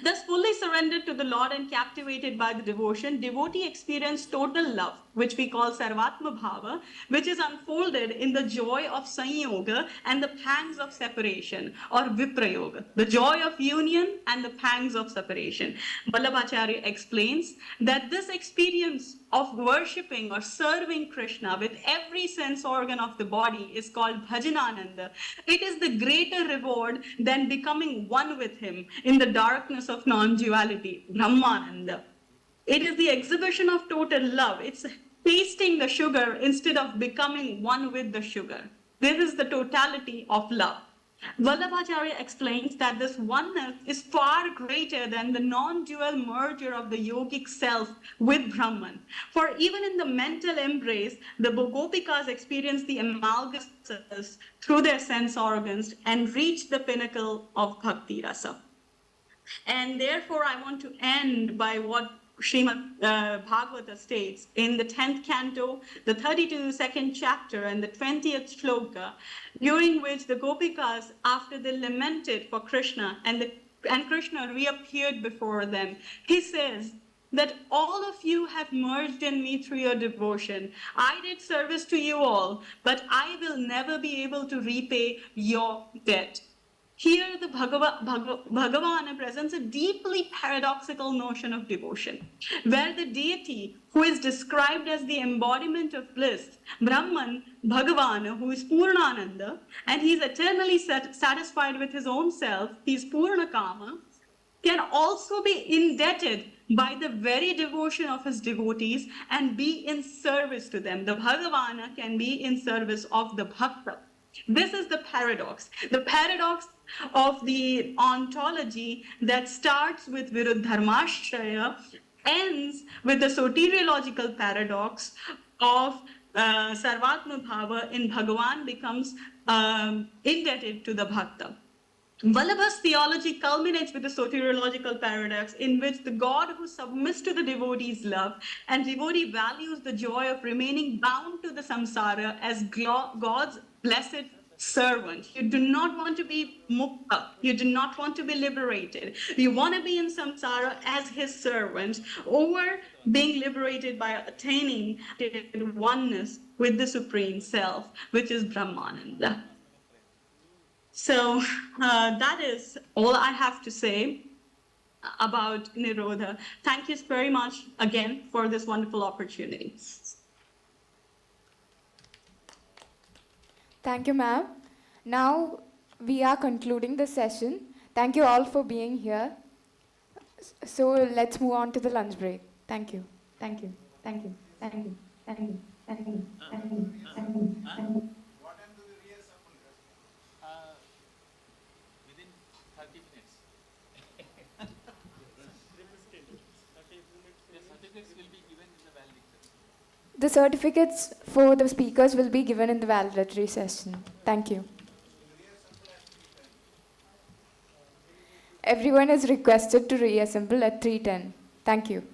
N: Thus, fully surrendered to the Lord and captivated by the devotion, devotee experiences total love, which we call Sarvatma Bhava, which is unfolded in the joy of Sanyoga and the pangs of separation, or Viprayoga, the joy of union and the pangs of separation. Vallabhacharya explains that this experience of worshipping or serving Krishna with every sense organ of the body is called Bhajanananda. It is the greater reward than becoming one with him in the darkness of non-duality, Brahmananda. It is the exhibition of total love. It's tasting the sugar instead of becoming one with the sugar. This is the totality of love. Vallabhacharya explains that this oneness is far greater than the non-dual merger of the yogic self with Brahman. For even in the mental embrace, the Gopikas experience the amalgamas through their sense organs and reach the pinnacle of bhakti rasa. And therefore, I want to end by what Srimad Bhagavata states in the 10th canto, the 32nd chapter, and the 20th shloka, during which the Gopikas, after they lamented for Krishna and Krishna reappeared before them, he says that all of you have merged in me through your devotion. I did service to you all, but I will never be able to repay your debt. Here, the Bhagavata presents a deeply paradoxical notion of devotion, where the deity, who is described as the embodiment of bliss, Brahman, Bhagavan, who is Purnananda, and he is eternally satisfied with his own self, he is Purnakama, can also be indebted by the very devotion of his devotees and be in service to them. The Bhagavana can be in service of the Bhakta. This is the paradox. The paradox of the ontology that starts with Viruddharmashraya ends with the soteriological paradox of Sarvatma Bhava in Bhagavan becomes indebted to the Bhakta. Vallabha's theology culminates with the soteriological paradox in which the God who submits to the devotee's love and devotee values the joy of remaining bound to the samsara as God's blessed servant. You do not want to be mukta. You do not want to be liberated. You want to be in samsara as his servant, or being liberated by attaining oneness with the Supreme Self, which is Brahmananda. So that is all I have to say about Nirodha. Thank you very much again for this wonderful opportunity.
G: Thank you, ma'am. Now we are concluding the session. Thank you all for being here. So let's move on to the lunch break. Thank you. Thank you. Thank you. Thank you. Thank you. Thank you. Thank you. Thank you. Thank you.
H: Within 30 minutes. The certificates will be given in the valedictory.
G: The certificates for the speakers will be given in the valedictory session. Thank you. Everyone is requested to reassemble at 3:10. Thank you.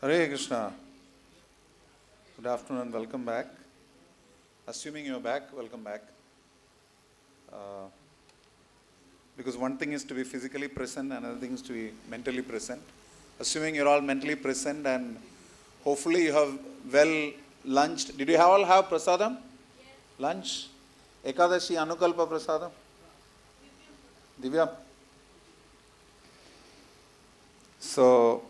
B: Hare Krishna. Good afternoon and welcome back. Assuming you're back, welcome back. Because one thing is to be physically present, another thing is to be mentally present. Assuming you're all mentally present and hopefully you have well lunched. Did you all have prasadam? Yes. Lunch? Ekadashi Anukalpa prasadam? Divya? So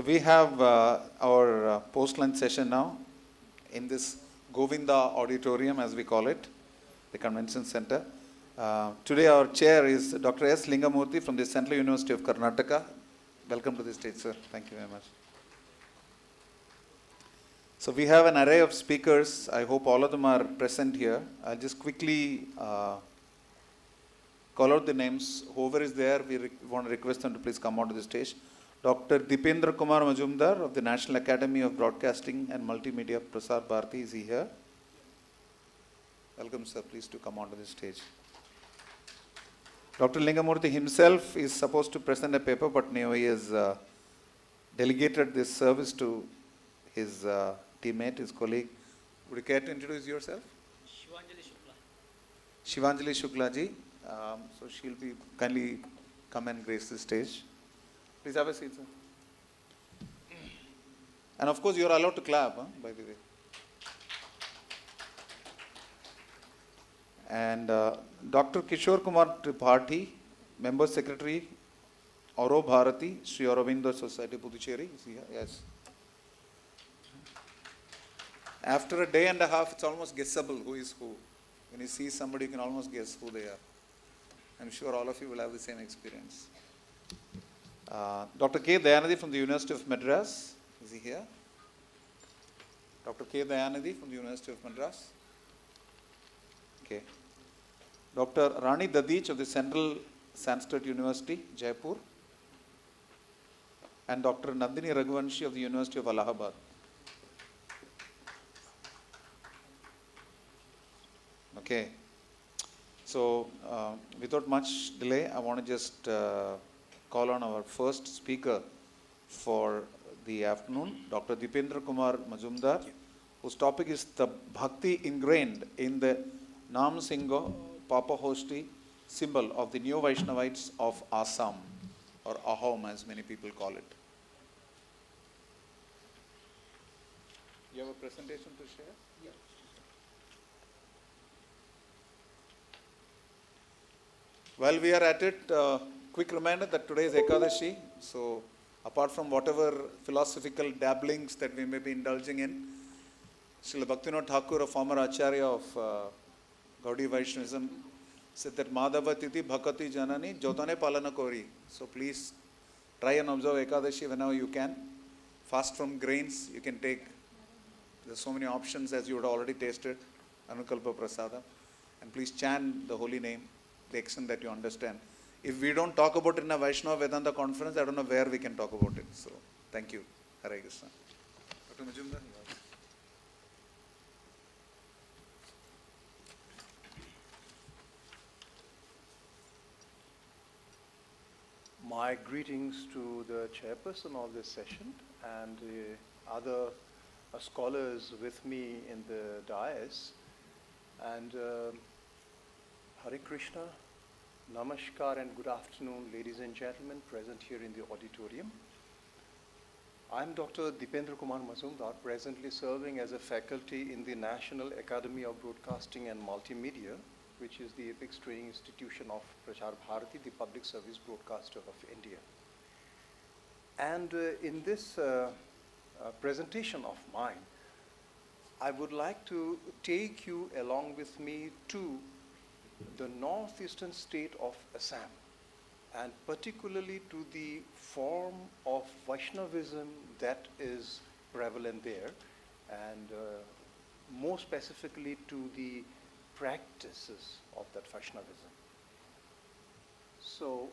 B: we have our post-lunch session now in this Govinda auditorium, as we call it, the convention center. Today our chair is Dr. S. Lingamurthy from the Central University of Karnataka. Welcome to the stage, sir. Thank you very much. So we have an array of speakers. I hope all of them are present here. I'll just quickly call out the names. Whoever is there, we want to request them to please come onto the stage. Dr. Dipendra Kumar Majumdar of the National Academy of Broadcasting and Multimedia, Prasar Bharati, is he here? Welcome, sir. Please to come onto the stage. Dr. Lingamurthy himself is supposed to present a paper, but now he has delegated this service to his teammate, his colleague. Would you care to introduce yourself? Shivanjali Shukla ji. So she'll be kindly come and grace the stage. Please have a seat, sir. And of course, you are allowed to clap, by the way. And Dr. Kishore Kumar Tripathi, Member Secretary, Auro Bharati, Sri Aurobindo Society, Puducherry. Is he here? Yes. After a day and a half, it's almost guessable who is who. When you see somebody, you can almost guess who they are. I'm sure all of you will have the same experience. Dr. K. Dayanidhi from the University of Madras. Is he here? Dr. K. Dayanidhi from the University of Madras. Okay. Dr. Rani Dadich of the Central Sanskrit University, Jaipur. And Dr. Nandini Raghuvanshi of the University of Allahabad. Okay. So, without much delay, I want to just call on our first speaker for the afternoon, Dr. Dipendra Kumar Majumdar, whose topic is the Bhakti ingrained in the Nam Singho Papa Hosti symbol of the Neo-Vaishnavites of Assam, or Ahom as many people call it. You have a presentation to share? Yeah. While we are at it, quick reminder that today is Ekadashi. So, apart from whatever philosophical dabblings that we may be indulging in, Srila Bhaktivinoda Thakur, a former Acharya of Gaudiya Vaishnavism, said that Madhava Titi Bhakati Janani Jotane Palana Kori. So, please try and observe Ekadashi whenever you can. Fast from grains, you can take. There's so many options as you would already tasted. Anukalpa Prasada. And please chant the holy name, the extent that you understand. If we don't talk about it in a Vaishnava Vedanta conference, I don't know where we can talk about it. So, thank you. Hare Krishna. Dr. Majumdar.
O: My greetings to the chairperson of this session and the other scholars with me in the dais. And Hare Krishna, Namaskar and good afternoon, ladies and gentlemen present here in the auditorium. I'm Dr. Dipendra Kumar Majumdar, presently serving as a faculty in the National Academy of Broadcasting and Multimedia, which is the apex training institution of Prasar Bharati, the public service broadcaster of India. And in this presentation of mine, I would like to take you along with me to the northeastern state of Assam, and particularly to the form of Vaishnavism that is prevalent there, and more specifically to the practices of that Vaishnavism. So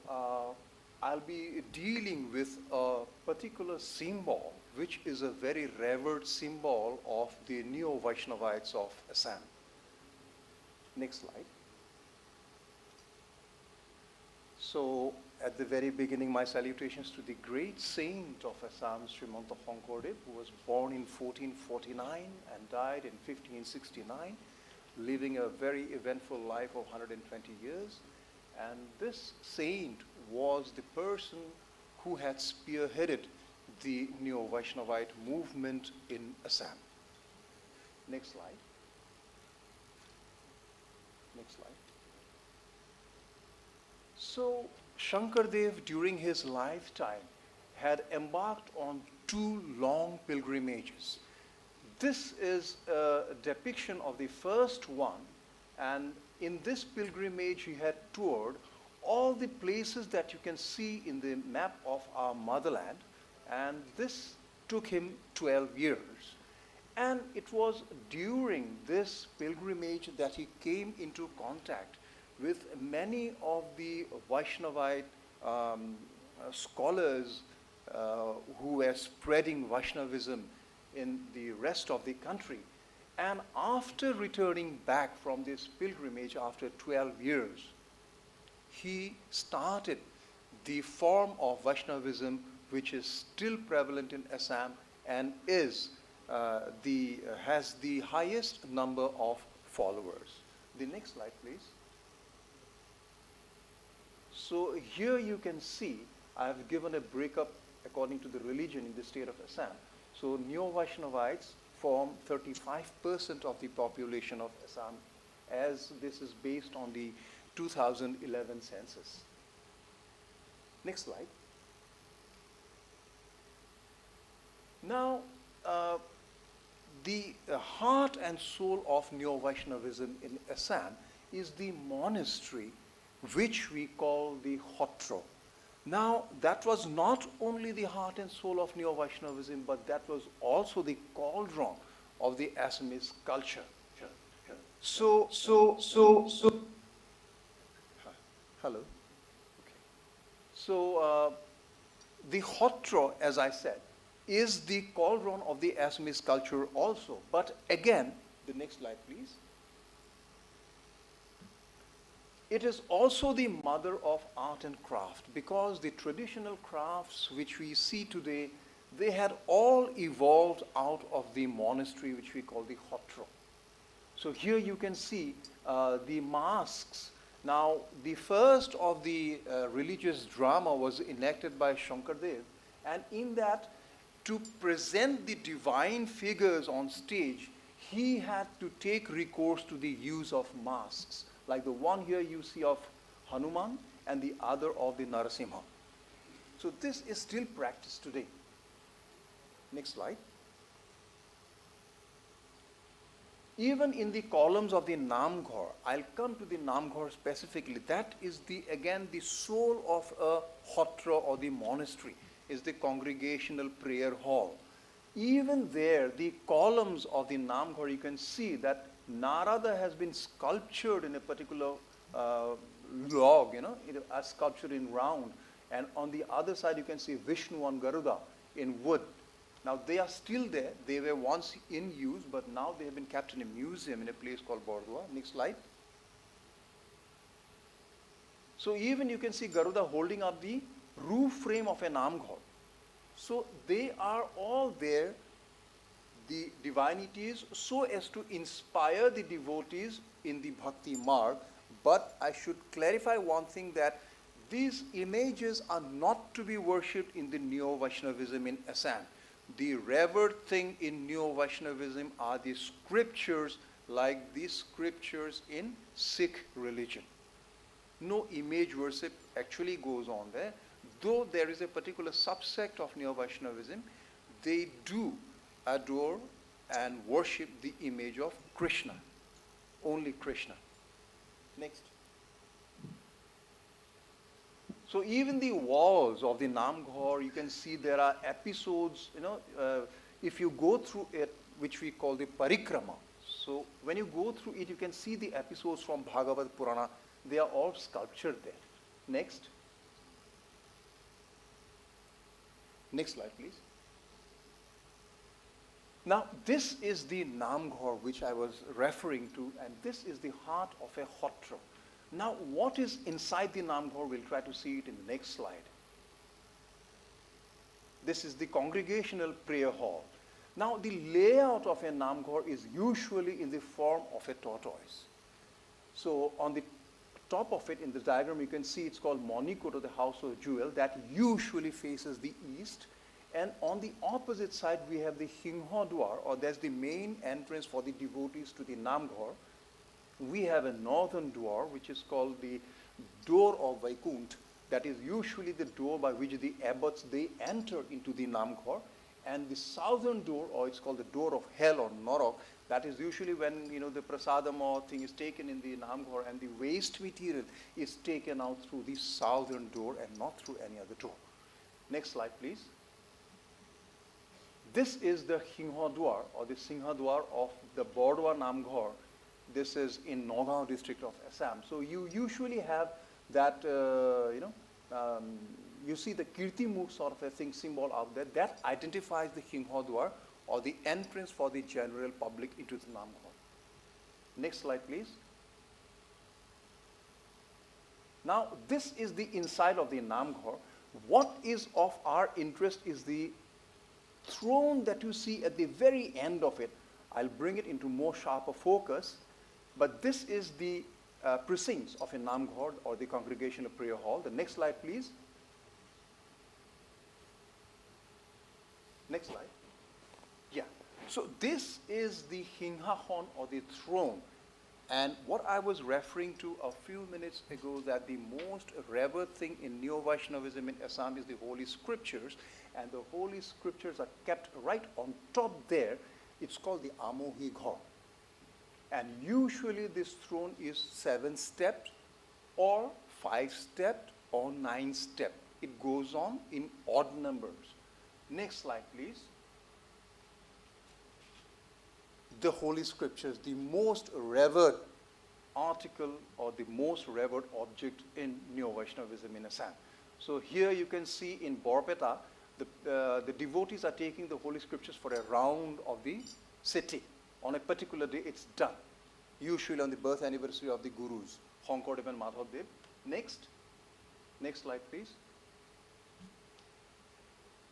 O: I'll be dealing with a particular symbol which is a very revered symbol of the Neo-Vaishnavites of Assam. Next slide. So at the very beginning, my salutations to the great saint of Assam, Srimanta Shonkordev, who was born in 1449 and died in 1569, living a very eventful life of 120 years. And this saint was the person who had spearheaded the Neo-Vaishnavite movement in Assam. Next slide. Next slide. So Shankardev, during his lifetime, had embarked on 2 long pilgrimages. This is a depiction of the first one, and in this pilgrimage he had toured all the places that you can see in the map of our motherland, and this took him 12 years. And it was during this pilgrimage that he came into contact with many of the Vaishnavite scholars who were spreading Vaishnavism in the rest of the country. And after returning back from this pilgrimage after 12 years, he started the form of Vaishnavism which is still prevalent in Assam and has the highest number of followers. The next slide, please. So here you can see I have given a breakup according to the religion in the state of Assam. So Neo-Vaishnavites form 35% of the population of Assam, as this is based on the 2011 census. Next slide. Now, the heart and soul of Neo-Vaishnavism in Assam is the monastery, which we call the Hotro. Now, that was not only the heart and soul of Neo-Vaishnavism, but that was also the cauldron of the Assamese culture. So, hello. Okay. So, the Hotro, as I said, is the cauldron of the Assamese culture also. But again, the next slide, please. It is also the mother of art and craft, because the traditional crafts which we see today, they had all evolved out of the monastery which we call the Hotro. So here you can see the masks. Now, the first of the religious drama was enacted by Shankardev, and in that, to present the divine figures on stage, he had to take recourse to the use of masks, like the one here you see of Hanuman and the other of the Narasimha. So this is still practiced today. Next slide. Even in the columns of the Namghar, I'll come to the Namghar specifically, that is again the soul of a Hotro or the monastery, is the congregational prayer hall. Even there, the columns of the Namghar, you can see that Narada has been sculptured in a particular log, a sculpture in round. And on the other side, you can see Vishnu and Garuda in wood. Now, they are still there. They were once in use, but now they have been kept in a museum in a place called Bordua. Next slide. So even you can see Garuda holding up the roof frame of a Namghar. So they are all there, the divinities, so as to inspire the devotees in the bhakti marg. But I should clarify one thing, that these images are not to be worshipped in the Neo-Vaishnavism in Assam. The revered thing in Neo-Vaishnavism are the scriptures, like these scriptures in Sikh religion. No image worship actually goes on there. Though there is a particular subsect of Neo-Vaishnavism, they do adore and worship the image of Krishna, only Krishna. Next. So even the walls of the Namghar, you can see there are episodes, if you go through it, which we call the parikrama. So when you go through it, you can see the episodes from Bhagavata, Purana. They are all sculptured there. Next. Next slide, please. Now, this is the Namghar which I was referring to, and this is the heart of a Hotro. Now, what is inside the Namghar? We'll try to see it in the next slide. This is the congregational prayer hall. Now, the layout of a Namghar is usually in the form of a tortoise. So, on the top of it, in the diagram, you can see it's called Monikot, or the house of jewel, that usually faces the east. And on the opposite side, we have the Hingha Dwar, or that's the main entrance for the devotees to the Namghar. We have a northern door, which is called the door of Vaikunt. That is usually the door by which the abbots, they enter into the Namghar. And the southern door, or it's called the door of hell or Norok, that is usually when the prasadam or thing is taken in the Namghar, and the waste material is taken out through the southern door and not through any other door. Next slide, please. This is the Hingha Dwar, or the Singha Dwar of the Bordwa Namghar. This is in Nagaon district of Assam. So you usually have that, you see the Kirti Mukh sort of a thing symbol out there. That identifies the Hingha Dwar, or the entrance for the general public into the Namghar. Next slide, please. Now, this is the inside of the Namghar. What is of our interest is the throne that you see at the very end of it. I'll bring it into more sharper focus. But this is the precincts of a Namghar, or the congregational prayer hall. The next slide, please. Next slide. Yeah. So this is the Hingha-hon, or the throne. And what I was referring to a few minutes ago, that the most revered thing in Neo-Vaishnavism in Assam is the Holy Scriptures. And the Holy Scriptures are kept right on top there. It's called the Amohi Ghar. And usually this throne is 7-stepped, or 5-stepped, or 9-stepped. It goes on in odd numbers. Next slide, please. The Holy Scriptures, the most revered article, or the most revered object in Neo-Vaishnavism in Assam. So here you can see in Borpeta, the devotees are taking the Holy Scriptures for a round of the city. On a particular day, it's done. Usually on the birth anniversary of the Gurus, Honkordev and Madhavdev. Next slide, please.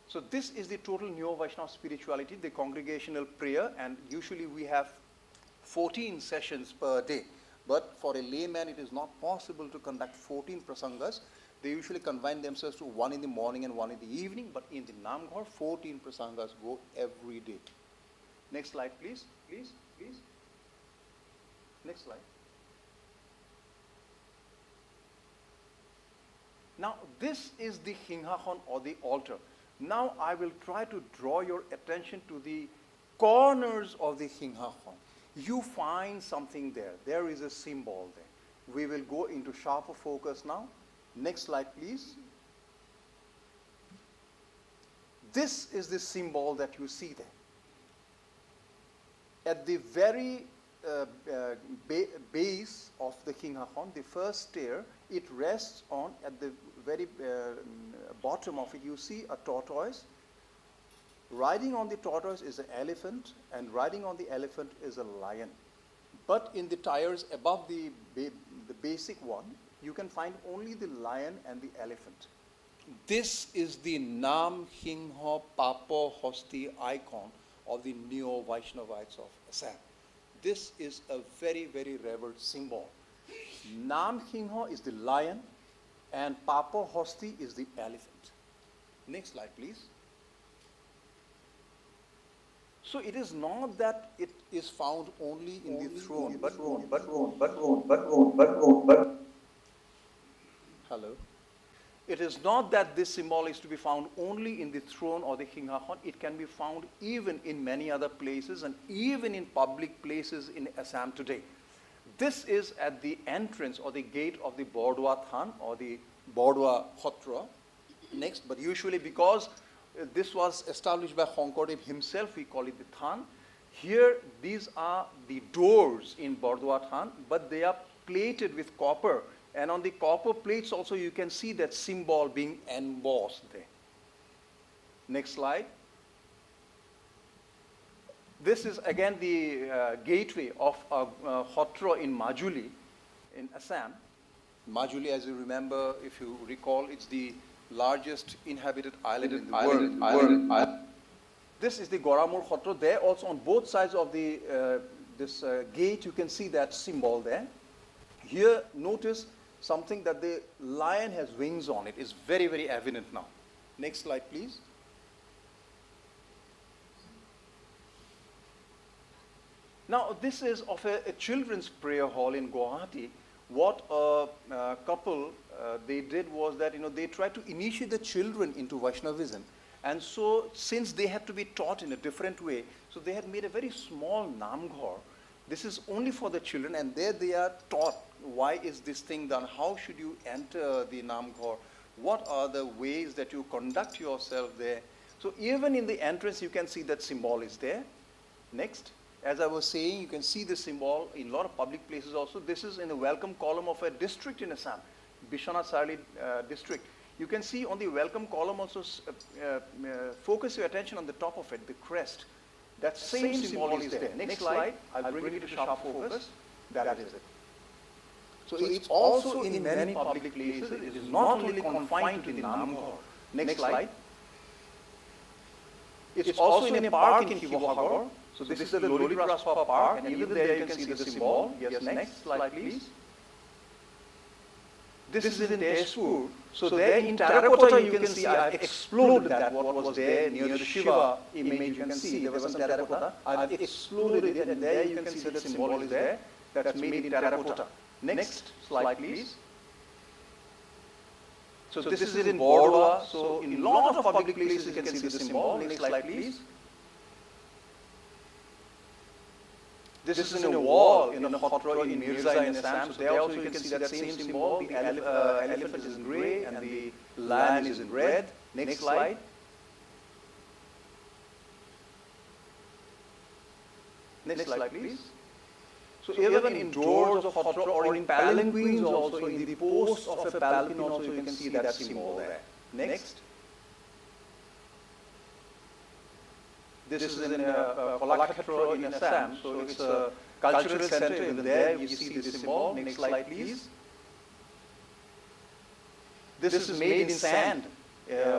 O: So this is the total Neo-Vaishnava spirituality, the congregational prayer, and usually we have 14 sessions per day. But for a layman, it is not possible to conduct 14 prasangas. They usually confine themselves to one in the morning and one in the evening, but in the Namghar, 14 prasangas go every day. Next slide, please. Please. Next slide. Now, this is the Hingha-hon, or the altar. Now, I will try to draw your attention to the corners of the Hingha-hon. You find something there. There is a symbol there. We will go into sharper focus now. Next slide, please. This is the symbol that you see there. At the very base of the Hingha-hon, the first stair, it rests on, at the very bottom of it, you see a tortoise. Riding on the tortoise is an elephant, and riding on the elephant is a lion. But in the tiers above the basic one, you can find only the lion and the elephant. This is the Nam Hingha Papa Hosti icon of the Neo-Vaishnavites of Assam. This is a very, very revered symbol. Nam Hingha is the lion, and Papa Hosti is the elephant. Next slide, please. So it is not that it is found only in the throne, but hello. It is not that this symbol is to be found only in the throne or the Hingha-hon. It can be found even in many other places, and even in public places in Assam today. This is at the entrance or the gate of the Bordwa Than, or the Bordwa Khotra. Next, but usually because this was established by Honkordev himself, we call it the Than. Here, these are the doors in Bordwa Than, but they are plated with copper. And on the copper plates also you can see that symbol being embossed there. Next slide. This is again the gateway of Khotra in Majuli in Assam.
P: Majuli, as you remember, if you recall, it's the largest inhabited island in the world. This is the Goramur Khotra. There also on both sides of the this gate, you can see that symbol there. Here, notice something that the lion has wings on it. It's very, very evident now. Next slide, please. Now, this is of a children's prayer hall in Guwahati. What a couple they did was that they tried to initiate the children into Vaishnavism, and so since they had to be taught in a different way, so they had made a very small namghar. This is only for the children, and there they are taught why is this thing done, how should you enter the namghar, what are the ways that you conduct yourself there. So even in the entrance you can see that symbol is there. Next. As I was saying, you can see the symbol in a lot of public places also. This is in the welcome column of a district in Assam, Bishwanath Sarli district. You can see on the welcome column also, focus your attention on the top of it, the crest. That same symbol is there. Next slide, I'll bring it to sharp focus. That is it. So it's also in many public places. It is not only confined to the namghar. Next slide. It's also in a park in Kivohagor. So this is the Lolipraspa Park, and even there you can see the symbol. Yes, next slide, please. This is in Tezpur. So there in terracotta you can see I've exploded that what was there near the Shiva image. You can see there was some terracotta. I've exploded it, and there you can see the symbol is there. That's made in terracotta. Next slide, please. So this is in Bordwa. So in a lot of public places you can see the symbol. Next slide, please. This is in a wall in a Khotra in Mirza in Assam. So there also you can see that same symbol. The elephant is in grey and the lion is in red. Next slide. Next slide, please. So even in doors of Khotra or in palanquins also, in the posts of a palanquin also you can see that symbol there. Next. This is in Kolakshetra in Assam, so it's a cultural center. Even there you see this symbol. Next slide, please. This is made in sand,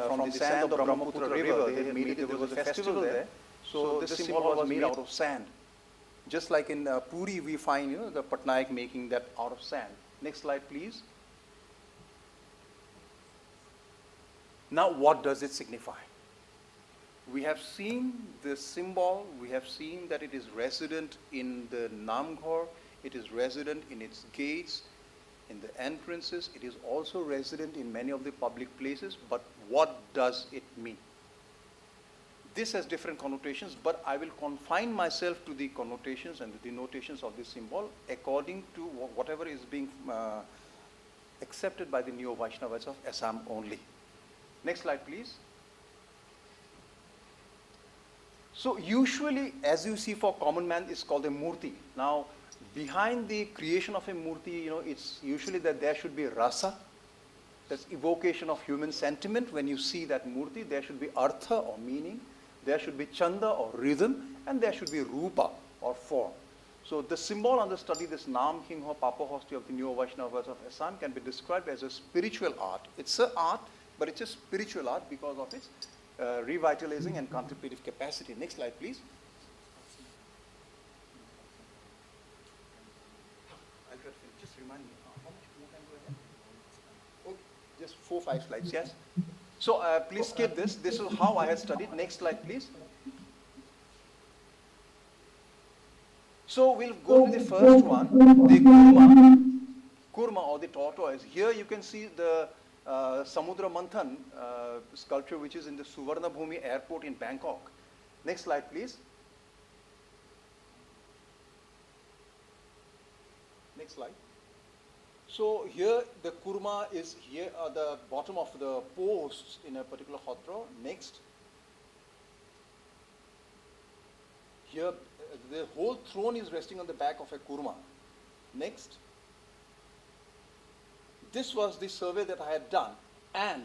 P: from the sand of the Brahmaputra river. They made it, there was a festival there, so this symbol was made out of sand. Just like in Puri we find the Patnaik making that out of sand. Next slide, please. Now what does it signify? We have seen the symbol, we have seen that it is resident in the namghar, it is resident in its gates, in the entrances, it is also resident in many of the public places, but what does it mean? This has different connotations, but I will confine myself to the connotations and the denotations of this symbol according to whatever is being accepted by the Neo-Vaishnavas of Assam only. Next slide, please. So usually, as you see for common man, it's called a murti. Now, behind the creation of a murti, it's usually that there should be rasa, that's evocation of human sentiment. When you see that murti, there should be artha or meaning, there should be chanda or rhythm, and there should be rupa or form. So the symbol under study, this Nam Hingho Papahosti of the Neo-Vaishnavas of Assam, can be described as a spiritual art. It's an art, but it's a spiritual art because of its revitalizing and contemplative capacity. Next slide, please. Just remind me, how much more time do I have? Oh, just 4-5 slides, yes? So please skip this. This is how I had studied. Next slide, please. So we'll go to the first one, the kurma or the tortoise. Here you can see the Samudra Manthan sculpture, which is in the Suvarna Bhumi airport in Bangkok. Next slide, please. Next slide. So here the kurma is here at the bottom of the posts in a particular khotra. Next. Here the whole throne is resting on the back of a kurma. Next. This was the survey that I had done, and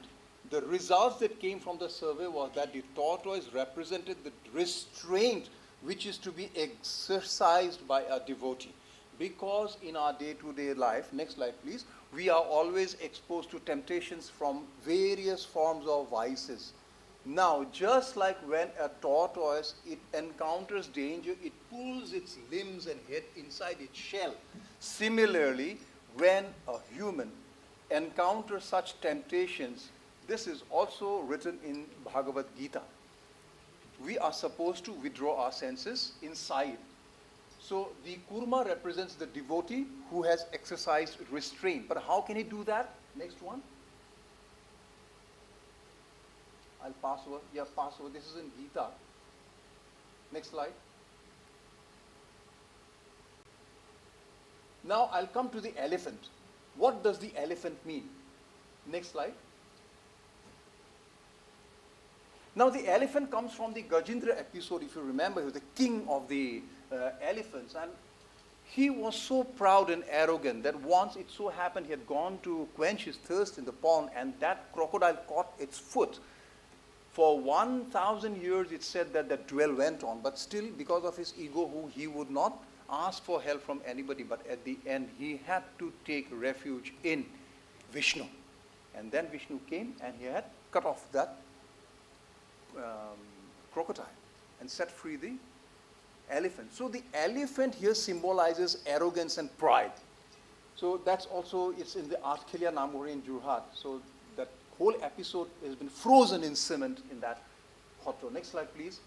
P: the results that came from the survey was that the tortoise represented the restraint which is to be exercised by a devotee. Because in our day-to-day life, next slide please, we are always exposed to temptations from various forms of vices. Now, just like when a tortoise, it encounters danger, it pulls its limbs and head inside its shell. Similarly, when a human encounters such temptations, this is also written in Bhagavad Gita. We are supposed to withdraw our senses inside. So the kurma represents the devotee who has exercised restraint. But how can he do that? Next one. I'll pass over. Yeah, pass over. This is in Gita. Next slide. Now I'll come to the elephant. What does the elephant mean? Next slide. Now the elephant comes from the Gajendra episode, if you remember. He was the king of the elephants, and he was so proud and arrogant that once it so happened he had gone to quench his thirst in the pond, and that crocodile caught its foot. For 1,000 years it said that that duel went on, but still because of his ego, he would not ask for help from anybody, but at the end he had to take refuge in Vishnu. And then Vishnu came and he had cut off that crocodile and set free the elephant. So the elephant here symbolizes arrogance and pride. So that's also, it's in the Artkelia Namori in Jurhat. So that whole episode has been frozen in cement in that photo. Next slide, please.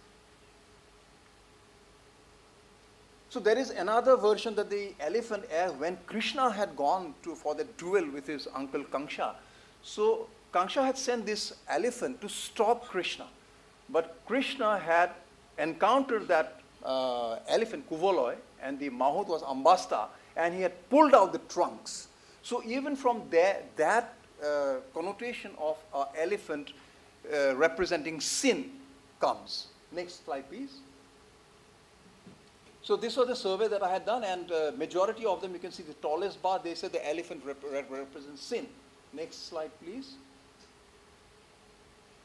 P: So there is another version that the elephant, when Krishna had gone for the duel with his uncle Kangsha, so Kangsha had sent this elephant to stop Krishna. But Krishna had encountered that elephant, Kuvoloi, and the Mahut was Ambasta, and he had pulled out the trunks. So even from there, that connotation of elephant representing sin comes. Next slide, please. So this was the survey that I had done, and majority of them, you can see the tallest bar, they said the elephant represents sin. Next slide, please.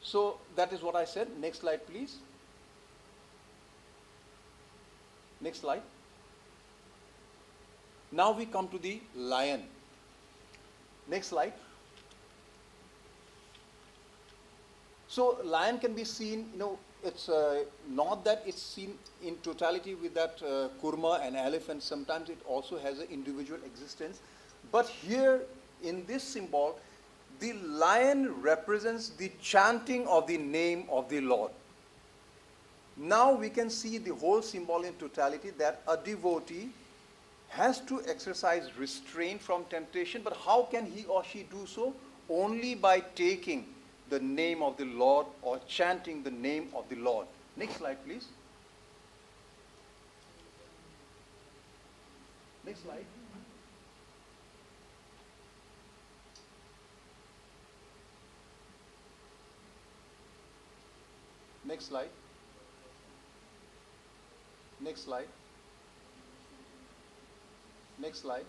P: So that is what I said. Next slide, please. Next slide. Now we come to the lion. Next slide. So lion can be seen, it's not that it's seen in totality with that kurma and elephant. Sometimes it also has an individual existence. But here in this symbol, the lion represents the chanting of the name of the Lord. Now we can see the whole symbol in totality, that a devotee has to exercise restraint from temptation, but how can he or she do so? Only by taking the name of the Lord or chanting the name of the Lord. Next slide, please. Next slide. Next slide. Next slide. Next slide.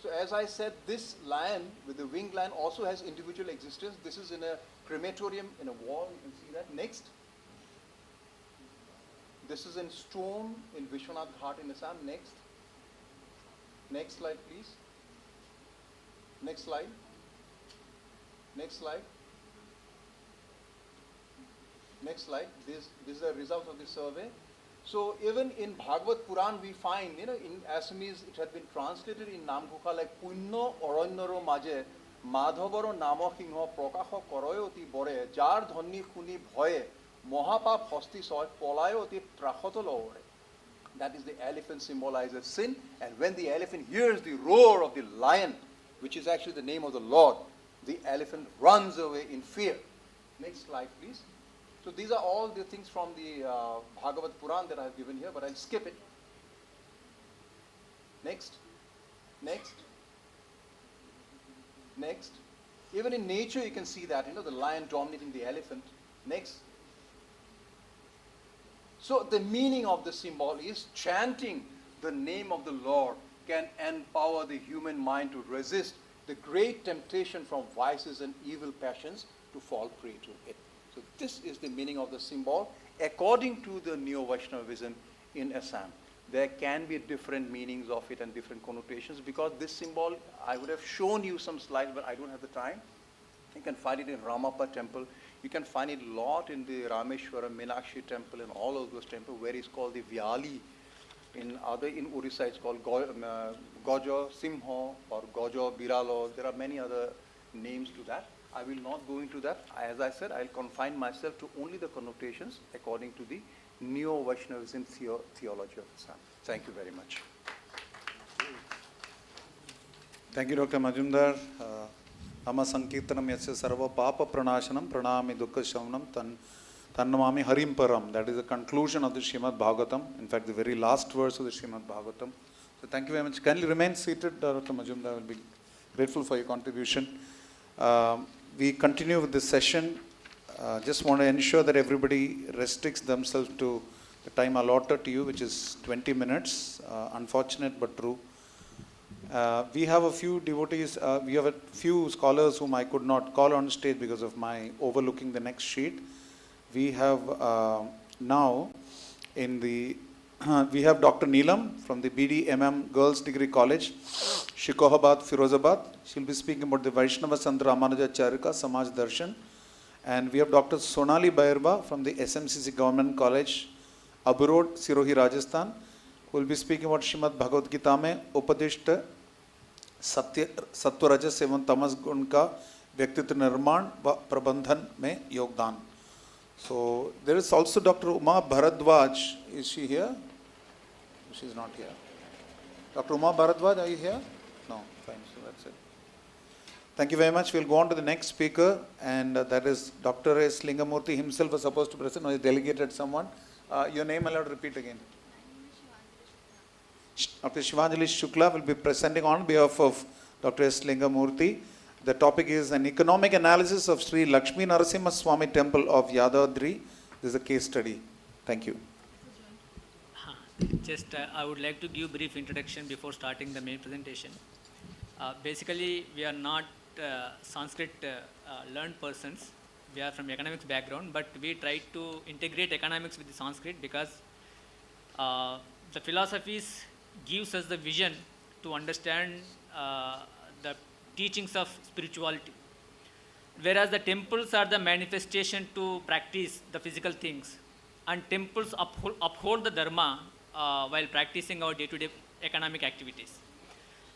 P: So as I said, this lion with the winged lion also has individual existence. This is in a crematorium in a wall. You can see that. Next. This is in stone in Vishwanath Ghat in Assam. Next. Next slide, please. Next slide. Next slide. Next slide. This is the result of the survey. So even in Bhagavad Purana we find, in Assamese it had been translated in Namgukha like Punno Oronnoro Maje Madhavaro Namo Kingho Prakaho Koroyoti Bore Jar Dhoni Kuni Bhoye Mohapap Hosti Soy Polayoti Trachotolo. That is, the elephant symbolizes sin, and when the elephant hears the roar of the lion, which is actually the name of the Lord, the elephant runs away in fear. Next slide, please. So these are all the things from the Bhagavad Purana that I have given here, but I'll skip it. Next. Next. Next. Even in nature you can see that, the lion dominating the elephant. Next. So the meaning of the symbol is chanting the name of the Lord can empower the human mind to resist the great temptation from vices and evil passions to fall prey to it. So this is the meaning of the symbol according to the Neo-Vaishnavism in Assam. there can be different meanings of it and different connotations, because this symbol, I would have shown you some slides, but I don't have the time. You can find it in Ramappa temple. You can find it a lot in the Rameshwaram, Meenakshi temple, and all of those temples where it's called the Vyali. In Orissa, it's called Gojo Simho or Gojo Biralo. There are many other names to that. I will not go into that. As I said, I'll confine myself to only the connotations according to the Neo-Vaishnavism theology of Assam. Thank you very much.
B: Thank you, Dr. Majumdar. Nama Sankirtanam Yasya Sarva Papa Pranashanam Pranami Dukkha Shavanam Tannamami Harim Param. That is the conclusion of the Srimad Bhagavatam. In fact, the very last verse of the Srimad Bhagavatam. So thank you very much. Kindly remain seated, Dr. Majumdar. I will be grateful for your contribution. We continue with this session. Just want to ensure that everybody restricts themselves to the time allotted to you, which is 20 minutes. Unfortunate but true. We have a few devotees, we have a few scholars whom I could not call on stage because of my overlooking the next sheet. We have now in the, we have Dr. Neelam from the BDMM Girls Degree College, Shikohabad, Firozabad. She'll be speaking about the Vaishnava Sant Ramanuja Charika, Samaj Darshan. And we have Dr. Sonali Bairba from the SMCC Government College, Abu Road, Sirohi, Rajasthan, who will be speaking about Shrimad Bhagavad Gita mein Upadishta Sattva Rajas एवं तमस गुण का व्यक्तित्व निर्माण व प्रबंधन में योगदान. So there is also Dr. Uma Bharadwaj. Is she here? She is not here. Dr. Uma Bharadwaj, are you here? No, fine. So that's it. Thank you very much. We'll go on to the next speaker, and that is Dr. S. Lingamurthy himself was supposed to present. No, he delegated someone. Your name, I'll have to repeat again. Dr. Shivanjali Shukla will be presenting on behalf of Dr. S. Lingamurthy. The topic is an economic analysis of Sri Lakshmi Narasimha Swami Temple of Yadadri. This is a case study. Thank you.
Q: Just I would like to give brief introduction before starting the main presentation. Basically, we are not Sanskrit learned persons. We are from economics background, but we try to integrate economics with the Sanskrit because the philosophies gives us the vision to understand the teachings of spirituality. Whereas the temples are the manifestation to practice the physical things, and temples uphold the dharma while practicing our day-to-day economic activities.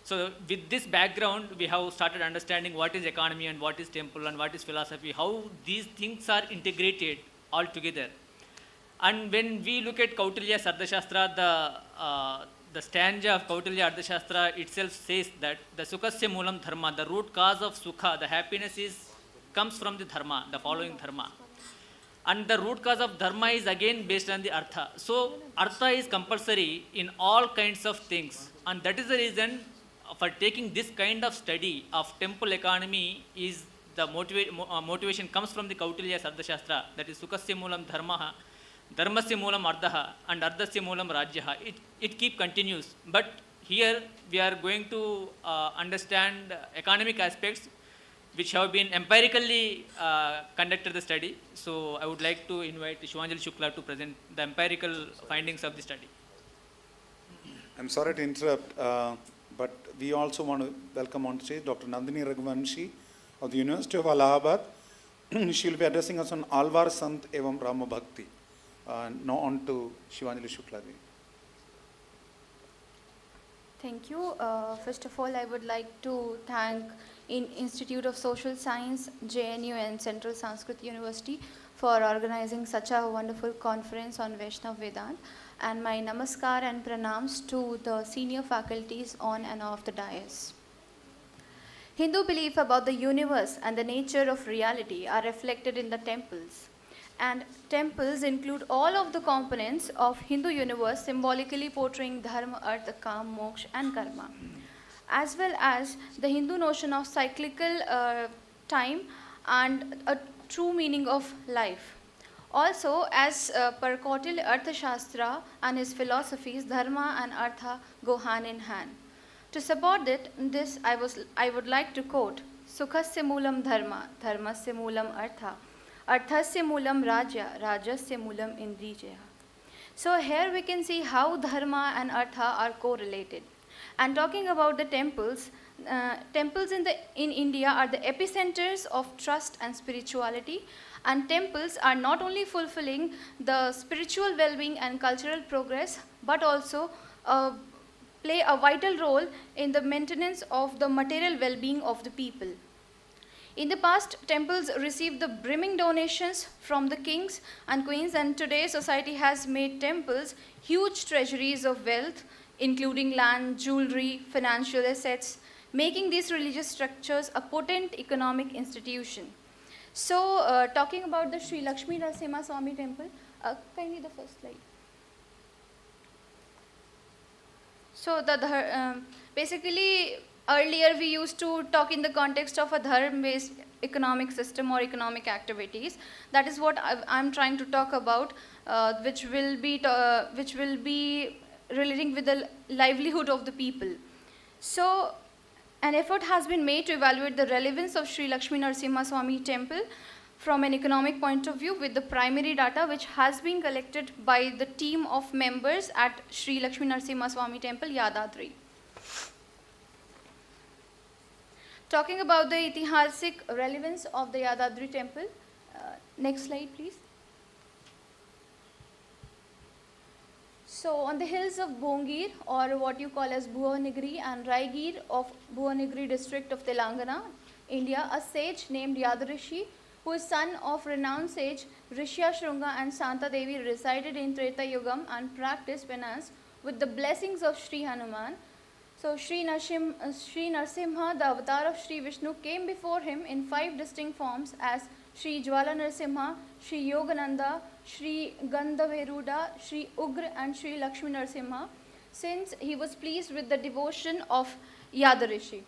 Q: So with this background, we have started understanding what is economy and what is temple and what is philosophy, how these things are integrated all together. And when we look at Kautilya Ardhashastra, the stanza of Kautilya Ardhashastra itself says that the Sukhasya Moolam Dharma, the root cause of Sukha, the happiness comes from the Dharma, the following Dharma. And the root cause of Dharma is again based on the Artha. So Artha is compulsory in all kinds of things. And that is the reason for taking this kind of study of temple economy is the motivation comes from the Kautilya Ardhashastra, that is Sukhasya Moolam Dharma, Dharmasya Moolam Ardha, and Ardhasya Moolam Rajya. It keep continues. But here we are going to understand economic aspects which have been empirically conducted the study. So I would like to invite Shivanjali Shukla to present the empirical findings of the study.
B: I'm sorry to interrupt, but we also want to welcome on stage Dr. Nandini Raghuvanshi of the University of Allahabad. She will be addressing us on Alvars Sant evam Rama Bhakti. Now on to Shivanjali Shukla.
G: Thank you. First of all, I would like to thank Institute of Social Science, JNU and Central Sanskrit University for organizing such a wonderful conference on Vaishnava Vedanta, and my namaskar and pranams to the senior faculties on and off the dais. Hindu belief about the universe and the nature of reality are reflected in the temples. And temples include all of the components of Hindu universe, symbolically portraying dharma, artha, kam, moksha and karma, as well as the Hindu notion of cyclical time and a true meaning of life. Also, as per Kautilya Arthashastra and his philosophies, dharma and artha go hand in hand. To support this, I would like to quote Sukhasya Moolam Dharma, Dharmasya Moolam Artha, Arthasya Moolam Rajya, Rajasya Moolam Indrijaya.
R: So here we can see how dharma and artha are correlated. And talking about the temples, temples in India are the epicenters of trust and spirituality, and temples are not only fulfilling the spiritual well-being and cultural progress, but also play a vital role in the maintenance of the material well-being of the people. In the past, temples received the brimming donations from the kings and queens, and today society has made temples huge treasuries of wealth, including land, jewelry, financial assets, making these religious structures a potent economic institution. So, talking about the Sri Lakshmi Narasimha Swami Temple, kindly the first slide. So, basically, earlier we used to talk in the context of a dharma-based economic system or economic activities. That is what I'm trying to talk about, which will be relating with the livelihood of the people. So, an effort has been made to evaluate the relevance of Sri Lakshmi Narasimha Swami Temple from an economic point of view with the primary data which has been collected by the team of members at Sri Lakshmi Narasimha Swami Temple, Yadadri. Talking about the Itihasic relevance of the Yadadri Temple, next slide please. So on the hills of Bongir, or what you call as Bhuvanagiri and Raigir of Bhuvanagiri district of Telangana, India, a sage named Yadrishi, who is son of renowned sage Rishyashrunga and Santa Devi, resided in Treta Yugam and practiced penance with the blessings of Sri Hanuman. So Sri Narasimha, the avatar of Sri Vishnu, came before him in 5 distinct forms as Sri Jwala Narasimha, Sri Yogananda, Sri Gandhaveruda, Sri Ugra and Sri Lakshmi Narasimha, since he was pleased with the devotion of Yadrishi.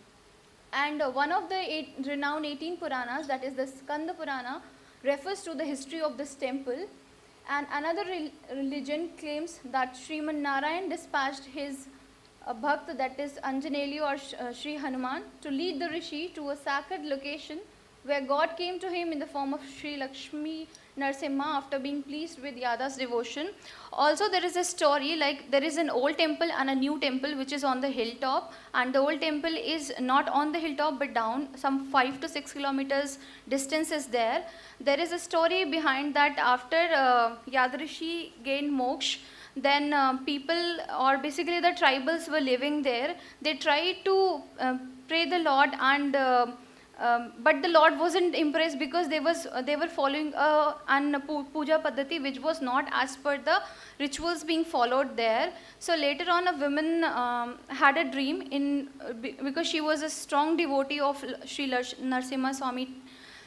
R: And one of the renowned 18 Puranas, that is the Skanda Purana, refers to the history of this temple. And another religion claims that Sriman Narayan dispatched his Bhakt, that is Anjaneli or Sri Hanuman, to lead the Rishi to a sacred location where God came to him in the form of Sri Lakshmi Narasimha after being pleased with Yada's devotion. Also, there is a story, like there is an old temple and a new temple which is on the hilltop, and the old temple is not on the hilltop but down some 5 to 6 kilometers distance is there. There is a story behind that. After Yadrishi gained moksha, then people, or basically the tribals were living there. They tried to pray the Lord, and but the Lord wasn't impressed because they were following an puja paddhati which was not as per the rituals being followed there. So later on, a woman had a dream because she was a strong devotee of Sri Narasimha Swami.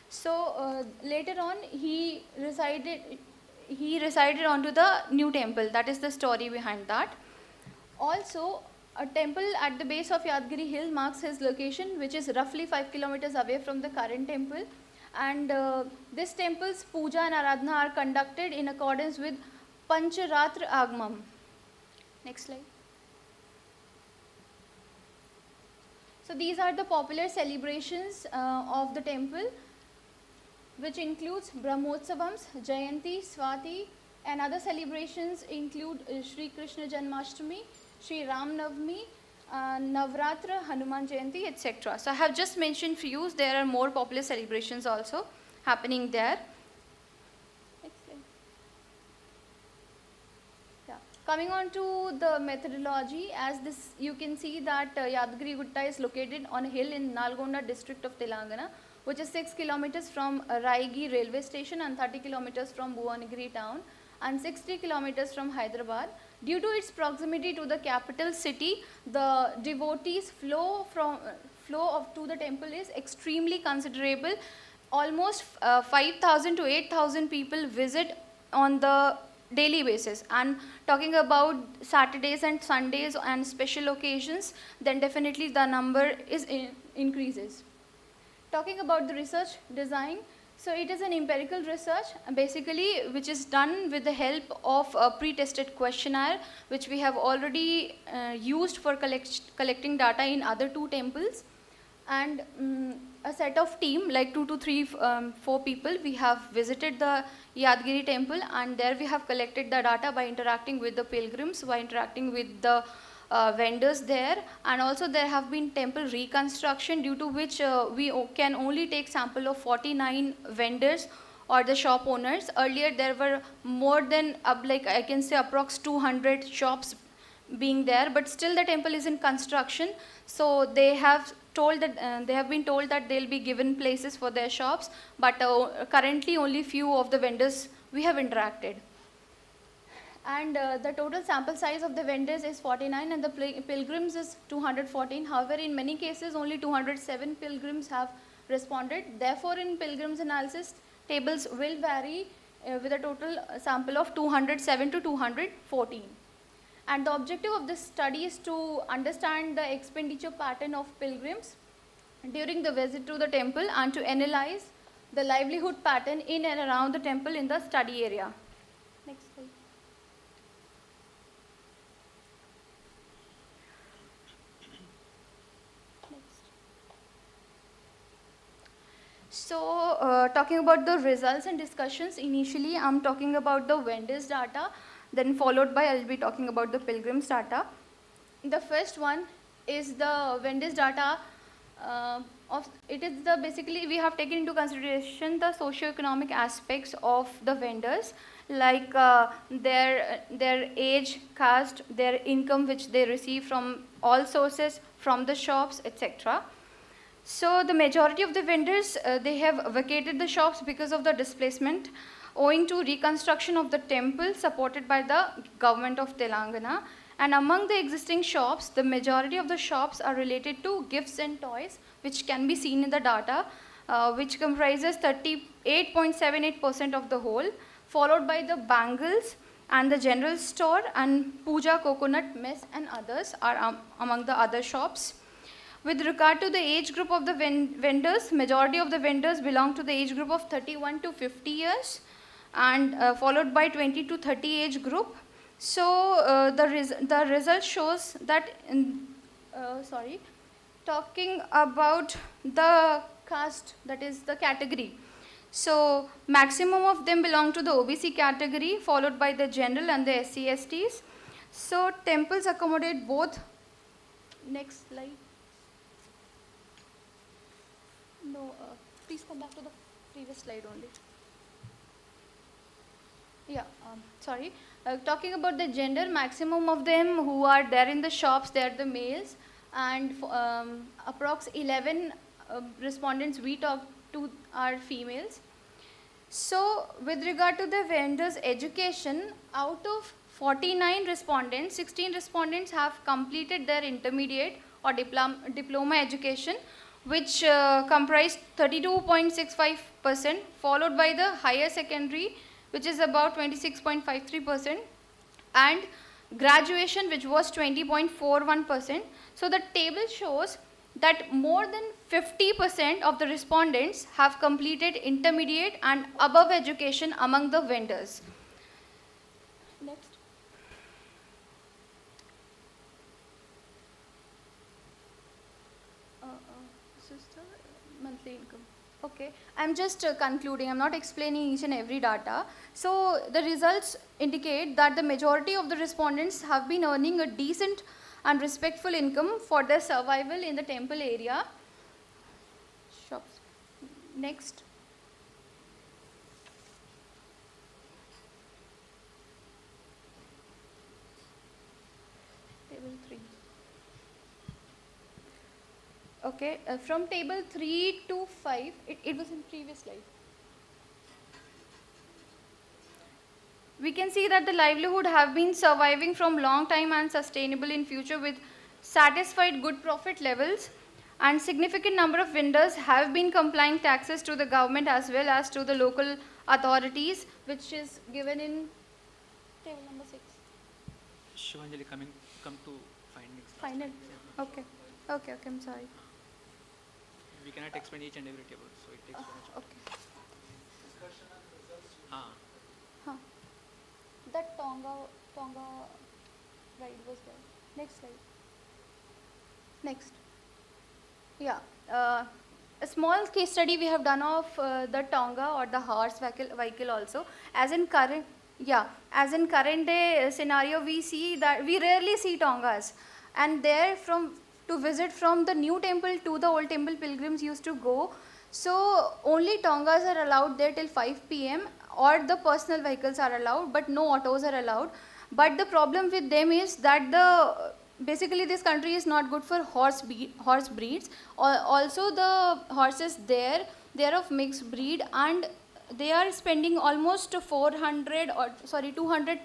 R: So later on, he resided onto the new temple. That is the story behind that. Also, a temple at the base of Yadgiri hill marks his location, which is roughly 5 kilometers away from the current temple. And this temple's puja and aradhana are conducted in accordance with Pancharatra Agmam. Next slide. So these are the popular celebrations of the temple, which includes Brahmotsavams, Jayanti, Swati, and other celebrations include Sri Krishna Janmashtami, Sri Ram Navami, Navratra, Hanuman Jayanti, etc. So I have just mentioned few. There are more popular celebrations also happening there. Yeah. Coming on to the methodology, as this you can see that Yadgiri Gutta is located on a hill in Nalgonda district of Telangana, which is 6 kilometers from Raigi railway station and 30 kilometers from Bhuvanagiri town and 60 kilometers from Hyderabad. Due to its proximity to the capital city, the devotees' flow to the temple is extremely considerable. Almost 5,000 to 8,000 people visit on the daily basis. And talking about Saturdays and Sundays and special occasions, then definitely the number increases. Talking about the research design, so it is an empirical research basically which is done with the help of a pre-tested questionnaire which we have already used for collecting data in other 2 temples. And a set of team, like 2 to 3, 4 people, we have visited the Yadgiri temple, and there we have collected the data by interacting with the pilgrims, by interacting with the vendors there, and also there have been temple reconstruction, due to which we can only take sample of 49 vendors or the shop owners. Earlier there were more than like I can say approx 200 shops being there, but still the temple is in construction, so they have told that they have been told that they'll be given places for their shops, but currently only few of the vendors we have interacted. And the total sample size of the vendors is 49 and the pilgrims is 214. However, in many cases only 207 pilgrims have responded. Therefore, in pilgrims analysis, tables will vary with a total sample of 207 to 214. And the objective of this study is to understand the expenditure pattern of pilgrims during the visit to the temple and to analyze the livelihood pattern in and around the temple in the study area. Next slide. So, talking about the results and discussions, initially I am talking about the vendors data, then followed by I will be talking about the pilgrims data. The first one is the vendors data. Basically we have taken into consideration the socio-economic aspects of the vendors, like their age, caste, their income which they receive from all sources, from the shops, etc. So the majority of the vendors, they have vacated the shops because of the displacement owing to reconstruction of the temple supported by the government of Telangana. And among the existing shops, the majority of the shops are related to gifts and toys, which can be seen in the data, which comprises 38.78% of the whole, followed by the bangles and the general store, and puja, coconut, mess and others are among the other shops. With regard to the age group of the vendors, majority of the vendors belong to the age group of 31 to 50 years and followed by 20 to 30 age group. So the result shows that, talking about the caste, that is the category. So maximum of them belong to the OBC category, followed by the general and the SC/STs. So temples accommodate both. Next slide. No, please come back to the previous slide only. Yeah, sorry. Talking about the gender, maximum of them who are there in the shops, they are the males, and approx 11 respondents we talked to are females. So with regard to the vendors' education, out of 49 respondents, 16 respondents have completed their intermediate or diploma education, which comprised 32.65%, followed by the higher secondary, which is about 26.53%, and graduation, which was 20.41%. So the table shows that more than 50% of the respondents have completed intermediate and above education among the vendors. Next. Monthly income. Okay, I'm just concluding. I'm not explaining each and every data. So the results indicate that the majority of the respondents have been earning a decent and respectful income for their survival in the temple area. Shops. Next. Table 3. Okay, from table 3 to 5, it was in previous slide. We can see that the livelihood have been surviving from long time and sustainable in future with satisfied good profit levels, and significant number of vendors have been complying taxes to the government as well as to the local authorities, which is given in table number 6.
Q: Shivanjali, come to findings.
R: Final. Okay, I'm sorry.
Q: We cannot explain each and every table, so it takes so much.
R: Okay.
Q: Discussion and results.
R: That Tonga ride was there. Next slide. Next. Yeah. a small case study we have done of the Tonga or the horse vehicle also. As in current day scenario, we see that we rarely see Tongas, and there to visit from the new temple to the old temple, pilgrims used to go. So only Tongas are allowed there till 5 p.m. or the personal vehicles are allowed, but no autos are allowed. But the problem with them is that basically this country is not good for horse breeds. Also the horses there, they are of mixed breed, and they are spending almost 200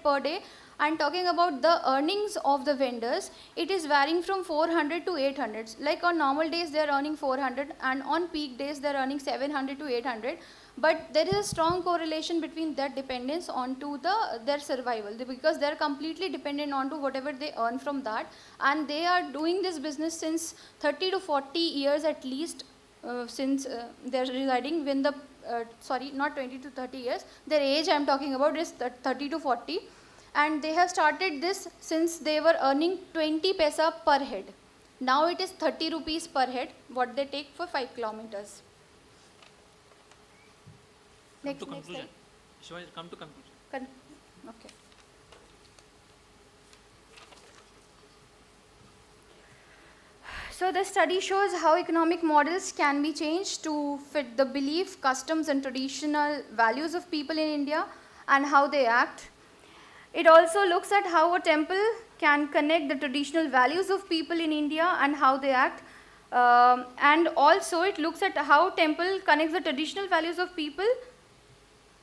R: per day. And talking about the earnings of the vendors, it is varying from 400 to 800. Like on normal days they are earning 400, and on peak days they are earning 700 to 800. But there is a strong correlation between their dependence onto their survival, because they are completely dependent onto whatever they earn from that, and they are doing this business since 30 to 40 years at least, since they are residing when not 20 to 30 years, their age I am talking about is 30 to 40, and they have started this since they were earning 20 paisa per head. Now it is 30 rupees per head what they take for 5 kilometers.
Q: Come to conclusion. Shivaji, come to conclusion.
R: Okay. So the study shows how economic models can be changed to fit the belief, customs and traditional values of people in India and how they act. It also looks at how a temple can connect the traditional values of people in India and how they act. And also it looks at how temple connects the traditional values of people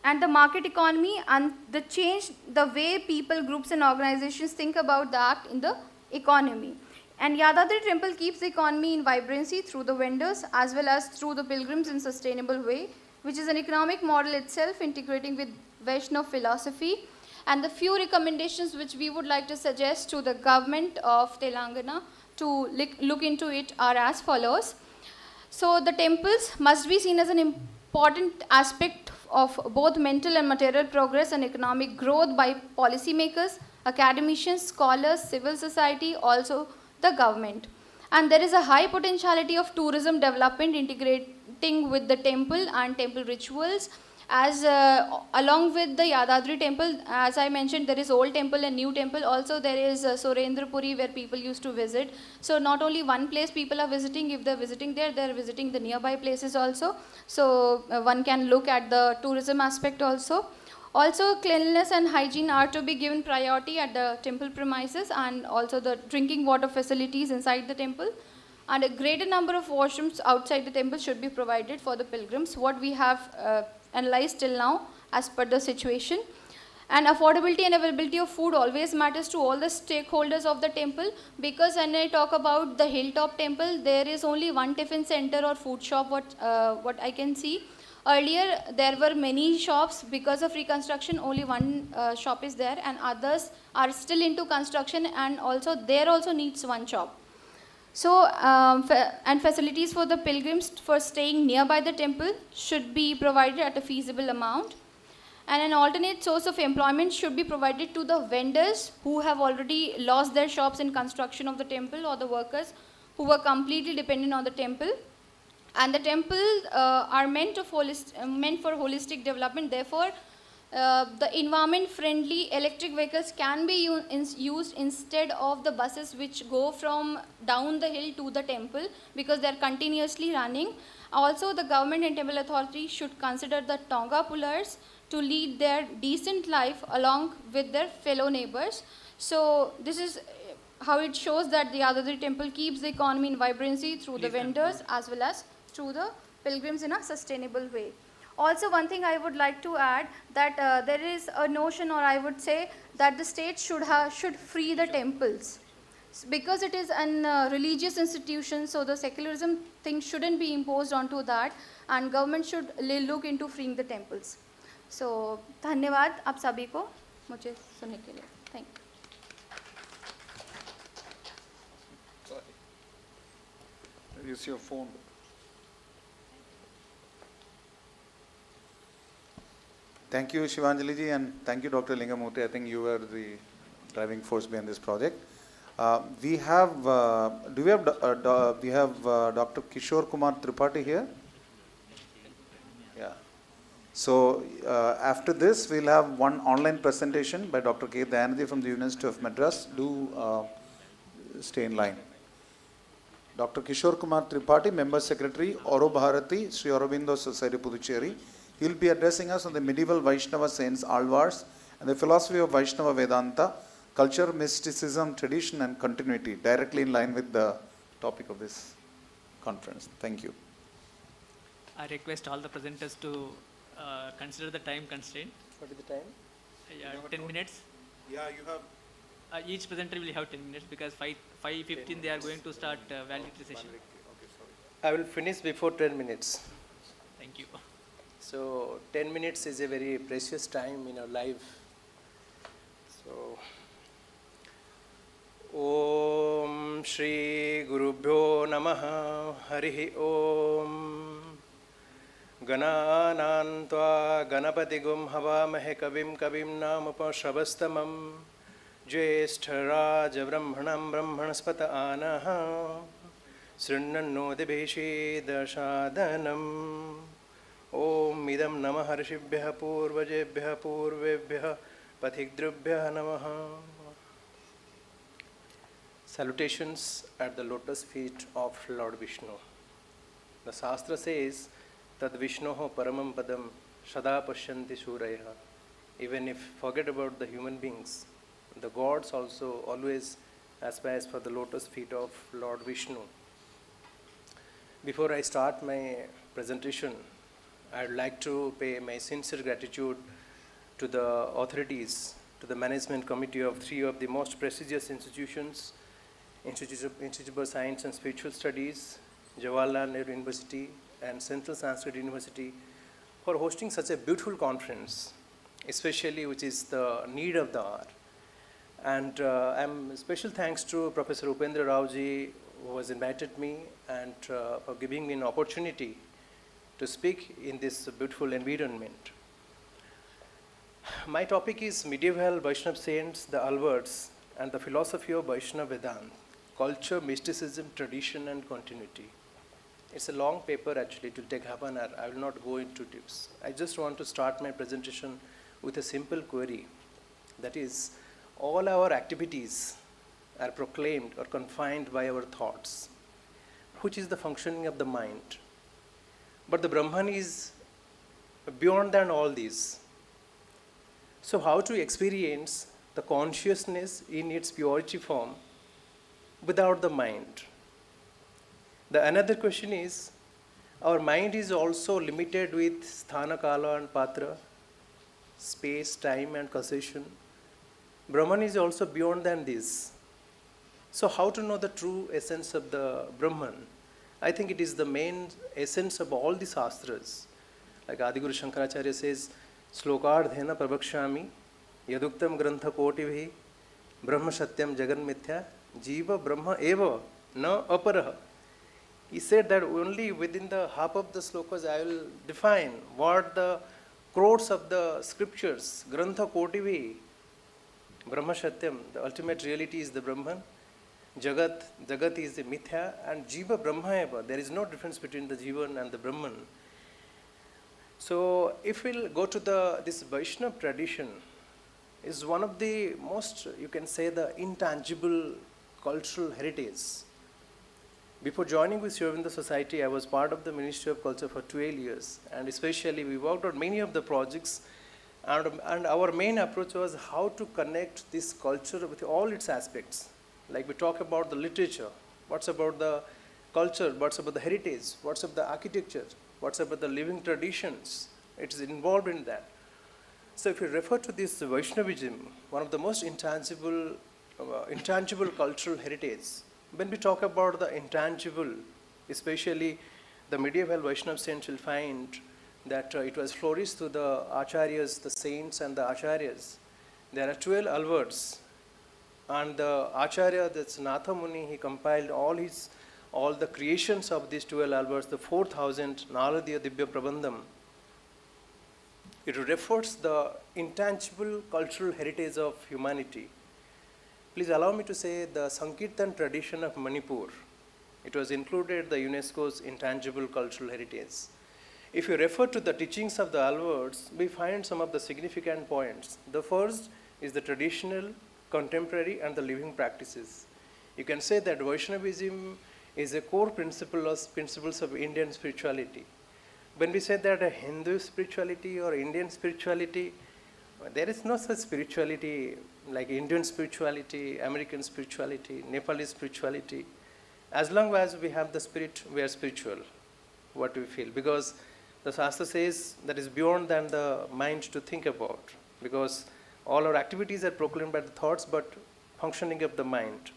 R: and the market economy, and the way people, groups and organizations think about the act in the economy. And Yadadri temple keeps the economy in vibrancy through the vendors as well as through the pilgrims in sustainable way, which is an economic model itself integrating with Vaishnava philosophy. And the few recommendations which we would like to suggest to the government of Telangana to look into it are as follows. So the temples must be seen as an important aspect of both mental and material progress and economic growth by policymakers, academicians, scholars, civil society, also the government. And there is a high potentiality of tourism development integrating with the temple and temple rituals. As along with the Yadadri temple, as I mentioned, there is old temple and new temple. Also there is Surendrapuri where people used to visit. So not only one place people are visiting, if they are visiting there, they are visiting the nearby places also. So one can look at the tourism aspect also. Also cleanliness and hygiene are to be given priority at the temple premises, and also the drinking water facilities inside the temple. And a greater number of washrooms outside the temple should be provided for the pilgrims, what we have analyzed till now as per the situation. And affordability and availability of food always matters to all the stakeholders of the temple, because when I talk about the hilltop temple, there is only one tiffin center or food shop, what I can see. Earlier there were many shops. Because of reconstruction only one shop is there, and others are still into construction, and also there also needs one shop. So and facilities for the pilgrims for staying nearby the temple should be provided at a feasible amount. And an alternate source of employment should be provided to the vendors who have already lost their shops in construction of the temple, or the workers who were completely dependent on the temple. And the temples are meant for holistic development. Therefore, the environment-friendly electric vehicles can be used instead of the buses which go from down the hill to the temple, because they are continuously running. Also, the government and temple authority should consider the Tonga pullers to lead their decent life along with their fellow neighbors. So this is how it shows that the Yadadri temple keeps the economy in vibrancy through the vendors as well as through the pilgrims in a sustainable way. Also, one thing I would like to add, that there is a notion, or I would say that the state should free the temples, because it is an religious institution. So the secularism thing shouldn't be imposed onto that, and government should look into freeing the temples. So धन्यवाद आप सभी को मुझे सुनने के लिए. Thank you.
B: Use your phone. Thank you, Shivanjali ji, and thank you, Dr. Lingamurthy. I think you were the driving force behind this project. We have Dr. Kishore Kumar Tripathi here. Yeah. So after this, we'll have one online presentation by Dr. K. Dayanidhi from the University of Madras. Do stay in line. Dr. Kishore Kumar Tripathi, Member Secretary, Oro Bharati, Sri Aurobindo Society, Puducherry. He will be addressing us on the medieval Vaishnava saints, Alvars, and the philosophy of Vaishnava Vedanta, culture, mysticism, tradition, and continuity, directly in line with the topic of this conference. Thank you.
Q: I request all the presenters to consider the time constraint.
K: What is the time?
Q: 10 minutes.
B: Yeah, you have.
Q: Each presenter will have 10 minutes because 5:15 they are going to start valedictory session.
K: I will finish before 10 minutes.
Q: Thank you.
K: So 10 minutes is a very precious time in our life. So, Om Shri Gurubhyo Namaha Harihi Om Gananantva Ganapatigum Havamahe Kavim Namupashavastamam Jyeshtharaj Brahmanam Brahmanaspata Anaha Srinnanno Debheshi Dashadanam Om Idam Namah Harshibhya Purvajebhya Purvebhya Pathigdrubhya Namaha. Salutations at the lotus feet of Lord Vishnu. The Shastra says Tad Vishnoho Paramam Padam Sada Pashyanti Shuraya. Even if forget about the human beings, the gods also always aspires for the lotus feet of Lord Vishnu. Before I start my presentation, I would like to pay my sincere gratitude to the authorities, to the management committee of 3 of the most prestigious institutions, Institute of Science and Spiritual Studies, Jawaharlal Nehru University, and Central Sanskrit University for hosting such a beautiful conference, especially which is the need of the hour. And I'm special thanks to Professor Upendra Rao ji, who has invited me and for giving me an opportunity to speak in this beautiful environment. My topic is medieval Vaishnava saints, the Alvars, and the philosophy of Vaishnava Vedanta, culture, mysticism, tradition, and continuity. It's a long paper actually, it will take half an hour. I will not go into tips. I just want to start my presentation with a simple query. That is, all our activities are proclaimed or confined by our thoughts, which is the functioning of the mind. But the Brahman is beyond than all these. So how to experience the consciousness in its purity form without the mind? The another question is, our mind is also limited with sthana, kala, and patra, space, time, and causation. Brahman is also beyond than this. So how to know the true essence of the Brahman? I think it is the main essence of all the Shastras. Like Adiguru Shankaracharya says, Slokardhena Prabhakshami Yaduktam Grantha Kotivhi Brahma Satyam Jagan Mithya Jiva Brahma Eva Na Aparaha. He said that only within the half of the slokas I will define what the crores of the scriptures, Grantha Kotivhi, Brahma Satyam, the ultimate reality is the Brahman. Jagat is the Mithya, and Jiva Brahma Eva. There is no difference between the Jivan and the Brahman. So if we'll go to this Vaishnava tradition, is one of the most, you can say, the intangible cultural heritage. Before joining with Sri Aurobindo Society, I was part of the Ministry of Culture for 12 years, and especially we worked on many of the projects, and our main approach was how to connect this culture with all its aspects. Like we talk about the literature, what's about the culture, what's about the heritage, what's about the architecture, what's about the living traditions. It is involved in that. So if you refer to this Vaishnavism, one of the most intangible cultural heritage, when we talk about the intangible, especially the medieval Vaishnava saints will find that it was flourished through the acharyas, the saints and the acharyas. There are 12 alvars. And the Acharya, that's Natha Muni, he compiled all the creations of these 12 alvars, the 4,000 Naradiya Dibya Prabandham. It refers the intangible cultural heritage of humanity. Please allow me to say the Sankirtan tradition of Manipur. It was included the UNESCO's intangible cultural heritage. if you refer to the teachings of the Alvars, we find some of the significant points. The first is the traditional, contemporary, and the living practices. You can say that Vaishnavism is a core principles of Indian spirituality. When we say that a Hindu spirituality or Indian spirituality, there is no such spirituality like Indian spirituality, American spirituality, Nepali spirituality. As long as we have the spirit, we are spiritual, what we feel. Because the Shastra says that is beyond than the mind to think about. Because all our activities are proclaimed by the thoughts, but functioning of the mind.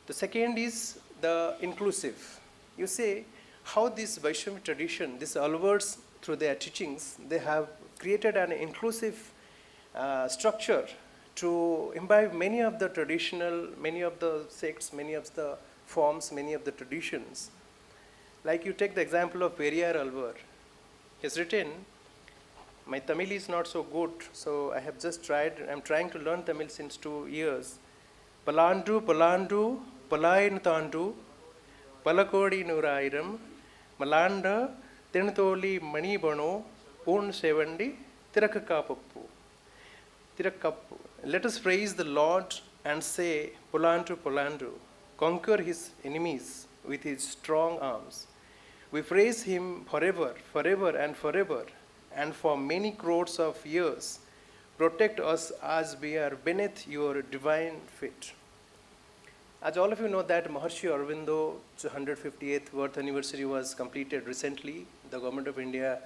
K: The second is the inclusive. You say how this Vaishnava tradition, this Alvars, through their teachings, they have created an inclusive structure to imbibe many of the traditional, many of the sects, many of the forms, many of the traditions. Like you take the example of Periyar Alvar. He has written, my Tamil is not so good, so I have just tried, I'm trying to learn Tamil since 2 years. Palandu, Palandu, Palayan Tandu, Palakodi Nurairam, Malanda, Tentholi Mani Bono, Un Sevandi, Tirakakapu. Tirakappu. Let us praise the Lord and say, Polandu, Polandu, conquer his enemies with his strong arms. We praise him forever, forever and forever, and for many crores of years. Protect us as we are beneath your divine feet. As all of you know that Maharshi Aurobindo's 158th birth anniversary was completed recently. The government of India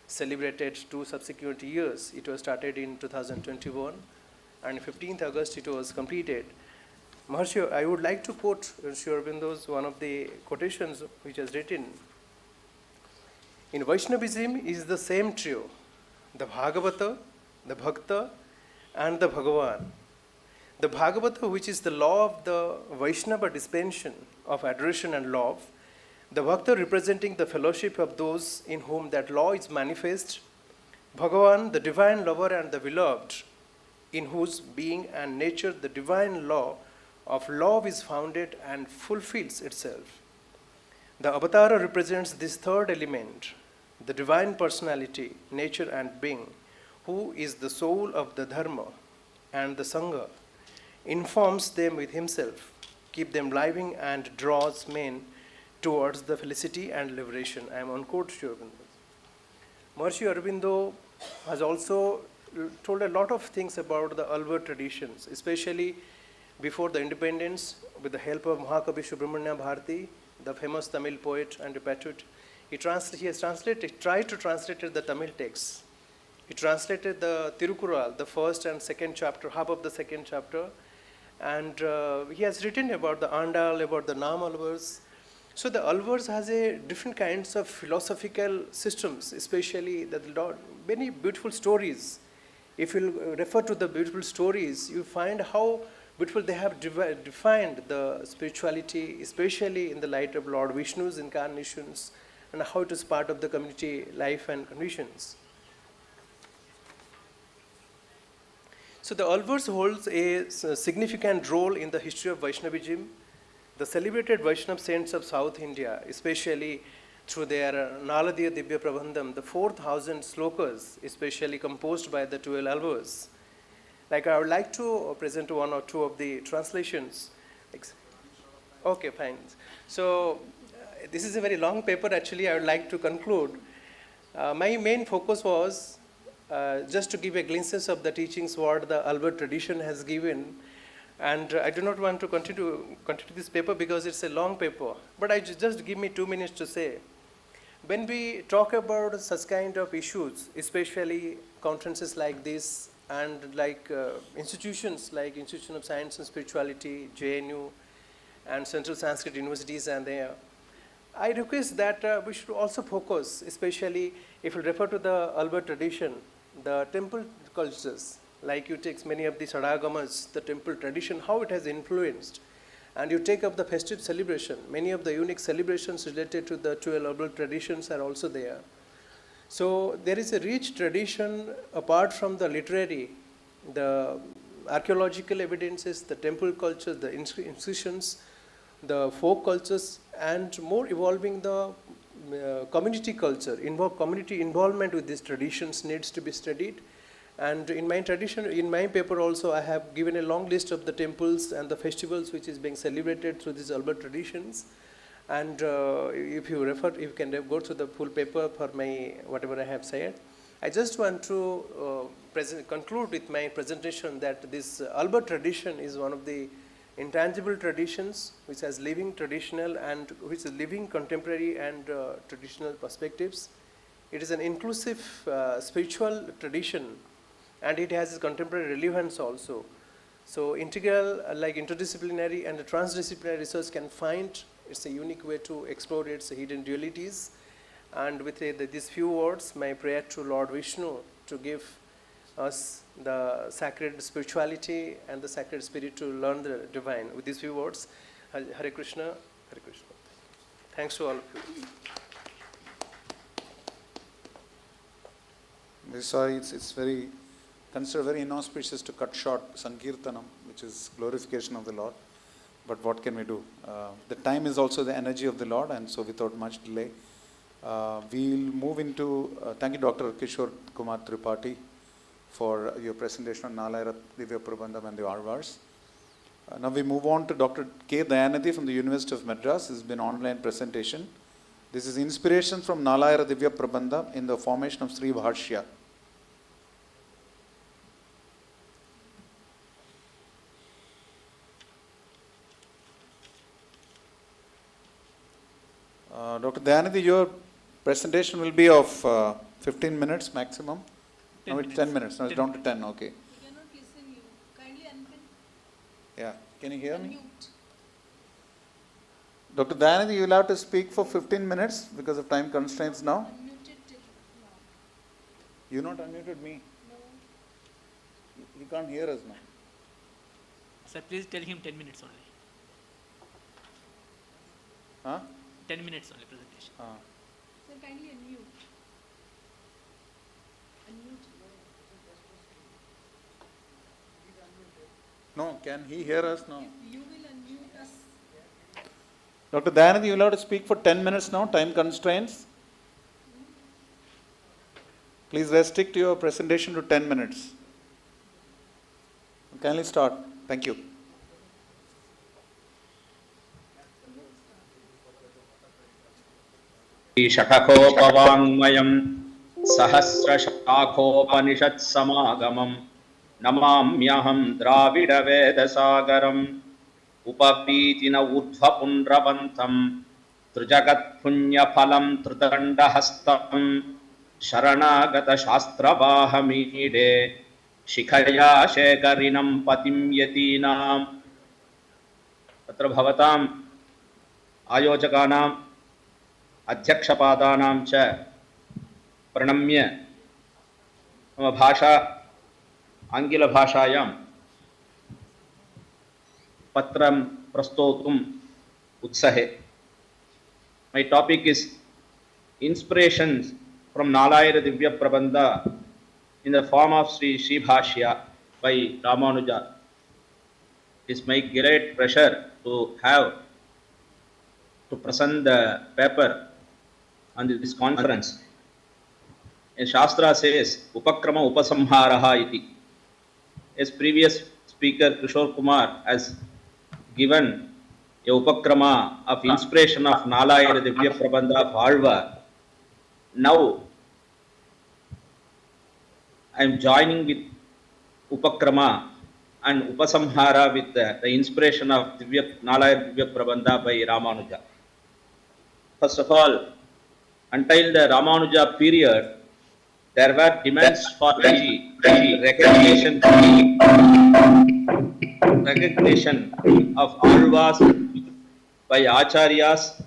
K: celebrated 2 subsequent years. It was started in 2021 and 15th August it was completed. Maharshi, I would like to quote Sri Aurobindo's one of the quotations which is written. In Vaishnavism is the same trio, the Bhagavata, the Bhakta and the Bhagavan. The Bhagavata, which is the law of the Vaishnava dispensation of adoration and love, the Bhakta representing the fellowship of those in whom that law is manifest, Bhagavan, the divine lover and the beloved, in whose being and nature the divine law of love is founded and fulfills itself. The Avatara represents this third element, the divine personality, nature and being, who is the soul of the Dharma and the Sangha, informs them with himself, keep them living and draws men towards the felicity and liberation. I am on quote Sri Aurobindo. Maharshi Aurobindo has also told a lot of things about the Alvar traditions, especially before the independence, with the help of Mahakavi Subramanya Bharati, the famous Tamil poet and patriot. He has tried to translate the Tamil texts. He translated the Tirukural, the first and second chapter, half of the second chapter, and he has written about the Andal, about the Nam Alvars. So the Alvars has a different kinds of philosophical systems, especially many beautiful stories. If you refer to the beautiful stories, you find how beautiful they have defined the spirituality, especially in the light of Lord Vishnu's incarnations, and how it is part of the community life and conditions. So the Alvars holds a significant role in the history of Vaishnavism. The celebrated Vaishnava saints of South India, especially through their Naladiya Divya Prabandham, the 4,000 slokas, especially composed by the 12 Alvars. Like I would like to present one or two of the translations. Okay, fine. So this is a very long paper actually. I would like to conclude. My main focus was just to give a glimpse of the teachings what the Alvar tradition has given. And I do not want to continue this paper because it's a long paper. But just give me 2 minutes to say. When we talk about such kind of issues, especially conferences like this and like institutions like Institution of Science and Spirituality, JNU, and Central Sanskrit Universities and there, I request that we should also focus, especially if you refer to the Alvar tradition, the temple cultures, like you take many of the Sadagamas, the temple tradition, how it has influenced. And you take up the festive celebration. Many of the unique celebrations related to the 12 Alvar traditions are also there. So there is a rich tradition apart from the literary, the archaeological evidences, the temple culture, the inscriptions, the folk cultures, and more evolving the community culture, community involvement with these traditions needs to be studied. And in my tradition, in my paper also, I have given a long list of the temples and the festivals which is being celebrated through these Alvar traditions. And if you refer, you can go through the full paper for my whatever I have said. I just want to conclude with my presentation that this Alvar tradition is one of the intangible traditions which has living traditional and which is living contemporary and traditional perspectives. It is an inclusive spiritual tradition, and it has contemporary relevance also. So integral, like interdisciplinary and transdisciplinary research can find it's a unique way to explore its hidden dualities. And with these few words, my prayer to Lord Vishnu to give us the sacred spirituality and the sacred spirit to learn the divine. With these few words, Hare Krishna, Hare Krishna. Thanks to all of you.
B: It's very considered very inauspicious to cut short Sankirtanam, which is glorification of the Lord. But what can we do? The time is also the energy of the Lord, and so without much delay, we'll move into, thank you Dr. Kishore Kumar Tripathi for your presentation on Nalayara Divya Prabandham and the Alvars. Now we move on to Dr. K. Dayanathy from the University of Madras. This has been an online presentation. This is inspiration from Nalayara Divya Prabandha in the formation of Sri Bhashya. Dr. Dayanathy, your presentation will be of 15 minutes maximum. 10 minutes. 10 minutes. Now it's down to 10. Okay.
S: We cannot listen you. Kindly unmute.
B: Yeah. Can you hear me? Dr. Dayanathy, you will have to speak for 15 minutes because of time constraints now.
S: Unmuted till now.
B: You not unmuted me?
S: No.
B: He can't hear us now.
Q: Sir, please tell him 10 minutes only.
B: Huh?
Q: 10 minutes only presentation.
S: Sir, kindly unmute. Unmute.
B: No, can he hear us now?
S: You will unmute us.
B: Dr. Dayanathy, you will have to speak for 10 minutes now, time constraints. Please restrict your presentation to 10 minutes. Kindly start. Thank you.
T: शठकोपवाङ्मयं सहस्रशाखोपनिषत्समागमं नमाम्यहं द्राविडवेदसागरम् उपवीतिन ऊर्ध्वपुण्ड्रवन्तं त्रिजगत्पुण्यफलं त्रिदण्डहस्तं शरणागतशास्त्रवाहमीडे शिखया शेखरिणं पतिं यतीनाम् तत्र भवताम् आयोजकानां अध्यक्षपादानां च प्रणम्य मम भाषा आङ्ग्लभाषायां पत्रं प्रस्तोतुम् उत्सहे. My topic is inspirations from Nalayara Divya Prabandha in the form of Sri Bhashya by Ramanuja. It is my great pleasure to present the paper on this conference. A Shastra says, Upakrama Upasamharaha iti. As previous speaker Kishore Kumar has given a Upakrama of inspiration of Nalayara Divya Prabandha of Alvar. Now I am joining with Upakrama and Upasamhara with the inspiration of Nalayara Divya Prabandha by Ramanuja. First of all, until the Ramanuja period, there were demands for the recognition of Alvas by Acharyas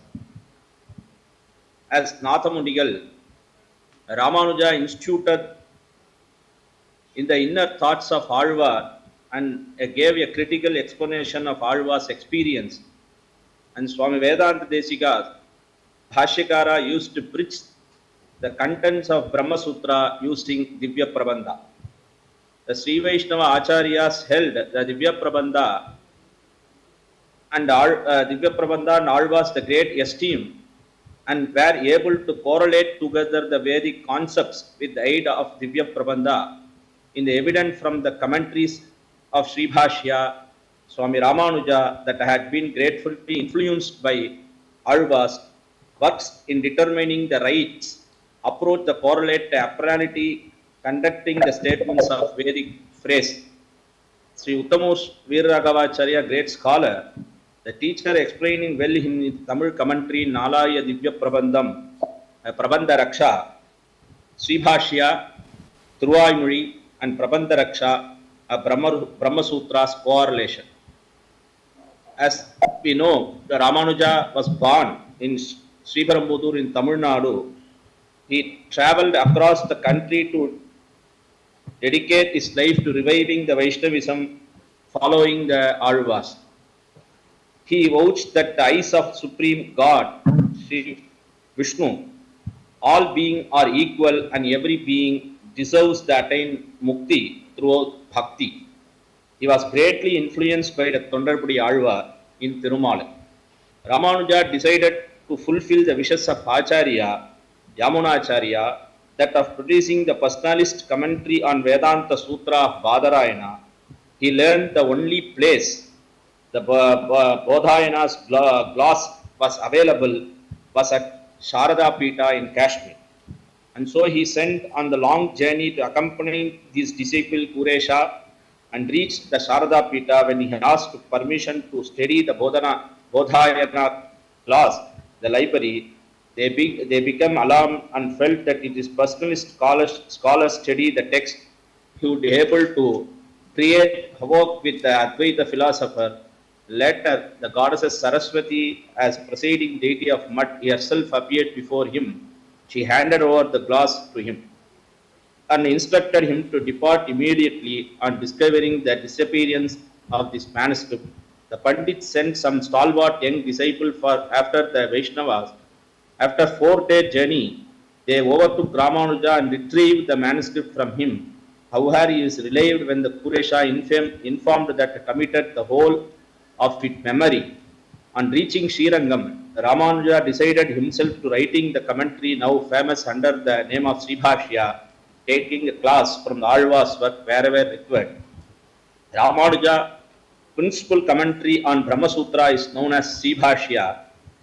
T: as Nathamunigal. Ramanuja instituted in the inner thoughts of Alvar and gave a critical explanation of Alvar's experience. And Swami Vedanta Desika, Bhashyakara, used to preach the contents of Brahma Sutra using Divya Prabandha. The Sri Vaishnava Acharyas held the Divya Prabandha and Alvas the great esteem, and were able to correlate together the Vedic concepts with the aid of Divya Prabandha in the evidence from the commentaries of Sri Bhashya, Swami Ramanuja, that had been gratefully influenced by Alvars, works in determining the rites, approach the correlate apparently conducting the statements of Vedic phrase. Sri Uttamus Veeragavacharya, great scholar, the teacher explaining well in his Tamil commentary Nalaya Divya Prabandham, Prabandha Raksha, Sri Bhashya, Thiruvaimozhi, and Prabandha Raksha, a Brahma Sutra's correlation. As we know, the Ramanuja was born in Sriperumbudur in Tamil Nadu. He travelled across the country to dedicate his life to reviving the Vaishnavism following the Alvars. He vouched that the eyes of Supreme God, Sri Vishnu, all beings are equal and every being deserves to attain mukti through bhakti. He was greatly influenced by the Thondarpudi Alvar in Tirumala. Ramanuja decided to fulfill the wishes of Acharya, Yamunacharya, that of producing the personalist commentary on Vedanta Sutra of Badarayana. He learned the only place the Bodhayana's gloss was available was at Sharada Pita in Kashmir. And so he sent on the long journey to accompany his disciple Kuresha and reached the Sharada Pita when he asked permission to study the Bodhayana class, the library. They became alarmed and felt that it is personalist scholars study the text he would be able to create havoc with the Advaita philosopher. Later, the goddess Saraswati, as presiding deity of mud, herself appeared before him. She handed over the glass to him and instructed him to depart immediately on discovering the disappearance of this manuscript. The Pandit sent some stalwart young disciple after the Vaishnavas. After 4-day journey, they overtook Ramanuja and retrieved the manuscript from him. However, he is relieved when the Kuresha informed that he committed the whole of its memory. On reaching Srirangam, Ramanuja decided himself to writing the commentary now famous under the name of Sri Bhashya, taking a class from the Alvar's work wherever required. Ramanuja principal commentary on Brahma Sutra is known as Sri Bhashya.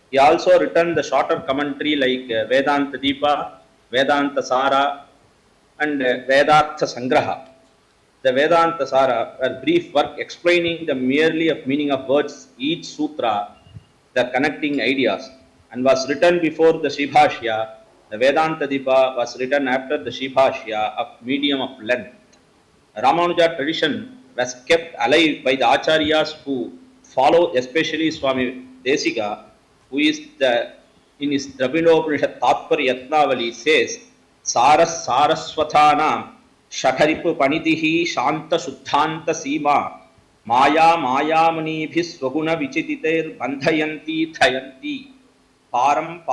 T: He also written the shorter commentary like Vedanta Deepa, Vedanta Sara, and Vedartha Sangraha. The Vedanta Sara, a brief work explaining the merely of meaning of words, each sutra, the connecting ideas, and was written before the Sri Bhashya. The Vedanta Deepa was written after the Sri Bhashya of medium of length. Ramanuja tradition was kept alive by the Acharyas who follow, especially Swami Desika, who is in his Dravidopanishad Tatparya Yatnavali says, Saraswathanam Shakaripu Panitihi Shanta Shuddhanta Sima Maya Mayamani Swaguna Vichititer Bandhayanti Thayanti Param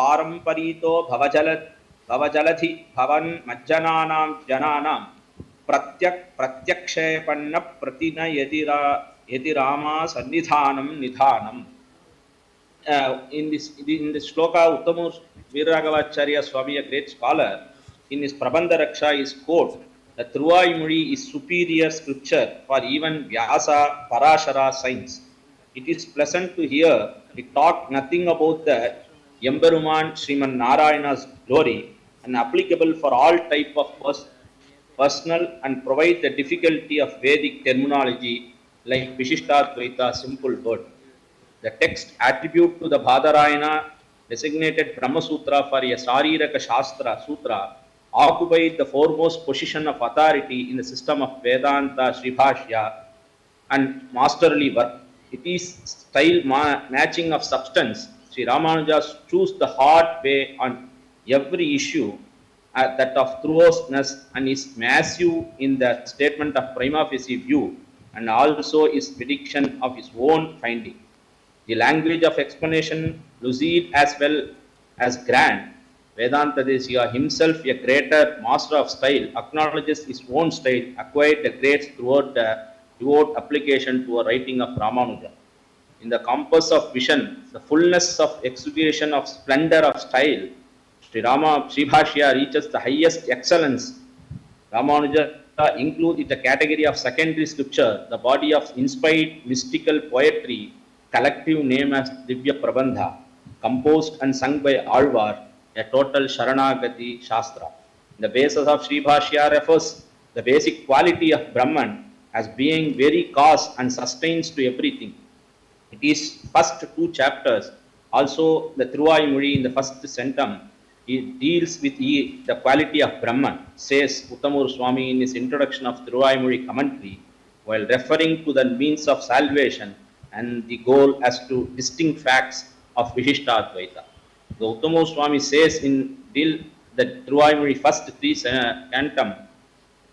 T: Parito Bhavajaladhi Bhavan Majjananam Jananam Pratyakshepanna Pratina Yedirama Sannidhanam Nidhanam. In this shloka, Uttamus Veeragavacharya Swami, a great scholar, in his Prabandha Raksha is quote, the Thiruvaimozhi is superior scripture for even Vyasa, Parashara science. It is pleasant to hear it talk nothing about the Yemberuman Sriman Narayana's glory and applicable for all type of personal and provide the difficulty of Vedic terminology like Vishishtaadvaita, simple word. The text attribute to the Badarayana designated Brahma Sutra for a Sariraka Shastra Sutra occupied the foremost position of authority in the system of Vedanta, Sri Bhashya, and masterly work. It is style matching of substance. Sri Ramanuja chose the hard way on every issue, that of truthfulness, and is massive in the statement of prima facie view and also his prediction of his own finding. The language of explanation, lucid as well as grand. Vedanta Desika himself, a greater master of style, acknowledges his own style, acquired the grades throughout the devout application to a writing of Ramanuja. in the compass of vision, the fullness of exhibition of splendor of style, Sri Bhashya reaches the highest excellence. Ramanuja includes in the category of secondary scripture, the body of inspired mystical poetry, collective name as Divya Prabandha, composed and sung by Alvar, a total Sharanagati Shastra. The basis of Sri Bhashya refers the basic quality of Brahman as being very cause and sustains to everything. It is first two chapters. Also, the Thiruvaimozhi in the first centum, it deals with the quality of Brahman, says Uttamur Swami in his introduction of Thiruvaimozhi commentary, while referring to the means of salvation and the goal as to distinct facts of Vishishtadvaita. The Uttamur Swami says in the Thiruvaimozhi first three cantum,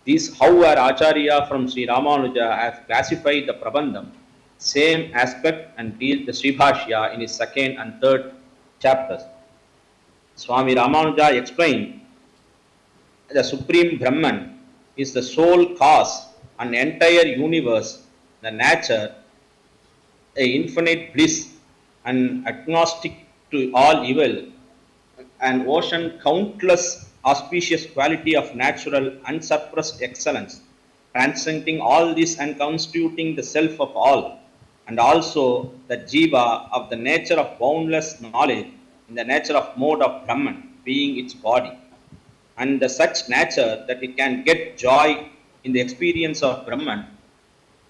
T: these how our Acharya from Sri Ramanuja have classified the Prabandham, same aspect, and deal the Sri Bhashya in his second and third chapters. Swami Ramanuja explained the Supreme Brahman is the sole cause and entire universe, the nature, a infinite bliss, and agnostic to all evil, an ocean countless auspicious quality of natural unsuppressed excellence, transcending all this and constituting the self of all, and also the jiva of the nature of boundless knowledge in the nature of mode of Brahman, being its body, and the such nature that it can get joy in the experience of Brahman.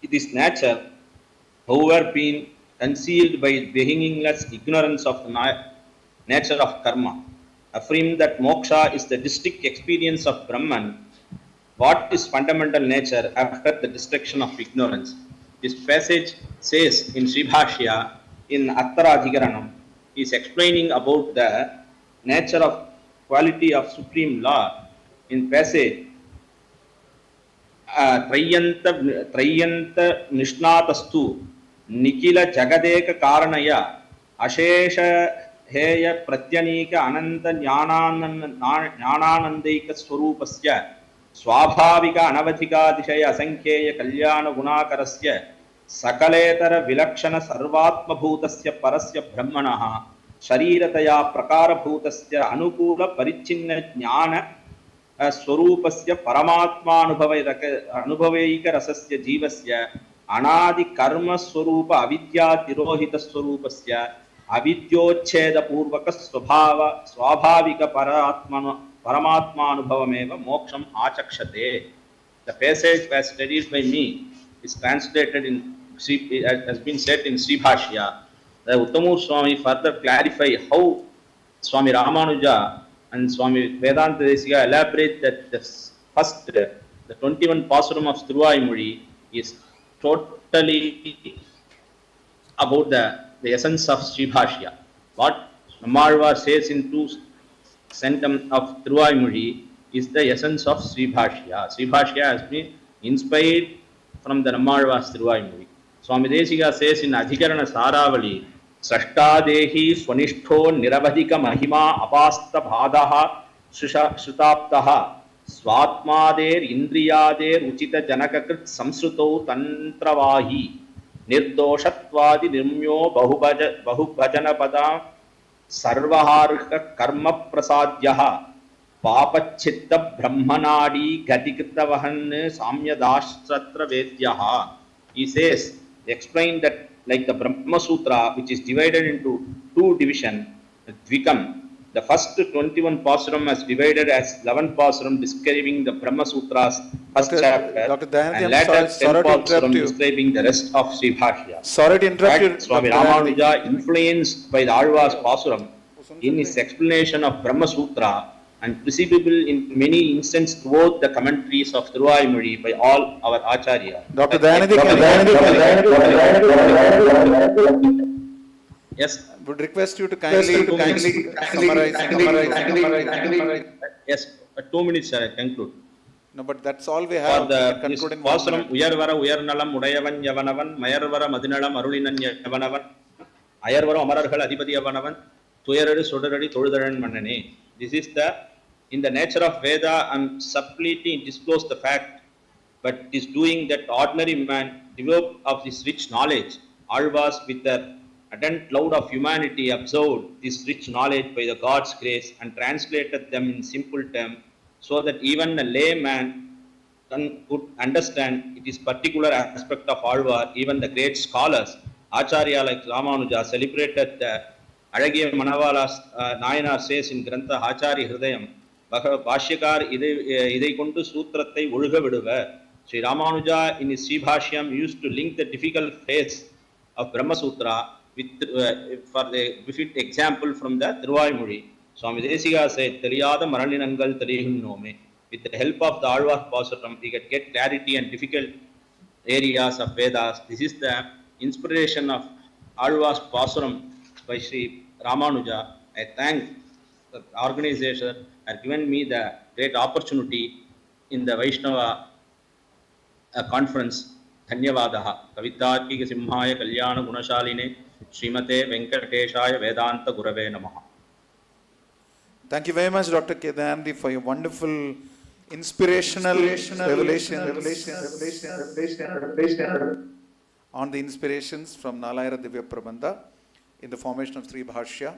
T: It is nature, however, been concealed by beginningless ignorance of the nature of karma. Affirm that moksha is the distinct experience of Brahman, what is fundamental nature after the destruction of ignorance. This passage says in Sri Bhashya, in Attaradhikaranam, is explaining about the nature of quality of Supreme Lord. In passage, Trayanta Nishnatastu Nikila Jagadeka Karanaya Ashesha Heya Pratyanika Ananta Jnananandika Swarupasya Swabhavika Anavathika Dishaya Asankheya Kalyana Gunakarasya Sakaletara Vilakshana Sarvatma Bhutasya Parasya Brahmanaha Sharirataya Prakara Bhutasya Anukula Parichinna Jnana Swarupasya Paramatma Anubhavaika Rasasya Jivasya Anadi Karma Swarupa Avidya Tirohita Swarupasya Avidyocheda Purvaka Swabhavika Paramatma Anubhavameva Moksham Achakshate. The passage was studied by me is translated in has been said in Sri Bhashya. The Uttamur Swami further clarify how Swami Ramanuja and Swami Vedanta Desika elaborate that the first, the 21 Pasuram of Thiruvaimozhi is totally about the essence of Sri Bhashya. What Nammalvar says in 2 centum of Thiruvaimozhi is the essence of Sri Bhashya. Sri Bhashya has been inspired from the Nammalvar's Thiruvaimozhi. Swami Desika says in Adhikarana Saravali, Sashtadehi Swanishto Niravadika Mahima Apasta Bhadaha Shrutaptaha Swatmader Indriyader Uchita Janakakrit Samsruto Tantravahi Nirdoshatvadi Nirmyo Bahubhajana Pada Sarvaharka Karma Prasadyaha Papachitta Brahmanadi Gatikritavahan Samyadashtratra Vedyaha. He says, explain that like the Brahma Sutra, which is divided into 2 divisions, Dvikam. The first 21 Pasuram is divided as 11 Pasuram describing the Brahma Sutra's first chapter,
B: Dr. Dayanati,
T: and later 10 Pasuram
B: you.
T: describing the rest of Sri Bhashya.
B: Sorry to interrupt you,
T: Swami
B: Dr.
T: Ramanuja, influenced by the Alvar's Pasuram in his explanation of Brahma Sutra, and perceivable in many instances throughout the commentaries of Thiruvaimozhi by all our Acharya.
B: Dr. Dayanati,
T: yes.
B: Would request you to kindly summarize.
T: Yes, 2 minutes, sir, I conclude.
B: No, but that's all we have.
T: For the Pasuram, Uyarvara Uyarnalam Udayavan Yavanavan, Mayarvara Madinalam Arulinan Yavanavan, Ayarvara Amararhal Adipati Yavanavan, Tuyaradu Sodaradi Todaran Manane. This is in the nature of Veda, and subtly disclose the fact, but is doing that ordinary man develop of this rich knowledge Alvars with their ardent cloud of humanity absorbed this rich knowledge by the God's grace and translated them in simple terms so that even a layman could understand it is particular aspect of Alvar. Even the great scholars, Acharya like Ramanuja, celebrated the Alagiya Manavala's Nayanar says in Grantha Acharya Hridayam, Bhashyakar idai kondu sutrathai olga viduva. Sri Ramanuja in his Sribhashyam used to link the difficult phase of Brahma Sutra with for the vivid example from the Thiruvazhimozhi. Swami Desika said, Theriyada Maraninangal Theriyunnome. With the help of the Alvar Pasuram, we can get clarity and difficult areas of Vedas. This is the inspiration of Alvar's Pasuram by Sri Ramanuja. I thank the organization for given me the great opportunity in the Vaishnava conference. धन्यवादः. कवितार्किक सिंहाय कल्याण गुणशालिने श्रीमते वेंकटेशाय वेदांत गुरवे नमः.
B: Thank you very much, Dr. Kedanandi, for your wonderful inspirational revelation on the inspirations from Nalayara Divya Prabandha in the formation of Sri Bhashya.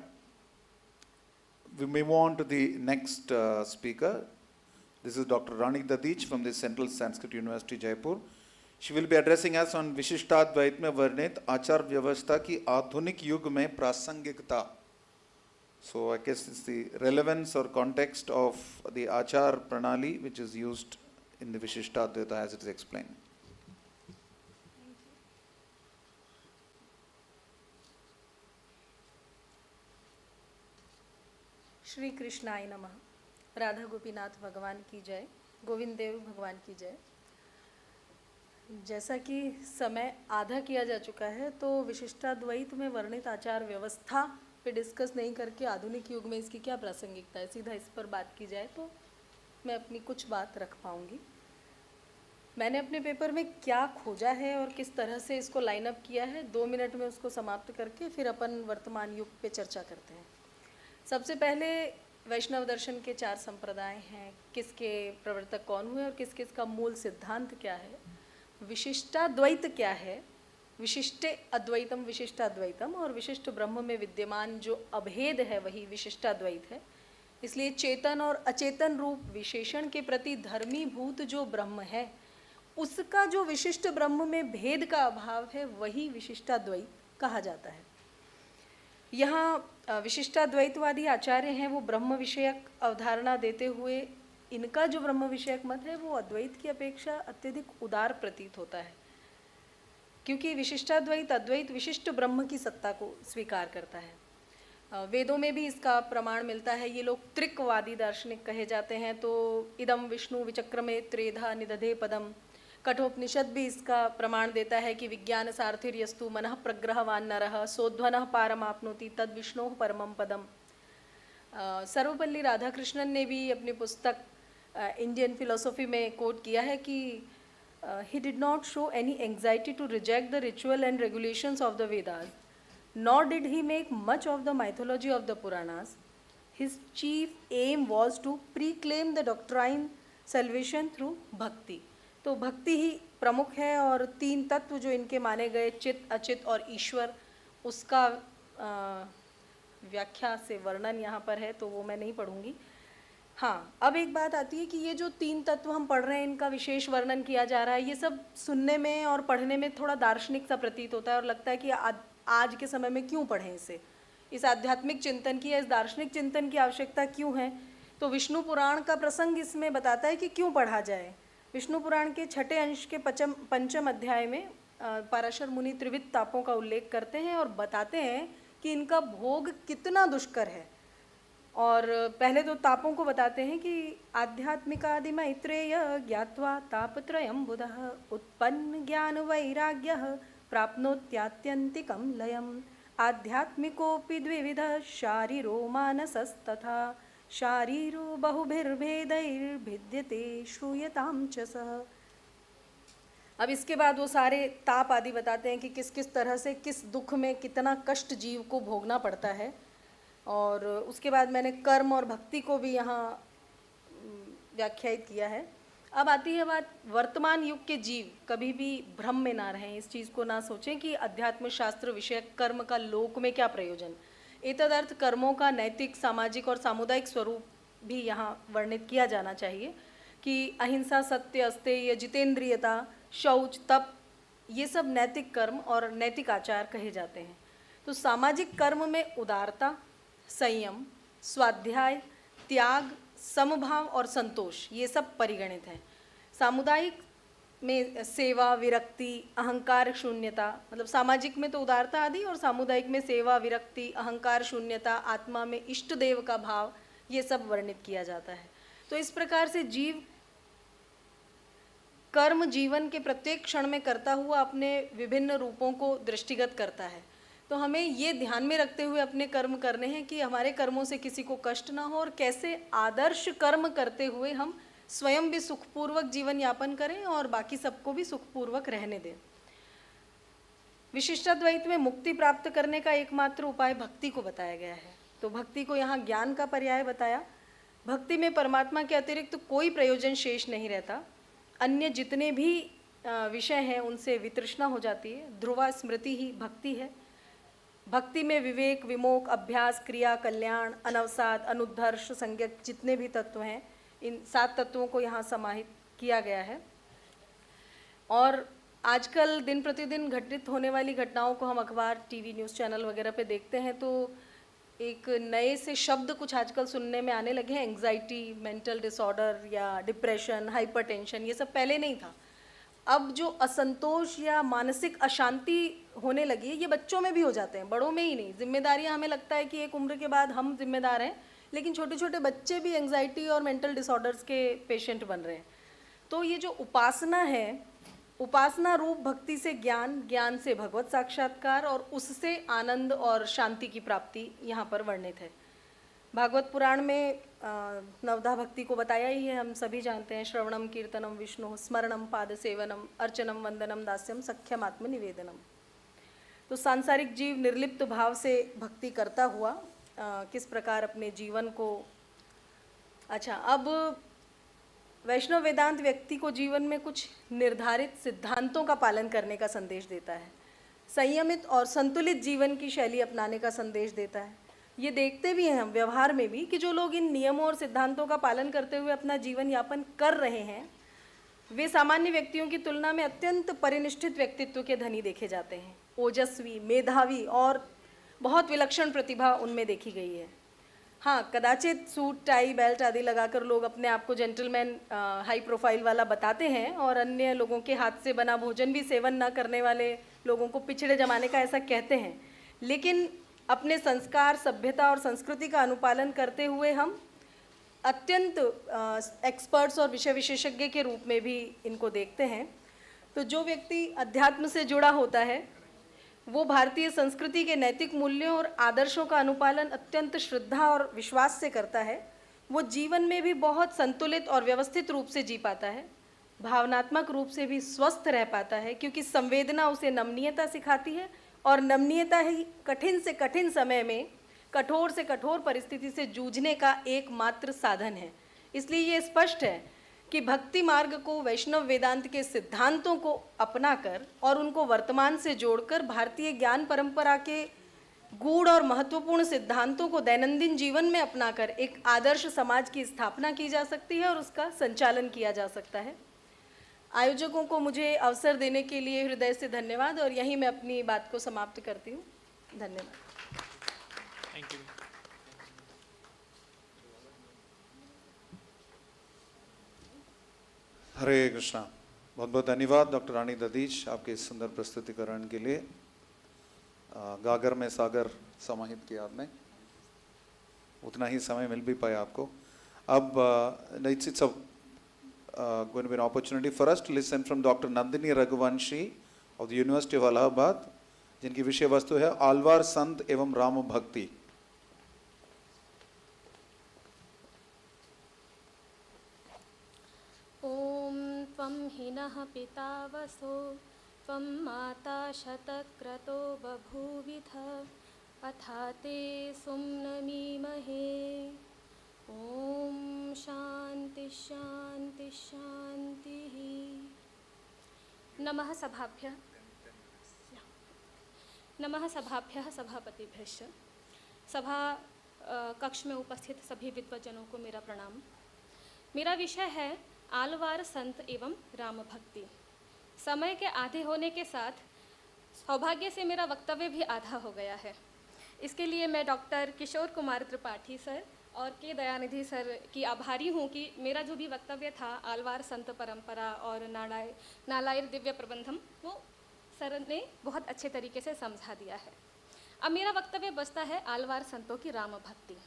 B: We move on to the next speaker. This is Dr. Rani Dadich from the Central Sanskrit University, Jaipur. She will be addressing us on विशिष्टाद्वैत में वर्णित आचार व्यवस्था की आधुनिक युग में प्रासंगिकता. So I guess it's the relevance or context of the Achar Pranali which is used in the Vishishtadvaita as it is explained.
U: Shri कृष्णाय नमः. राधा गोपीनाथ भगवान की जय. गोविंद देव भगवान की जय. जैसा कि समय आधा किया जा चुका है तो विशिष्टाद्वैत में वर्णित आचार व्यवस्था पे डिस्कस नहीं करके आधुनिक युग में इसकी क्या प्रासंगिकता है, सीधा इस पर बात की जाए तो मैं अपनी कुछ बात रख पाऊँगी. मैंने अपने पेपर में क्या खोजा है और किस तरह से इसको लाइन अप किया है, 2 मिनट में उसको समाप्त करके फिर अपन वर्तमान युग पे चर्चा करते हैं. सबसे पहले वैष्णव दर्शन के 4 संप्रदाय हैं, किसके प्रवर्तक कौन हुए और किस किस का मूल सिद्धांत क्या है, विशिष्टाद्वैत क्या है, विशिष्टे अद्वैतम विशिष्टाद्वैतम, और विशिष्ट ब्रह्म में विद्यमान जो अभेद है वही विशिष्टाद्वैत है. इसलिए चेतन और अचेतन रूप विशेषण के प्रति धर्मीभूत जो ब्रह्म है उसका जो विशिष्ट ब्रह्म में भेद का अभाव है वही विशिष्टाद्वैत कहा जाता है. यहाँ विशिष्टाद्वैतवादी आचार्य हैं वो ब्रह्म विषयक अवधारणा देते हुए इनका जो ब्रह्म विषयक मत है वो अद्वैत की अपेक्षा अत्यधिक उदार प्रतीत होता है, क्योंकि विशिष्टाद्वैत अद्वैत विशिष्ट ब्रह्म की सत्ता को स्वीकार करता है. वेदों में भी इसका प्रमाण मिलता है. ये लोग त्रिकवादी दार्शनिक कहे जाते हैं. तो इदम विष्णु विचक्रमे त्रेधा निदधे पदम, कठोपनिषद भी इसका प्रमाण देता है कि विज्ञान सारथिर्यस्तु मनः प्रग्रहवान नरः सोध्वनः पारमाप्नोति तद विष्णोः परमं पदम. सर्वपल्ली राधाकृष्णन ने भी अपनी पुस्तक इंडियन फिलोसॉफी में कोट किया है कि he did not show any anxiety to reject the ritual and regulations of the Vedas, nor did he make much of the mythology of the Puranas. His chief aim was to proclaim the doctrine salvation through bhakti. तो भक्ति ही प्रमुख है और 3 तत्व जो इनके माने गए चित अचित और ईश्वर उसका व्याख्या से वर्णन यहाँ पर है तो वो मैं नहीं पढ़ूँगी. हाँ, अब एक बात आती है कि ये जो 3 तत्व हम पढ़ रहे हैं इनका विशेष वर्णन किया जा रहा है, ये सब सुनने में और पढ़ने में थोड़ा दार्शनिक सा प्रतीत होता है और लगता है कि आज के समय में क्यों पढ़ें इसे, इस आध्यात्मिक चिंतन की या इस दार्शनिक चिंतन की आवश्यकता क्यों है. तो विष्णु पुराण का प्रसंग इसमें बताता है कि क्यों पढ़ा जाए. विष्णु पुराण के 6ठे अंश के 5वें अध्याय में पराशर मुनि त्रिविध तापों का उल्लेख करते हैं और बताते हैं कि इनका भोग कितना दुष्कर है. और पहले तो तापों को बताते हैं कि आध्यात्मिकादि मैत्रेय ज्ञात्वा तापत्रयं बुधः उत्पन्न ज्ञान वैराग्यः प्राप्नोत्यात्यन्तिकं लयम् आध्यात्मिकोऽपि द्विविधः शारीरो मानसस्तथा शारीरो बहुभिर्भेदैर्भिद्यते श्रूयतां च सः. अब इसके बाद वो सारे ताप आदि बताते हैं कि किस किस तरह से किस दुख में कितना कष्ट जीव को भोगना पड़ता है. और उसके बाद मैंने कर्म और भक्ति को भी यहाँ व्याख्यायित किया है. अब आती है बात, वर्तमान युग के जीव कभी भी भ्रम में ना रहें, इस चीज़ को ना सोचें कि अध्यात्म शास्त्र विषयक कर्म का लोक में क्या प्रयोजन। एतदर्थ कर्मों का नैतिक, सामाजिक और सामुदायिक स्वरूप भी यहाँ वर्णित किया जाना चाहिए कि अहिंसा, सत्य, अस्तेय, जितेंद्रियता, शौच, तप, ये सब नैतिक कर्म और नैतिक आचार कहे जाते हैं। तो सामाजिक कर्म में उदारता, संयम, स्वाध्याय, त्याग, समभाव और संतोष, ये सब परिगणित हैं। सामुदायिक में सेवा, विरक्ति, अहंकार शून्यता, मतलब सामाजिक में तो उदारता आदि, और सामुदायिक में सेवा, विरक्ति, अहंकार शून्यता, आत्मा में इष्ट देव का भाव, ये सब वर्णित किया जाता है। तो इस प्रकार से जीव कर्म जीवन के प्रत्येक क्षण में करता हुआ अपने विभिन्न रूपों को दृष्टिगत करता है। तो हमें ये ध्यान में रखते हुए अपने कर्म करने हैं कि हमारे कर्मों से किसी को कष्ट ना हो, और कैसे आदर्श कर्म करते हुए हम स्वयं भी सुखपूर्वक जीवन यापन करें और बाकी सबको भी सुखपूर्वक रहने दें। विशिष्टाद्वैत में मुक्ति प्राप्त करने का एकमात्र उपाय भक्ति को बताया गया है। तो भक्ति को यहाँ ज्ञान का पर्याय बताया। भक्ति में परमात्मा के अतिरिक्त तो कोई प्रयोजन शेष नहीं रहता। अन्य जितने भी विषय हैं उनसे वितृष्णा हो जाती है। ध्रुवा स्मृति ही भक्ति है। भक्ति में विवेक, विमोक, अभ्यास, क्रिया, कल्याण, अनवसाद, अनुद्धर्ष, संज्ञक, जितने भी तत्व हैं, इन 7 तत्वों को यहाँ समाहित किया गया है। और आजकल दिन प्रतिदिन घटित होने वाली घटनाओं को हम अखबार, टीवी, न्यूज़ चैनल वगैरह पे देखते हैं, तो एक नए से शब्द कुछ आजकल सुनने में आने लगे हैं, एंग्जाइटी, मेंटल डिसऑर्डर या डिप्रेशन, हाइपरटेंशन, ये सब पहले नहीं था। अब जो असंतोष या मानसिक अशांति होने लगी है, ये बच्चों में भी हो जाते हैं, बड़ों में ही नहीं। जिम्मेदारियां हमें लगता है कि एक उम्र के बाद हम जिम्मेदार हैं, लेकिन छोटे छोटे बच्चे भी एंग्जाइटी और मेंटल डिसऑर्डर्स के पेशेंट बन रहे हैं। तो ये जो उपासना है, उपासना रूप भक्ति से ज्ञान, ज्ञान से भगवत साक्षात्कार और उससे आनंद और शांति की प्राप्ति यहाँ पर वर्णित है। भागवत पुराण में नवधा भक्ति को बताया ही है, हम सभी जानते हैं। श्रवणम कीर्तनम विष्णु, स्मरणम पाद सेवनम, अर्चनम वंदनम दास्यम, सख्यम आत्म निवेदनम। तो सांसारिक जीव निर्लिप्त भाव से भक्ति करता हुआ किस प्रकार अपने जीवन को, अच्छा, अब वैष्णव वेदांत व्यक्ति को जीवन में कुछ निर्धारित सिद्धांतों का पालन करने का संदेश देता है। संयमित और संतुलित जीवन की शैली अपनाने का संदेश देता है। ये देखते भी हैं हम व्यवहार में भी कि जो लोग इन नियमों और सिद्धांतों का पालन करते हुए अपना जीवन यापन कर रहे हैं, वे सामान्य व्यक्तियों की तुलना में अत्यंत परिनिष्ठित व्यक्तित्व के धनी देखे जाते हैं। ओजस्वी, मेधावी और बहुत विलक्षण प्रतिभा उनमें देखी गई है। हाँ, कदाचित सूट, टाई, बेल्ट आदि लगाकर लोग अपने आप को जेंटलमैन, हाई प्रोफाइल वाला बताते हैं, और अन्य लोगों के हाथ से बना भोजन भी सेवन न करने वाले लोगों को पिछड़े जमाने का ऐसा कहते हैं। लेकिन अपने संस्कार, सभ्यता और संस्कृति का अनुपालन करते हुए हम अत्यंत एक्सपर्ट्स और विषय विशेषज्ञ के रूप में भी इनको देखते हैं। तो जो व्यक्ति अध्यात्म से जुड़ा होता है वो भारतीय संस्कृति के नैतिक मूल्यों और आदर्शों का अनुपालन अत्यंत श्रद्धा और विश्वास से करता है। वो जीवन में भी बहुत संतुलित और व्यवस्थित रूप से जी पाता है, भावनात्मक रूप से भी स्वस्थ रह पाता है, क्योंकि संवेदना उसे नमनीयता सिखाती है, और नमनीयता ही कठिन से कठिन समय में कठोर से कठोर परिस्थिति से जूझने का एकमात्र साधन है। इसलिए ये स्पष्ट है कि भक्ति मार्ग को वैष्णव वेदांत के सिद्धांतों को अपनाकर और उनको वर्तमान से जोड़कर भारतीय ज्ञान परंपरा के गूढ़ और महत्वपूर्ण सिद्धांतों को दैनंदिन जीवन में अपनाकर एक आदर्श समाज की स्थापना की जा सकती है और उसका संचालन किया जा सकता है। आयोजकों को मुझे अवसर देने के लिए हृदय से धन्यवाद, और यहीं मैं अपनी बात को समाप्त करती हूँ। धन्यवाद।
Q: Thank you.
B: हरे कृष्णा। बहुत बहुत धन्यवाद डॉक्टर रानी दधीच आपके इस सुंदर प्रस्तुतिकरण के लिए। गागर में सागर समाहित किया आपने, उतना ही समय मिल भी पाया आपको। अब it's going to be an opportunity for us to listen from Dr. Nandini Raghuvanshi of the University of Allahabad, जिनकी विषय वस्तु है आलवार संत एवं राम भक्ति।
A: ओम त्वं हिनः पिता वसो त्वं माता शतक्रतो बभूविथ अथा ते सुम्नमीमहे ॐ शान्ति शान्ति शान्तिः। नमः सभाभ्यः सभापतिभ्यश्च। सभा कक्ष में उपस्थित सभी विद्वज्जनों को मेरा प्रणाम। मेरा विषय है आलवार संत एवं राम भक्ति। समय के आधे होने के साथ सौभाग्य से मेरा वक्तव्य भी आधा हो गया है। इसके लिए मैं डॉक्टर किशोर कुमार त्रिपाठी सर और के दयानिधि सर की आभारी हूँ कि मेरा जो भी वक्तव्य था आलवार संत परंपरा और नालायर दिव्य प्रबंधम, वो सर ने बहुत अच्छे तरीके से समझा दिया है। अब मेरा वक्तव्य बचता है आलवार संतों की राम भक्ति।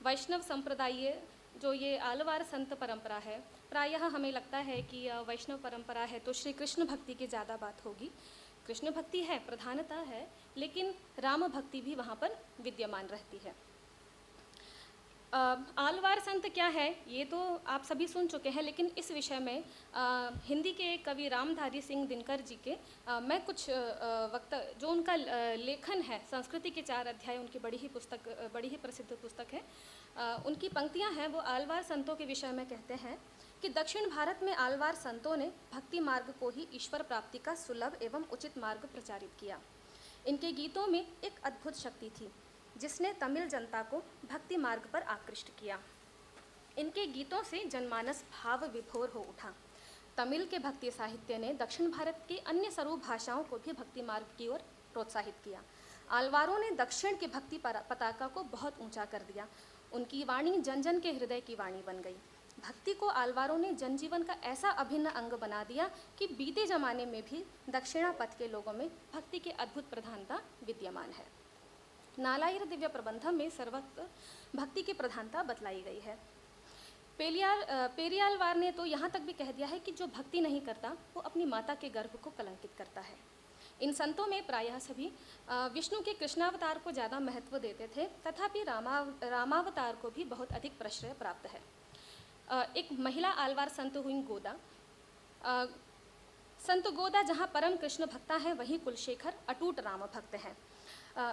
A: वैष्णव संप्रदाय जो ये आलवार संत परंपरा है, प्रायः हमें लगता है कि वैष्णव परंपरा है तो श्री कृष्ण भक्ति की ज़्यादा बात होगी। कृष्ण भक्ति है, प्रधानता है, लेकिन राम भक्ति भी वहाँ पर विद्यमान रहती है। आलवार संत क्या है ये तो आप सभी सुन चुके हैं, लेकिन इस विषय में हिंदी के कवि रामधारी सिंह दिनकर जी के मैं कुछ जो उनका लेखन है, संस्कृति के 4 अध्याय, उनकी बड़ी ही प्रसिद्ध पुस्तक है, उनकी पंक्तियां हैं। वो आलवार संतों के विषय में कहते हैं कि दक्षिण भारत में आलवार संतों ने भक्ति मार्ग को ही ईश्वर प्राप्ति का सुलभ एवं उचित मार्ग प्रचारित किया। इनके गीतों में एक अद्भुत शक्ति थी जिसने तमिल जनता को भक्ति मार्ग पर आकृष्ट किया। इनके गीतों से जनमानस भाव विभोर हो उठा। तमिल के भक्ति साहित्य ने दक्षिण भारत की अन्य स्वरूप भाषाओं को भी भक्ति मार्ग की ओर प्रोत्साहित किया। आलवारों ने दक्षिण की भक्ति पताका को बहुत ऊंचा कर दिया। उनकी वाणी जन जन के हृदय की वाणी बन गई। भक्ति को आलवारों ने जनजीवन का ऐसा अभिन्न अंग बना दिया कि बीते जमाने में भी दक्षिणा पथ के लोगों में भक्ति की अद्भुत प्रधानता विद्यमान है। नालायर दिव्य प्रबंधम में सर्वत्र भक्ति की प्रधानता बतलाई गई है। पेरियालवार ने तो यहाँ तक भी कह दिया है कि जो भक्ति नहीं करता वो अपनी माता के गर्भ को कलंकित करता है। इन संतों में प्रायः सभी विष्णु के कृष्णावतार को ज़्यादा महत्व देते थे, तथापि रामावतार को भी बहुत अधिक प्रश्रय प्राप्त है। एक महिला आलवार संत हुई गोदा। संत गोदा जहाँ परम कृष्ण भक्ता है, वहीं कुलशेखर अटूट राम भक्त हैं।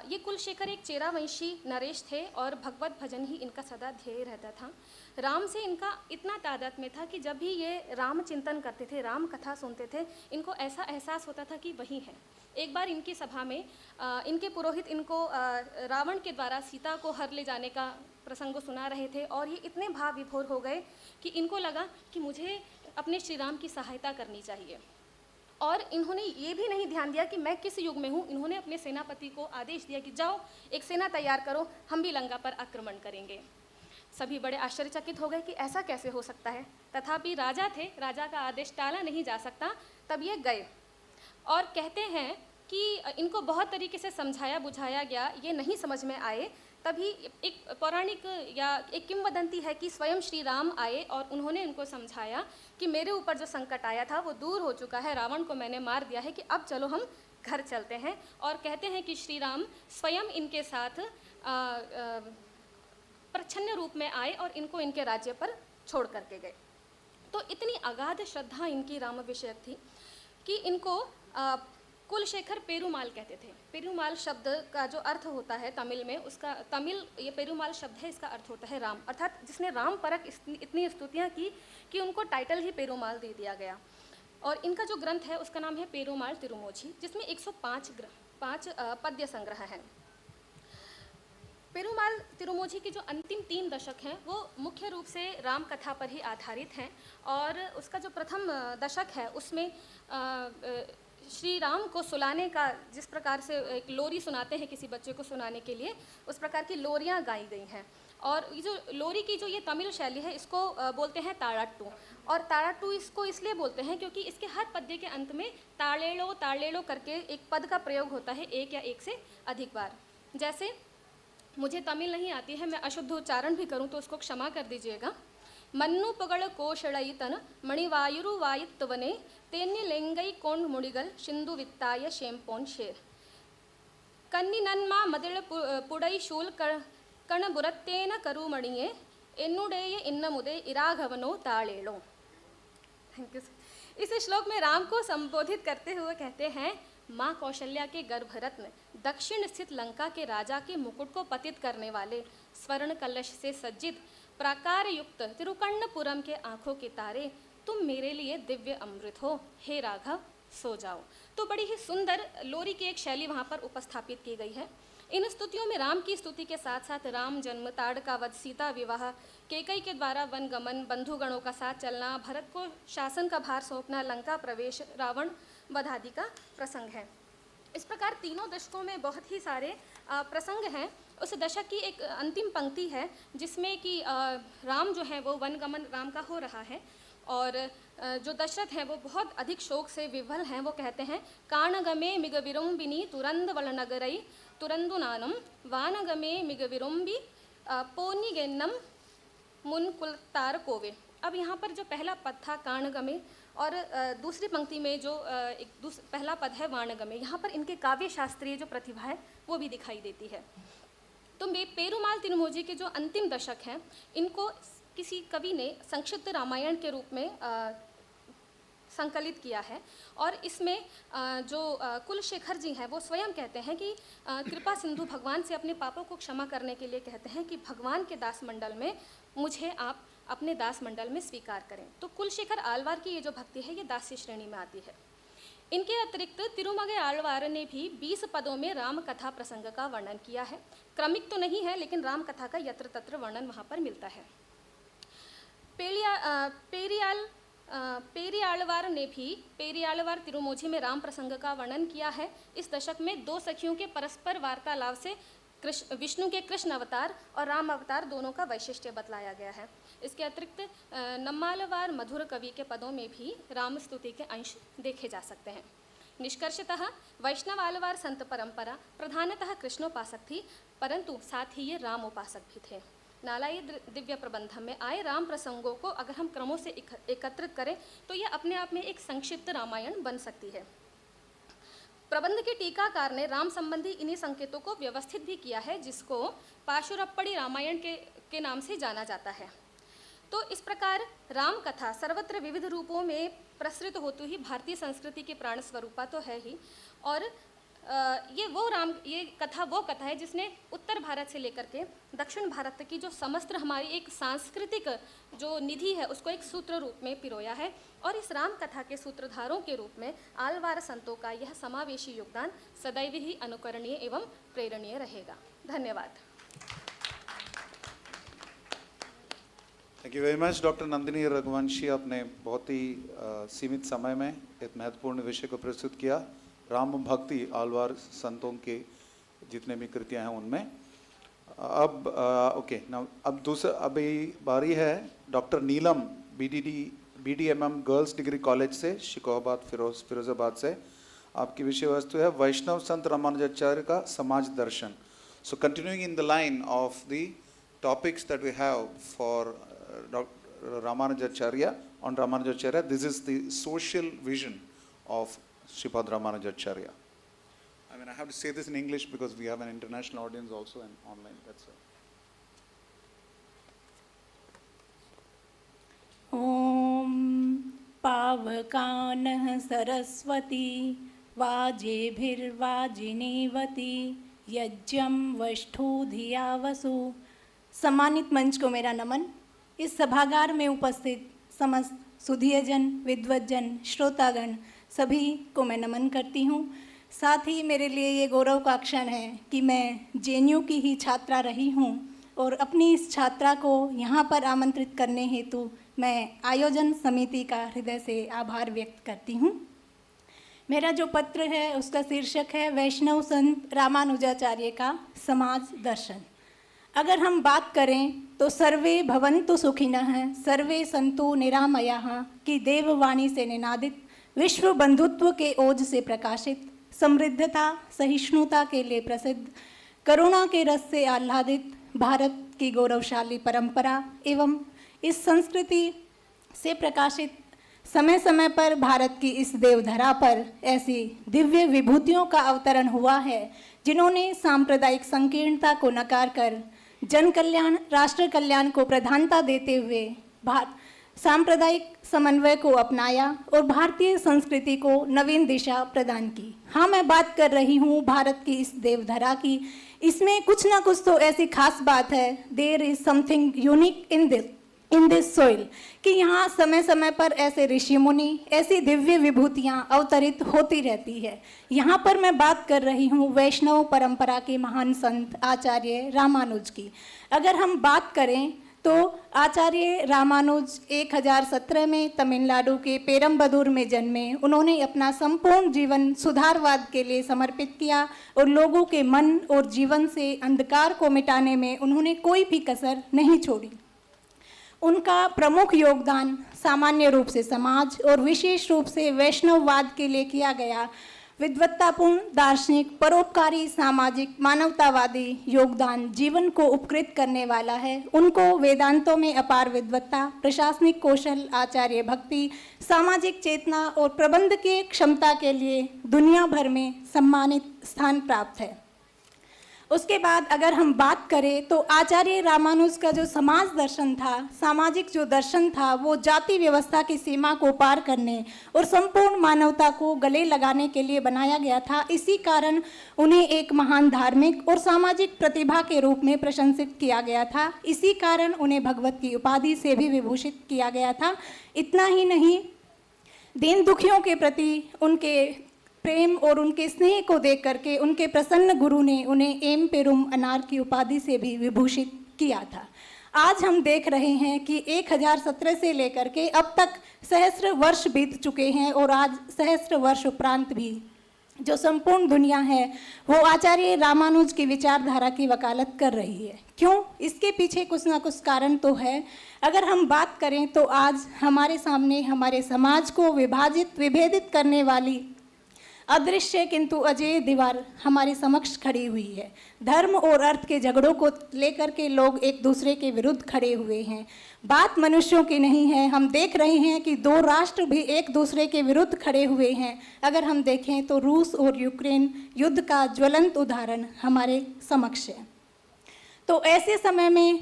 A: ये कुलशेखर एक चेरावंशी नरेश थे और भगवत भजन ही इनका सदा ध्येय रहता था। राम से इनका इतना तादाद में था कि जब भी ये राम चिंतन करते थे, राम कथा सुनते थे, इनको ऐसा एहसास होता था कि वही है। एक बार इनकी सभा में इनके पुरोहित इनको रावण के द्वारा सीता को हर ले जाने का प्रसंग सुना रहे थे और ये इतने भाव विभोर हो गए कि इनको लगा कि मुझे अपने श्री राम की सहायता करनी चाहिए। और इन्होंने ये भी नहीं ध्यान दिया कि मैं किस युग में हूँ। इन्होंने अपने सेनापति को आदेश दिया कि जाओ एक सेना तैयार करो, हम भी लंका पर आक्रमण करेंगे। सभी बड़े आश्चर्यचकित हो गए कि ऐसा कैसे हो सकता है, तथापि राजा थे, राजा का आदेश टाला नहीं जा सकता। तब ये गए और कहते हैं कि इनको बहुत तरीके से समझाया बुझाया गया, ये नहीं समझ में आए। तभी एक पौराणिक या एक किंवदंती है कि स्वयं श्री राम आए और उन्होंने उनको समझाया कि मेरे ऊपर जो संकट आया था वो दूर हो चुका है, रावण को मैंने मार दिया है, कि अब चलो हम घर चलते हैं। और कहते हैं कि श्री राम स्वयं इनके साथ प्रच्छन्न रूप में आए और इनको इनके राज्य पर छोड़ करके गए। तो इतनी अगाध श्रद्धा इनकी राम विषयक थी कि इनको कुलशेखर पेरुमाल कहते थे। पेरुमाल शब्द का जो अर्थ होता है तमिल में, उसका तमिल ये पेरुमाल शब्द है, इसका अर्थ होता है राम, अर्थात जिसने राम परक इतनी स्तुतियाँ की कि उनको टाइटल ही पेरुमाल दे दिया गया। और इनका जो ग्रंथ है उसका नाम है पेरुमाल तिरुमोझी, जिसमें 105 पद्य संग्रह हैं। पेरुमाल तिरुमोझी की जो अंतिम 3 दशक हैं वो मुख्य रूप से राम कथा पर ही आधारित हैं। और उसका जो प्रथम दशक है उसमें श्री राम को सुलाने का, जिस प्रकार से एक लोरी सुनाते हैं किसी बच्चे को सुनाने के लिए, उस प्रकार की लोरियाँ गाई गई हैं। और ये जो लोरी की जो ये तमिल शैली है इसको बोलते हैं ताड़ाट्टू। और ताड़ाट्टू इसको इसलिए बोलते हैं क्योंकि इसके हर पद्य के अंत में ताड़ेलो ताड़ेलो करके एक पद का प्रयोग होता है, एक या एक से अधिक बार। जैसे मुझे तमिल नहीं आती है, मैं अशुद्ध उच्चारण भी करूँ तो उसको क्षमा कर दीजिएगा। मन्नु पगड़ कोशड़ईतन मणिवायुरुवायित्वने तेन्य लेंगई कोण मुड़िगल सिंधु वित्ताय शेमपोन शेर कन्नी नन्मा मदिल पुड़ई शूल कणबुरत्तेन करुमणिये एन्नुडेय इन्नमुदे इराघवनो तालेलो। Thank you. इस श्लोक में राम को संबोधित करते हुए कहते हैं, माँ कौशल्या के गर्भरत्न, दक्षिण स्थित लंका के राजा के मुकुट को पतित करने वाले, स्वर्ण कलश से सज्जित प्राकार युक्त तिरुकर्णपुरम के आंखों के तारे, तुम मेरे लिए दिव्य अमृत हो, हे राघव सो जाओ। तो बड़ी ही सुंदर लोरी की एक शैली वहाँ पर उपस्थापित की गई है। इन स्तुतियों में राम की स्तुति के साथ साथ राम जन्म, ताड़का वध, सीता विवाह, कैकई के द्वारा वन गमन, बंधुगणों का साथ चलना, भरत को शासन का भार सौंपना, लंका प्रवेश, रावण वध आदि का प्रसंग है। इस प्रकार तीनों दशकों में बहुत ही सारे प्रसंग हैं। उस दशक की एक अंतिम पंक्ति है जिसमें कि राम जो है वो वनगमन राम का हो रहा है और जो दशरथ हैं वो बहुत अधिक शोक से विह्वल हैं। वो कहते हैं, काणगमे मिग विरुम्बिनी तुरंद वलनगरई तुरंदुनानम वानगमे मिग विरुम्बी पोनिगेन्नम मुनकुलतार कोवे। अब यहाँ पर जो पहला पद था काणगमे और दूसरी पंक्ति में जो पहला पद है वाणगमे, यहाँ पर इनके काव्य शास्त्रीय जो प्रतिभा है वो भी दिखाई देती है। तो पेरुमाल तिरुमोजी के जो अंतिम दशक हैं इनको किसी कवि ने संक्षिप्त रामायण के रूप में संकलित किया है और इसमें जो कुलशेखर जी हैं वो स्वयं कहते हैं कि कृपा सिंधु भगवान से अपने पापों को क्षमा करने के लिए कहते हैं कि भगवान के दास मंडल में मुझे आप अपने दास मंडल में स्वीकार करें। तो कुलशेखर आलवार की ये जो भक्ति है ये दास्य श्रेणी में आती है। इनके अतिरिक्त तिरुमगे आलवार ने भी 20 पदों में राम कथा प्रसंग का वर्णन किया है। क्रमिक तो नहीं है लेकिन राम कथा का यत्र तत्र वर्णन वहाँ पर मिलता है। पेरियालवार ने भी पेरियालवार तिरुमोझी में राम प्रसंग का वर्णन किया है। इस दशक में दो सखियों के परस्पर वार्तालाप से विष्णु के कृष्ण अवतार और राम अवतार दोनों का वैशिष्ट्य बतलाया गया है। इसके अतिरिक्त नम्मालवार मधुर कवि के पदों में भी राम स्तुति के अंश देखे जा सकते हैं। निष्कर्षतः वैष्णव आलवार संत परंपरा प्रधानतः कृष्णोपासक थी, परंतु साथ ही ये राम उपासक भी थे। नालाई दिव्य प्रबंध में आए राम प्रसंगों को अगर हम क्रमों से एकत्रित करें तो यह अपने आप में एक संक्षिप्त रामायण बन सकती है। प्रबंध के टीकाकार ने राम संबंधी इन्हीं संकेतों को व्यवस्थित भी किया है जिसको पाशुरप्पड़ी रामायण के नाम से जाना जाता है। तो इस प्रकार राम कथा सर्वत्र विविध रूपों में प्रसृत होती ही भारतीय संस्कृति की प्राण स्वरूपा तो है ही, और ये कथा वो कथा है जिसने उत्तर भारत से लेकर के दक्षिण भारत तक की जो समस्त हमारी एक सांस्कृतिक जो निधि है उसको एक सूत्र रूप में पिरोया है। और इस राम कथा के सूत्रधारों के रूप में आलवार संतों का यह समावेशी योगदान सदैव ही अनुकरणीय एवं प्रेरणीय रहेगा। धन्यवाद।
B: Thank you very much doctor Nandini Raghuvanshi. आपने बहुत ही सीमित समय में एक महत्वपूर्ण विषय को प्रस्तुत किया। राम भक्ति आलवार संतों के जितने भी कृतियाँ हैं उनमें। अब ओके नाउ अभी बारी है डॉक्टर नीलम BDMM गर्ल्स डिग्री कॉलेज से शिकोहाबाद फिरोजाबाद से। आपकी विषय वस्तु है वैष्णव संत रामानुजाचार्य का समाज दर्शन। So continuing in the line of the topics that we have for Ramanujacharya on Ramanujacharya, this is the social vision of Sripad Ramanujacharya. I mean, I have to say this in English because we have an international audience also and online, that's all.
C: Om Pavakanah Saraswati Vajevirvajinevati Yajjam Vashthodhiyavasu। सम्मानित मंच को मेरा नमन। इस सभागार में उपस्थित समस्त सुधीयजन, विद्वज्जन, श्रोतागण सभी को मैं नमन करती हूँ। साथ ही मेरे लिए ये गौरव का क्षण है कि मैं JNU की ही छात्रा रही हूँ और अपनी इस छात्रा को यहाँ पर आमंत्रित करने हेतु मैं आयोजन समिति का हृदय से आभार व्यक्त करती हूँ। मेरा जो पत्र है उसका शीर्षक है वैष्णव संत रामानुजाचार्य का समाज दर्शन। अगर हम बात करें तो सर्वे भवन्तु सुखिनः सर्वे सन्तु निरामयाः की देववाणी से निनादित, विश्व बंधुत्व के ओज से प्रकाशित, समृद्धता सहिष्णुता के लिए प्रसिद्ध, करुणा के रस से आह्लादित भारत की गौरवशाली परंपरा एवं इस संस्कृति से प्रकाशित समय समय पर भारत की इस देवधरा पर ऐसी दिव्य विभूतियों का अवतरण हुआ है जिन्होंने सांप्रदायिक संकीर्णता को नकार कर जन कल्याण, राष्ट्र कल्याण को प्रधानता देते हुए सांप्रदायिक समन्वय को अपनाया और भारतीय संस्कृति को नवीन दिशा प्रदान की। हाँ, मैं बात कर रही हूँ भारत की इस देवधरा की। इसमें कुछ ना कुछ तो ऐसी खास बात है, there is something unique in this soil, कि यहाँ समय समय पर ऐसे ऋषि मुनि, ऐसी दिव्य विभूतियाँ अवतरित होती रहती है। यहाँ पर मैं बात कर रही हूँ वैष्णव परंपरा के महान संत आचार्य रामानुज की। अगर हम बात करें तो आचार्य रामानुज 1017 में तमिलनाडु के पेरम्बदूर में जन्मे। उन्होंने अपना संपूर्ण जीवन सुधारवाद के लिए समर्पित किया और लोगों के मन और जीवन से अंधकार को मिटाने में उन्होंने कोई भी कसर नहीं छोड़ी। उनका प्रमुख योगदान सामान्य रूप से समाज और विशेष रूप से वैष्णववाद के लिए किया गया। विद्वत्तापूर्ण, दार्शनिक, परोपकारी, सामाजिक, मानवतावादी योगदान जीवन को उपकृत करने वाला है। उनको वेदांतों में अपार विद्वत्ता, प्रशासनिक कौशल, आचार्य भक्ति, सामाजिक चेतना और प्रबंध की क्षमता के लिए दुनिया भर में सम्मानित स्थान प्राप्त है। उसके बाद अगर हम बात करें तो आचार्य रामानुज का जो समाज दर्शन था, सामाजिक जो दर्शन था, वो जाति व्यवस्था की सीमा को पार करने और संपूर्ण मानवता को गले लगाने के लिए बनाया गया था। इसी कारण उन्हें एक महान धार्मिक और सामाजिक प्रतिभा के रूप में प्रशंसित किया गया था। इसी कारण उन्हें भगवत की उपाधि से भी विभूषित किया गया था। इतना ही नहीं, दीन दुखियों के प्रति उनके प्रेम और उनके स्नेह को देख करके उनके प्रसन्न गुरु ने उन्हें एम पेरुम अनार की उपाधि से भी विभूषित किया था। आज हम देख रहे हैं कि 1017 से लेकर के अब तक सहस्र वर्ष बीत चुके हैं और आज सहस्र वर्ष उपरांत भी जो संपूर्ण दुनिया है वो आचार्य रामानुज की विचारधारा की वकालत कर रही है। क्यों? इसके पीछे कुछ ना कुछ कारण तो है। अगर हम बात करें तो आज हमारे सामने हमारे समाज को विभेदित करने वाली अदृश्य किंतु अजेय दीवार हमारे समक्ष खड़ी हुई है। धर्म और अर्थ के झगड़ों को लेकर के लोग एक दूसरे के विरुद्ध खड़े हुए हैं। बात मनुष्यों की नहीं है। हम देख रहे हैं कि दो राष्ट्र भी एक दूसरे के विरुद्ध खड़े हुए हैं। अगर हम देखें तो रूस और यूक्रेन युद्ध का ज्वलंत उदाहरण हमारे समक्ष है। तो ऐसे समय में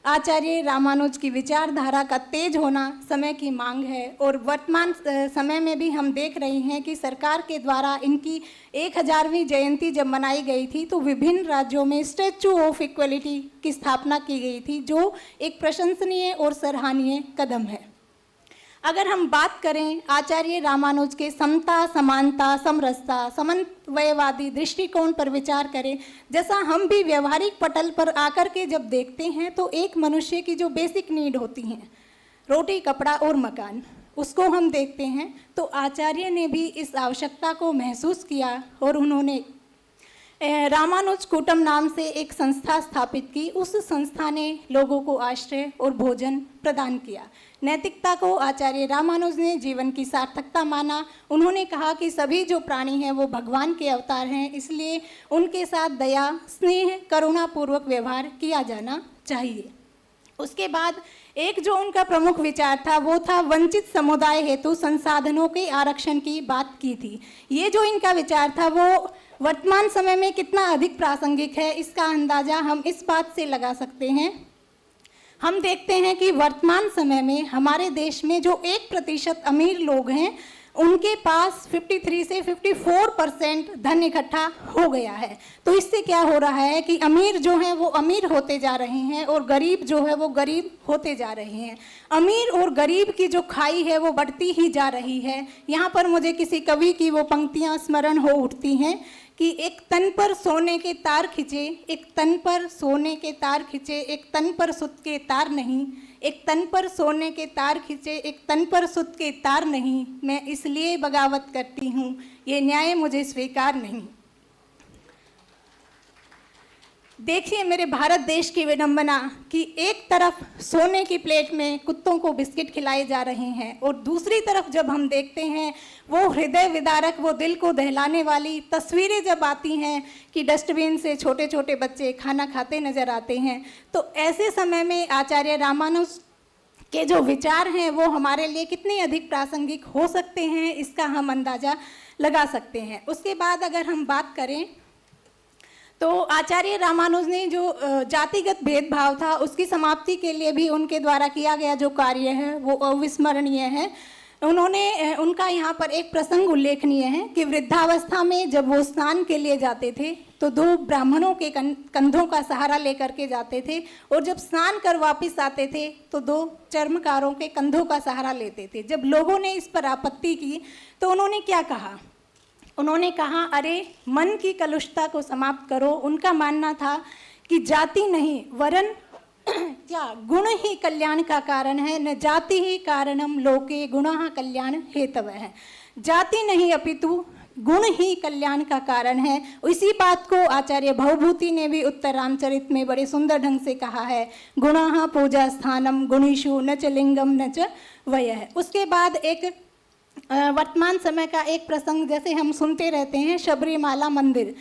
C: आचार्य रामानुज की विचारधारा का तेज होना समय की मांग है और वर्तमान समय में भी हम देख रहे हैं कि सरकार के द्वारा इनकी 1000वीं जयंती जब मनाई गई थी तो विभिन्न राज्यों में स्टैचू ऑफ इक्वलिटी की स्थापना की गई थी, जो एक प्रशंसनीय और सराहनीय कदम है। अगर हम बात करें आचार्य रामानुज के समता, समानता, समरसता, समन्वयवादी दृष्टिकोण पर विचार करें, जैसा हम भी व्यवहारिक पटल पर आकर के जब देखते हैं तो एक मनुष्य की जो बेसिक नीड होती हैं, रोटी, कपड़ा और मकान, उसको हम देखते हैं तो आचार्य ने भी इस आवश्यकता को महसूस किया और उन्होंने रामानुज कूटम नाम से एक संस्था स्थापित की। उस संस्था ने लोगों को आश्रय और भोजन प्रदान किया। नैतिकता को आचार्य रामानुज ने जीवन की सार्थकता माना। उन्होंने कहा कि सभी जो प्राणी हैं वो भगवान के अवतार हैं, इसलिए उनके साथ दया, स्नेह, करुणापूर्वक व्यवहार किया जाना चाहिए। उसके बाद एक जो उनका प्रमुख विचार था वो था वंचित समुदाय हेतु संसाधनों के आरक्षण की बात की थी। ये जो इनका विचार था वो वर्तमान समय में कितना अधिक प्रासंगिक है, इसका अंदाजा हम इस बात से लगा सकते हैं। हम देखते हैं कि वर्तमान समय में हमारे देश में जो 1% अमीर लोग हैं उनके पास 53 से 54% धन इकट्ठा हो गया है। तो इससे क्या हो रहा है कि अमीर जो हैं वो अमीर होते जा रहे हैं और गरीब जो है वो गरीब होते जा रहे हैं। अमीर और गरीब की जो खाई है वो बढ़ती ही जा रही है। यहाँ पर मुझे किसी कवि की वो पंक्तियाँ स्मरण हो उठती हैं कि एक तन पर सोने के तार खिंचे, एक तन पर सोने के तार खिंचे, एक तन पर सुत के तार नहीं, एक तन पर सोने के तार खिंचे, एक तन पर सुत के तार नहीं, मैं इसलिए बगावत करती हूँ, ये न्याय मुझे स्वीकार नहीं। देखिए मेरे भारत देश की विडंबना कि एक तरफ सोने की प्लेट में कुत्तों को बिस्किट खिलाए जा रहे हैं और दूसरी तरफ जब हम देखते हैं वो हृदय विदारक, वो दिल को दहलाने वाली तस्वीरें जब आती हैं कि डस्टबिन से छोटे छोटे बच्चे खाना खाते नजर आते हैं, तो ऐसे समय में आचार्य रामानुज के जो विचार हैं वो हमारे लिए कितने अधिक प्रासंगिक हो सकते हैं, इसका हम अंदाज़ा लगा सकते हैं। उसके बाद अगर हम बात करें तो आचार्य रामानुज ने जो जातिगत भेदभाव था उसकी समाप्ति के लिए भी उनके द्वारा किया गया जो कार्य है वो अविस्मरणीय है। उनका यहाँ पर एक प्रसंग उल्लेखनीय है कि वृद्धावस्था में जब वो स्नान के लिए जाते थे तो 2 ब्राह्मणों के कंधों का सहारा लेकर के जाते थे, और जब स्नान कर वापस आते थे तो 2 चर्मकारों के कंधों का सहारा लेते थे। जब लोगों ने इस पर आपत्ति की तो उन्होंने क्या कहा? उन्होंने कहा, अरे मन की कलुषता को समाप्त करो। उनका मानना था कि जाति नहीं वरन क्या गुण ही कल्याण का कारण है, न जाति ही कारणम लोके गुणः कल्याण हेतव है। जाति नहीं अपितु गुण ही कल्याण का कारण है। इसी बात को आचार्य भवभूति ने भी उत्तर रामचरित में बड़े सुंदर ढंग से कहा है, गुणः पूजा स्थानम गुणीषु न च लिंगम न च वयः। उसके बाद एक वर्तमान समय का एक प्रसंग जैसे हम सुनते रहते हैं, शबरीमाला मंदिर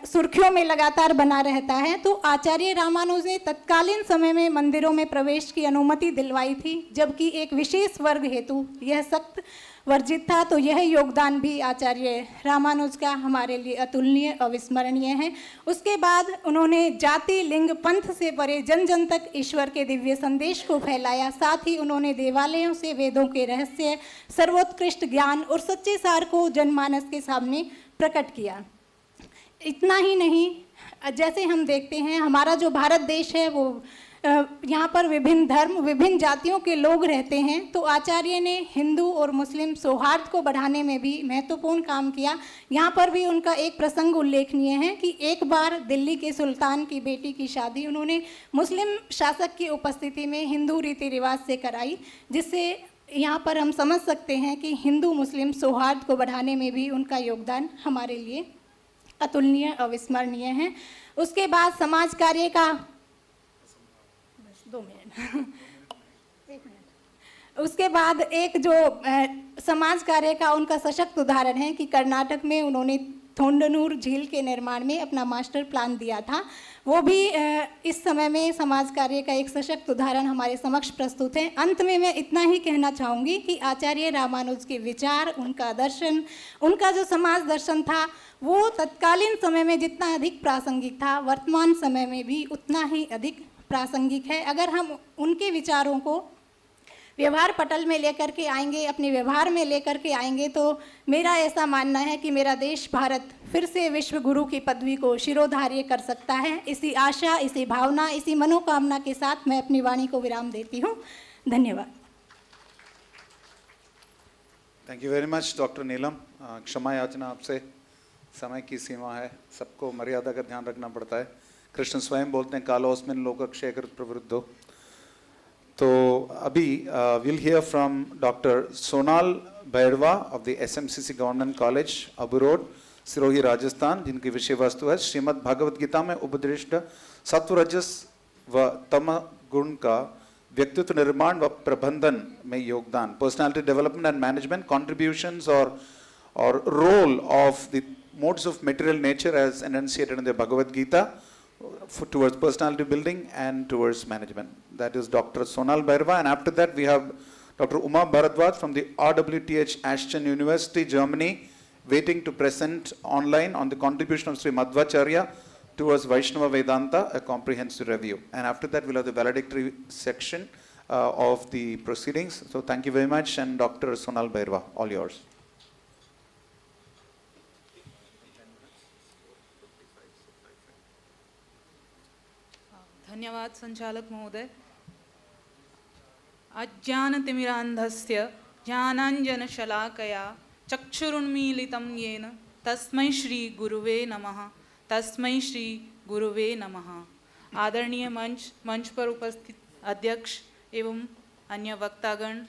C: सुर्खियों में लगातार बना रहता है। तो आचार्य रामानुज ने तत्कालीन समय में मंदिरों में प्रवेश की अनुमति दिलवाई थी, जबकि एक विशेष वर्ग हेतु यह सख्त वर्जित था। तो यह योगदान भी आचार्य रामानुज का हमारे लिए अतुलनीय अविस्मरणीय है। उसके बाद उन्होंने जाति लिंग पंथ से परे जन जन तक ईश्वर के दिव्य संदेश को फैलाया। साथ ही उन्होंने देवालयों से वेदों के रहस्य, सर्वोत्कृष्ट ज्ञान और सच्चे सार को जनमानस के सामने प्रकट किया। इतना ही नहीं, जैसे हम देखते हैं हमारा जो भारत देश है वो यहाँ पर विभिन्न धर्म विभिन्न जातियों के लोग रहते हैं। तो आचार्य ने हिंदू और मुस्लिम सौहार्द को बढ़ाने में भी महत्वपूर्ण काम किया। यहाँ पर भी उनका एक प्रसंग उल्लेखनीय है कि एक बार दिल्ली के सुल्तान की बेटी की शादी उन्होंने मुस्लिम शासक की उपस्थिति में हिंदू रीति रिवाज से कराई, जिससे यहाँ पर हम समझ सकते हैं कि हिंदू मुस्लिम सौहार्द को बढ़ाने में भी उनका योगदान हमारे लिए अतुलनीय अविस्मरणीय है। उसके बाद समाज कार्य का 2 मिनट 1 मिनट उसके बाद एक जो समाज कार्य का उनका सशक्त उदाहरण है कि कर्नाटक में उन्होंने थोंडनूर झील के निर्माण में अपना मास्टर प्लान दिया था। वो भी इस समय में समाज कार्य का एक सशक्त उदाहरण हमारे समक्ष प्रस्तुत है। अंत में मैं इतना ही कहना चाहूँगी कि आचार्य रामानुज के विचार, उनका दर्शन, उनका जो समाज दर्शन था वो तत्कालीन समय में जितना अधिक प्रासंगिक था वर्तमान समय में भी उतना ही अधिक प्रासंगिक है। अगर हम उनके विचारों को व्यवहार पटल में लेकर के आएंगे, अपने व्यवहार में लेकर के आएंगे, तो मेरा ऐसा मानना है कि मेरा देश भारत फिर से विश्व गुरु की पदवी को शिरोधार्य कर सकता है। इसी आशा, इसी भावना, इसी मनोकामना के साथ मैं अपनी वाणी को विराम देती हूँ। धन्यवाद।
B: Thank you very much doctor Neelam. क्षमा याचना आपसे, समय की सीमा है, सबको मर्यादा का ध्यान रखना पड़ता है। कृष्ण स्वयं बोलते हैं कालोस्मिन् लोकक्षयकृत प्रवृद्धो। तो अभी will hear from doctor Sonal Bhairava of the SMCC government college Abu road, Sirohi, Rajasthan, जिनकी विषय वस्तु है श्रीमद् भागवत गीता में उपदिष्ट सत्व, रजस व तम गुण का व्यक्तित्व निर्माण व प्रबंधन में योगदान, personality development and management, contributions और role of the modes of material nature as enunciated in the Bhagavad Gita towards personality building and towards management. That is Dr. Sonal Bhairava. And after that we have Dr. Uma Bharadwaj from the RWTH Ashton University, Germany, waiting to present online on the contribution of Sri Madhvacharya towards Vaishnava Vedanta, a comprehensive review. And after that we'll have the valedictory section of the proceedings. So thank you very much, and Dr. Sonal Bhairava, all yours.
D: धन्यवाद संचालक महोदय। अज्ञानतिमिरान्धस्य ज्ञानाञ्जनशलाकया चक्षुरुन्मीलितं येन तस्मै श्री गुरुवे नमः, तस्मै श्री गुरुवे नमः। आदरणीय मंच पर उपस्थित अध्यक्ष एवं अन्य वक्तागण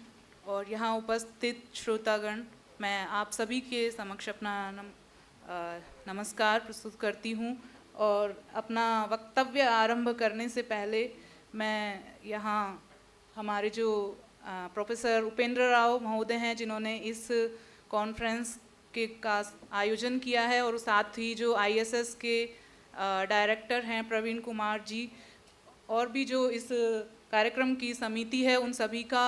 D: और यहाँ उपस्थित श्रोतागण, मैं आप सभी के समक्ष अपना नमस्कार प्रस्तुत करती हूँ। और अपना वक्तव्य आरंभ करने से पहले मैं यहाँ हमारे जो प्रोफेसर उपेंद्र राव महोदय हैं, जिन्होंने इस कॉन्फ्रेंस का आयोजन किया है, और साथ ही जो ISS के डायरेक्टर हैं प्रवीण कुमार जी, और भी जो इस कार्यक्रम की समिति है, उन सभी का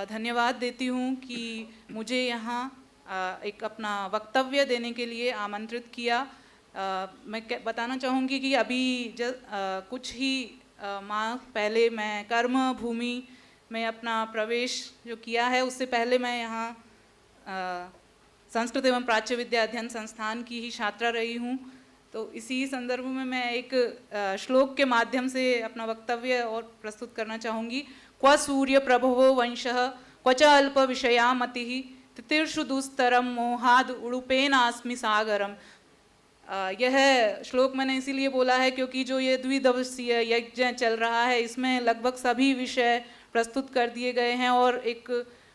D: धन्यवाद देती हूँ कि मुझे यहाँ एक अपना वक्तव्य देने के लिए आमंत्रित किया। मैं बताना चाहूँगी कि अभी कुछ ही माह पहले मैं कर्म भूमि में अपना प्रवेश जो किया है, उससे पहले मैं यहाँ संस्कृत एवं प्राच्य विद्या अध्ययन संस्थान की ही छात्रा रही हूँ। तो इसी संदर्भ में मैं एक श्लोक के माध्यम से अपना वक्तव्य और प्रस्तुत करना चाहूँगी। क्व सूर्य प्रभवो वंशः क्व च अल्प विषया मतिः तितिर्षु दुस्तरम मोहाद उड़ुपेनास्मि सागरम। यह श्लोक मैंने इसीलिए बोला है क्योंकि जो ये द्विदिवसीय यज्ञ चल रहा है, इसमें लगभग सभी विषय प्रस्तुत कर दिए गए हैं और एक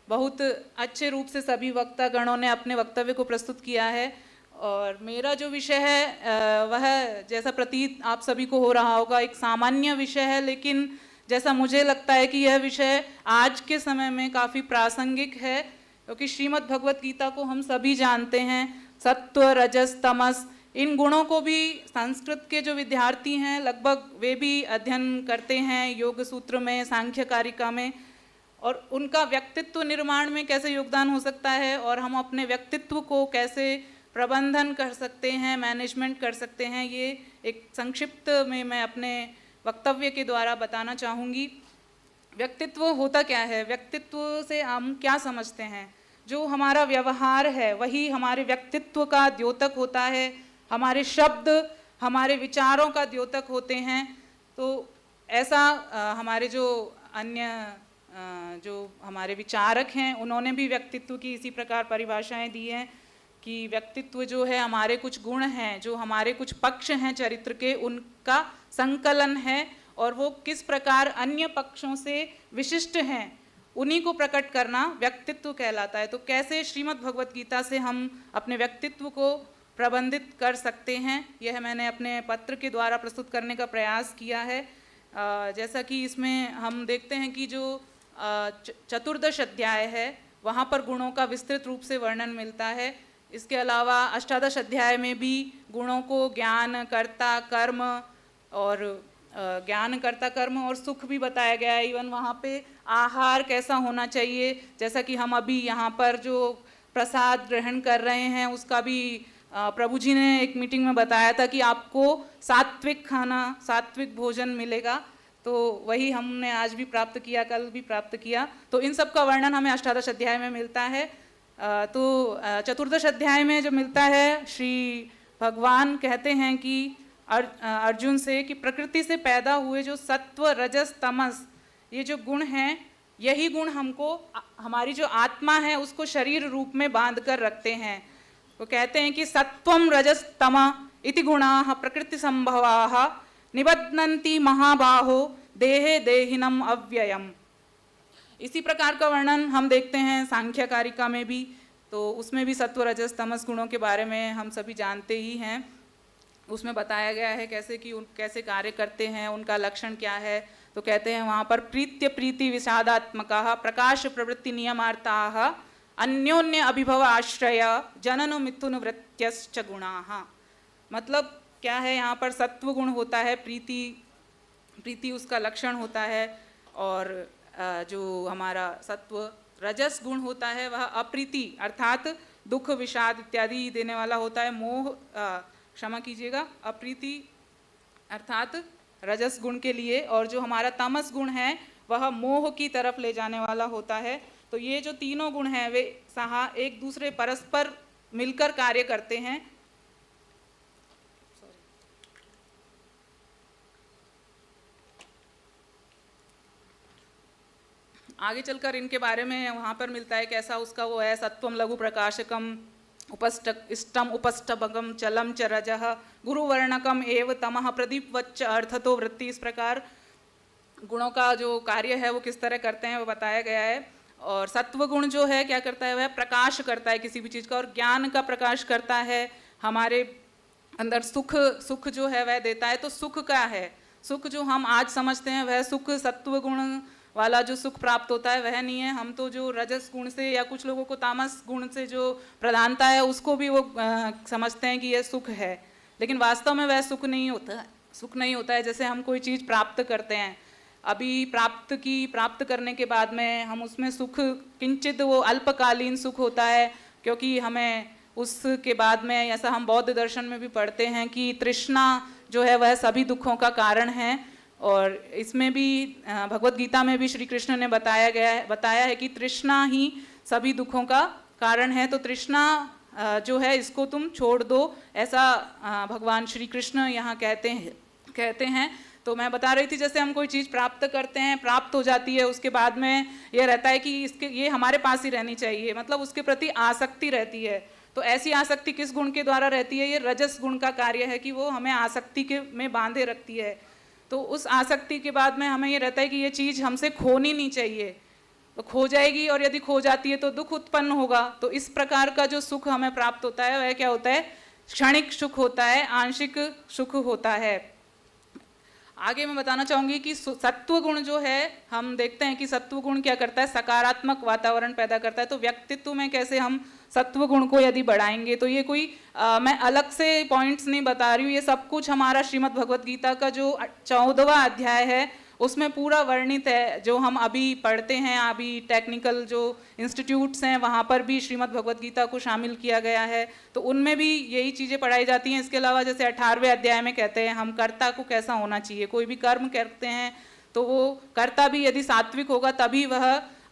D: बहुत अच्छे रूप से सभी वक्ता गणों ने अपने वक्तव्य को प्रस्तुत किया है। और मेरा जो विषय है वह जैसा प्रतीत आप सभी को हो रहा होगा एक सामान्य विषय है, लेकिन जैसा मुझे लगता है कि यह विषय आज के समय में काफ़ी प्रासंगिक है, क्योंकि श्रीमद् भगवत गीता को हम सभी जानते हैं। सत्व रजस तमस इन गुणों को भी संस्कृत के जो विद्यार्थी हैं लगभग वे भी अध्ययन करते हैं योग सूत्र में, सांख्य कारिका में, और उनका व्यक्तित्व निर्माण में कैसे योगदान हो सकता है और हम अपने व्यक्तित्व को कैसे प्रबंधन कर सकते हैं, मैनेजमेंट कर सकते हैं, ये एक संक्षिप्त में मैं अपने वक्तव्य के द्वारा बताना चाहूँगी। व्यक्तित्व होता क्या है, व्यक्तित्व से हम क्या समझते हैं? जो हमारा व्यवहार है वही हमारे व्यक्तित्व का द्योतक होता है, हमारे शब्द हमारे विचारों का द्योतक होते हैं। तो ऐसा हमारे जो अन्य जो हमारे विचारक हैं उन्होंने भी व्यक्तित्व की इसी प्रकार परिभाषाएं दी हैं कि व्यक्तित्व जो है हमारे कुछ गुण हैं, जो हमारे कुछ पक्ष हैं चरित्र के, उनका संकलन है और वो किस प्रकार अन्य पक्षों से विशिष्ट हैं उन्हीं को प्रकट करना व्यक्तित्व कहलाता है। तो कैसे श्रीमद् भगवत गीता से हम अपने व्यक्तित्व को प्रबंधित कर सकते हैं, यह मैंने अपने पत्र के द्वारा प्रस्तुत करने का प्रयास किया है। जैसा कि इसमें हम देखते हैं कि जो चतुर्दश अध्याय है वहाँ पर गुणों का विस्तृत रूप से वर्णन मिलता है। इसके अलावा अष्टादश अध्याय में भी गुणों को ज्ञान कर्ता कर्म और सुख भी बताया गया है। इवन वहाँ पे आहार कैसा होना चाहिए, जैसा कि हम अभी यहाँ पर जो प्रसाद ग्रहण कर रहे हैं उसका भी प्रभु जी ने एक मीटिंग में बताया था कि आपको सात्विक खाना, सात्विक भोजन मिलेगा। तो वही हमने आज भी प्राप्त किया, कल भी प्राप्त किया। तो इन सब का वर्णन हमें अष्टादश अध्याय में मिलता है। तो चतुर्दश अध्याय में जो मिलता है, श्री भगवान कहते हैं कि अर्जुन से कि प्रकृति से पैदा हुए जो सत्व रजस तमस ये जो गुण हैं, यही गुण हमको हमारी जो आत्मा है उसको शरीर रूप में बांध कर रखते हैं। वो कहते हैं कि सत्वम रजस तम इति गुणाः प्रकृति संभवाः निबध्नन्ति महाबाहो देहे देहिनम अव्ययम। इसी प्रकार का वर्णन हम देखते हैं सांख्य कारिका में भी। तो उसमें भी सत्व रजस तमस गुणों के बारे में हम सभी जानते ही हैं। उसमें बताया गया है कैसे कि कैसे कार्य करते हैं, उनका लक्षण क्या है। तो कहते हैं वहाँ पर प्रीत्य प्रीति विषादात्मकाः प्रकाश प्रवृत्ति नियमार्ताः अन्योन्य अभिभव आश्रय जनन मिथुन वृत्त्यश्च गुणाः। मतलब क्या है, यहाँ पर सत्व गुण होता है, प्रीति उसका लक्षण होता है, और जो हमारा सत्व रजस गुण होता है वह अप्रीति अर्थात दुख विषाद इत्यादि देने वाला होता है। मोह, क्षमा कीजिएगा, अप्रीति अर्थात रजस गुण के लिए, और जो हमारा तमस गुण है वह मोह की तरफ ले जाने वाला होता है। तो ये जो तीनों गुण हैं वे एक दूसरे परस्पर मिलकर कार्य करते हैं। आगे चलकर इनके बारे में वहाँ पर मिलता है कैसा उसका वो है। सत्वम लघु प्रकाशकम इष्टम उपष्टभगम चलम च रजः गुरुवर्णकम एव तमः प्रदीपवच्च अर्थतो वृत्ति। इस प्रकार गुणों का जो कार्य है वो किस तरह करते हैं वो बताया गया है। और सत्व गुण जो है क्या करता है, वह प्रकाश करता है किसी भी चीज़ का, और ज्ञान का प्रकाश करता है, हमारे अंदर सुख जो है वह देता है। तो सुख क्या है, सुख जो हम आज समझते हैं वह सुख सत्व गुण वाला जो सुख प्राप्त होता है वह नहीं है। हम तो जो रजस गुण से या कुछ लोगों को तामस गुण से जो प्रधानता है उसको भी वो समझते हैं कि यह सुख है, लेकिन वास्तव में वह सुख नहीं होता है। जैसे हम कोई चीज़ प्राप्त करते हैं, अभी प्राप्त करने के बाद में हम उसमें सुख किंचित वो अल्पकालीन सुख होता है, क्योंकि हमें उसके बाद में ऐसा हम बौद्ध दर्शन में भी पढ़ते हैं कि तृष्णा जो है वह सभी दुखों का कारण है। और इसमें भी भगवत गीता में भी श्री कृष्ण ने बताया है कि तृष्णा ही सभी दुखों का कारण है। तो तृष्णा जो है इसको तुम छोड़ दो, ऐसा भगवान श्री कृष्ण यहाँ कहते हैं। तो मैं बता रही थी जैसे हम कोई चीज़ प्राप्त करते हैं, प्राप्त हो जाती है, उसके बाद में ये रहता है कि ये हमारे पास ही रहनी चाहिए, मतलब उसके प्रति आसक्ति रहती है। तो ऐसी आसक्ति किस गुण के द्वारा रहती है? ये रजस गुण का कार्य है कि वो हमें आसक्ति में बांधे रखती है। तो उस आसक्ति के बाद में हमें ये रहता है कि ये चीज़ हमसे खोनी नहीं चाहिए, तो खो जाएगी, और यदि खो जाती है तो दुख उत्पन्न होगा। तो इस प्रकार का जो सुख हमें प्राप्त होता है वह क्या होता है? क्षणिक सुख होता है, आंशिक सुख होता है। आगे मैं बताना चाहूँगी कि सत्व गुण जो है, हम देखते हैं कि सत्व गुण क्या करता है? सकारात्मक वातावरण पैदा करता है। तो व्यक्तित्व में कैसे हम सत्व गुण को यदि बढ़ाएंगे, तो ये कोई मैं अलग से पॉइंट्स नहीं बता रही हूँ, ये सब कुछ हमारा श्रीमद् भगवत गीता का जो 14वां अध्याय है उसमें पूरा वर्णित है। जो हम अभी पढ़ते हैं, अभी टेक्निकल जो इंस्टीट्यूट्स हैं वहाँ पर भी श्रीमद् भगवत गीता को शामिल किया गया है, तो उनमें भी यही चीज़ें पढ़ाई जाती हैं। इसके अलावा जैसे 18वें अध्याय में कहते हैं हम कर्ता को कैसा होना चाहिए, कोई भी कर्म करते हैं तो वो कर्ता भी यदि सात्विक होगा तभी वह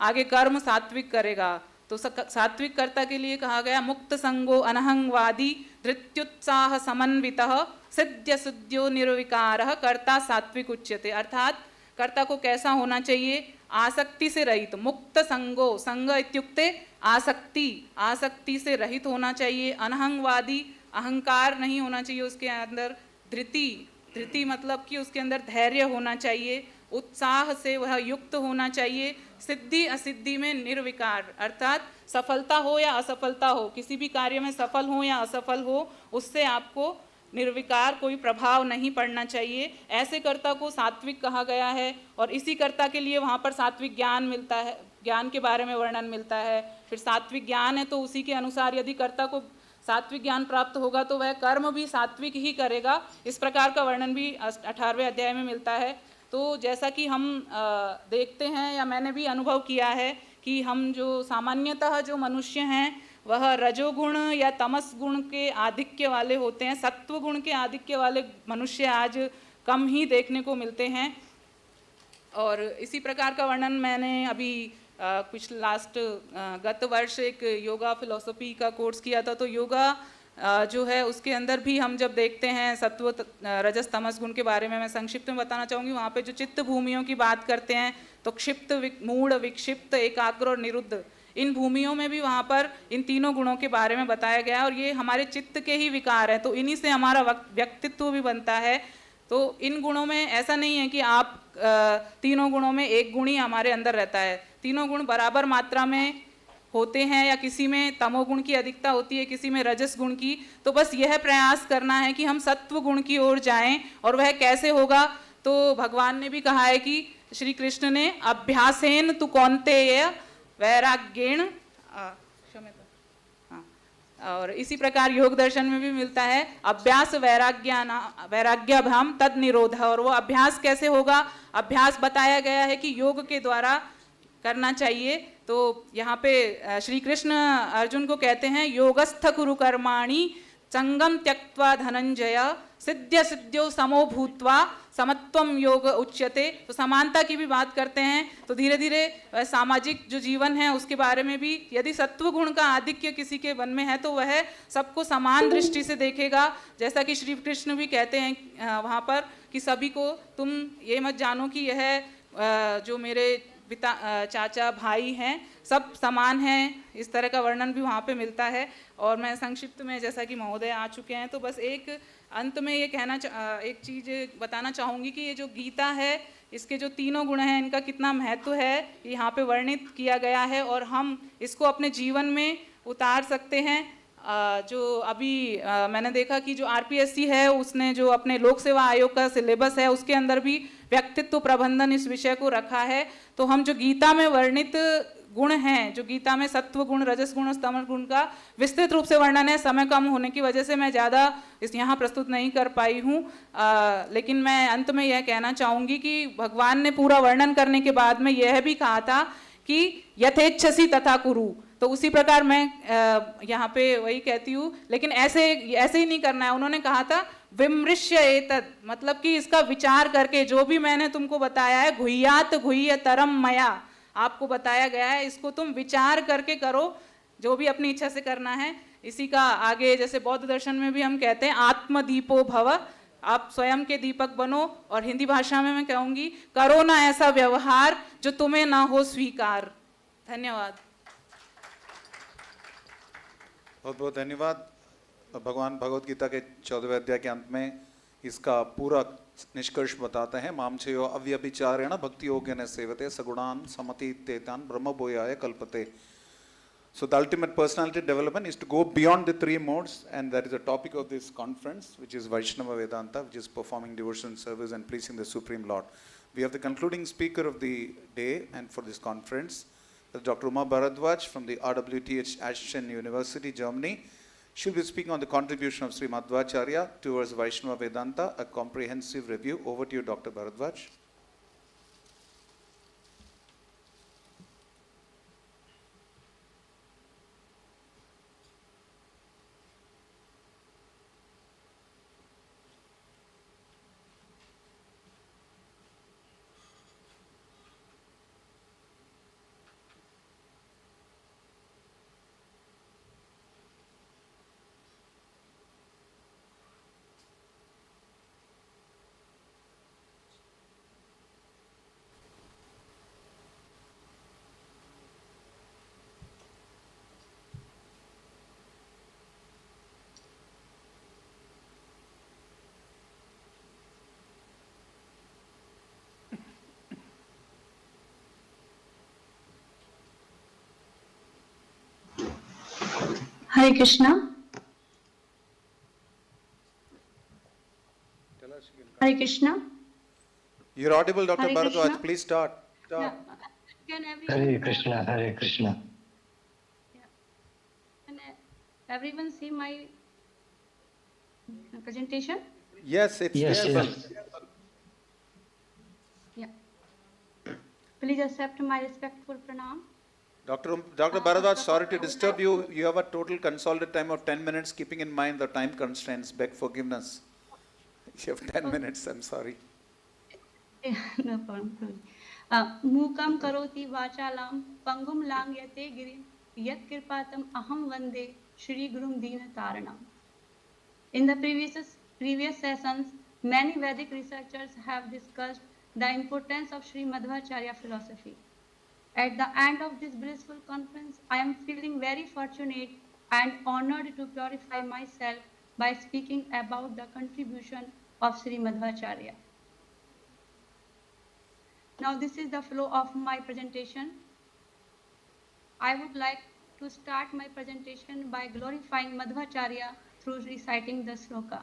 D: आगे कर्म सात्विक करेगा। तो सात्विक कर्ता के लिए कहा गया मुक्त संगो अनहंगवादी धृत्युत्साह समन्वितः सिद्ध्य सिद्ध्यो निर्विकारः कर्ता सात्विक उच्यते। अर्थात कर्ता को कैसा होना चाहिए? आसक्ति से रहित, मुक्त संगो, संग इत्युक्ते आसक्ति, आसक्ति से रहित होना चाहिए। अनहंगवादी, अहंकार नहीं होना चाहिए उसके अंदर। धृति, धृति मतलब कि उसके अंदर धैर्य होना चाहिए। उत्साह से वह युक्त होना चाहिए। सिद्धि असिद्धि में निर्विकार, अर्थात सफलता हो या असफलता हो, किसी भी कार्य में सफल हो या असफल हो, उससे आपको निर्विकार कोई प्रभाव नहीं पड़ना चाहिए। ऐसे कर्ता को सात्विक कहा गया है। और इसी कर्ता के लिए वहाँ पर सात्विक ज्ञान मिलता है, ज्ञान के बारे में वर्णन मिलता है। फिर सात्विक ज्ञान है तो उसी के अनुसार यदि कर्ता को सात्विक ज्ञान प्राप्त होगा तो वह कर्म भी सात्विक ही करेगा। इस प्रकार का वर्णन भी 18वें अध्याय में मिलता है। तो जैसा कि हम देखते हैं या मैंने भी अनुभव किया है कि हम जो सामान्यतः जो मनुष्य हैं वह रजोगुण या तमस गुण के आधिक्य वाले होते हैं। सत्व गुण के आधिक्य वाले मनुष्य आज कम ही देखने को मिलते हैं। और इसी प्रकार का वर्णन मैंने अभी कुछ गत वर्ष एक योगा फिलॉसफी का कोर्स किया था। तो योगा जो है उसके अंदर भी हम जब देखते हैं सत्व रजस तमस गुण के बारे में मैं संक्षिप्त में बताना चाहूँगी। वहाँ पे जो चित्त भूमियों की बात करते हैं तो क्षिप्त, मूढ़, विक्षिप्त, एकाग्र और निरुद्ध, इन भूमियों में भी वहाँ पर इन तीनों गुणों के बारे में बताया गया है। और ये हमारे चित्त के ही विकार हैं, तो इन्हीं से हमारा व्यक्तित्व भी बनता है। तो इन गुणों में ऐसा नहीं है कि आप तीनों गुणों में एक गुण ही हमारे अंदर रहता है। तीनों गुण बराबर मात्रा में होते हैं, या किसी में तमोगुण की अधिकता होती है, किसी में रजस गुण की। तो बस यह प्रयास करना है कि हम सत्व गुण की ओर जाएं। और वह कैसे होगा? तो भगवान ने भी कहा है कि श्री कृष्ण ने अभ्यासेन तु कौन्तेय वैराग्येण, और इसी प्रकार योग दर्शन में भी मिलता है अभ्यास वैराग्याभ्याम तद निरोध। और वो अभ्यास कैसे होगा? अभ्यास बताया गया है कि योग के द्वारा करना चाहिए। तो यहाँ पे श्री कृष्ण अर्जुन को कहते हैं योगस्थ कुरु कर्माणि संगम त्यक्त्वा धनंजय सिद्ध्य सिद्ध्यो समो भूत्वा समत्वम योग उच्यते। तो समानता की भी बात करते हैं। तो धीरे धीरे सामाजिक जो जीवन है उसके बारे में भी, यदि सत्व गुण का आधिक्य किसी के मन में है तो वह सबको समान दृष्टि से देखेगा। जैसा कि श्री कृष्ण भी कहते हैं वहाँ पर कि सभी को तुम ये मत जानो कि यह जो मेरे पिता चाचा भाई हैं सब समान हैं। इस तरह का वर्णन भी वहाँ पे मिलता है। और मैं संक्षिप्त में, जैसा कि महोदय आ चुके हैं, तो बस एक अंत में ये एक चीज़ बताना चाहूँगी कि ये जो गीता है इसके जो तीनों गुण हैं इनका कितना महत्व है यहाँ पे वर्णित किया गया है। और हम इसको अपने जीवन में उतार सकते हैं। जो अभी मैंने देखा कि जो RPSC है उसने जो अपने लोक सेवा आयोग का सिलेबस है उसके अंदर भी व्यक्तित्व प्रबंधन इस विषय को रखा है। तो हम जो गीता में वर्णित गुण हैं, जो गीता में सत्व गुण, रजस गुण और तमस गुण का विस्तृत रूप से वर्णन है, समय कम होने की वजह से मैं ज़्यादा यहाँ प्रस्तुत नहीं कर पाई हूँ। लेकिन मैं अंत में यह कहना चाहूँगी कि भगवान ने पूरा वर्णन करने के बाद में यह भी कहा था कि यथेच्छसी तथा कुरु। तो तो उसी प्रकार मैं यहाँ पे वही कहती हूँ, लेकिन ऐसे ही नहीं करना है। उन्होंने कहा था विमृश्य एतद, मतलब कि इसका विचार करके, जो भी मैंने तुमको बताया है, गुह्यात गुह्य तरम मया, आपको बताया गया है, इसको तुम विचार करके करो, जो भी अपनी इच्छा से करना है। इसी का आगे जैसे बौद्ध दर्शन में भी हम कहते हैं आत्मदीपो भव, आप स्वयं के दीपक बनो। और हिंदी भाषा में मैं कहूँगी, करो ना ऐसा व्यवहार जो तुम्हें ना हो स्वीकार। धन्यवाद।
B: बहुत बहुत धन्यवाद। भगवान भगवद गीता के 14वें अध्याय के अंत में इसका पूरा निष्कर्ष बताते हैं। मामचयो अव्यभिचारेण भक्ति योगेन सेवते सगुणान समति तेतान ब्रह्मभूयाय कल्पते। So the ultimate personality development is to go beyond the three modes, and that is the topic of this conference, which is Vaishnava Vedanta, which is performing devotion service and pleasing the Supreme Lord. We have the concluding speaker of the day and for this conference, Dr. Uma Bharadwaj from the RWTH Aachen University, Germany. She will be speaking on the contribution of Sri Madhvacharya towards Vaishnava Vedanta, a comprehensive review. Over to you, Dr. Bharadwaj.
N: Hare Krishna. Hare Krishna.
B: You're audible, Dr.
N: Hare
B: Bharadwaj.
N: Krishna.
B: Please start.
N: Yeah. Can everyone,
F: Hare Krishna, Hare Krishna.
N: can everyone see my presentation?
B: Yes, it's
F: Yes,
B: visible.
F: yes.
N: Yeah. Please accept my respectful pranam.
B: Dr. Bharadwaj, sorry to disturb you. You have a total consolidated time of 10 minutes, keeping in mind the time constraints. Beg forgiveness. You have 10 minutes, I'm sorry.
N: No problem. Mukam karoti vachalam pangum langyate girim yat kirpatam aham vande Shri Gurum Dina Taranam. In the previous sessions, many Vedic researchers have discussed the importance of Sri Madhvacharya philosophy. At the end of this blissful conference, I am feeling very fortunate and honored to glorify myself by speaking about the contribution of Sri Madhvacharya. Now this is the flow of my presentation. I would like to start my presentation by glorifying Madhvacharya through reciting the sloka.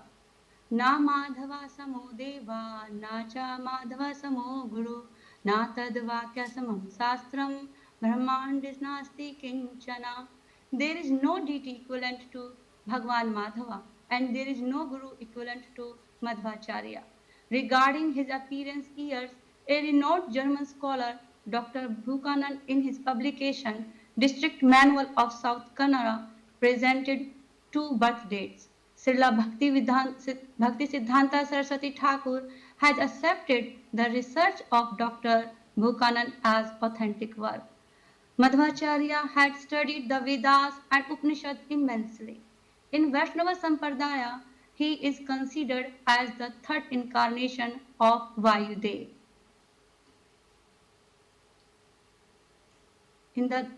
N: Na Madhava samo deva, na cha Madhava samo guru, na tad vakya samam sastram, brahmandis nasti kinchana. There is no deity equivalent to Bhagwan Madhava, and there is no guru equivalent to Madhvacharya. Regarding his appearance years, a renowned German scholar, Dr. Buchanan, in his publication District Manual of South Kannada, presented two birth dates. Srila Bhakti Siddhanta Saraswati Thakur has accepted the research of Dr. Buchanan as authentic work. Madhvacharya had studied the Vedas and Upanishad immensely. In Vaishnava Sampradaya, he is considered as the third incarnation of Vayudev.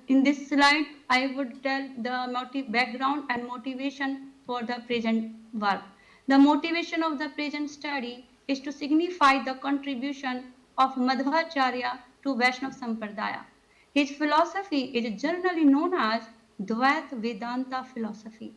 N: In this slide, I would tell the background and motivation for the present work. The motivation of the present study is to signify the contribution of Madhvacharya to Vaishnava Sampradaya. His philosophy is generally known as Dvaita Vedanta philosophy.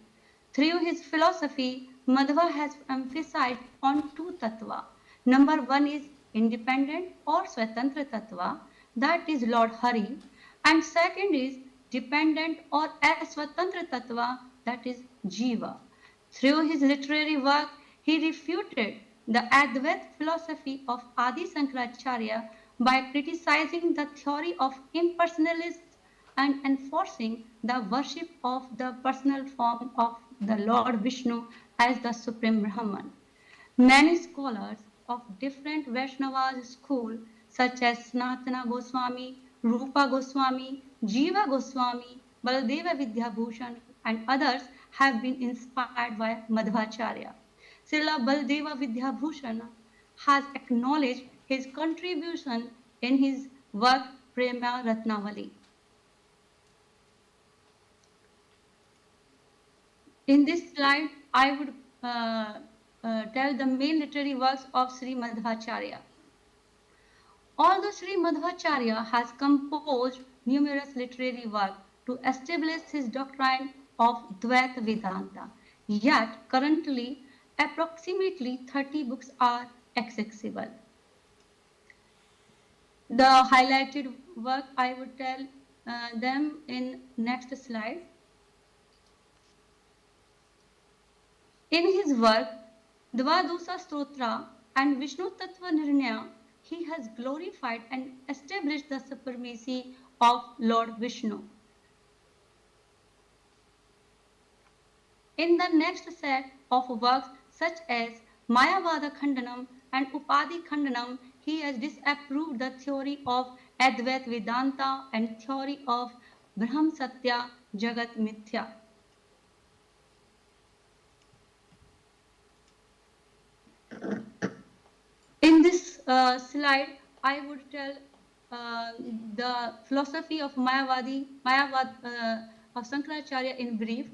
N: Through his philosophy, Madhva has emphasized on two tattva. Number one is independent or Swatantra tattva, that is Lord Hari, and second is dependent or Swatantra tattva, that is Jiva. Through his literary work, he refuted the Advaita philosophy of Adi Sankaracharya by criticizing the theory of impersonalist
S: and enforcing the worship of the personal form of the Lord Vishnu as the Supreme Brahman. Many scholars of different Vaishnava school such as Sanatana Goswami, Rupa Goswami, Jiva Goswami, Baladeva Vidyabhushan and others have been inspired by Madhvacharya. Srila Baladeva Vidyabhushan has acknowledged his contribution in his work Prema Ratnavali. In this slide, I would tell the main literary works of Sri Madhvacharya. Although Sri Madhvacharya has composed numerous literary works to establish his doctrine of Dvaita Vedanta, yet currently approximately 30 books are accessible. The highlighted work I would tell them in next slide. In his work Dvadosa Stotra and Vishnu Tattva Nirnaya, he has glorified and established the supremacy of Lord Vishnu. In the next set of works such as Mayavada Khandanam and Upadi Khandanam, he has disapproved the theory of Advaita Vedanta and theory of Brahm Satya Jagat Mithya. In this slide, I would tell the philosophy of Mayavad of Shankaracharya in brief.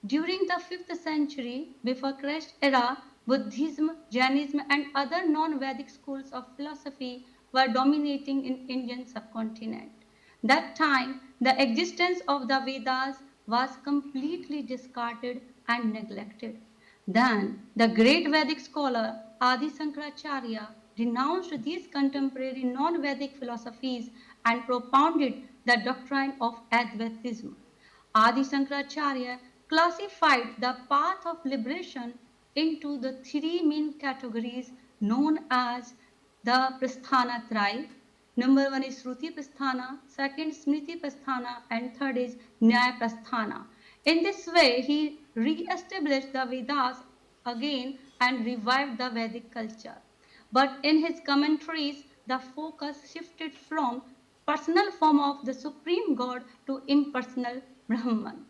S: During the 5th century before Christ era, Buddhism, Jainism and other non-Vedic schools of philosophy were dominating in Indian subcontinent. That time, the existence of the Vedas was completely discarded and neglected. Then, the great Vedic scholar Adi Shankaracharya renounced these contemporary non-Vedic philosophies and propounded the doctrine of Advaitism. Adi Shankaracharya classified the path of liberation into the three main categories known as the Prasthana Traya. Number one is Shruti Prasthana, second Smriti Prasthana, and third is Nyaya Prasthana. In this way, he re-established the Vedas again and revived the Vedic culture. But in his commentaries, the focus shifted from personal form of the Supreme God to impersonal Brahman.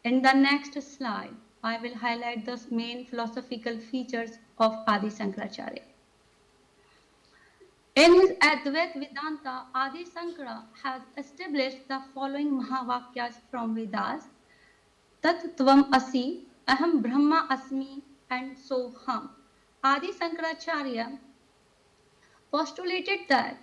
S: In the next slide, I will highlight the main philosophical features of Adi Shankaracharya. In his Advaita Vedanta, Adi Shankara has established the following Mahavakyas from Vedas: Tat Tvam Asi, Aham Brahma Asmi, and Soham. Adi Shankaracharya postulated that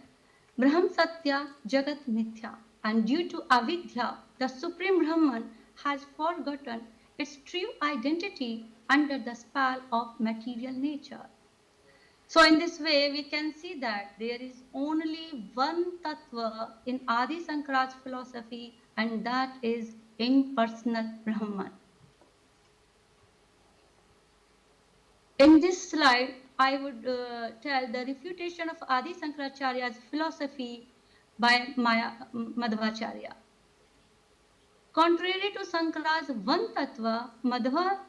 S: Brahm Satya Jagat Mithya, and due to avidya, the Supreme Brahman has forgotten its true identity under the spell of material nature. So in this way, we can see that there is only one tattva in Adi Shankara's philosophy, and that is impersonal Brahman. In this slide, I would tell the refutation of Adi Shankaracharya's philosophy by Madhvacharya. Contrary to Shankara's one tattva, Madhva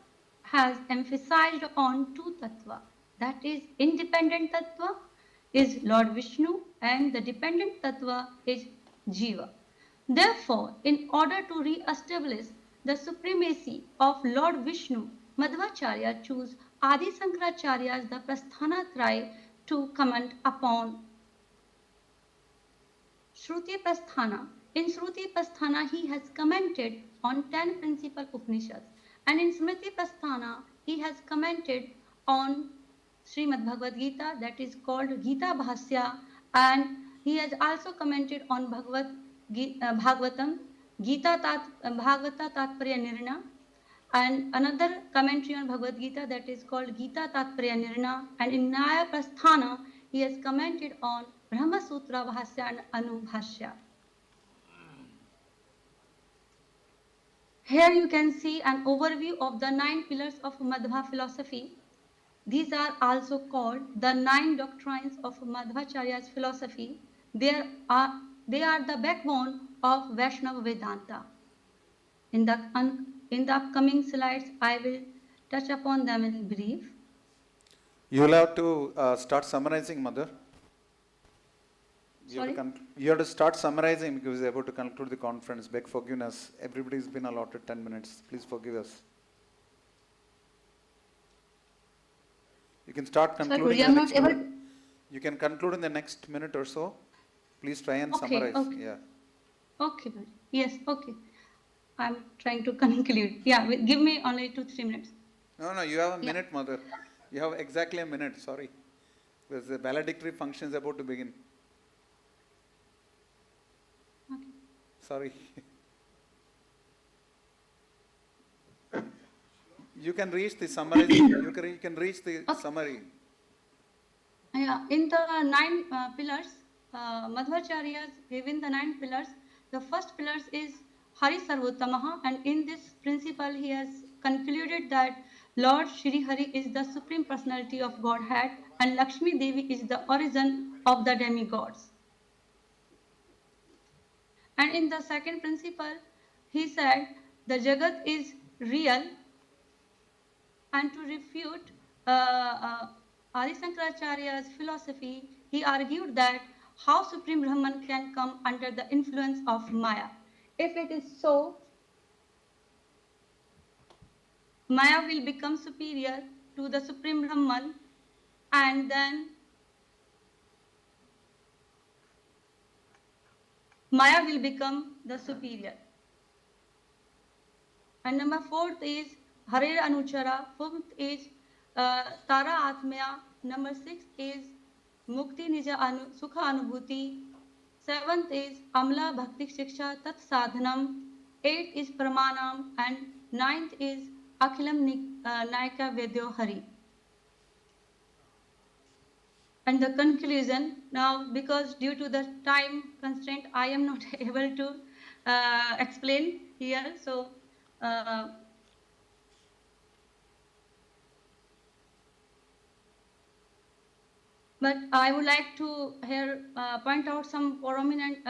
S: has emphasized on two tattva. That is, independent tattva is Lord Vishnu and the dependent tattva is Jiva. Therefore, in order to re-establish the supremacy of Lord Vishnu, Madhvacharya chose Adi Shankaracharya's the Prasthana Traya to comment upon Shruti Prasthana. In Shruti Prasthana, he has commented on 10 principal Upanishads, and in Smriti Prasthana, he has commented on Srimad Bhagavad Gita, that is called Gita Bhasya, and he has also commented on Bhagavatam, Bhagavata Tatparya Nirna, and another commentary on Bhagavad Gita that is called Gita Tatparya Nirna, and in Nyaya Prasthana, he has commented on Brahma Sutra Bhasya and Anubhashya. Here you can see an overview of the 9 pillars of Madhva philosophy. These are also called the 9 doctrines of Madhvacharya's philosophy. They are the backbone of Vaishnava Vedanta. In the upcoming slides, I will touch upon them in brief.
B: You will have to start summarizing, Mother.
S: Sorry?
B: You have to start summarizing because we are about to conclude the conference. Beg forgiveness. Everybody's been allotted 10 minutes. Please forgive us. You can start concluding in the next minute. You can conclude in the next minute or so. Please try and summarize.
S: Okay.
B: Yeah.
S: Okay, buddy. Yes, okay. I'm trying to conclude. Yeah, give me only 2-3 minutes.
B: No, you have a minute, Mother. You have exactly a minute, sorry. Because the valedictory function is about to begin.
S: Okay.
B: Sorry. You can reach the summary. You can reach the summary.
S: Yeah, in the 9 pillars, Madhvacharyas given the 9 pillars. The first pillar is Hari Sarvottamaha, and in this principle he has concluded that Lord Shri Hari is the Supreme Personality of Godhead and Lakshmi Devi is the origin of the demigods. And in the second principle, he said the Jagat is real, and to refute Adi Shankaracharya's philosophy, he argued that how Supreme Brahman can come under the influence of Maya. If it is so, Maya will become superior to the Supreme Brahman, and then Maya will become the superior. And number 4th is Harer Anuchara. 5th is Tara Atmaya. Number 6th is Mukti Nija Sukha Anubhuti. 7th is Amla Bhakti Shiksha Tat Sadhanam. 8th is Pramanam. And 9th is Akhilam Naika Vedyo Hari. And the conclusion, now because due to the time constraint, I am not able to explain here. So, but I would like to here point out some prominent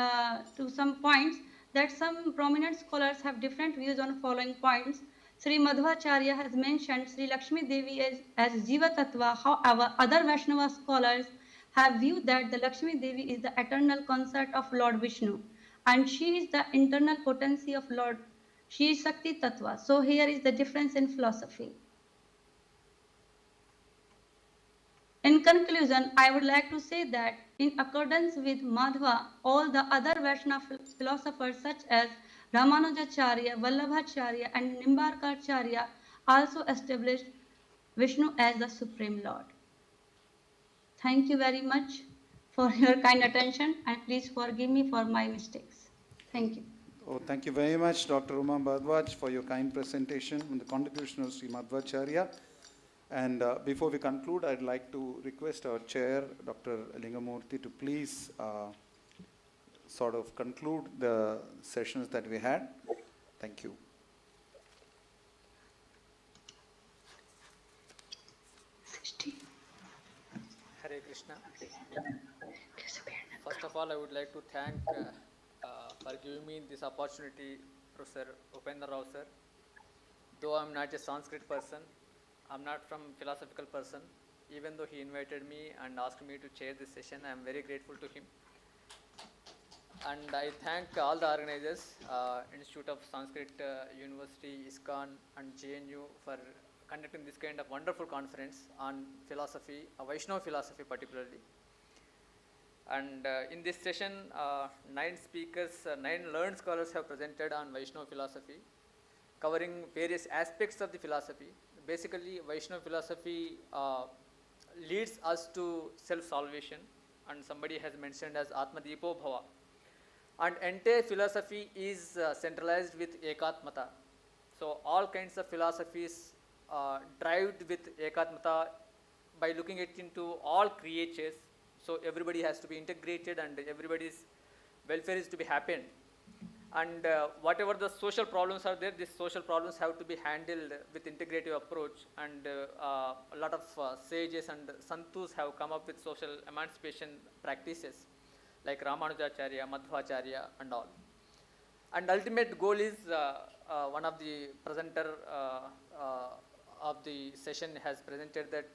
S: to some points that some prominent scholars have different views on following points. Sri Madhvacharya has mentioned Sri Lakshmi Devi as Jiva Tattva. However, other Vaishnava scholars have viewed that the Lakshmi Devi is the eternal consort of Lord Vishnu, and she is the internal potency of Lord. She is Shakti Tattva. So here is the difference in philosophy. In conclusion, I would like to say that in accordance with Madhva, all the other Vaishnava philosophers such as Ramanujacharya, Vallabhacharya and Nimbarkaracharya also established Vishnu as the Supreme Lord. Thank you very much for your kind attention, and please forgive me for my mistakes. Thank you.
B: Oh, thank you very much, Dr. Uma Bhardwaj, for your kind presentation on the contribution of Sri Madhvacharya. And before we conclude, I'd like to request our chair, Dr. Lingamurthy, to please sort of conclude the sessions that we had. Thank you.
F: Hare Krishna. First of all, I would like to thank for giving me this opportunity, Professor Upendra Rao sir. Though I'm not a Sanskrit person, I'm not from philosophical person. Even though he invited me and asked me to chair this session, I am very grateful to him. And I thank all the organizers, Institute of Sanskrit University, ISKCON and JNU for conducting this kind of wonderful conference on philosophy, Vaishnava philosophy particularly. And in this session, 9 speakers, 9 learned scholars have presented on Vaishnava philosophy, covering various aspects of the philosophy. Basically, Vaishnava philosophy leads us to self-salvation, and somebody has mentioned as Atma-Deepo Bhava. And entire philosophy is centralized with Ekatmata. So all kinds of philosophies derived with Ekatmata by looking at into all creatures. So everybody has to be integrated and everybody's welfare is to be happened. And whatever the social problems are there, these social problems have to be handled with integrative approach. And a lot of sages and santus have come up with social emancipation practices like Ramanujacharya, Madhvacharya and all. And ultimate goal is one of the presenter of the session has presented that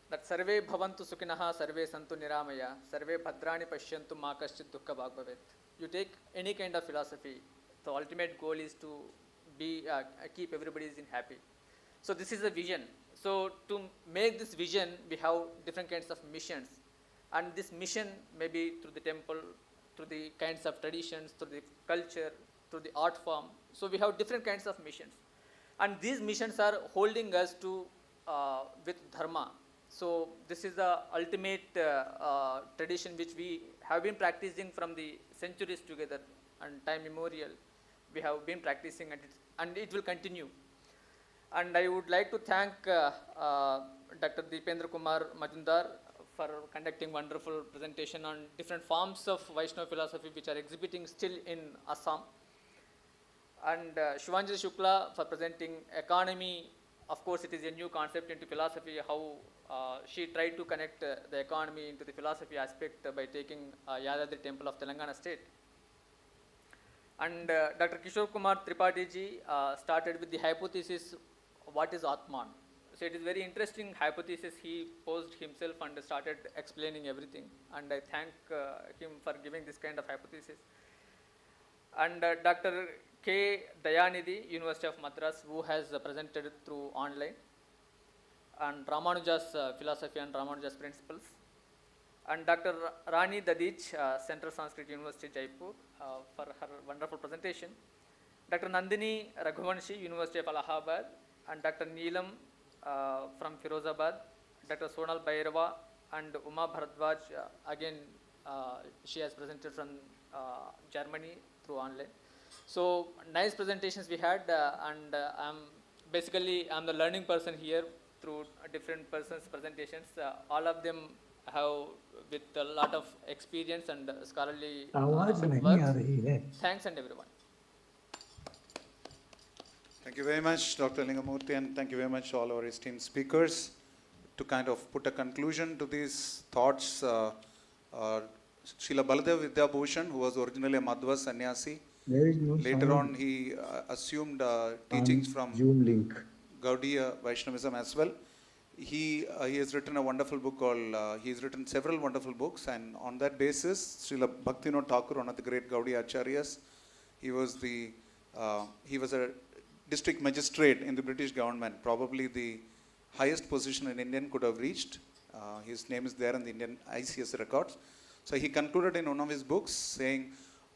F: that sarve bhavantu sukhinah, sarve santu niramaya, sarve bhadrani pashyantu ma kaschit dukkha bhag bhavet. You take any kind of philosophy, the ultimate goal is to be keep everybody in happy. So this is a vision. So to make this vision, we have different kinds of missions, and this mission may be through the temple, through the kinds of traditions, through the culture, through the art form. So we have different kinds of missions, and these missions are holding us to with dharma. So this is the ultimate tradition which we have been practicing from the centuries together and time immemorial. We have been practicing, and it will continue. And I would like to thank Dr. Deependra Kumar Majumdar for conducting wonderful presentation on different forms of Vaishnava philosophy which are exhibiting still in Assam. And Shivanjali Shukla for presenting economy. Of course, it is a new concept into philosophy, how she tried to connect the economy into the philosophy aspect by taking Yadadri Temple of Telangana state. And Dr. Kishore Kumar Tripathi ji started with the hypothesis, what is Atman? So it is very interesting hypothesis he posed himself and started explaining everything. And I thank him for giving this kind of hypothesis. And Dr. K. Dayanidhi, University of Madras, who has presented through online, and Ramanuja's philosophy and Ramanuja's principles. And Dr. Rani Dadich, Central Sanskrit University, Jaipur, for her wonderful presentation. Dr. Nandini Raghuvanshi, University of Allahabad, and Dr. Neelam from Firozabad, Dr. Sonal Bhairava, and Uma Bharadwaj, again she has presented from Germany through online. So nice presentations we had, and I'm the learning person here through different persons' presentations. All of them have with a lot of experience and scholarly works. Thanks and everyone.
B: Thank you very much, Dr. Lingamurthy, and thank you very much all our esteemed speakers. To kind of put a conclusion to these thoughts, Srila Baladev Vidyabhushan, who was originally a Madhva sannyasi, later on he assumed teachings from Gaudiya Vaishnavism as well. He has written a wonderful book called, he has written several wonderful books, and on that basis, Srila Bhaktivinoda Thakur, one of the great Gaudiya Acharyas, he was a district magistrate in the British government, probably the highest position an Indian could have reached. His name is there in the Indian ICS records. So he concluded in one of his books saying,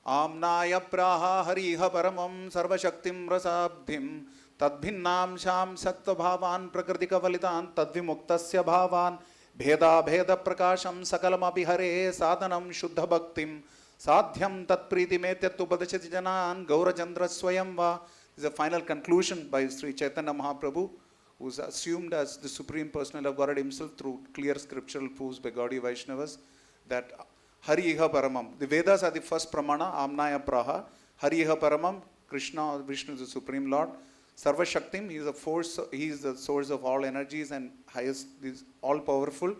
B: Amnaya praha hariha paramam sarvashaktim rasabdhim tadbhinnam sham sattva bhavan prakritika valitan tadvimuktasya bhavan bheda bheda prakasham sakalam abhihare sadhanam shuddha bhaktim sadhyam tatpriti metyattu padachati janan gaurachandra swayamva. This is a final conclusion by Sri Chaitanya Mahaprabhu, who is assumed as the Supreme Personality of Godhead himself through clear scriptural proofs by Gaudiya Vaishnavas, that Hari Iha Paramam. The Vedas are the first pramana, Amnaya Praha. Hari Iha Paramam, Krishna or Vishnu is the Supreme Lord. Sarva Shaktim, he is a force, he is the source of all energies and highest, is all powerful.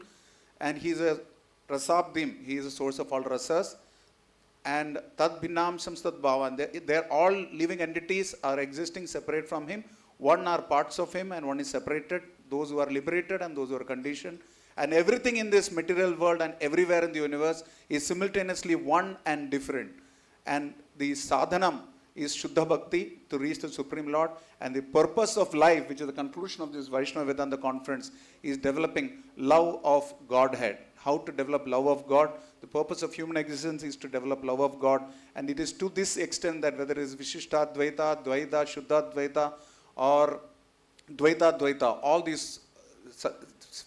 B: And he is a Rasabdim, he is the source of all rasas. And Tad Bhinnam Samstat Bhavan, they're all living entities are existing separate from him. One are parts of him and one is separated, those who are liberated and those who are conditioned. And everything in this material world and everywhere in the universe is simultaneously one and different. And the sadhanam is Shuddha Bhakti, to reach the Supreme Lord. And the purpose of life, which is the conclusion of this Vaishnava Vedanta conference, is developing love of Godhead. How to develop love of God. The purpose of human existence is to develop love of God. And it is to this extent that whether it is Vishishta Dvaita, Dvaita, Shuddha Dvaita, or Dvaita Dvaita, all these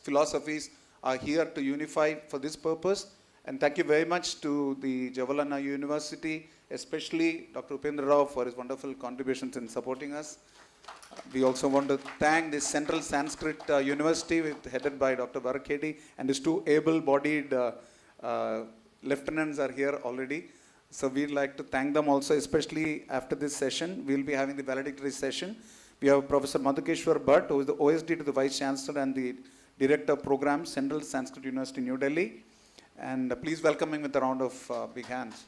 B: philosophies are here to unify for this purpose. And thank you very much to the Jawaharlal University, especially Dr. Upendra Rao for his wonderful contributions in supporting us. We also want to thank the Central Sanskrit University headed by Dr. Varakedi, and his two able-bodied lieutenants are here already. So we'd like to thank them also, especially after this session. We'll be having the valedictory session. We have Professor Madhukeshwar Bhatt, who is the OSD to the Vice Chancellor and the Director of Programs, Central Sanskrit University, New Delhi. And please welcome him with a round of big hands.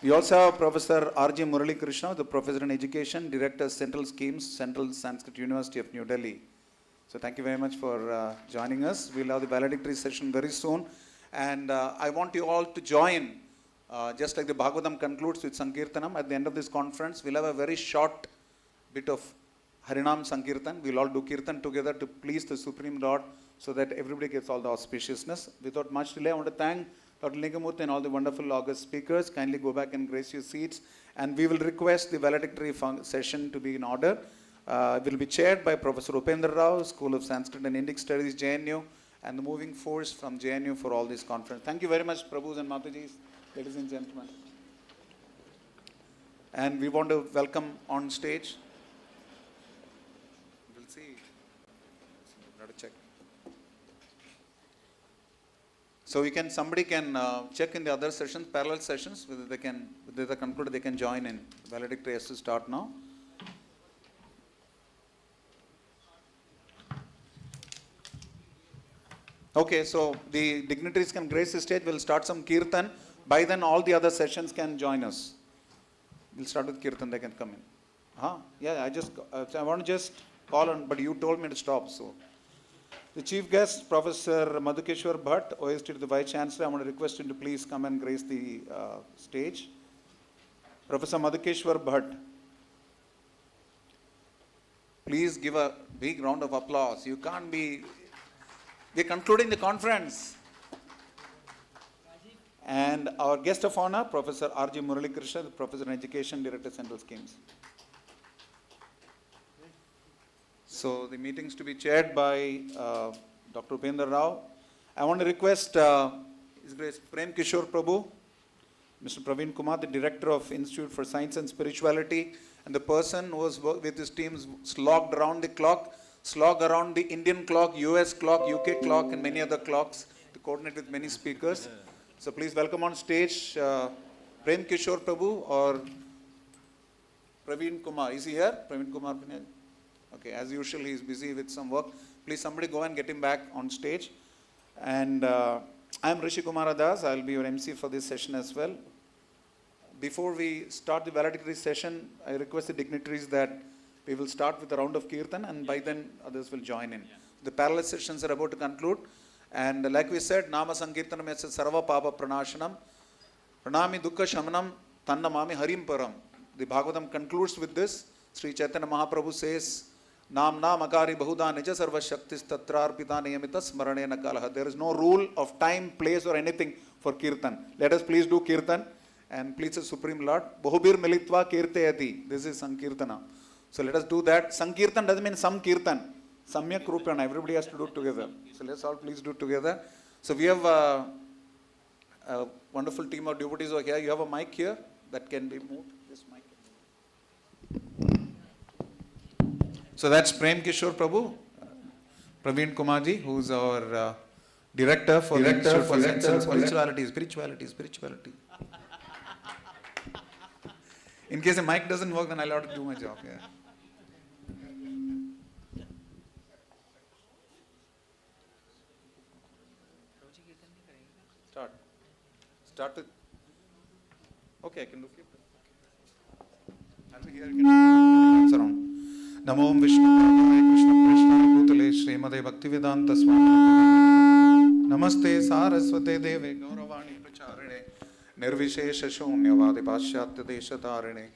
B: We also have Professor R.J. Murali Krishna, the Professor in Education, Director Central Schemes, Central Sanskrit University of New Delhi. So thank you very much for joining us. We'll have the valedictory session very soon. And I want you all to join, just like the Bhagavatam concludes with Sankirtanam. At the end of this conference, we'll have a very short bit of Harinam Sankirtan. We'll all do Kirtan together to please the Supreme Lord so that everybody gets all the auspiciousness. Without much delay, I want to thank Dr. Lingamurthy and all the wonderful august speakers. Kindly go back and grace your seats. And we will request the valedictory session to be in order. It will be chaired by Professor Upendra Rao, School of Sanskrit and Indic Studies, JNU, and the moving force from JNU for all this conference. Thank you very much, Prabhus and Matajis, ladies and gentlemen. And we want to welcome on stage. We'll see. Got to check. So somebody can check in the other sessions, parallel sessions, whether they conclude, they can join in. Valedictory has to start now. Okay, so the dignitaries can grace the stage. We'll start some Kirtan. By then, all the other sessions can join us. We'll start with Kirtan, they can come in. Yeah, I want to just call on, but you told me to stop, so. The chief guest, Professor Madhukeshwar Bhatt, OST to the Vice Chancellor, I want to request him to please come and grace the stage. Professor Madhukeshwar Bhatt, please give a big round of applause. You can't be, we're concluding the conference. And our guest of honor, Professor R.J. Murali Krishna, the Professor in Education, Director Central Schemes. So the meetings to be chaired by Dr. Upendra Rao. I want to request His Grace Prem Kishore Prabhu, Mr. Praveen Kumar, the Director of Institute for Science and Spirituality, and the person who was with his teams slogged around the clock, slogged around the Indian clock, US clock, UK clock, and many other clocks to coordinate with many speakers. So please welcome on stage Prem Kishore Prabhu or Praveen Kumar. Is he here? Praveen Kumar? Okay, as usual, he is busy with some work. Please, somebody go and get him back on stage. And I am Rishi Kumara Das. I will be your MC for this session as well. Before we start the valedictory session, I request the dignitaries that we will start with a round of Kirtan, and by then others will join in. The parallel sessions are about to conclude. And like we said, Nama Sankirtanam yasya sarva papa pranashanam, pranami dukkha shamanam, tannamami harim param. The Bhagavatam concludes with this. Sri Chaitanya Mahaprabhu says, Nam Makari Bahuda Nija Sarva Shaktis Tatrar Pita Niyamita Smaranena Kalaha. There is no rule of time, place or anything for Kirtan. Let us please do Kirtan and please the Supreme Lord. Bahubir Militva Kirtayati. This is Sankirtana. So let us do that. Sankirtan doesn't mean some Kirtan. Samyak Rupana. Everybody has to do it together. So let's all please do it together. So we have a wonderful team of devotees over here. You have a mic here that can be moved. This mic. So that's Prem Kishore Prabhu, Praveen Kumarji, who is our director for Sense and Spirituality. In case the mic doesn't work, then I'll have to do my job. Yeah. Start with. Okay, I can do it. I'll be here. Hands around. Namo Vishnu Krishna Bhutale Srimade Bhakti Vedanta Swami Namaste Saraswate Deve Gauravani Pracharine Nirvishesha Shunyavadi Pashyatya Deshatarine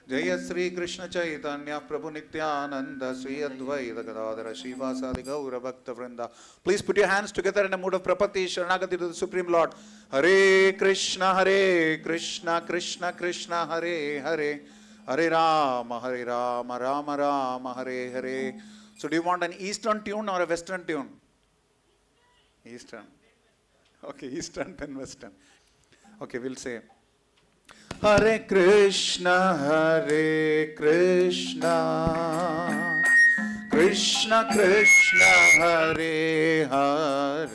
B: Jaya Sri Krishna Chaitanya Prabhu Nityananda Sri Advaita Gadadhara Shivasadi Gaura Bhakta Vrinda. Please put your hands together in a mood of prapati, Sharanagati to the Supreme Lord. Hare Krishna, Krishna Krishna, Hare Hare. Hare Rama, Rama Rama, Hare Hare. So do you want an Eastern tune or a Western tune? Eastern. Okay, Eastern then Western. Okay, we'll say Hare Krishna, Krishna Krishna, Hare Hare.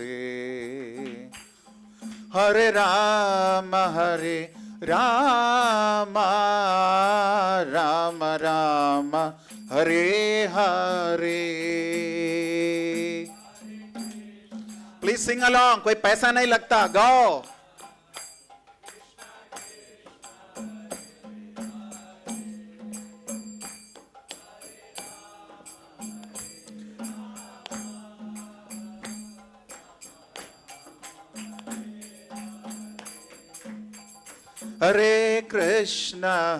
B: Hare Rama, Rama Rama, Hare Hare. Please sing along. कोई पैसा नहीं लगता. Go. Hare Krishna,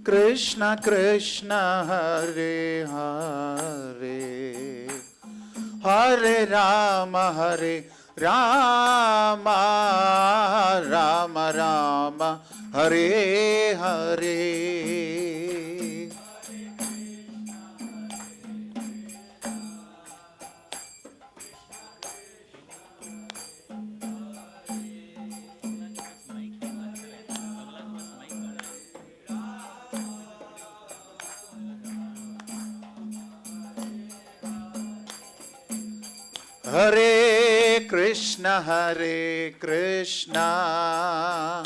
B: Krishna Krishna, Hare Hare, Hare Rama, Rama Rama, Hare Hare. Hare Krishna,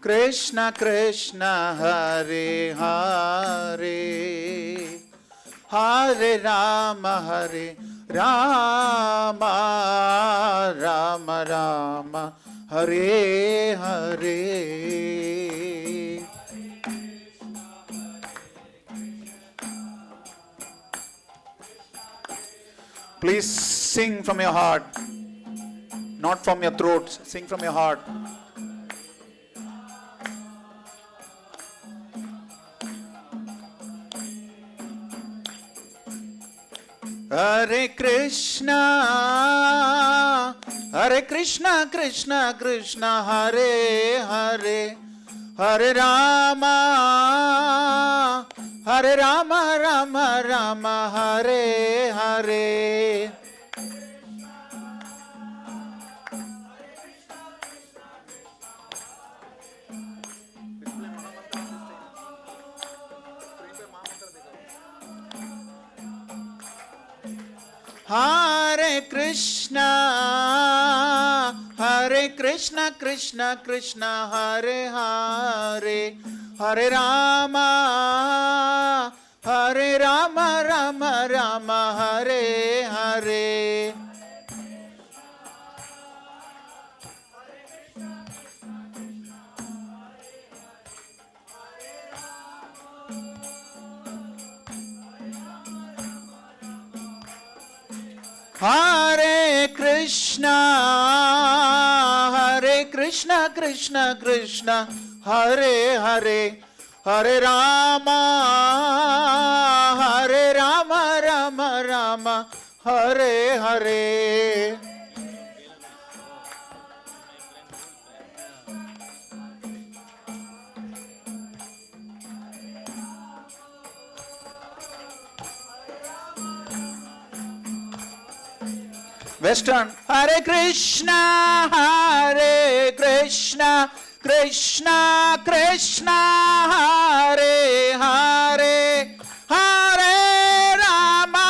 B: Krishna Krishna, Hare Hare, Hare Rama, Rama Rama, Hare Hare. Please sing from your heart, not from your throat. Sing from your heart. Hare Krishna, Krishna Krishna, Hare Hare, Hare Rama, Rama Rama, Hare Hare. Hare Krishna, Krishna Krishna, Hare Hare, Hare Rama, Rama Rama, Hare Hare. Hare Krishna, Krishna Krishna, Hare Hare, Hare Rama, Rama Rama, Hare Hare. Western. Hare Krishna, Krishna Krishna, Hare Hare, Hare Rama,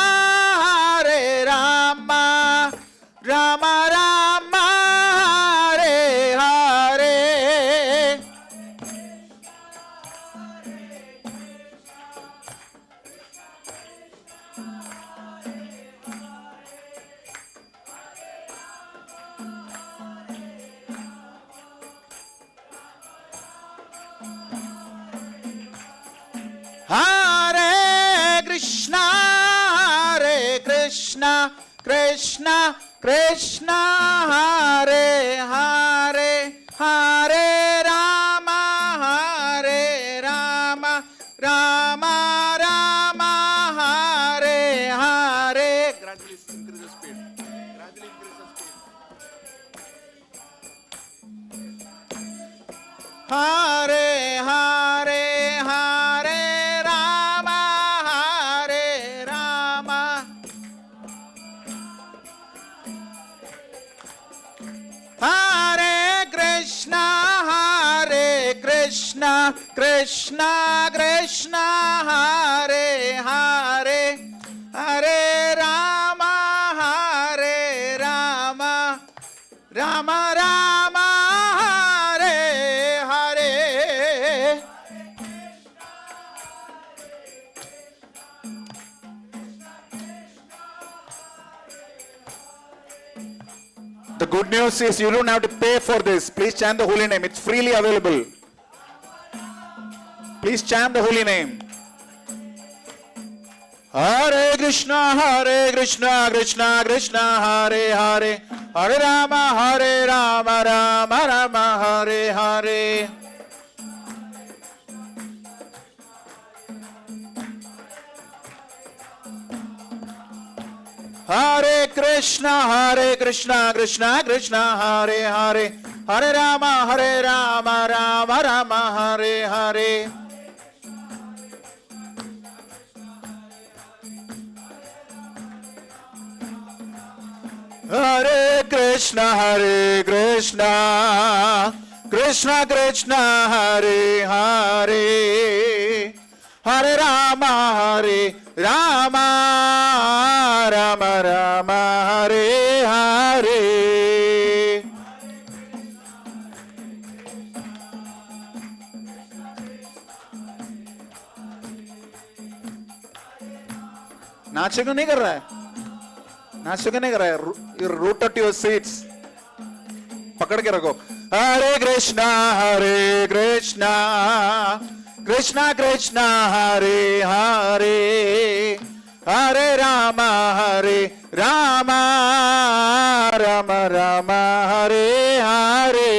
B: Rama Rama, Hare Hare. Hare Krishna, Krishna Krishna, Hare Hare, Hare Rama, Rama Rama, Hare Hare. Gradually increase the speed. Gradually increase the speed. Hare Hare, Hare Rama, Hare Krishna, Krishna Krishna, Hare Hare, Hare Rama, Rama Rama, Hare Hare. good news is you don't have to pay for this. Please chant the holy name. It's freely available. Please chant the holy name. Hare Krishna, Krishna Krishna, Hare Hare, Hare Rama, Rama Rama, Hare Hare. Hare Krishna, Krishna Krishna, Hare Hare, Hare Rama, Rama Rama, Hare Hare. Hare Krishna, Krishna Krishna, Hare Hare, Hare Rama, Rama Rama, Hare Hare. नाच क्यों नहीं कर रहा है? नाच क्यों नहीं कर रहा है? You root out your seats. पकड़ के रखो. Hare Krishna, Krishna Krishna, Hare Hare, Hare Rama, Rama Rama, Hare Hare.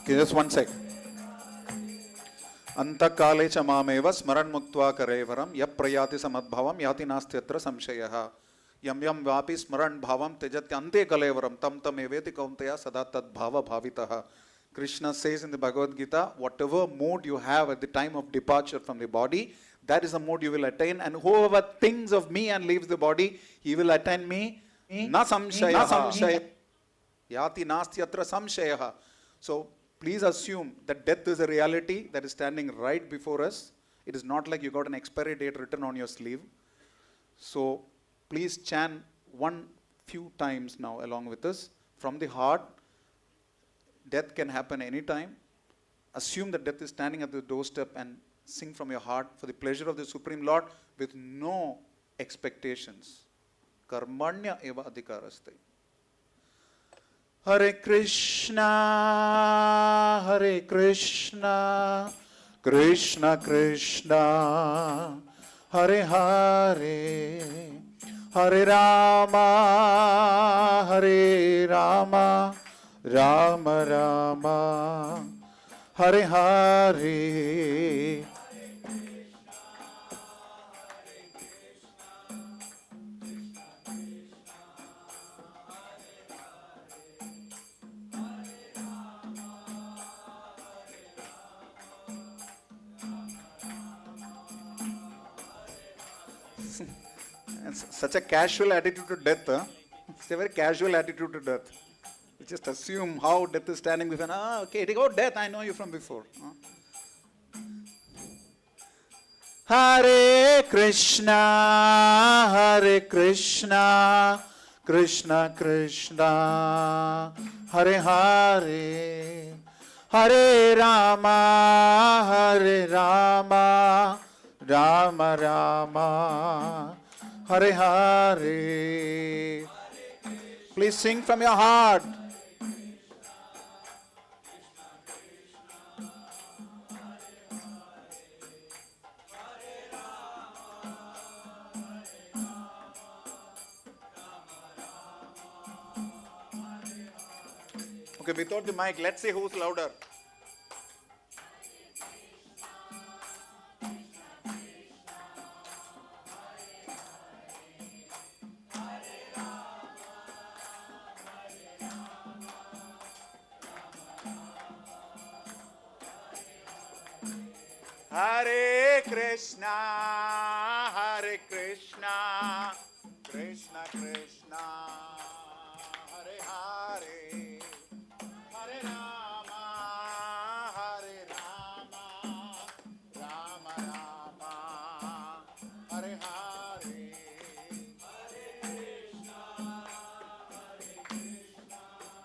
B: Okay, just one sec. अंतकाले च मामेव स्मरन् मुक्त्वा करेवरं यः प्रयाति समद्भवं याति नास्त्यत्र संशयः यं यं वापि स्मरन् भावं त्यजति अन्ते कलेवरं तं तमेवेति कौन्तेय सदा तद्भाव भावितः. Krishna says in the Bhagavad Gita, whatever mood you have at the time of departure from the body, that is the mood you will attain, and whoever thinks of me and leaves the body, he will attain me. Na samshayah. Yati nastyatra samshayah. So please assume that death is a reality that is standing right before us. It is not like you got an expiry date written on your sleeve. So please chant few times now along with us from the heart. Death can happen anytime. Assume that death is standing at the doorstep and sing from your heart for the pleasure of the Supreme Lord with no expectations. Karmanya eva adhikaraste. Hare Krishna, Krishna Krishna, Hare Hare, Hare Rama, Rama Rama, Hare Hare. Such a casual attitude to death. Huh? It's a very casual attitude to death. You just assume how death is standing before. Okay, take out death. I know you from before. Hare Krishna, Krishna Krishna, Hare Hare, Hare Rama, Rama Rama, Hare Hare. Please sing from your heart. Okay, without the mic, let's see who's louder. Hare Krishna, Krishna Krishna, Hare Hare, Hare Rama, Rama Rama, Hare Hare. Hare Krishna,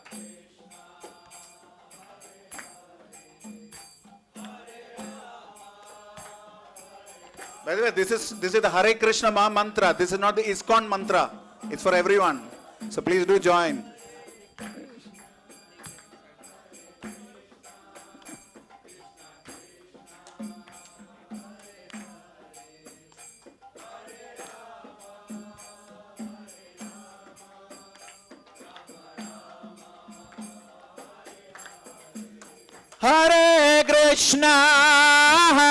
B: Krishna Krishna, By the way, this is the Hare Krishna mantra. This is not the ISKCON mantra. It's for everyone. So please do join.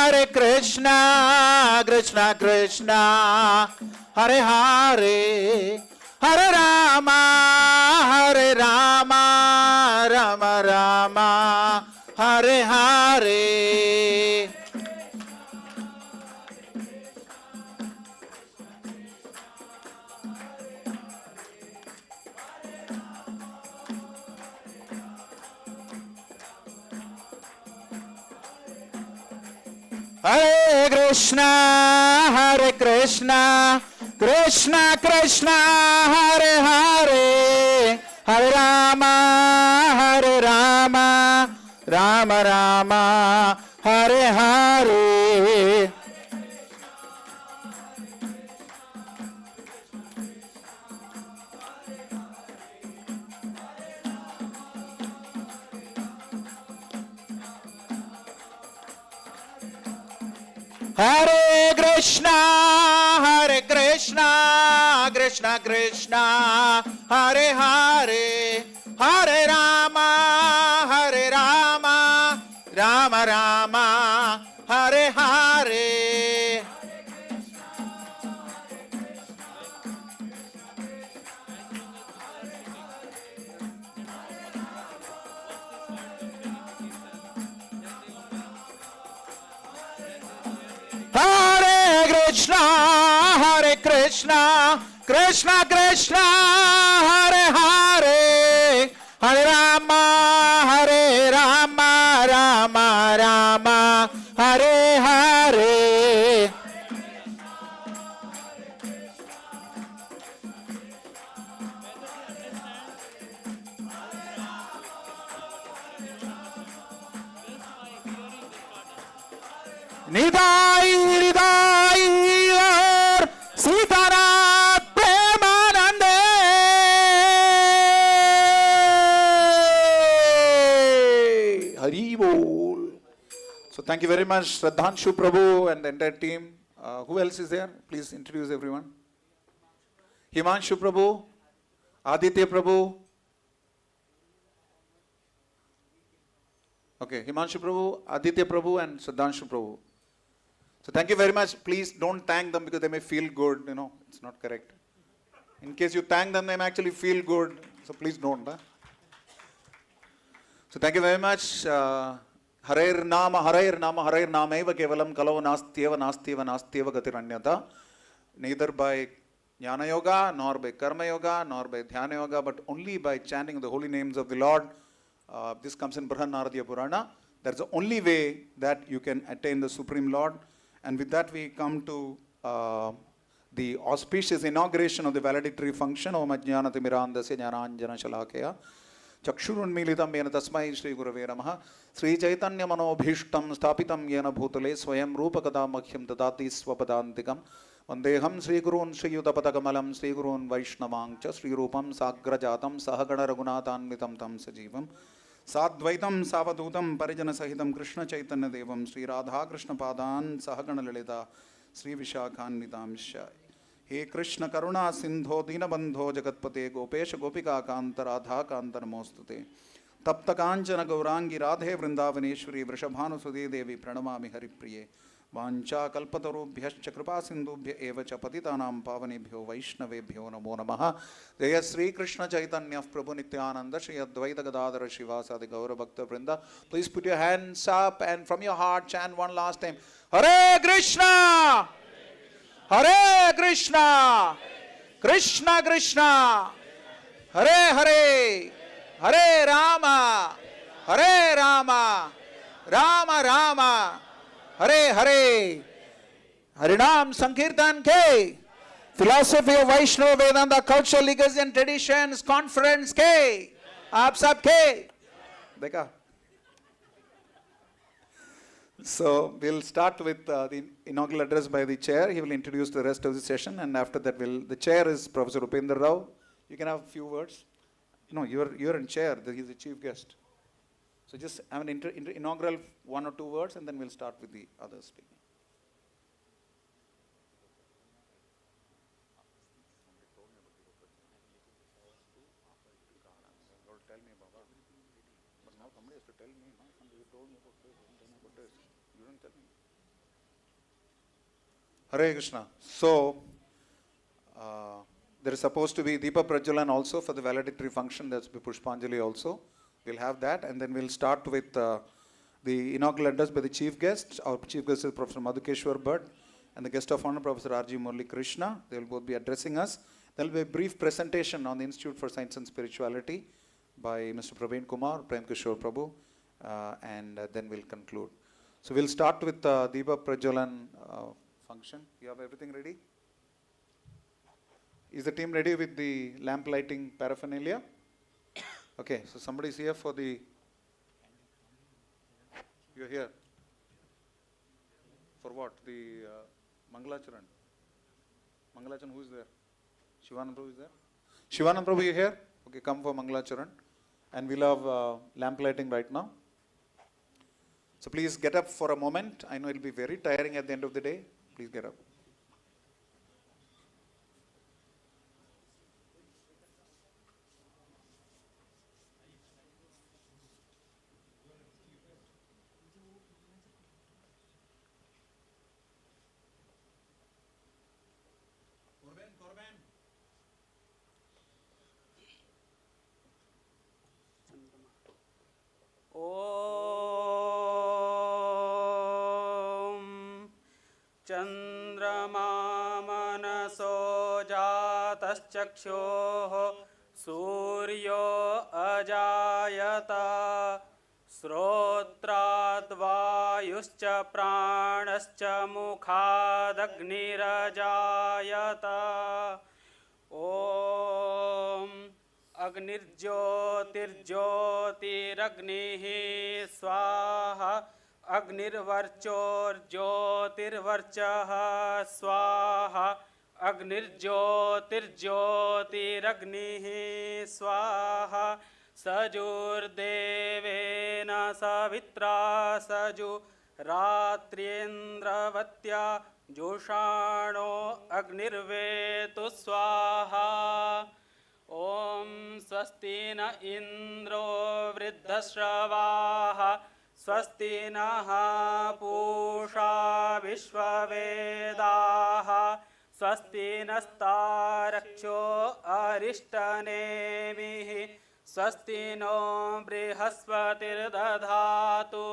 B: Hare Krishna, Krishna Krishna, Hare Hare, Hare Rama, Rama Rama, Hare Hare. Hare Krishna, Krishna Krishna, Hare Hare, Hare Rama, Rama Rama, Hare Hare. Hare Krishna, Krishna Krishna, Hare Hare, Hare Rama, Rama Rama, Hare Hare. Hare Krishna, Krishna Krishna, Hare Hare, Hare Rama, Rama Rama, Hare Hare. Nidai Sitara Premanande. Hari Bol. So thank you very much, Shraddhanshu Prabhu and the entire team. Who else is there? Please introduce everyone. Himanshu Prabhu, Aditya Prabhu. Okay, Himanshu Prabhu, Aditya Prabhu and Shraddhanshu Prabhu. So thank you very much. Please don't thank them because they may feel good, it's not correct. In case you thank them, they may actually feel good. So please don't. So thank you very much. Hare Nama eva kevalam kalau nastyeva gatiranyata. Neither by Jnana Yoga, nor by Karma Yoga, nor by Dhyana Yoga, but only by chanting the holy names of the Lord. This comes in Naradiya Purana. That's the only way that you can attain the Supreme Lord. And with that we come to the auspicious inauguration of the valedictory function. Om Ajnana Timirandasya Jnananjana Shalakaya Chakshurunmilitam Yena Tasmai Shri Gurave Namaha Sri Chaitanya Manobhishtam Stapitam Yena Bhutale Swayam Rupakada Makhyam Dadati Swapadantikam Vandeham Sri Gurun Sri Yudapatagamalam Sri Gurun Vaishnavangcha Sri Rupam Sagrajatam Sahagana Raghunathanvitam Tam Sajivam Sadvaitam Savadutam Parijana Sahitam Krishna Chaitanya Devam Sri Radha Krishna Padan Sahagana Lalita Sri Vishakhan Nidamsha He Krishna Karuna Sindho Dinabandho Jagatpate Gopesha Gopika Kanta Radha Kanta Namostate Tapta Kanchana Gaurangi Radhe Vrindavaneshwari Vrishabhanu Sudhi Devi Pranamami Haripriye Vancha Kalpatarubhyascha Kripa Sindhubhya Evacha Patitanam Pavanebhyo Vaishnavebhyo Namo Namaha Jaya Sri Krishna Chaitanya Prabhu Nityananda Shri Advaita Gadadhara Shivasadi Gaura Bhakta Vrinda. Please put your hands up and from your heart chant one last time. Hare Krishna! Hare Krishna! Krishna Krishna! Hare Hare! Hare Rama! Hare Rama! Rama Rama! Hare Hare, Harinam Sankirtan K, Philosophy of Vaishnava Vedanta, Cultural Legacy and Traditions Conference K, Aap Sab K. Dekha. So we'll start with the inaugural address by the chair. He will introduce the rest of the session, and after that, the chair is Professor Upendra Rao. You can have a few words. No, you're in chair. He's the chief guest. So just have an inaugural 1 or 2 words, and then we'll start with the others speaking. Tell me about it. But now somebody has to tell me. No? Somebody told me about this, and about this. You didn't tell me. Hare Krishna. So, there is supposed to be Deepa Prajwalan also for the valedictory function. That's be Pushpanjali also. We'll have that, and then we'll start with the inaugural address by the chief guest. Our chief guest is Professor Madhukeshwar Bhatt, and the guest of honor, Professor R.G. Murli Krishna. They will both be addressing us. There will be a brief presentation on the Institute for Science and Spirituality by Mr. Praveen Kumar, Prem Kishore Prabhu, and then we'll conclude. So we'll start with Deepa Prajwalan function. You have everything ready? Is the team ready with the lamp lighting paraphernalia? Okay, so somebody is here for the... You're here. For what? The Mangalacharan. Mangalacharan, who is there? Shivanand Prabhu is there? Shivanand Prabhu, you here? Okay, come for Mangalacharan. And we'll have lamp lighting right now. So please get up for a moment. I know it will be very tiring at the end of the day. Please get up.
K: चंद्रमा मनसो जातश्चक्षुः सूर्यो अजायत श्रोत्राद्वायुश्च प्राणश्च मुखादग्निरजायत ॐ अग्निर्ज्योतिर्ज्योतिरग्निः स्वाहा अग्निर्वर्चोर्ज्योतिर्वर्चः स्वाहा अग्निर्ज्योतिर्ज्योतिरग्निः स्वाहा सजुर्देवेन सवित्रा सजुरात्रेन्द्रवत्या जुषाणो अग्निर्वेतु स्वाहा ॐ स्वस्ति न इन्द्रो वृद्धश्रवाः स्वस्ति नः पूषा विश्ववेदाः स्वस्ति नस्तारक्षो अरिष्टनेमिः स्वस्ति नो बृहस्पतिर्दधातु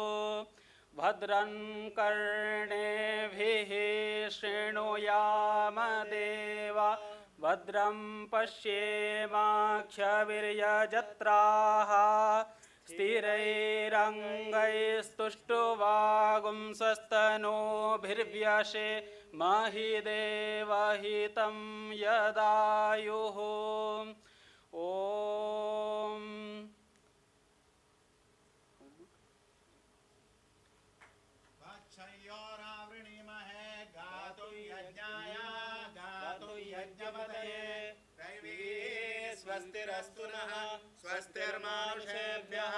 K: भद्रं कर्णेभिः शृणुयाम देवा भद्रं पश्येमाक्षवीर्यजत्राः स्थिरैरङ्गैस्तुष्टुवागुंसस्तनूभिर्व्यशे महि देवहितं यदायुः ॐ
E: स्वस्तिरस्तु नः स्वस्तिर्मानुषेभ्यः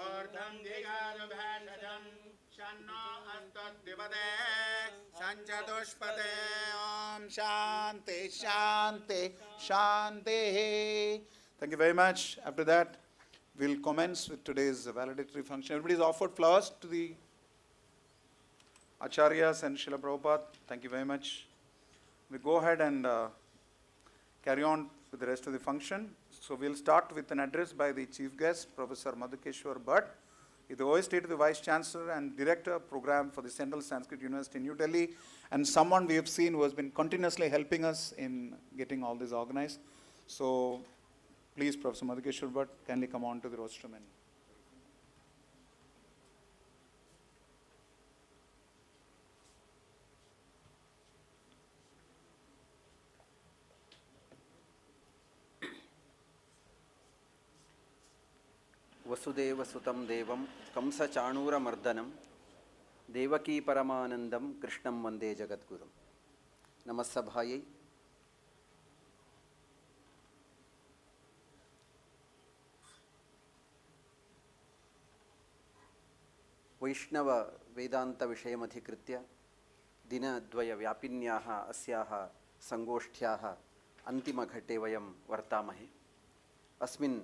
E: ऊर्ध्वं दिगानु भेषजं शन्नो अस्तद्विपदे सञ्चतुष्पदे ॐ शान्ति शान्ति शान्तिः.
B: Thank you very much. After that, we'll commence with today's valedictory function. Everybody's offered flowers to the Acharyas and Srila Prabhupada. Thank you very much. We go ahead and carry on with the rest of the function. So we'll start with an address by the chief guest, Professor Madhukeshwar Bhatt. He is the OST to the Vice Chancellor and Director of Program for the Central Sanskrit University in New Delhi, and someone we have seen who has been continuously helping us in getting all this organized. So please, Professor Madhukeshwar Bhatt, kindly come on to the rostrum. And
V: वसुदेवसुतं देवं कंसचाणूरमर्दनं
I: देवकी परमानंदम कृष्णं वंदे जगद्गुरुं। नमस्सभायै। वैष्णव वेदांत विषयमधिकृत्य दिनद्वयव्यापिन्याः अस्याः संगोष्ठ्याः अन्तिमघट्टे वयं वर्तामहे। अस्मिन्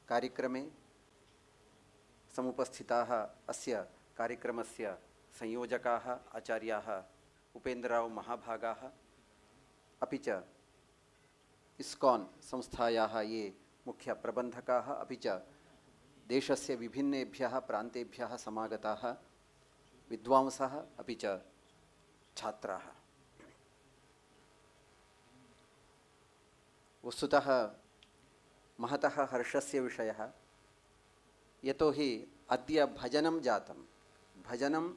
I: कार्यक्रमे समुपस्थिताः अस्य कार्यक्रमस्य संयोजकाः आचार्याः उपेन्द्रराव महाभागाः, अपि च इस्कॉन संस्थायाः ये मुख्यप्रबन्धकाः, अपि च देशस्य विभिन्नेभ्यः प्रान्तेभ्यः समागताः विद्वांसः, अपि च छात्राः। वस्तुतः महतः हर्षस्य विषयः, यतोहि अद्य भजनं जातं। भजनं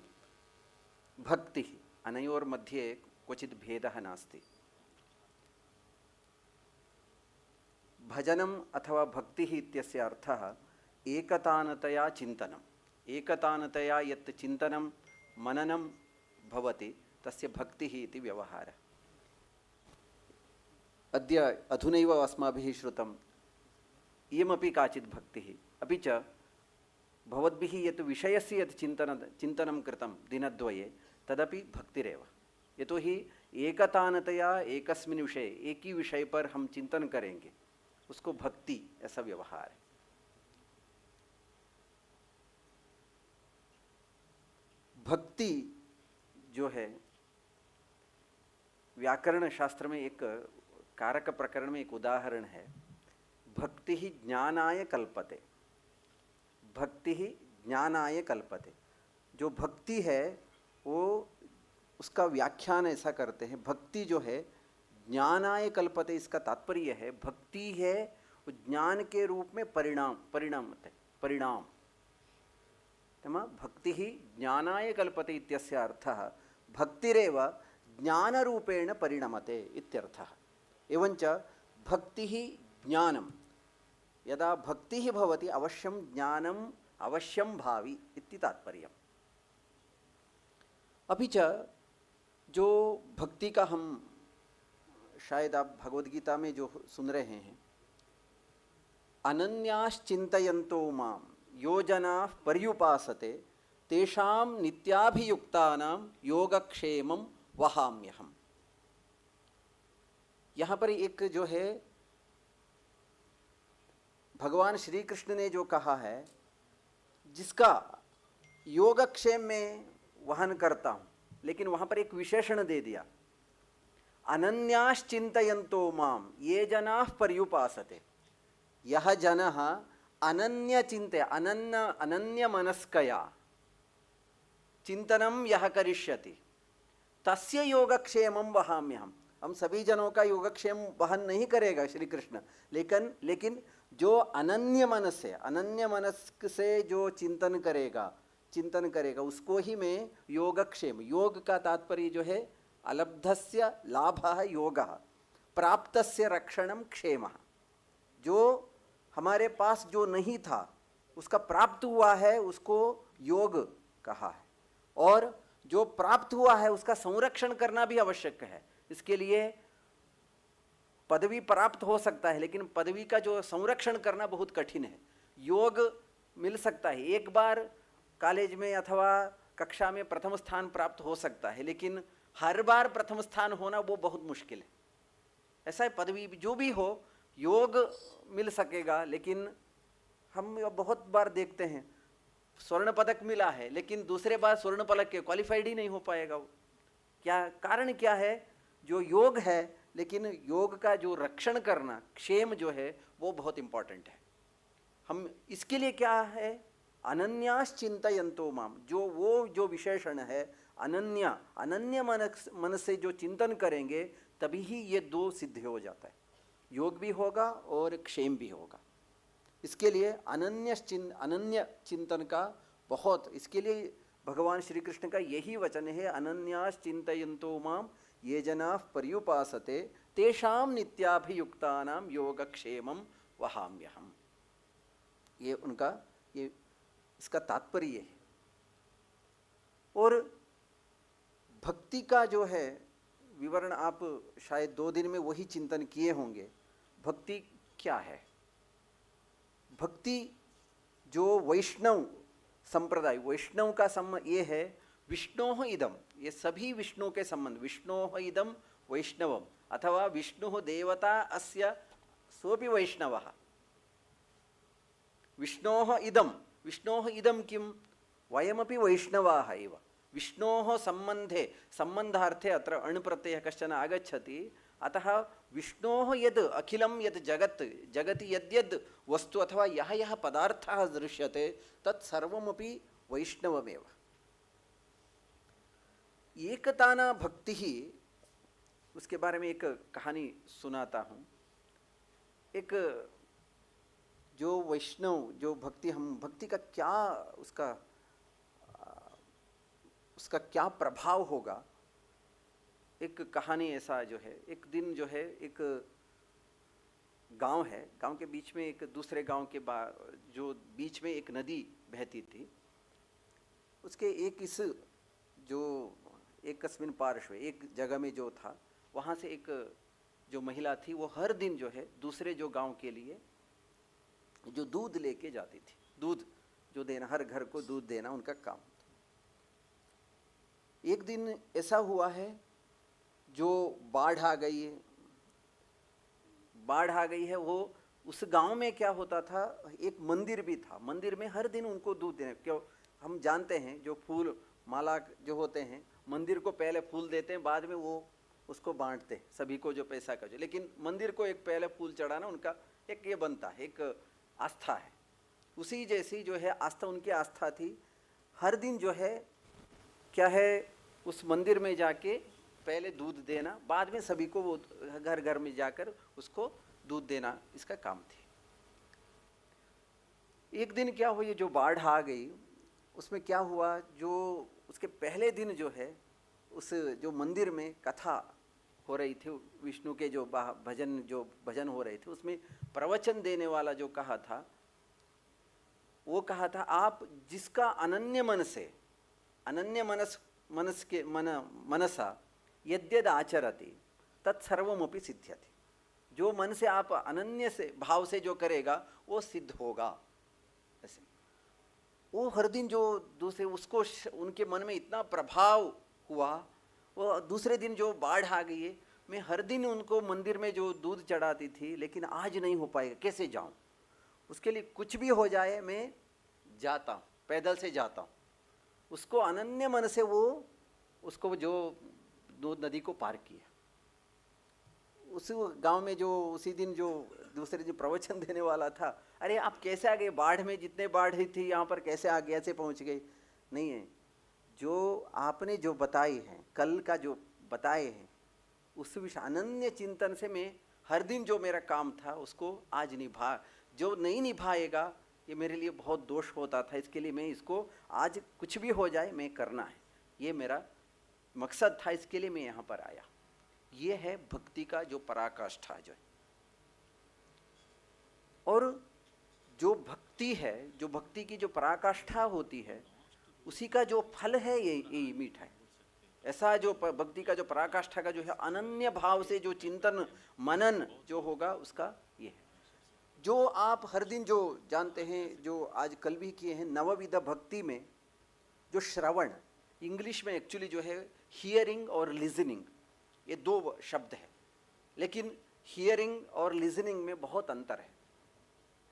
I: भक्तिः, अनयोर्मध्ये क्वचित् भेदः नास्ति। भजनम् अथवा भक्तिः इत्यस्य अर्थः एकतानतया चिन्तनम्। एकतानतया यत् चिन्तनं मननं भवति तस्य भक्तिः इति व्यवहारः। अद्य अधुनैव अस्माभिः श्रुतम् इयमपि काचित् भक्तिः, अपि च भवद्भिः यत् विषयस्य यत् चिन्तनं कृतं दिनद्वये तदपि भक्तिरेव। यतोहि एकतानतया एकस्मिन् विषये, एक ही विषय पर हम चिंतन करेंगे, उसको भक्ति ऐसा व्यवहार है। भक्ति जो है व्याकरण शास्त्र में एक कारक प्रकरण में एक उदाहरण है। भक्ति ही ज्ञानाय कल्पते। भक्ति ही ज्ञानाय कल्पते। जो भक्ति है वो उसका व्याख्यान ऐसा करते हैं, भक्ति जो है ज्ञानाय कल्पते। इसका तात्पर्य है भक्ति है वो ज्ञान के रूप में परिणाम तमा भक्ति ही ज्ञानाय कल्पते इत्यस्य अर्थः भक्तिरेव ज्ञानरूपेण परिणमते इत्यर्थः। एवंच भक्ति ही ज्ञानम, यदा भक्ति ही भवति अवश्यं ज्ञानम अवश्यं भावी इति तात्पर्यम्। अभी च जो भक्ति का हम शायद आप भगवद गीता में जो सुन रहे हैं, अनन्याश्चिन्तयन्तो माम यो जनाः पर्युपासते तेषां नित्याभियुक्तानां योगक्षेमं वहाम्यहम्। यहाँ पर एक जो है भगवान श्री कृष्ण ने जो कहा है, जिसका योगक्षेम में वहन करता हूँ, लेकिन वहाँ पर एक विशेषण दे दिया, अनन्याश्चिन्तयन्तो माम ये जनाः पर्युपासते। यह जनः अनन्य चिंते अनन्य मनस्कया चिंतनम यह करिष्यति तस्य योगक्षेमं वहाम्यहम्। हम सभी जनों का योगक्षेम वहन नहीं करेगा श्री कृष्ण, लेकिन जो अनन्य मनस्क से जो चिंतन करेगा उसको ही मैं योगक्षेम, योग का तात्पर्य जो है अलब्धस्य लाभः योगः, प्राप्तस्य रक्षणं क्षेमः। जो हमारे पास जो नहीं था उसका प्राप्त हुआ है उसको योग कहा है, और जो प्राप्त हुआ है उसका संरक्षण करना भी आवश्यक है। इसके लिए पदवी प्राप्त हो सकता है, लेकिन पदवी का जो संरक्षण करना बहुत कठिन है। योग मिल सकता है, एक बार कॉलेज में अथवा कक्षा में प्रथम स्थान प्राप्त हो सकता है, लेकिन हर बार प्रथम स्थान होना वो बहुत मुश्किल है। ऐसा है, पदवी जो भी हो योग मिल सकेगा, लेकिन हम बहुत बार देखते हैं स्वर्ण पदक मिला है लेकिन दूसरे बार स्वर्ण पदक के क्वालिफाइड ही नहीं हो पाएगा। वो क्या कारण क्या है? जो योग है, लेकिन योग का जो रक्षण करना, क्षेम जो है वो बहुत इंपॉर्टेंट है। हम इसके लिए क्या है, अनन्याश्चिन्तयन्तो माम, जो विशेषण है अनन्य मन से जो चिंतन करेंगे तभी ही ये दो सिद्ध हो जाता है, योग भी होगा और क्षेम भी होगा। इसके लिए अनन्य चिंतन का बहुत, इसके लिए भगवान श्री कृष्ण का यही वचन है, अनन्याश्चिन्तयन्तो माम ये जनाः पर्युपासते तेषां नित्याभियुक्तानां योगक्षेमं वहाम्यहम्। ये उनका इसका तात्पर्य है। और भक्ति का जो है विवरण आप शायद 2 दिन में वही चिंतन किए होंगे। भक्ति क्या है? भक्ति जो वैष्णव संप्रदाय, वैष्णव का संबंध ये है विष्णोः इदम, ये सभी विष्णु के संबंध, विष्णोः इदम वैष्णवम अथवा विष्णु देवता अस्य सोपि वैष्णवः। विष्णोः इदम किं? वयमपि वैष्णवाः एव। विष्णोः सम्बन्धे, सम्बन्धार्थे अत्र अण् प्रत्ययः कश्चन आगच्छति, अतः विष्णोः यद् अखिलं यद् जगति यद्यद् वस्तु अथवा यः यः पदार्थः दृश्यते तत् सर्वमपि वैष्णवमेव। एकताना भक्ति ही, उसके बारे में एक कहानी सुनाता हूँ। एक जो वैष्णव जो भक्ति, हम भक्ति का क्या उसका क्या प्रभाव होगा, एक कहानी ऐसा जो है, एक दिन जो है एक गांव है, गांव के बीच में एक दूसरे गांव के जो बीच में एक नदी बहती थी, उसके एक कस्मिन पार्श्व एक जगह में जो था, वहाँ से एक जो महिला थी वो हर दिन जो है दूसरे जो गांव के लिए जो दूध लेके जाती थी, दूध जो देना, हर घर को दूध देना उनका काम था। एक दिन ऐसा हुआ है जो बाढ़ आ गई है। वो उस गांव में क्या होता था, एक मंदिर भी था, मंदिर में हर दिन उनको दूध देना। क्यों? हम जानते हैं जो फूल माला जो होते हैं, मंदिर को पहले फूल देते हैं, बाद में वो उसको बांटते हैं सभी को जो पैसा का जो, लेकिन मंदिर को एक पहले फूल चढ़ाना उनका एक ये बनता है, एक आस्था है। उसी जैसी जो है आस्था, उनकी आस्था थी। हर दिन जो है क्या है, उस मंदिर में जाके पहले दूध देना, बाद में सभी को वो घर घर में जाकर उसको दूध देना, इसका काम थी। एक दिन क्या हुआ, ये जो बाढ़ आ गई उसमें क्या हुआ, जो उसके पहले दिन जो है उस जो मंदिर में कथा हो रही थी, विष्णु के जो भजन हो रहे थे, उसमें प्रवचन देने वाला जो कहा था, वो कहा था आप जिसका अनन्य मनसा यद्यद आचरति तत्सर्वमपि सिद्ध्यति। जो मन से आप अनन्य से भाव से जो करेगा वो सिद्ध होगा। ऐसे वो हर दिन जो दूसरे उसको उनके मन में इतना प्रभाव हुआ, वो दूसरे दिन जो बाढ़ आ गई है, मैं हर दिन उनको मंदिर में जो दूध चढ़ाती थी, लेकिन आज नहीं हो पाएगा, कैसे जाऊं? उसके लिए कुछ भी हो जाए मैं जाता हूँ, पैदल से जाता हूँ। उसको अनन्य मन से वो उसको जो नदी को पार किया। उस गांव में जो उसी दिन जो दूसरे दिन प्रवचन देने वाला था, अरे आप कैसे आ गए, बाढ़ में जितने बाढ़ थी यहाँ पर कैसे आ गए, ऐसे पहुँच गए? नहीं है, जो आपने जो बताई हैं, कल का जो बताए हैं, उस विषय अनन्य चिंतन से मैं हर दिन जो मेरा काम था उसको आज जो नहीं निभाएगा, ये मेरे लिए बहुत दोष होता था। इसके लिए मैं इसको आज कुछ भी हो जाए मैं करना है, ये मेरा मकसद था, इसके लिए मैं यहाँ पर आया। ये है भक्ति का जो पराकाष्ठा जो है। और जो भक्ति है, जो भक्ति की जो पराकाष्ठा होती है, उसी का जो फल है ये मीठा है। ऐसा जो भक्ति का जो पराकाष्ठा का जो है अनन्य भाव से जो चिंतन मनन जो होगा उसका ये है। जो आप हर दिन जो जानते हैं, जो आज कल भी किए हैं, नवविध भक्ति में जो श्रवण, इंग्लिश में एक्चुअली जो है हियरिंग और लिसनिंग, ये 2 शब्द है, लेकिन हियरिंग और लिसनिंग में बहुत अंतर है।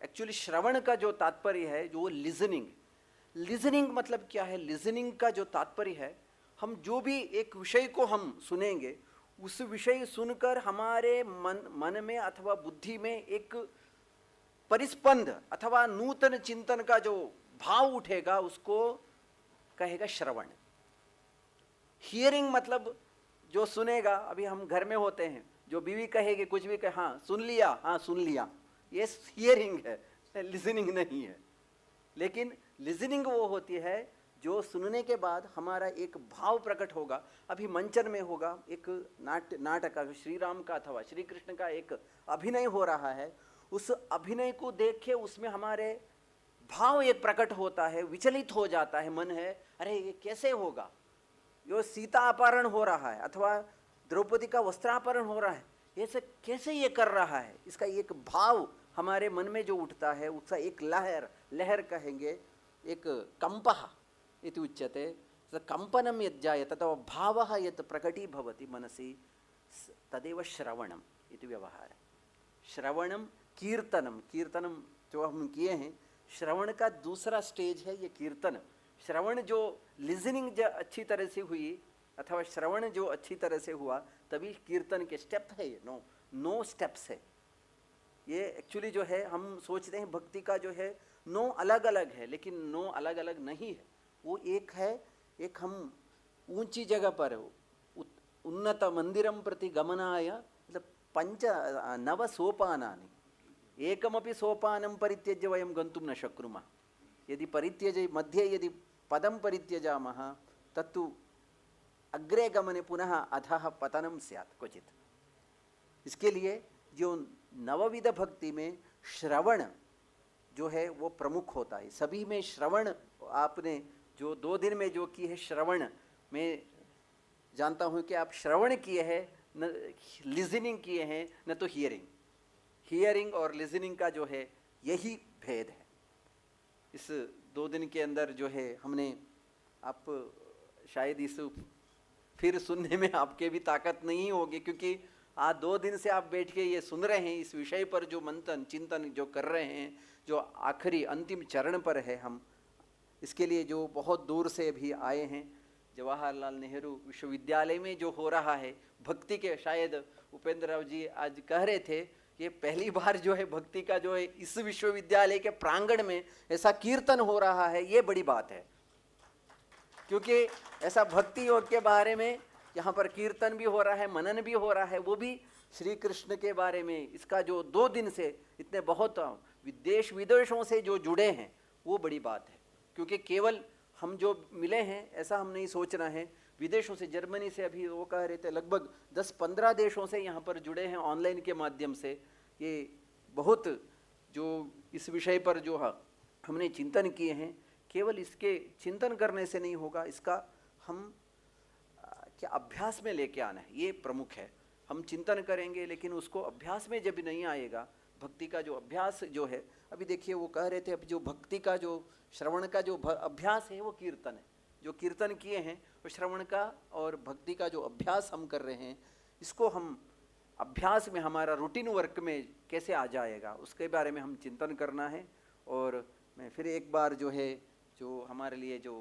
I: एक्चुअली श्रवण का जो तात्पर्य है जो लिसनिंग मतलब क्या है? लिसनिंग का जो तात्पर्य है, हम जो भी एक विषय को हम सुनेंगे, उस विषय सुनकर हमारे मन में अथवा बुद्धि में एक परिस्पंद अथवा नूतन चिंतन का जो भाव उठेगा, उसको कहेगा श्रवण। हियरिंग मतलब जो सुनेगा, अभी हम घर में होते हैं, जो बीवी कहेगी कुछ भी कहे, हाँ सुन लिया, ये हियरिंग है, लिसनिंग नहीं है। लेकिन लिसनिंग वो होती है जो सुनने के बाद हमारा एक भाव प्रकट होगा। अभी मंचन में होगा एक नाटक का, श्री राम का अथवा श्री कृष्ण का एक अभिनय हो रहा है, उस अभिनय को देख के उसमें हमारे भाव एक प्रकट होता है, विचलित हो जाता है, मन है अरे ये कैसे होगा, यो सीता अपहरण हो रहा है अथवा द्रौपदी का वस्त्रापहरण हो रहा है, ये से कैसे ये कर रहा है, इसका एक भाव हमारे मन में जो उठता है उसका एक लहर कहेंगे, एक कंपः इति उच्यते, कंपनं यत् जायते तथा भावः यत् प्रकटीभवति मनसि तदेव श्रवणम् इति व्यवहार है। श्रवणम कीर्तनम जो हम किए हैं, श्रवण का दूसरा स्टेज है ये कीर्तन। श्रवण जो लिसनिंग जो अच्छी तरह से हुई अथवा श्रवण जो अच्छी तरह से हुआ तभी कीर्तन के स्टेप है ये, नो स्टेप्स है ये। एक्चुअली जो है हम सोचते हैं भक्ति का जो है 9 अलग अलग है, लेकिन 9 अलग अलग नहीं है, वो एक है। एक हम ऊंची जगह पर उन्नत मंदिरम प्रति गमनाय मतलब 9 सोपानानि, एकमपि सोपानं परित्यज्य वयं गन्तुं न शक्नुमः। यदि परित्यज मध्ये यदि पदं परित्यजामः तत्तु अग्रे गमने पुनः अधः पतनं स्यात् क्वचित्। इसके लिए जो नवविध भक्ति में श्रवण जो है वो प्रमुख होता है। सभी में श्रवण आपने जो 2 दिन में जो की है श्रवण, मैं जानता हूँ कि आप श्रवण किए हैं, न लिसनिंग किए हैं, न तो हियरिंग और लिसनिंग का जो है यही भेद है। इस 2 दिन के अंदर जो है हमने, आप शायद इस फिर सुनने में आपके भी ताकत नहीं होगी, क्योंकि आज 2 दिन से आप बैठ के ये सुन रहे हैं, इस विषय पर जो मंथन चिंतन जो कर रहे हैं, जो आखिरी अंतिम चरण पर है हम, इसके लिए जो बहुत दूर से भी आए हैं। जवाहरलाल नेहरू विश्वविद्यालय में जो हो रहा है भक्ति के, शायद उपेंद्र राव जी आज कह रहे थे ये पहली बार जो है भक्ति का जो है इस विश्वविद्यालय के प्रांगण में ऐसा कीर्तन हो रहा है, ये बड़ी बात है। क्योंकि ऐसा भक्ति योग के बारे में यहाँ पर कीर्तन भी हो रहा है, मनन भी हो रहा है, वो भी श्री कृष्ण के बारे में। इसका जो 2 दिन से इतने बहुत देश विदेशों से जो जुड़े हैं वो बड़ी बात है। क्योंकि केवल हम जो मिले हैं ऐसा हम नहीं सोचना है, विदेशों से, जर्मनी से अभी वो कह रहे थे लगभग 10-15 देशों से यहाँ पर जुड़े हैं ऑनलाइन के माध्यम से। ये बहुत जो इस विषय पर जो हमने चिंतन किए हैं, केवल इसके चिंतन करने से नहीं होगा, इसका हम क्या अभ्यास में लेके आना है, ये प्रमुख है। हम चिंतन करेंगे लेकिन उसको अभ्यास में जब नहीं आएगा, भक्ति का जो अभ्यास जो है, अभी देखिए वो कह रहे थे अभी जो भक्ति का जो श्रवण का जो अभ्यास है वो कीर्तन है। जो कीर्तन किए हैं वो श्रवण का और भक्ति का जो अभ्यास हम कर रहे हैं, इसको हम अभ्यास में हमारा रूटीन वर्क में कैसे आ जाएगा उसके बारे में हम चिंतन करना है। और मैं फिर एक बार जो है जो हमारे लिए जो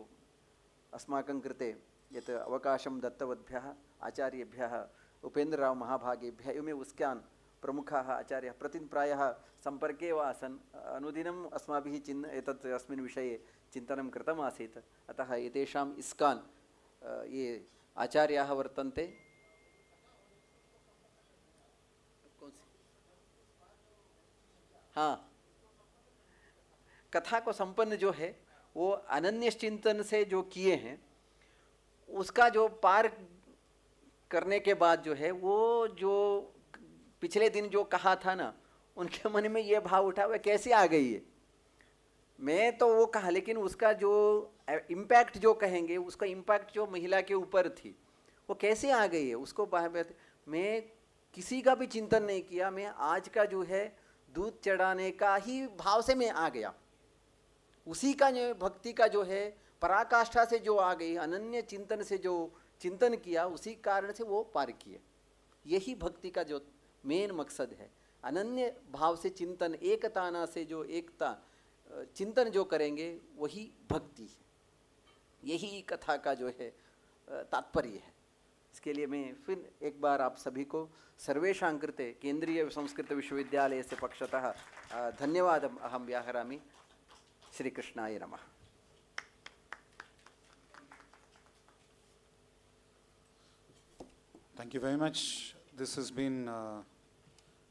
I: अस्माकं कृते यत् अवकाशं दत्तवद्भ्यः आचार्येभ्यः उपेन्द्रराव महाभागेभ्यः एवमेव उस्क्यान् प्रमुखाः आचार्याः प्रतिदिनं प्रायः सम्पर्के एव आसन्। अनुदिनम् अस्माभिः एतत् अस्मिन् विषये चिन्तनं कृतम् आसीत्। अतः एतेषाम् इस्कान् ये आचार्याः वर्तन्ते। हाँ, कथा को संपन्न जो है वो अनन्य चिंतन से जो किए हैं, उसका जो पार करने के बाद जो है वो जो पिछले दिन जो कहा था ना, उनके मन में ये भाव उठा, वह कैसे आ गई है। मैं तो वो कहा, लेकिन उसका जो इम्पैक्ट जो कहेंगे, उसका इम्पैक्ट जो महिला के ऊपर थी वो कैसे आ गई है, उसको मैं किसी का भी चिंतन नहीं किया। मैं आज का जो है दूध चढ़ाने का ही भाव से मैं आ गया, उसी का जो भक्ति का जो है पराकाष्ठा से जो आ गई, अनन्य चिंतन से जो चिंतन किया, उसी कारण से वो पार किए। यही भक्ति का जो मेन मकसद है, अनन्य भाव से चिंतन, एकताना से जो एकता चिंतन जो करेंगे वही भक्ति है। यही कथा का जो है तात्पर्य है। इसके लिए मैं फिर एक बार आप सभी को सर्वेषां कृते केंद्रीय संस्कृत विश्वविद्यालय से पक्षतः धन्यवादम् अहं व्याहरामि। श्री कृष्णाय नमः।
B: Thank you very much. This has been,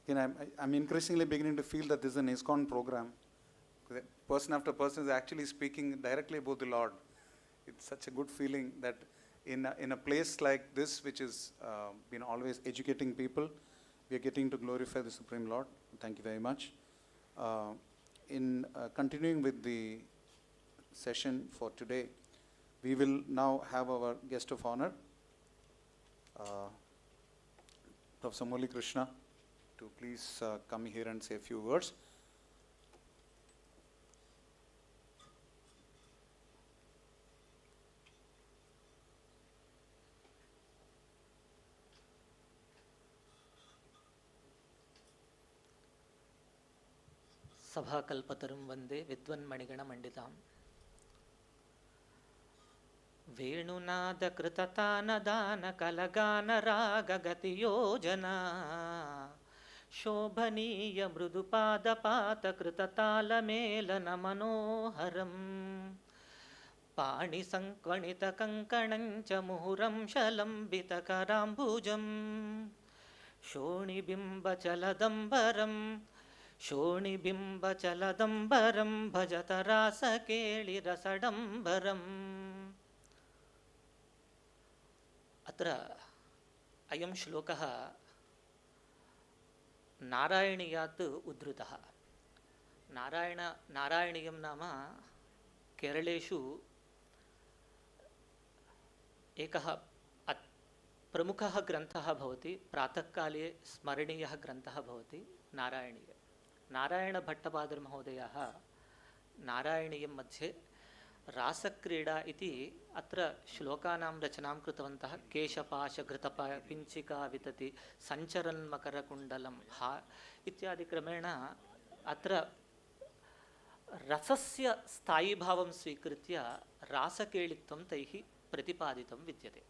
B: I'm increasingly beginning to feel that this is an ISKCON program. Person after person is actually speaking directly about the Lord. It's such a good feeling that in a place like this, which is been always educating people, we are getting to glorify the Supreme Lord. Thank you very much. in continuing with the session for today, we will now have our guest of honor, Professor Murali Krishna, to please come here and say a few words.
J: सभाकल्पतरुं वन्दे विद्वन्मणिगणमण्डिताम् वेणुनादकृततानदानकलगानरागगतियोजना शोभनीयमृदुपादपातकृततालमेलनमनोहरम् पाणिसङ्क्वणितकङ्कणं च मुहुरं शलम्बितकराम्बुजं शोणिबिम्बचलदम्बरं भजतरासकेलिरसडम्बरम् अत्र अयं श्लोकः नारायणीयात् उद्धृतः। नारायणीयं नाम केरलेषु एकः प्रमुखः ग्रन्थः भवति, प्रातःकाले स्मरणीयः ग्रन्थः भवति नारायणीय। नारायणभट्टपादमहोदयः नारायणीयं मध्ये रासक्रीडा इति अत्र श्लोकानां रचनां कृतवन्तः। केशपाशघृतपिञ्चिका वितति सञ्चरन्मकरकुण्डलं हा इत्यादिक्रमेण अत्र रसस्य स्थायीभावं स्वीकृत्य रासकेलित्वं तैः प्रतिपादितं विद्यते।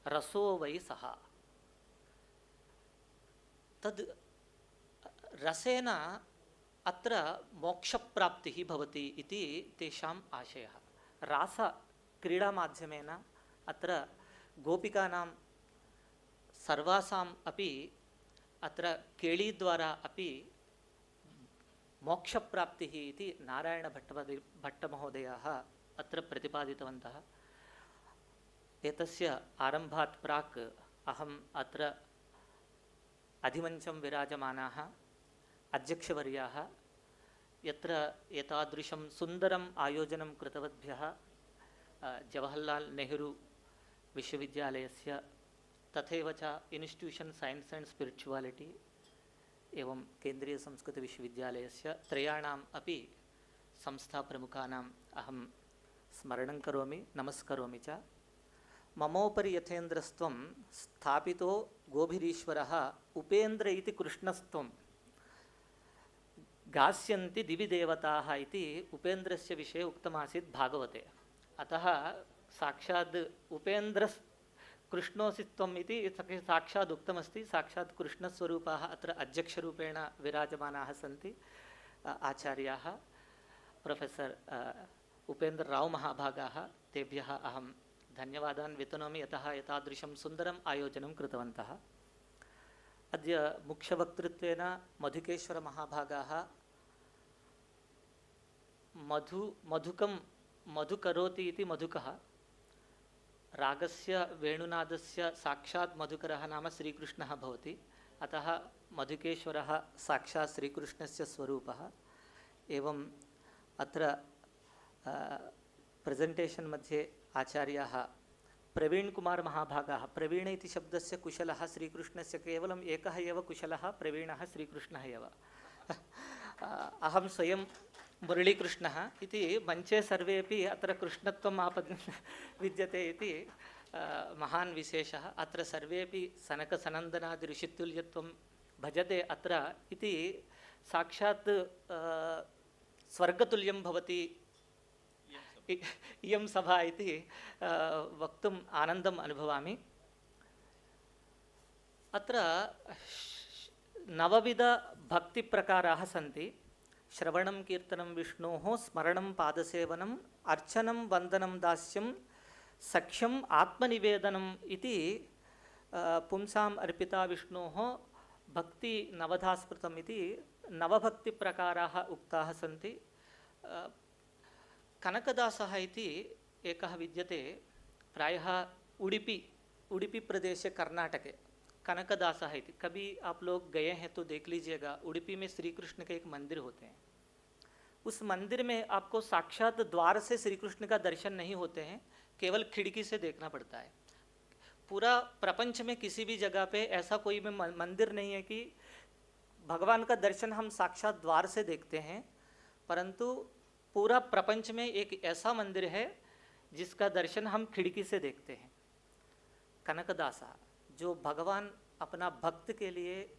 J: रसो वै सः, तद् रसेन अत्र मोक्षप्राप्तिः भवति इति तेषाम् आशयः। रासक्रीडामाध्यमेन अत्र गोपिकानां सर्वासाम् अपि अत्र केळीद्वारा अपि मोक्षप्राप्तिः इति नारायणभट्टमहोदयाः अत्र प्रतिपादितवन्तः। एतस्य आरम्भात् प्राक् अहम् अत्र अधिमञ्चं विराजमानाः अध्यक्षवर्याः यत्र एतादृशं सुन्दरम् आयोजनं कृतवद्भ्यः जवाहर्लाल् नेहरू विश्वविद्यालयस्य तथैव च इन्स्टिट्यूशन् सैन्स् एण्ड् स्पिरिचुवालिटी एवं केन्द्रीयसंस्कृतविश्वविद्यालयस्य त्रयाणाम् अपि संस्थाप्रमुखानाम् अहं स्मरणं करोमि, नमस्करोमि च। ममोपरि यथेन्द्रस्त्वं स्थापितो गोभिरीश्वरः उपेन्द्र इति कृष्णस्त्वं गास्यन्ति दिवि देवताः इति उपेन्द्रस्य विषये उक्तमासीत् भागवते। अतः साक्षात् कृष्णोऽसि त्वम् इति साक्षात् उक्तमस्ति। साक्षात् कृष्णस्वरूपाः अत्र अध्यक्षरूपेण विराजमानाः सन्ति आचार्याः प्रोफेसर् उपेन्द्रराव् महाभागाः। तेभ्यः अहं धन्यवादान् वितनोमि, यतः एतादृशं सुन्दरम् आयोजनं कृतवन्तः। अद्य मुख्यवक्तृत्वेन मधुकेश्वरमहाभागाः मधुकरोति इति मधुकः, रागस्य वेणुनादस्य साक्षात् मधुकरः नाम श्रीकृष्णः भवति। अतः मधुकेश्वरः साक्षात् श्रीकृष्णस्य स्वरूपः। एवम् अत्र प्रेजेण्टेशन् मध्ये आचार्याः प्रवीणकुमार महाभागाः, प्रवीण इति शब्दस्य कुशलः श्रीकृष्णस्य केवलम् एकः एव कुशलः, प्रवीणः श्रीकृष्णः एव। अहं स्वयं मुरळीकृष्णः इति मञ्चे सर्वेपि अत्र कृष्णत्वम् विद्यते इति महान् विशेषः। अत्र सर्वेपि सनकसनन्दनादि ऋषितुल्यत्वं भजते अत्र इति साक्षात् स्वर्गतुल्यं भवति इयं सभा इति वक्तुम् आनन्दम् अनुभवामि। अत्र नवविधभक्तिप्रकाराः सन्ति। श्रवणं कीर्तनं विष्णोः, स्मरणं पादसेवनम्, अर्चनं वन्दनं दास्यं, सख्यम् आत्मनिवेदनम् इति पुंसाम् अर्पिता विष्णोः भक्ति नवधा स्मृतम् इति नवभक्तिप्रकाराः उक्ताः सन्ति। कनकदासः इति एकः विद्यते, प्रायः उडुपी प्रदेशे कर्नाटके कनकदासः इति। कभी आप लोग गए हैं तो देख लीजिएगा, उडुपी में श्री कृष्ण के एक मंदिर होते हैं। उस मंदिर में आपको साक्षात द्वार से श्री कृष्ण का दर्शन नहीं होते हैं, केवल खिड़की से देखना पड़ता है। पूरा प्रपंच में किसी भी जगह पे ऐसा कोई भी मंदिर नहीं है कि भगवान का दर्शन हम साक्षात द्वार से देखते हैं, परंतु पूरा प्रपंच में एक ऐसा मंदिर है जिसका दर्शन हम खिड़की से देखते हैं। कनकदासा, जो भगवान अपना भक्त के लिए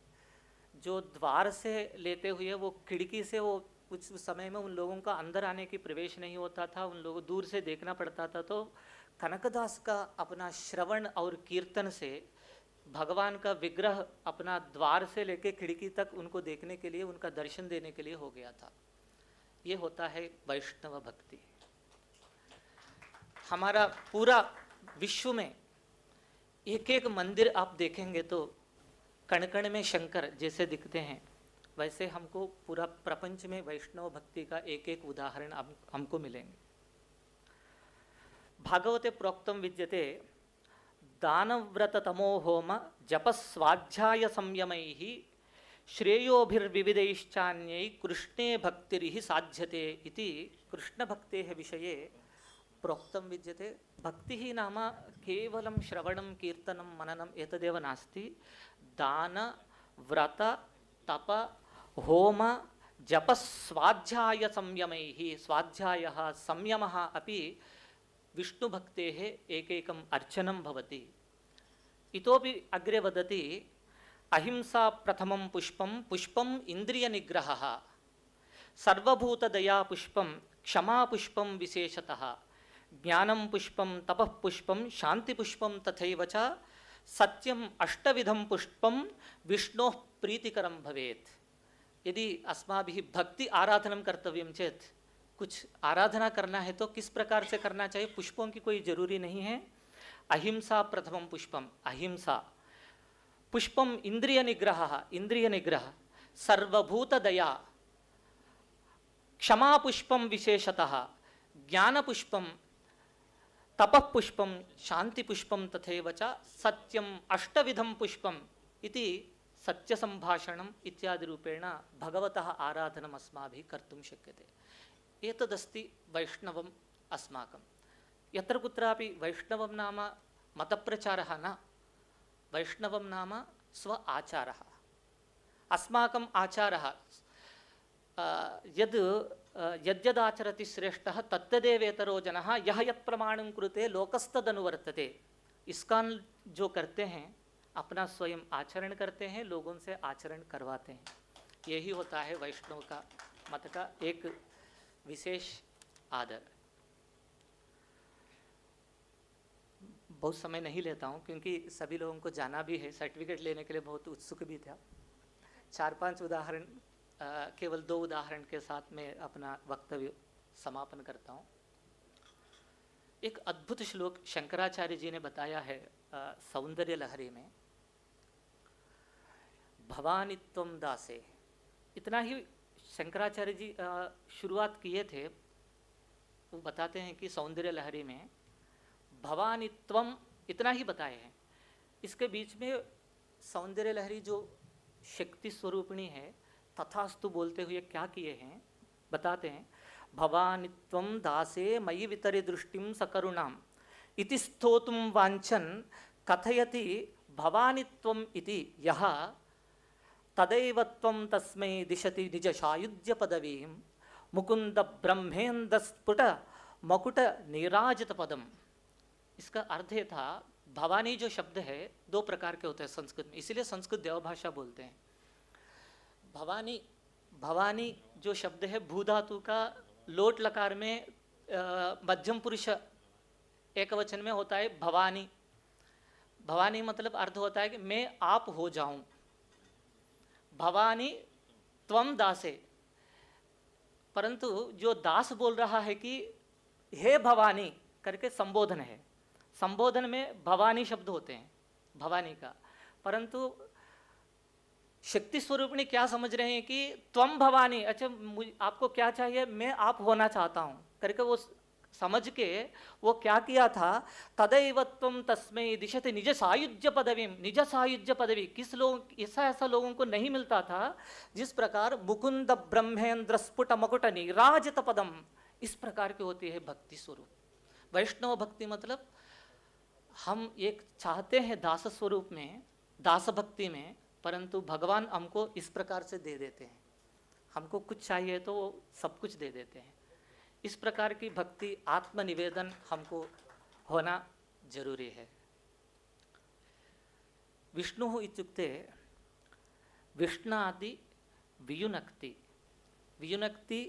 J: जो द्वार से लेते हुए वो खिड़की से, वो उस समय में उन लोगों का अंदर आने की प्रवेश नहीं होता था, उन लोगों दूर से देखना पड़ता था। तो कनकदास का अपना श्रवण और कीर्तन से भगवान का विग्रह अपना द्वार से लेके खिड़की तक उनको देखने के लिए, उनका दर्शन देने के लिए हो गया था। ये होता है वैष्णव भक्ति। हमारा पूरा विश्व में एक एक मंदिर आप देखेंगे तो कण कण में शंकर जैसे दिखते हैं, वैसे हमको पूरा प्रपंच में वैष्णव भक्ति का एक एक उदाहरण हमको मिलेंगे। भागवते प्रोक्तम विद्यते दानव्रत तमो होम जपस्वाध्याय संयमैः श्रेयोभिर्विविधैश्चान्यै कृष्णे भक्तिरिहि साध्यते इति कृष्ण भक्तेः विषये प्रोक्तं विद्यते। भक्तिः नाम केवलं श्रवणं कीर्तनं मननम् एतदेव नास्ति। दान व्रत तप होम जप स्वाध्याय संयमैः, स्वाध्यायः संयमः अपि विष्णुभक्तेः एकैकम् अर्चनं भवति। इतोपि अग्रे वदति अहिंसा प्रथमं पुष्पं पुष्पम् इन्द्रियनिग्रहः, सर्वभूतदया पुष्पं क्षमा पुष्पं विशेषतः, ज्ञानं पुष्पं तपः पुष्पं शान्तिपुष्पं तथैव च सत्यम् अष्टविधं पुष्पं विष्णोः प्रीतिकरं भवेत्। यदि अस्माभिः भक्ति आराधनं कर्तव्यं चेत्, कुछ आराधना करना है तो किस प्रकार से करना चाहिए? पुष्पों की कोई जरूरी नहीं है। अहिंसा प्रथमं पुष्पम, अहिंसा। पुष्पम इंद्रिय निग्रह, इंद्रिय निग्रह। सर्वभूत दया, क्षमा पुष्पम विशेषतः, ज्ञान पुष्पम, तपः पुष्पम, शांति पुष्पम तथैव च सत्यम अष्टविधम पुष्पम इति सत्य संभाषणम इत्यादि रूपेण भगवतः आराधनम् अस्माभिः कर्तुं शक्यते। एतदस्ति वैष्णवम् अस्माकं। यत्र कुत्रापि वैष्णवं नाम मतप्रचारः न, वैष्णवं नाम स्व आचारः। अस्माकम् आचारः यद्यदाचरति श्रेष्ठः तत्तदेवेतरो जनः यः यत् प्रमाणं कुरुते लोकस्तदनुवर्तते। इस्कॉन जो करते हैं अपना स्वयं आचरण करते हैं, लोगों से आचरण करवाते हैं। यही होता है वैष्णव का मत का एक विशेष आदर। बहुत समय नहीं लेता हूँ क्योंकि सभी लोगों को जाना भी है, सर्टिफिकेट लेने के लिए बहुत उत्सुक भी था। 4-5 उदाहरण, केवल 2 उदाहरण के साथ मैं अपना वक्तव्य समापन करता हूँ। एक अद्भुत श्लोक शंकराचार्य जी ने बताया है सौंदर्य लहरी में, भवानी त्वं दासे। इतना ही शंकराचार्य जी शुरुआत किए थे। वो बताते हैं कि सौंदर्य लहरी में भवानी त्वं इतना ही बताए हैं। इसके बीच में सौंदर्य लहरी जो शक्ति स्वरूपिणी है तथास्तु बोलते हुए क्या किए हैं बताते हैं। भवानी त्वं दासे मयि वितरि दृष्टिं सकरुणाम इति स्तोतुं वाञ्छन् कथयति भवानी त्वं इति यः तदैव त्वं तस्मै दिशति निजशायुज्य पदवीं मुकुंद ब्रह्मेन्द्र स्फुट मकुट नीराजित पदम। इसका अर्थ ये था, भवानी जो शब्द है 2 प्रकार के होते हैं संस्कृत में, इसीलिए संस्कृत देवभाषा बोलते हैं। भवानी, भवानी जो शब्द है भूधातु का लोट लकार में मध्यम पुरुष एक वचन में होता है भवानी। भवानी मतलब अर्थ होता है कि मैं आप हो जाऊं। भवानी त्वं दासे, परंतु जो दास बोल रहा है कि हे भवानी करके संबोधन है। संबोधन में भवानी शब्द होते हैं भवानी का, परंतु शक्ति स्वरूपिणी क्या समझ रहे हैं कि त्वं भवानी, अच्छा आपको क्या चाहिए, मैं आप होना चाहता हूँ करके वो समझ के वो क्या किया था, तदैवत्वं तस्मै दिशते निज सायुज्य पदवी। निज सायुज्य पदवी किस लोग, ऐसा लोगों को नहीं मिलता था जिस प्रकार मुकुंद ब्रह्मेंद्र स्फुट मकुट नीराजित पदम, इस प्रकार की होती है भक्ति स्वरूप। वैष्णव भक्ति मतलब हम एक चाहते हैं दास स्वरूप में, दास भक्ति में, परंतु भगवान हमको इस प्रकार से दे देते हैं। हमको कुछ चाहिए तो वो सब कुछ दे देते हैं। इस प्रकार की भक्ति, आत्मनिवेदन हमको होना जरूरी है। विष्णु इत्युक्ते विष्णादि वियुनक्ति, वियुनक्ति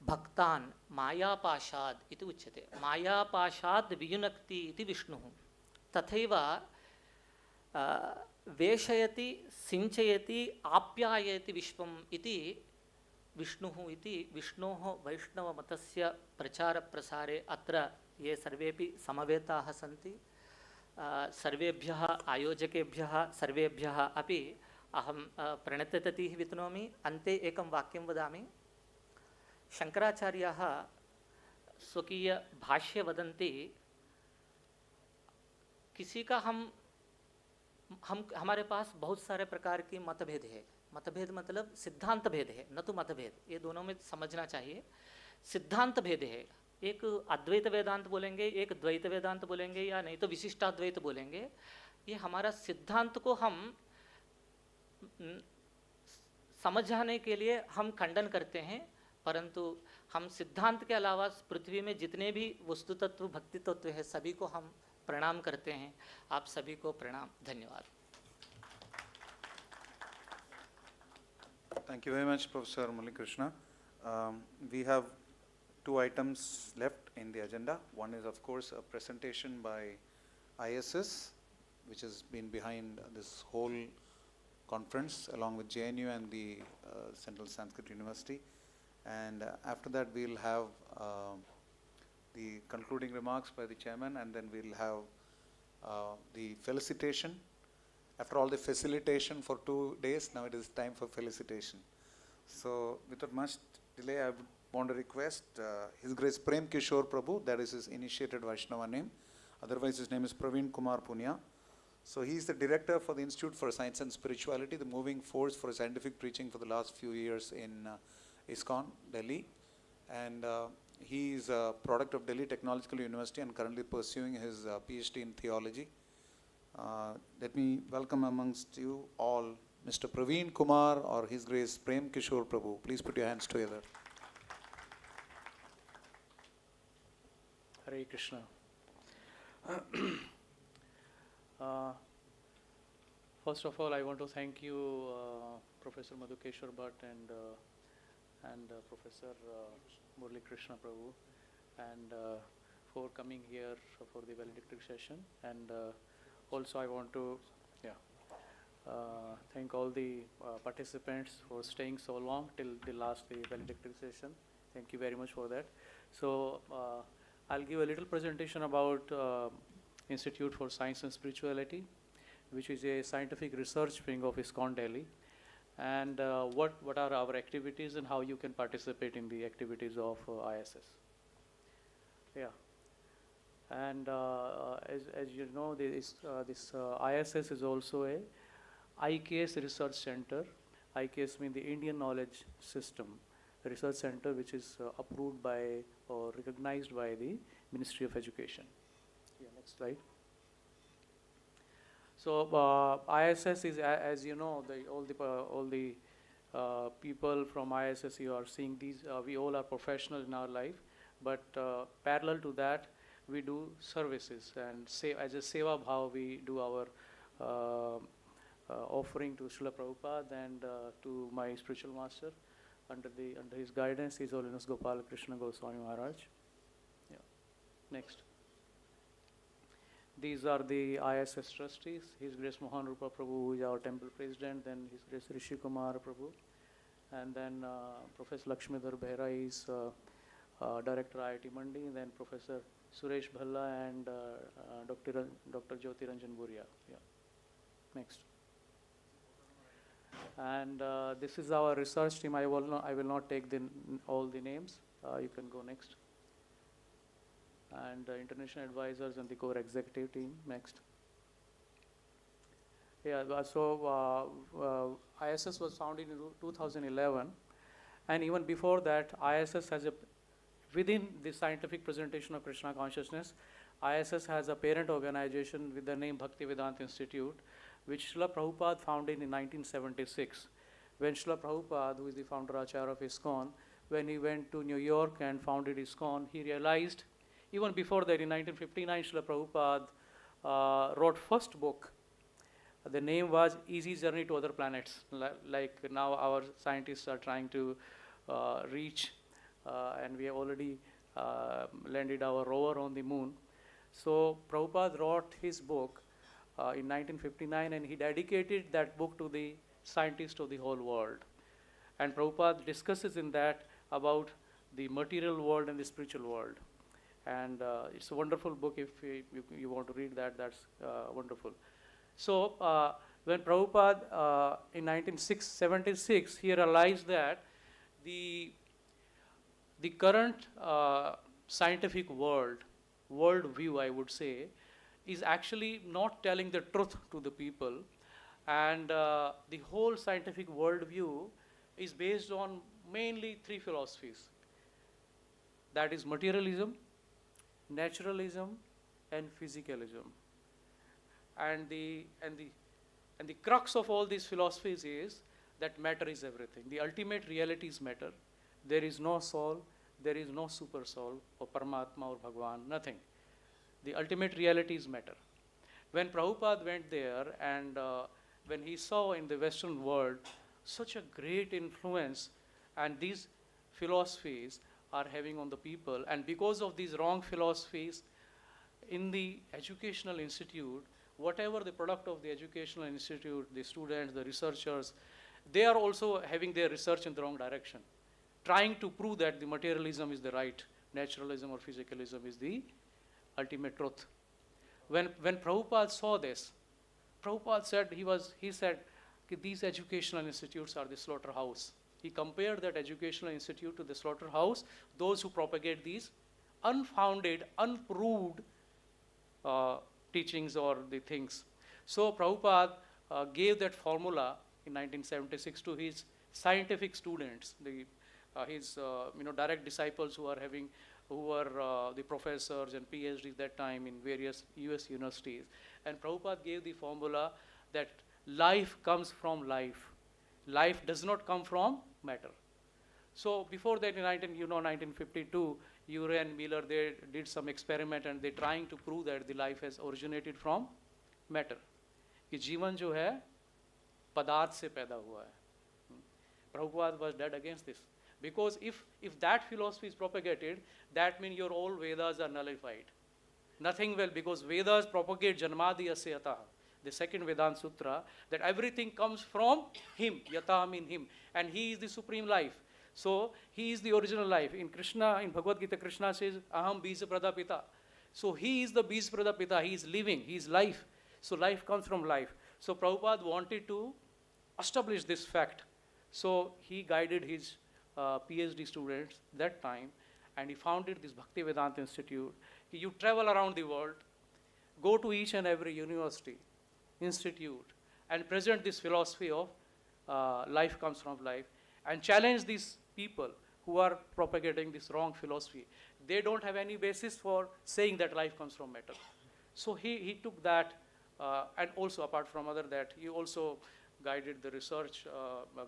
J: भक्तान मायापाशाद इति उच्यते। मायापाशाद वियुनक्ति इति विष्णुः। तथैव वेशयति सिंचयति आप्यायति विश्वम् इति विष्णुः इति विष्णोः वैष्णवमतस्य प्रचारप्रसारे अत्र ये सर्वेपि समवेताः सन्ति। सर्वेभ्यः आयोजकेभ्यः सर्वेभ्यः अपि अहं प्रणततिः वितनोमि। अन्ते एकं वाक्यं वदामि। शङ्कराचार्याः स्वकीयभाष्ये वदन्ति, किसी का हम हमारे पास बहुत सारे प्रकार की मतभेद है। मतभेद मतलब सिद्धांत भेद है, न तो मतभेद। ये दोनों में समझना चाहिए। सिद्धांत भेद है, एक अद्वैत वेदांत बोलेंगे, एक द्वैत वेदांत बोलेंगे, या नहीं तो विशिष्टाद्वैत बोलेंगे। ये हमारा सिद्धांत को हम समझाने के लिए हम खंडन करते हैं, परंतु हम सिद्धांत के अलावा पृथ्वी में जितने भी वस्तु तत्व, भक्ति तत्व है, सभी को हम प्रणाम करते हैं। आप सभी को प्रणाम, धन्यवाद।
B: Thank you very much, Professor Murali Krishna. We have two items left in the agenda. One is, of course, a presentation by ISS, which has been behind this whole conference, along with JNU and the Central Sanskrit University. And after that, we'll have the concluding remarks by the chairman, and then we'll have the felicitation. After all the facilitation for 2 days, now it is time for felicitation. So, without much delay, I would want to request His Grace Prem Kishore Prabhu, that is his initiated Vaishnava name. Otherwise, his name is Praveen Kumar Punya. So, he is the director for the Institute for Science and Spirituality, the moving force for scientific preaching for the last few years in ISKCON, Delhi. And he is a product of Delhi Technological University and currently pursuing his PhD in theology. Let me welcome amongst you all Mr. Praveen Kumar, or His Grace Prem Kishore Prabhu. Please put your hands together.
M: Hare Krishna. First of all, I want to thank you, Professor Madhukeshwar Bhatt and Professor Murali Krishna Prabhu, and for coming here for the valedictory session. And also, I want to thank all the participants for staying so long till the last valedictory session. Thank you very much for that. So, I'll give a little presentation about Institute for Science and Spirituality, which is a scientific research wing of ISKCON Delhi, and what are our activities and how you can participate in the activities of ISS. Yeah. And as you know, this ISS is also a IKS research center. IKS means the Indian Knowledge System Research Center, which is approved by or recognized by the Ministry of Education. Yeah, next slide. So ISS is, as you know, all the people from ISS you are seeing these. We all are professionals in our life, but parallel to that, we do services, and as a seva bhav, we do our offering to Srila Prabhupada and to my spiritual master under his guidance, His Holiness Gopal Krishna Goswami Maharaj. Yeah. Next. These are the ISS trustees. His Grace Mohan Rupa Prabhu, who is our temple president, then His Grace Rishi Kumar Prabhu, and then Professor Lakshmidhar Behra is Director IIT Mandi, then Professor Suresh Bhalla and Dr. Jyoti Ranjan Buria. Yeah. Next. And this is our research team. I will not take all the names. You can go next.
L: and international advisors and the core executive team. Next. Yeah, ISS was founded in 2011, and even before that, ISS has within the scientific presentation of Krishna consciousness, ISS has a parent organization with the name Bhakti Vedanta Institute, which Srila Prabhupada founded in 1976. When Srila Prabhupada, who is the founder Acharya of ISKCON, when he went to New York and founded ISKCON, he realized, even before that, in 1959, Srila Prabhupada wrote first book. The name was Easy Journey to Other Planets. Like now our scientists are trying to reach, and we have already landed our rover on the moon. So Prabhupada wrote his book in 1959, and he dedicated that book to the scientists of the whole world. And Prabhupada discusses in that about the material world and the spiritual world. And it's a wonderful book. If you want to read that, that's wonderful. So when Prabhupada in 1976, he realized that the current scientific worldview, I would say, is actually not telling the truth to the people. And the whole scientific worldview is based on mainly three philosophies. That is materialism, naturalism, and physicalism. And the crux of all these philosophies is that matter is everything. The ultimate reality is matter. There is no soul, there is no super soul, or Paramatma, or Bhagwan, nothing. The ultimate reality is matter. When Prabhupada went there, and when he saw in the Western world such a great influence, and these philosophies are having on the people, and because of these wrong philosophies in the educational institute, whatever the product of the educational institute, the students, the researchers, they are also having their research in the wrong direction, trying to prove that the materialism is the right, naturalism or physicalism is the ultimate truth. When Prabhupada saw this, Prabhupada said, he said, these educational institutes are the slaughterhouse. He compared that educational institute to the slaughterhouse, those who propagate these unfounded, unproved teachings or the things. So Prabhupada gave that formula in 1976 to his scientific students, his direct disciples who were the professors and PhDs that time in various US universities. And Prabhupada gave the formula that life comes from life. Life does not come from matter. So before that, in 1952, Urey and Miller, they did some experiment, and they trying to prove that the life has originated from matter. कि जीवन जो है पदार्थ से पैदा हुआ है. Prabhupada was dead against this, because if that philosophy is propagated, that means your all Vedas are nullified. Nothing will, because Vedas propagate Janmadi Asya Yataha, the second Vedanta Sutra, that everything comes from him. Yataha means him, and he is the supreme life. So he is the original life. In Bhagavad Gita, Krishna says, Aham Bija Prada Pita. So he is the Bija Prada Pita. He is living. He is life. So life comes from life. So Prabhupada wanted to establish this fact. So he guided his PhD students that time, and he founded this Bhakti Vedanta Institute. You travel around the world, go to each and every university, institute, and present this philosophy of life comes from life, and challenge these people who are propagating this wrong philosophy. They don't have any basis for saying that life comes from matter. So he took that, and also apart from other that, he also guided the research,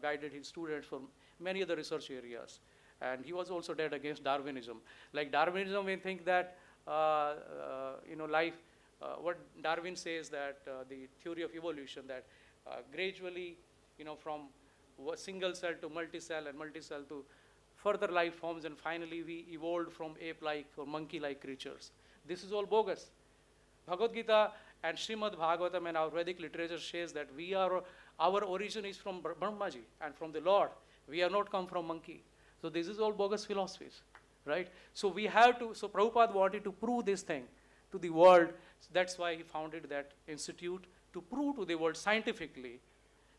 L: guided his students for many other research areas. And he was also dead against Darwinism. Like Darwinism, we think that, life, what Darwin says that the theory of evolution, that gradually, from single cell to multi-cell and multi-cell to further life forms, and finally we evolved from ape-like or monkey-like creatures. This is all bogus. Bhagavad Gita and Srimad Bhagavatam and our Vedic literature says that our origin is from Brahmaji and from the Lord. We have not come from monkey. So this is all bogus philosophies, right? So Prabhupada wanted to prove this thing to the world. That's why he founded that institute, to prove to the world scientifically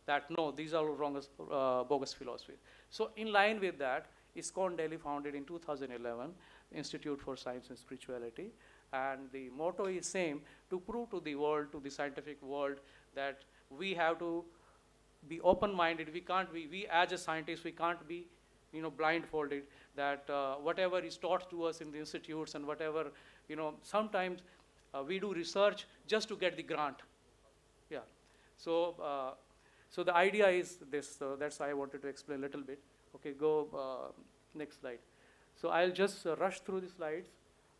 L: that no, these are wrong, bogus philosophies. So in line with that, ISKCON Delhi founded in 2011, Institute for Science and Spirituality. And the motto is same, to prove to the world, to the scientific world, that we have to be open-minded. We can't be, we as a scientist, we can't be, blindfolded, that whatever is taught to us in the institutes and whatever, sometimes we do research just to get the grant. Yeah. So, so the idea is this, so that's why I wanted to explain a little bit. Okay, go next slide. So I'll just rush through the slides.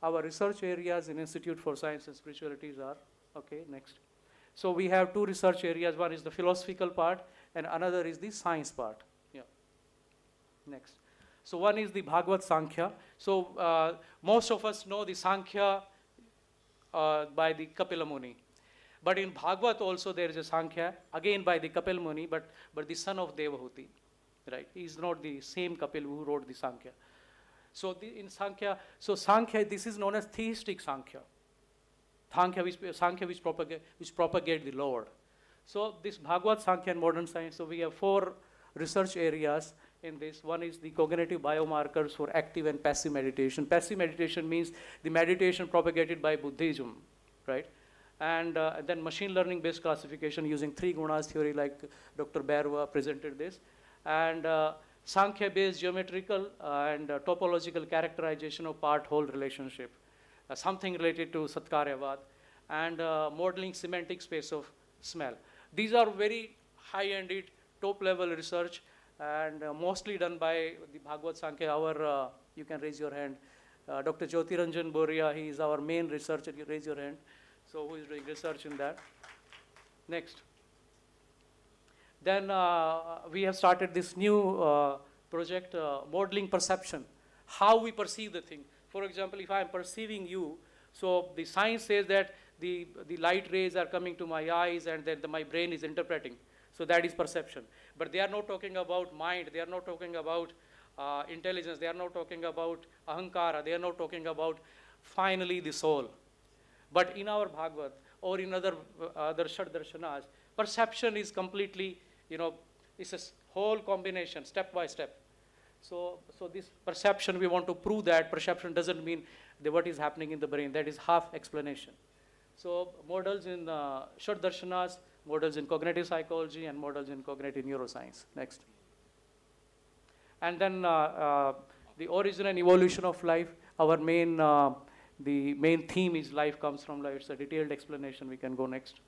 L: Our research areas in Institute for Science and Spiritualities are, okay, next. So we have two research areas. One is the philosophical part and another is the science part. Yeah. Next. So one is the Bhagavad Sankhya. So most of us know the Sankhya by the Kapila Muni. But in Bhagavad also there is a Sankhya, again by the Kapil Muni, but the son of Devahuti. Right? He is not the same Kapil who wrote the Sankhya. So in Sankhya, this is known as theistic Sankhya. Sankhya which propagate the Lord. So this Bhagavad, Sankhya and modern science, so we have 4 research areas in this. One is the cognitive biomarkers for active and passive meditation. Passive meditation means the meditation propagated by Buddhism, right? And then machine learning based classification using 3 gunas theory, like Dr. Bairwa presented this. And Sankhya based geometrical and topological characterization of part-whole relationship. Something related to Satkaryavad, and modeling semantic space of smell. These are very high-ended, top-level research, and mostly done by the Bhagavad Sankhya. Our, you can raise your hand, Dr. Jyotiranjan Boria, he is our main researcher. You raise your hand. So who is doing research in that? Next. Then we have started this new project, modeling perception, how we perceive the thing. For example, if I am perceiving you, so the science says that the light rays are coming to my eyes and then my brain is interpreting. So that is perception. But they are not talking about mind, they are not talking about intelligence, they are not talking about ahankara, they are not talking about finally the soul. But in our Bhagavad or in other Shad Darshanas, perception is completely, it's a whole combination, step by step. So this perception, we want to prove that perception doesn't mean what is happening in the brain. That is half explanation. So models in Shad Darshanas, models in cognitive psychology, and models in cognitive neuroscience. Next. And then the origin and evolution of life. Our main, the main theme is life comes from life. It's a detailed explanation. We can go next.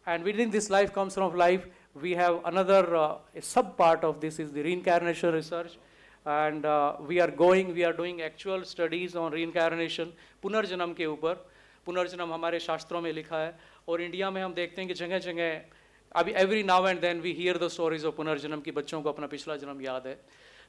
L: And within this life comes from life, we have another a sub part of this is the reincarnation research. And we are doing actual studies on reincarnation, पुनर्जन्म के ऊपर. पुनर्जन्म हमारे शास्त्रों में लिखा है, और इंडिया में हम देखते हैं कि जगह जगह अभी every now and then we hear the stories of पुनर्जन्म की बच्चों को अपना पिछला जन्म याद है.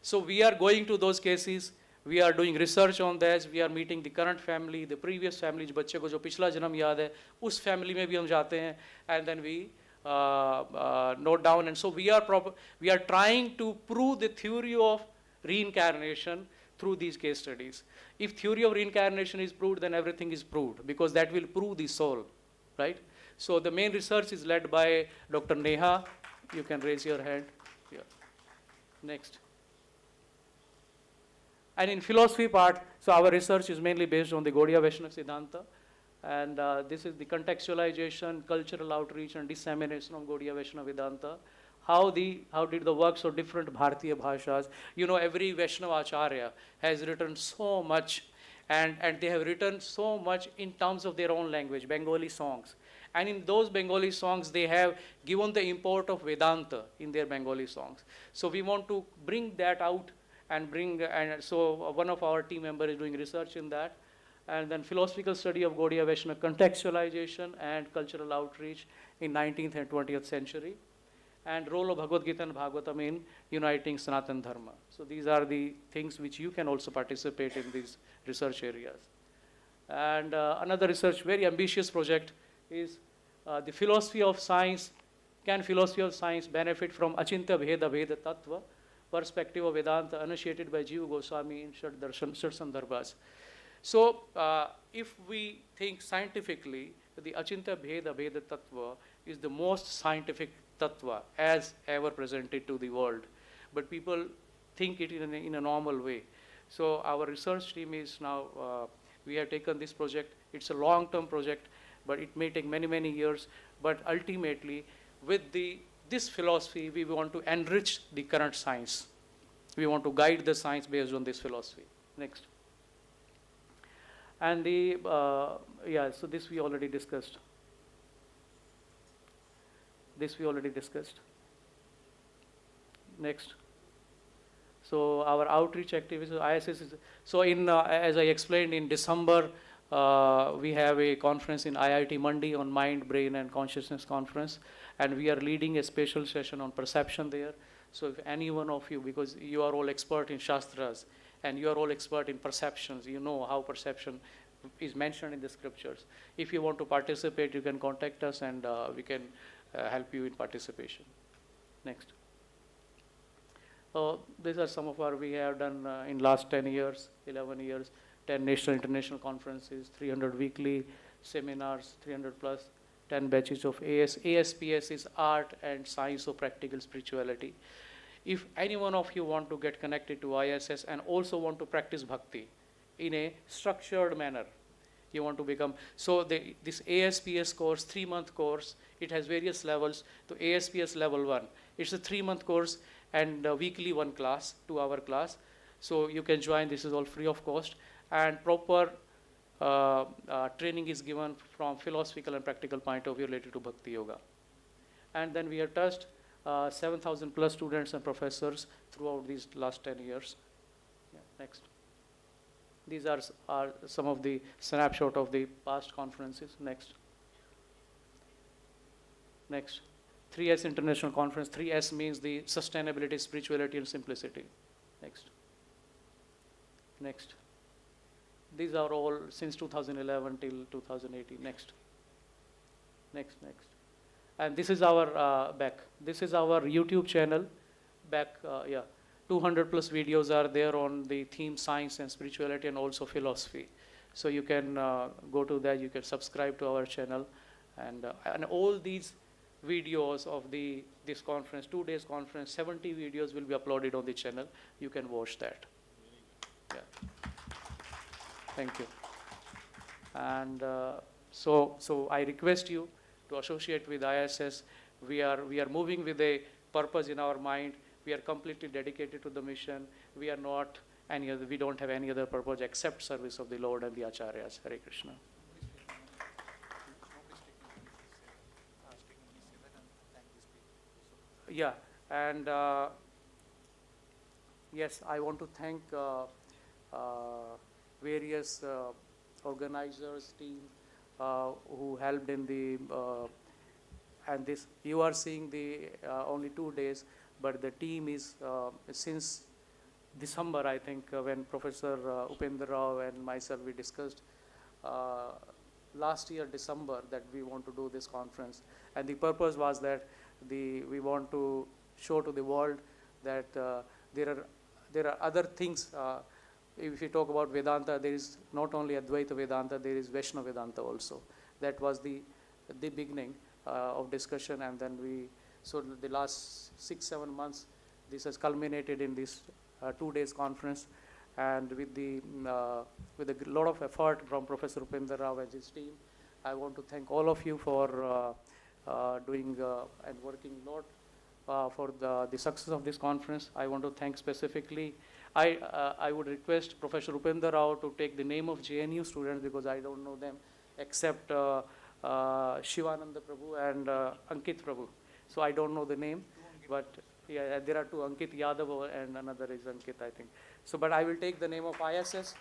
L: So we are going to those cases, we are doing research on that, we are meeting the current family, the previous family, जो बच्चे को जो पिछला जन्म याद है, उस family में भी हम जाते हैं, and then we note down. And so we are trying to prove the theory of reincarnation through these case studies. If theory of reincarnation is proved, then everything is proved, because that will prove the soul, right? So the main research is led by Dr. Neha. You can raise your hand here. Next. And in philosophy part, so our research is mainly based on the Gaudiya Vaishnavism Vedanta, and this is the contextualization, cultural outreach, and dissemination of Gaudiya Vaishnava Vedanta. How did the works of different Bharatiya Bhashas, every Vaishnava Acharya has written so much, and they have written so much in terms of their own language, Bengali songs. And in those Bengali songs, they have given the import of Vedanta in their Bengali songs. So we want to bring that out and so one of our team members is doing research in that. And then philosophical study of Gaudiya Vaishnava, contextualization and cultural outreach in 19th and 20th century. And role of Bhagavad Gita and Bhagavatam in uniting Sanatana Dharma. So these are the things which you can also participate in these research areas. And another research, very ambitious project is the philosophy of science. Can philosophy of science benefit from Achintya Bheda Bheda Tattva, perspective of Vedanta initiated by Jiva Goswami in Shad Sandarbhas. So if we think scientifically, the Achintya Bheda Bheda Tattva is the most scientific tattva as ever presented to the world, but people think it in a normal way. So our research team is now, we have taken this project. It's a long-term project, but it may take many, many years. But ultimately, with this philosophy, we want to enrich the current science. We want to guide the science based on this philosophy. Next. And so this we already discussed. Next. So our outreach activities, ISS is, so as I explained in December, we have a conference in IIT Mandi on Mind, Brain and Consciousness Conference, and we are leading a special session on perception there. So if any one of you, because you are all expert in Shastras, and you are all expert in perceptions, you know how perception is mentioned in the scriptures. If you want to participate, you can contact us and we can help you in participation. Next. These are some of our, we have done in last 10 years, 11 years, 10 national international conferences, 300 weekly seminars, 300 plus, 10 batches of ASPS is Art and Science of Practical Spirituality. If any one of you want to get connected to ISS and also want to practice bhakti in a structured manner, you want to become, so this ASPS course, 3-month course, it has various levels. To ASPS level 1, it's a 3-month course and weekly 1 class, 2-hour class. So you can join, this is all free of cost, and proper training is given from philosophical and practical point of view related to Bhakti Yoga. And then we have touched 7,000 plus students and professors throughout these last 10 years. Yeah, next. These are some of the snapshot of the past conferences. Next. 3S International Conference. 3S means the sustainability, spirituality, and simplicity. Next. These are all since 2011 till 2018. Next. And this is our back. This is our YouTube channel. Back, 200 plus videos are there on the theme science and spirituality and also philosophy. So you can go to that, you can subscribe to our channel. And all these videos of this conference, 2 days conference, 70 videos will be uploaded on the channel. You can watch that. Yeah. Thank you. And so I request you to associate with ISS. We are moving with a purpose in our mind. We are completely dedicated to the mission. We are not we don't have any other purpose except service of the Lord and the Acharyas. Hare Krishna. Yeah, and yes, I want to thank various organizers, team who helped in the and this. You are seeing the only 2 days, but the team is since December, I think, when Professor Upendra Rao and myself we discussed last year December that we want to do this conference, and the purpose was that we want to show to the world that there are other things. If you talk about Vedanta, there is not only Advaita Vedanta, there is Vaishnava Vedanta also. That was the beginning of discussion, and then so the last 6-7 months, this has culminated in this 2 days conference, and with a lot of effort from Professor Upendra Rao and his team. I want to thank all of you for doing and working a lot for the success of this conference. I want to thank specifically, I would request Professor Upendra Rao to take the name of JNU students, because I don't know them except Shivananda Prabhu and Ankit Prabhu. So I don't know the name, but yeah, there are 2, Ankit Yadav and another is Ankit, I think. So, but I will take the name of ISS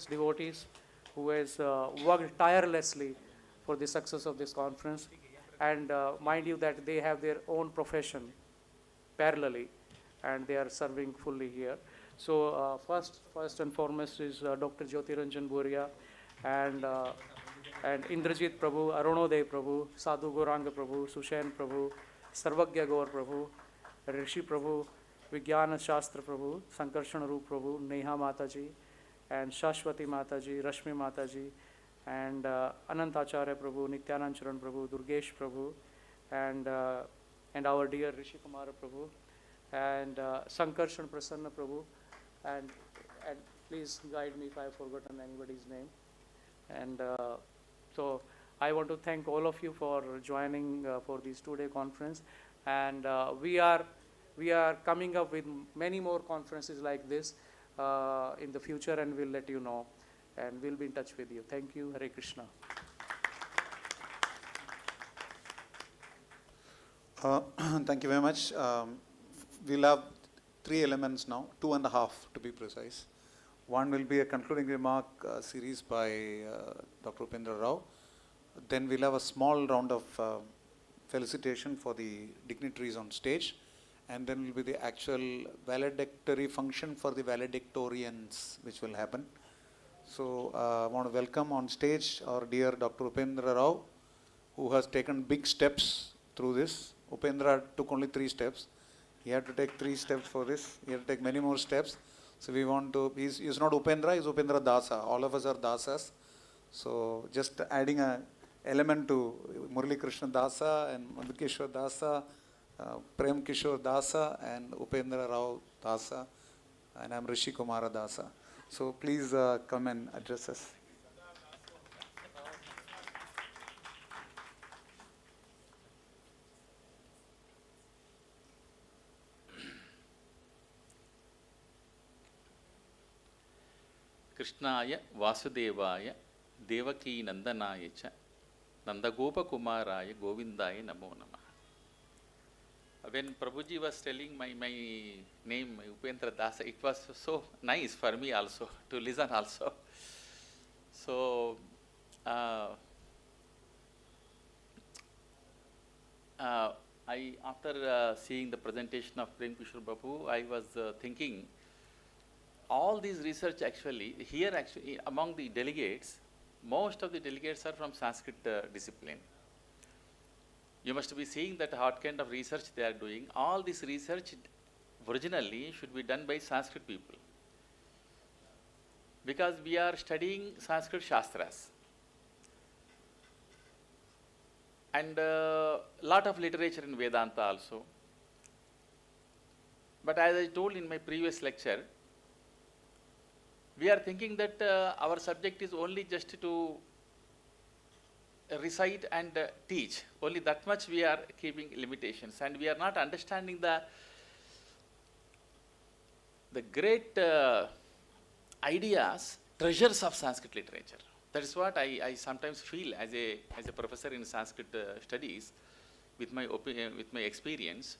L: devotees who has worked tirelessly for the success of this conference. And mind you that they have their own profession parallelly, and they are serving fully here. So first and foremost is Dr. Jyotiranjan Boria and Indrajit Prabhu, Arunoday Prabhu, Sadhu Goranga Prabhu, Sushen Prabhu, Sarvagya Gaur Prabhu, Rishi Prabhu, Vijnana Shastra Prabhu, Sankarshan Roop Prabhu, Neha Mataji, and Shashwati Mataji, Rashmi Mataji, and Anantacharya Prabhu, Nityanand Charan Prabhu, Durgesh Prabhu, and our dear Rishi Kumara Prabhu, and Sankarshan Prasanna Prabhu, and please guide me if I have forgotten anybody's name. And so I want to thank all of you for joining for this two-day conference. And we are coming up with many more conferences like this in the future, and we'll let you know, and we'll be in touch with you. Thank you. Hare Krishna.
B: Thank you very much. We'll have 3 elements now, 2.5 to be precise. One will be a concluding remark series by Dr. Upendra Rao. Then we'll have a small round of felicitation for the dignitaries on stage. And then will be the actual valedictory function for the valedictorians, which will happen. So I want to welcome on stage our dear Dr. Upendra Rao, who has taken big steps through this. Upendra took only 3 steps. He had to take 3 steps for this. He had to take many more steps. So we want to, he's not Upendra, he's Upendra Dasa. All of us are Dasas. So just adding an element to Murali Krishna Dasa and Madhukeshwar Dasa, Prem Kishore Dasa and Upendra Rao Dasa, and I'm Rishi Kumara Dasa. So please come and address us.
H: Krishnaya Vasudevaya Devaki Nandanaya cha Nandagopa Kumaraya Govindaya Namo Namaha. When Prabhuji was telling my name, Upendra Dasa, it was so nice for me also to listen also. So after seeing the presentation of Prem Kishore Babu, I was thinking all these research actually among the delegates, most of the delegates are from Sanskrit discipline. You must be seeing that what kind of research they are doing. All this research originally should be done by Sanskrit people, because we are studying Sanskrit Shastras. And lot of literature in Vedanta also. But as I told in my previous lecture, we are thinking that our subject is only just to recite and teach. Only that much we are keeping limitations, and we are not understanding the great ideas, treasures of Sanskrit literature. That is what I sometimes feel as a professor in Sanskrit studies, with my experience.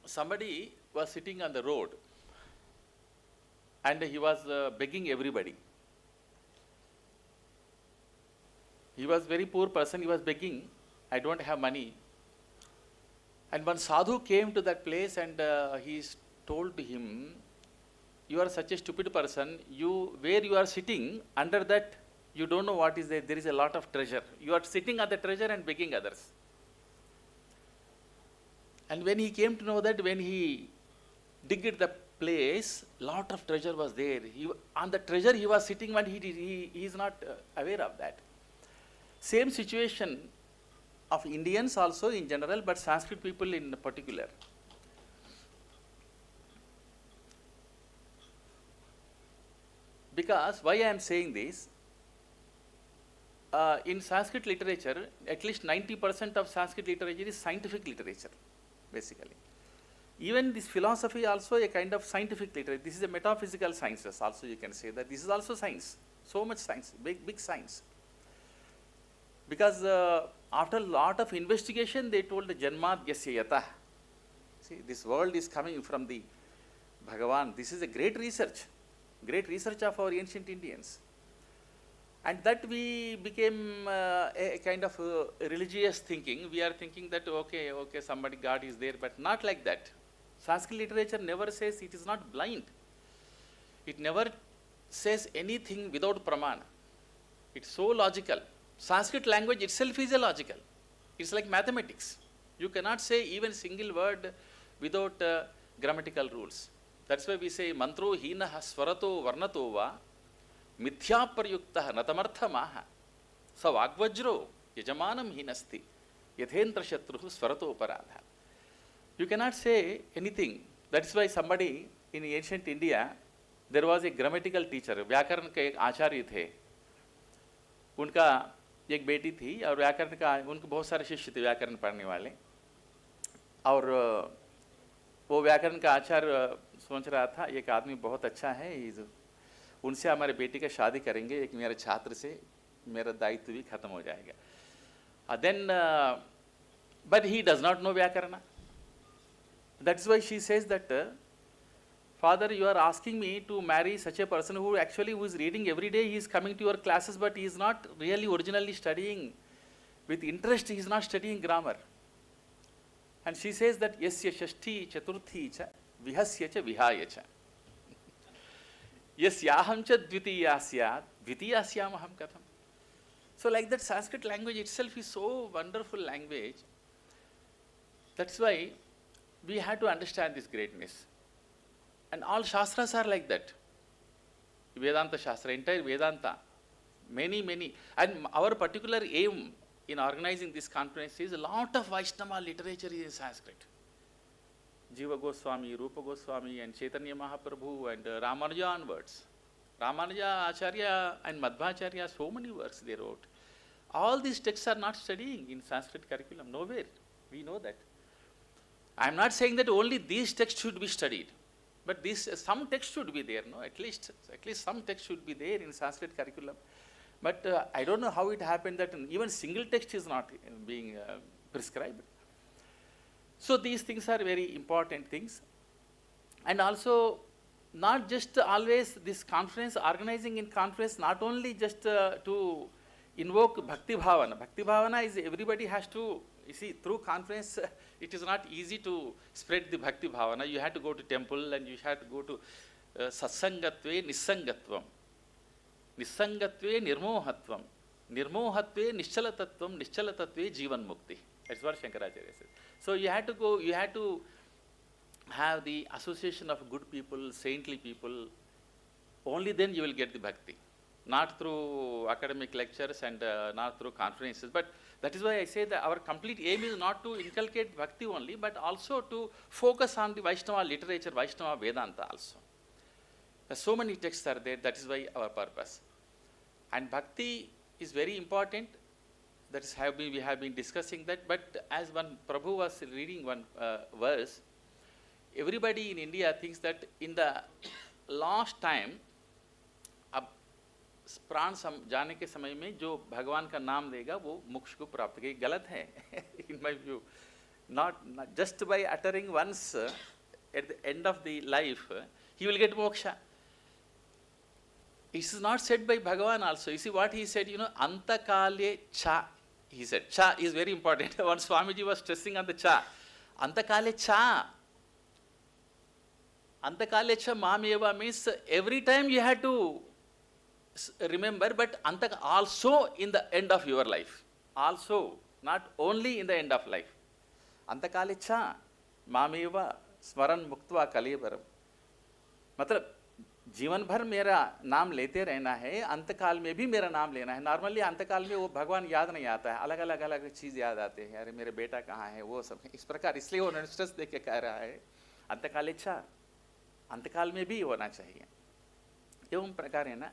H: Somebody was sitting on the road, and he was begging everybody. He was very poor person, he was begging, I don't have money. And one sadhu came to that place, and he told him, you are such a stupid person, where you are sitting, under that you don't know what is there, there is a lot of treasure. You are sitting at the treasure and begging others. And when he came to know that, when he digged the place, lot of treasure was there. On the treasure he was sitting, and he is not aware of that. Same situation of Indians also in general, but Sanskrit people in particular. Because why I am saying this, in Sanskrit literature, at least 90% of Sanskrit literature is scientific literature, basically. Even this philosophy also a kind of scientific literature. This is a metaphysical sciences also, you can say that this is also science. So much science, big science. Because after a lot of investigation, they told the Janmad Yasya Yatah. See, this world is coming from the Bhagavan. This is a great research of our ancient Indians. And that we became a kind of religious thinking. We are thinking that, okay, somebody, God is there, but not like that. Sanskrit literature never says, it is not blind. It never says anything without pramana. It's so logical. Sanskrit language itself is illogical. It's like mathematics. You cannot say even single word without grammatical rules. That's why we say, mantro hinaha swarato varnato va mithya paryuktaha natamartha maha sa vagvajro yajamanam hinasti yathentra shatruhu swarato paradha. You cannot say anything That's why somebody in ancient India, there was a grammatical teacher, व्याकरण के एक आचार्य थे, उनका एक बेटी थी और व्याकरण का उनके बहुत सारे शिष्य थे व्याकरण पढ़ने वाले, और वो व्याकरण का आचार्य सोच रहा था एक आदमी बहुत अच्छा है, उनसे हमारे बेटी का शादी करेंगे, एक मेरे छात्र से मेरा दायित्व भी खत्म हो जाएगा. Then but he does not know Vyakarana. That's why she says that, Father, you are asking me to marry such a person who is reading every day, he is coming to your classes, but he is not really originally studying with interest, he is not studying grammar. And she says that, yasya shashti chaturthi cha vihasya cha vihaya cha. Yasyaham cha dvitiyasya dvitiyasyamaham katham. So like that, Sanskrit language itself is so wonderful language. That's why we have to understand this greatness. And all Shastras are like that. Vedanta Shastra, entire Vedanta, many. And our particular aim in organizing this conference is a lot of Vaishnava literature is in Sanskrit. Jiva Goswami, Rupa Goswami, and Chaitanya Mahaprabhu, and Ramanuja onwards. Ramanuja Acharya and Madhvacharya, so many works they wrote. All these texts are not studying in Sanskrit curriculum, nowhere. We know that. I am not saying that only these texts should be studied, but some text should be there, no? At least some text should be there in Sanskrit curriculum. But I don't know how it happened that even single text is not being prescribed. So these things are very important things. And also, not just always this conference, organizing in conference, not only just to invoke Bhakti Bhavana. Bhakti Bhavana is everybody has to, you see, through conference, it is not easy to spread the Bhakti Bhavana. You have to go to temple and you have to go to Satsangatve Nisangatvam. Nisangatve Nirmohatvam. Nirmohatve Nischalatatvam. Nischalatatve Jivan Mukti. That's what Shankaracharya says. So you have to go, you have to have the association of good people, saintly people. Only then you will get the bhakti. Not through academic lectures and not through conferences. But that is why I say that our complete aim is not to inculcate bhakti only, but also to focus on the Vaishnava literature, Vaishnava Vedanta also. So many texts are there, that is why our purpose. And bhakti is very important. That is we have been discussing that. But as one Prabhu was reading one verse, everybody in India thinks that in the last time, प्राण जाने के समय में जो भगवान का नाम लेगा वो मोक्ष को प्राप्त करेगा. गलत है in my view. Not just by uttering once at the end of the life, he will get moksha. It is not said by Bhagavan also. You see what he said, antakale cha. He said, cha is very important. Once Swamiji was stressing on the cha. Antakale cha. Antakale cha mameva means every time you had to remember, but also in the end of your life. Also, not only in the end of life. Antakale cha mameva smaran muktva kalevaram. मतलब जीवन भर मेरा नाम लेते रहना है, अंतकाल में भी मेरा नाम लेना है. नॉर्मली अंतकाल में वो भगवान याद नहीं आता है, अलग अलग चीज़ याद आते हैं. अरे मेरे बेटा कहाँ है, वो सब इस प्रकार. इसलिए वो स्ट्रेस देख के कह रहा है अंतकाल इच्छा, अंतकाल में भी होना चाहिए. एवं प्रकार है ना.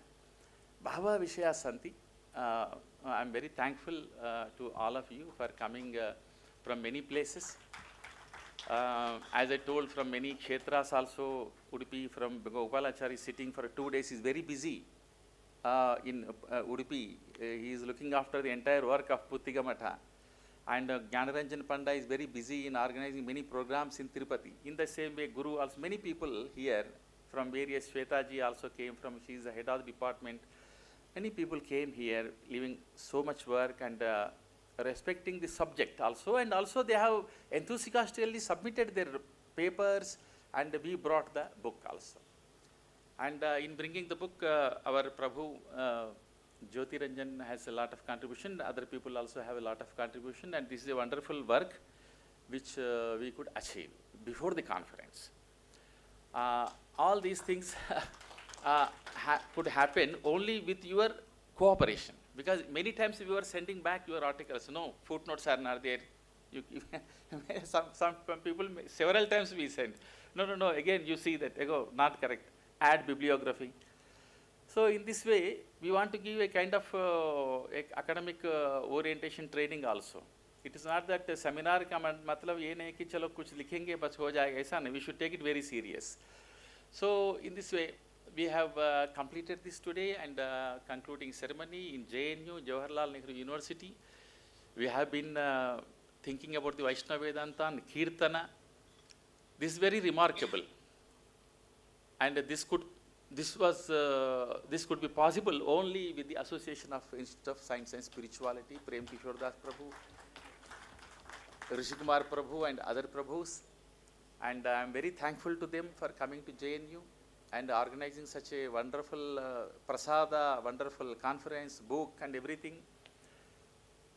H: Bhava Vishaya Santi. I am very thankful to all of you for coming from many places. As I told, from many kshetras also. Udupi, from Gopalachari sitting for 2 days, is very busy in Udupi. He is looking after the entire work of Puttigamatha. And Jnanaranjan Panda is very busy in organizing many programs in Tirupati. In the same way, Guru also, many people here from various, Shwetaji also came from, she is the head of the department. Many people came here, leaving so much work and respecting the subject also. And also they have enthusiastically submitted their papers, and we brought the book also. And in bringing the book, our Prabhu Jyoti Ranjan has a lot of contribution. Other people also have a lot of contribution. And this is a wonderful work which we could achieve before the conference. All these things could happen only with your cooperation, because many times we were sending back your articles. No, footnotes are not there. Some people, several times we sent. No. Again, you see that. Not correct. Add bibliography. So in this way, we want to give a kind of academic orientation training also. It is not that seminar का मतलब ये नहीं कि चलो कुछ लिखेंगे बस हो जाएगा, ऐसा नहीं. We should take it very serious. So in this way, we have completed this today and concluding ceremony in JNU, Jawaharlal Nehru University. We have been thinking about the Vaishnava Vedanta and Kirtana. This is very remarkable, and this could be possible only with the association of Institute of Science and Spirituality, Prem Kishore Das Prabhu, Rishi Kumar Prabhu and other Prabhus, and I am very thankful to them for coming to JNU and organizing such a wonderful prasada, wonderful conference, book and everything.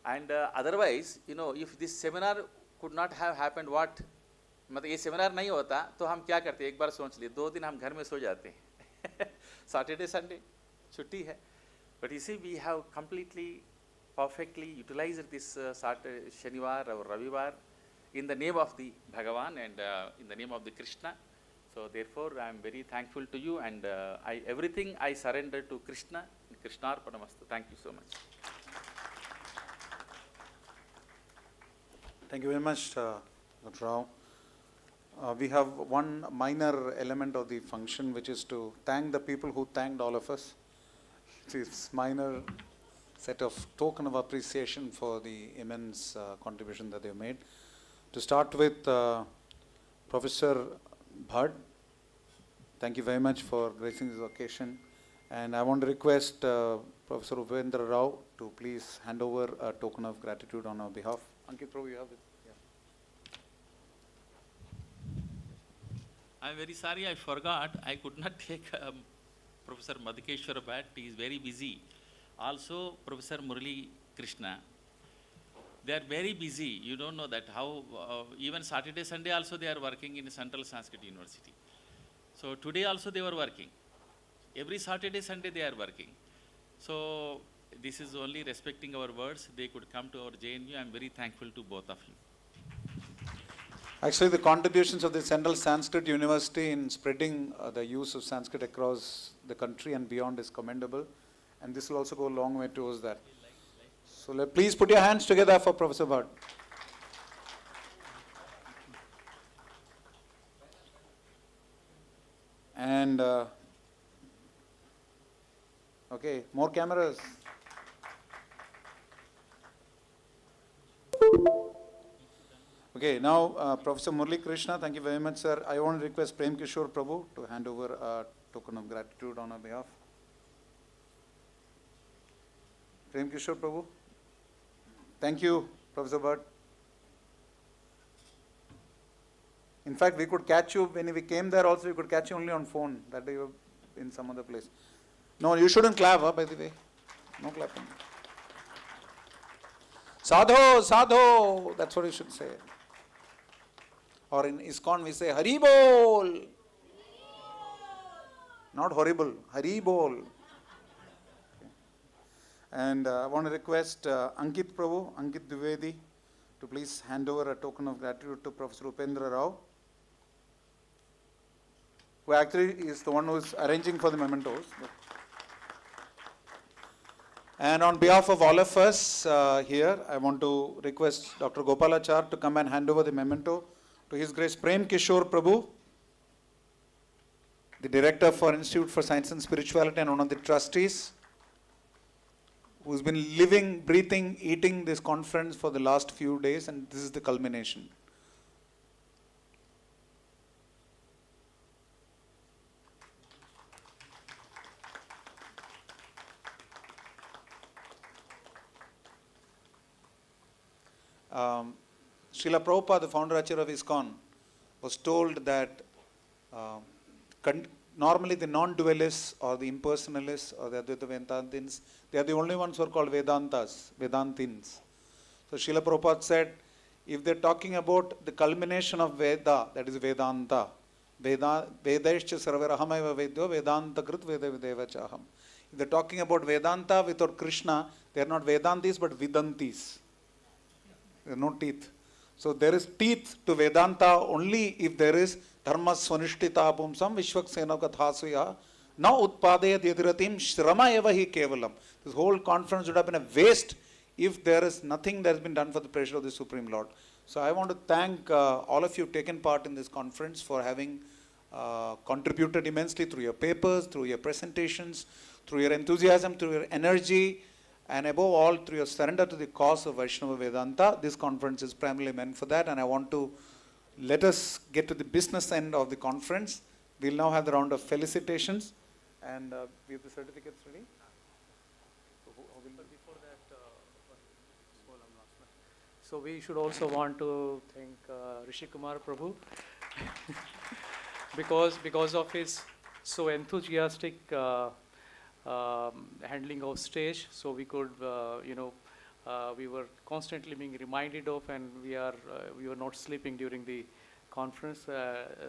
H: And otherwise, if this seminar could not have happened, what? मतलब ये seminar नहीं होता तो हम क्या करते, एक बार सोच लिए, 2 दिन हम घर में सो जाते हैं. Saturday, Sunday, छुट्टी है. But you see, we have completely, perfectly utilized this Saturday, Shanivar or Ravivar in the name of the Bhagavan and in the name of the Krishna. So therefore, I am very thankful to you, and everything I surrender to Krishna. Krishnarpanamastu. Thank you so much.
B: Thank you very much, Dr. Rao. We have one minor element of the function, which is to thank the people who thanked all of us. This minor set of token of appreciation for the immense contribution that they have made. To start with, Professor Bhatt, thank you very much for gracing this occasion. And I want to request Professor Upendra Rao to please hand over a token of gratitude on our behalf. Ankit Prabhu, you have it.
H: I am very sorry, I forgot. I could not take Professor Madhukeshwar Bhatt. He is very busy. Also, Professor Murali Krishna. They are very busy. You don't know that how, even Saturday, Sunday also they are working in Central Sanskrit University. So today also they were working. Every Saturday, Sunday they are working. So this is only respecting our words. They could come to our JNU. I am very thankful to both of you.
B: Actually, the contributions of the Central Sanskrit University in spreading the use of Sanskrit across the country and beyond is commendable, and this will also go a long way towards that. So please put your hands together for Professor Bhatt. And okay, more cameras. Okay, now Professor Murali Krishna, thank you very much, sir. I want to request Prem Kishore Prabhu to hand over a token of gratitude on our behalf. Prem Kishore Prabhu. Thank you, Professor Bhatt. In fact, we could catch you when we came there also, we could catch you only on phone. That day you were in some other place. No, you shouldn't clap, by the way. No clapping. Sadho, sadho, that's what you should say. Or in ISKCON we say Hari Bol. Not horrible, Hari Bol. Okay. And I want to request Ankit Prabhu, Ankit Dwivedi, to please hand over a token of gratitude to Professor Upendra Rao, who actually is the one who is arranging for the mementos. And on behalf of all of us here, I want to request Dr. Gopalachar to come and hand over the memento to His Grace Prem Kishore Prabhu, the Director for Institute for Science and Spirituality and one of the trustees, who's been living, breathing, eating this conference for the last few days, and this is the culmination. Srila Prabhupada, the founder Acharya of ISKCON, was told that normally the non-dualists or the impersonalists or the Advaita Vedantins, they are the only ones who are called Vedantins. So Srila Prabhupada said, if they're talking about the culmination of Veda, that is Vedanta, Vedaishcha sarvarahamaiva vedyo Vedanta krit veda videva chaham. If they're talking about Vedanta without Krishna, they are not Vedantis but Vedantis. There are no teeth. So there is teeth to Vedanta only if there is dharma swanishtita pumsam vishvaksena kathasuya na utpadayat yadiratim shrama eva hi kevalam. This whole conference would have been a waste if there is nothing that has been done for the pleasure of the Supreme Lord. So I want to thank all of you who taken part in this conference for having contributed immensely through your papers, through your presentations, through your enthusiasm, through your energy, and above all through your surrender to the cause of Vaishnava Vedanta. This conference is primarily meant for that, and I want to let us get to the business end of the conference. We'll now have the round of felicitations, and we have the certificates ready.
L: So we should also want to thank Rishi Kumar Prabhu because of his so enthusiastic handling of stage. So we could, we were constantly being reminded of, and we were not sleeping during the conference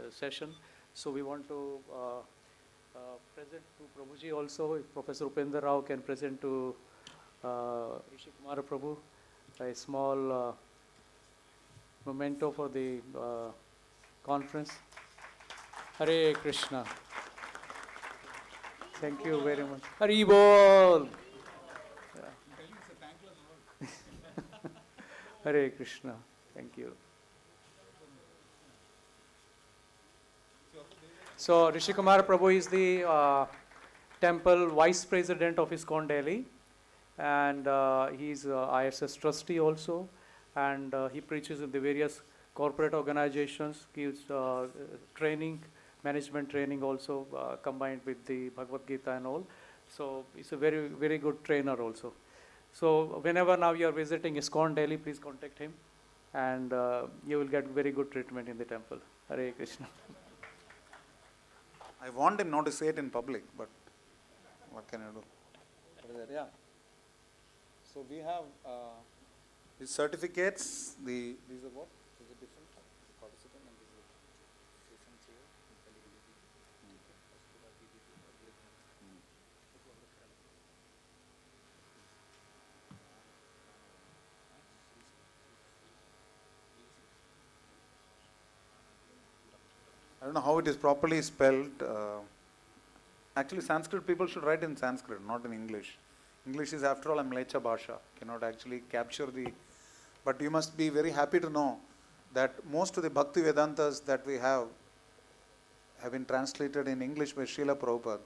L: session. So we want to present to Prabhuji also. If Professor Upendra Rao can present to Rishi Kumar Prabhu a small memento for the conference. Hare Krishna. Thank you very much. Hari Bol. Hare Krishna. Thank you. So Rishi Kumar Prabhu is the temple vice president of ISKCON Delhi, and he's ISS trustee also, and he preaches in the various corporate organizations, gives training, management training also combined with the Bhagavad Gita and all. So he's a very, very good trainer also. So whenever now you are visiting ISKCON Delhi, please contact him, and you will get very good treatment in the temple. Hare Krishna.
B: I want him not to say it in public, but what can I do? Yeah. So we have the certificates. These are what? Is it different? Participant and this is different here. I don't know how it is properly spelled. Actually, Sanskrit people should write in Sanskrit, not in English. English is, after all, a Mlecha Bhasha, cannot actually capture the... But you must be very happy to know that most of the Bhakti Vedantas that we have been translated in English by Srila Prabhupada.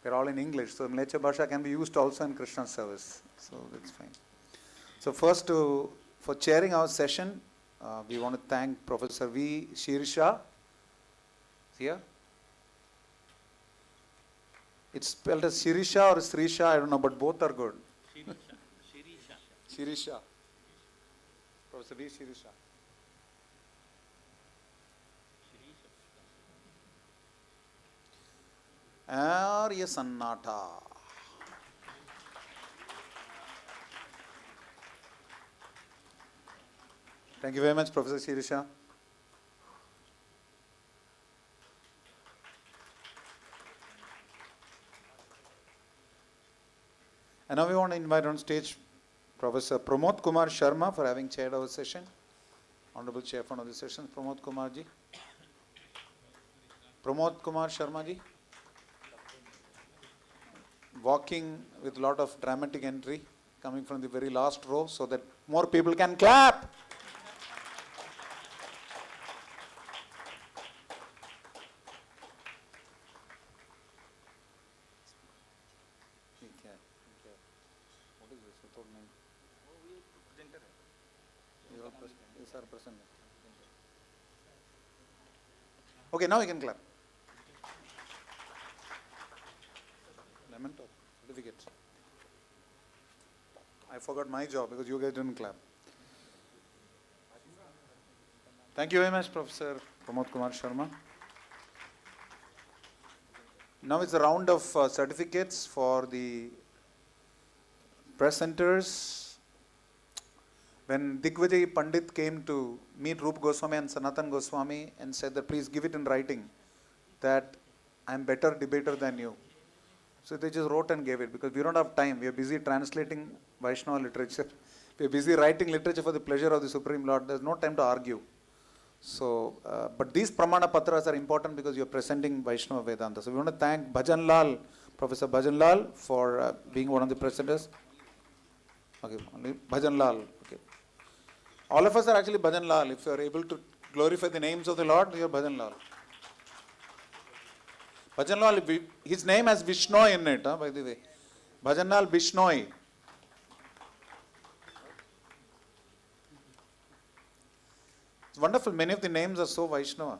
B: They're all in English, so Mlecha Bhasha can be used also in Krishna service, so that's fine. So first, for chairing our session, we want to thank Professor V. Shirisha. Here. It's spelled as Shirisha or Srisha, I don't know, but both are good. Shirisha. Professor V. Shirisha. Arya Sannata. Thank you very much, Professor Shirisha. And now we want to invite on stage Professor Pramod Kumar Sharma for having chaired our session. Honorable Chairman of the session, Pramod Kumar ji. Pramod Kumar Sharma ji. Walking with a lot of dramatic entry, coming from the very last row so that more people can clap. Okay, now you can clap. Memento, certificate. I forgot my job because you guys didn't clap. Thank you very much, Professor Pramod Kumar Sharma. Now it's a round of certificates for the presenters. When Digvijay Pandit came to meet Rup Goswami and Sanatan Goswami and said that please give it in writing that I am better debater than you. So they just wrote and gave it because we don't have time. We are busy translating Vaishnava literature we're busy writing literature for the pleasure of the Supreme Lord. There's no time to argue. So, but these Pramana Patras are important because you're presenting Vaishnava Vedanta. So we want to thank Bhajan Lal, Professor Bhajan Lal, for being one of the presenters. Okay, only Bhajan Lal. Okay. All of us are actually Bhajan Lal. If you are able to glorify the names of the Lord, you're Bhajan Lal. Bhajan Lal, his name has Vishnoi in it, by the way. Bhajan Lal Vishnoi. It's wonderful. Many of the names are so Vaishnava.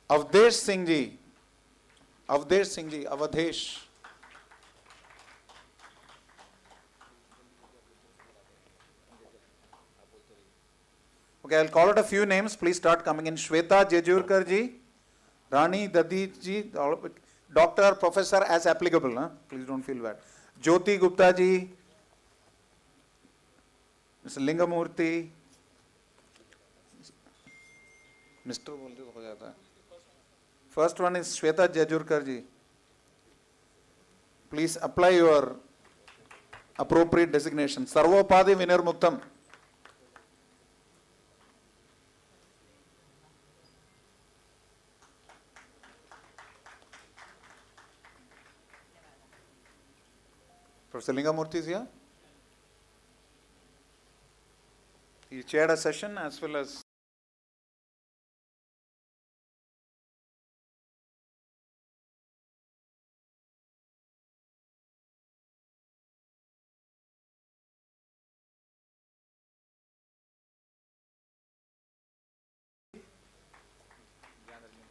B: Avdesh Singh Ji. Avdesh Singh Ji. Avadhesh. Okay, I'll call out a few names. Please start coming in. Shweta Jejurkar Ji. Rani Dadi Ji. Doctor, Professor as applicable. Huh? Please don't feel bad. Jyoti Gupta Ji. Mr. Lingamurti. Mr. First one is Shweta Jejurkar Ji. Please apply your appropriate designation. Sarvopadi Vinirmuktam. Professor Lingamurti is here. He chaired a session as well as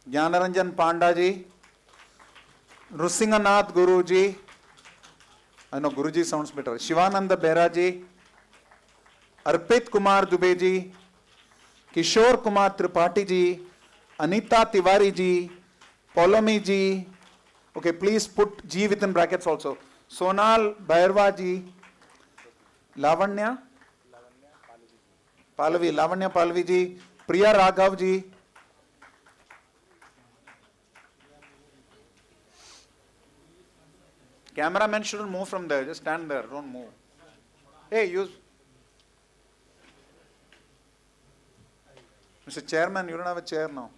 B: Jnanaranjan Panda Ji, Nrusinganath Guru Ji. I know Guruji sounds better. Shivananda Bera Ji, Arpit Kumar Dubey Ji, Kishore Kumar Tripathi Ji, Anita Tiwari Ji, Polomi Ji. Okay, please put G within brackets also. Sonal Bhairva Ji, Lavanya Pallavi Ji, Priya Raghav Ji. Cameraman shouldn't move from there, just stand there, don't move. Hey, use. Mr. Chairman, you don't have a chair now.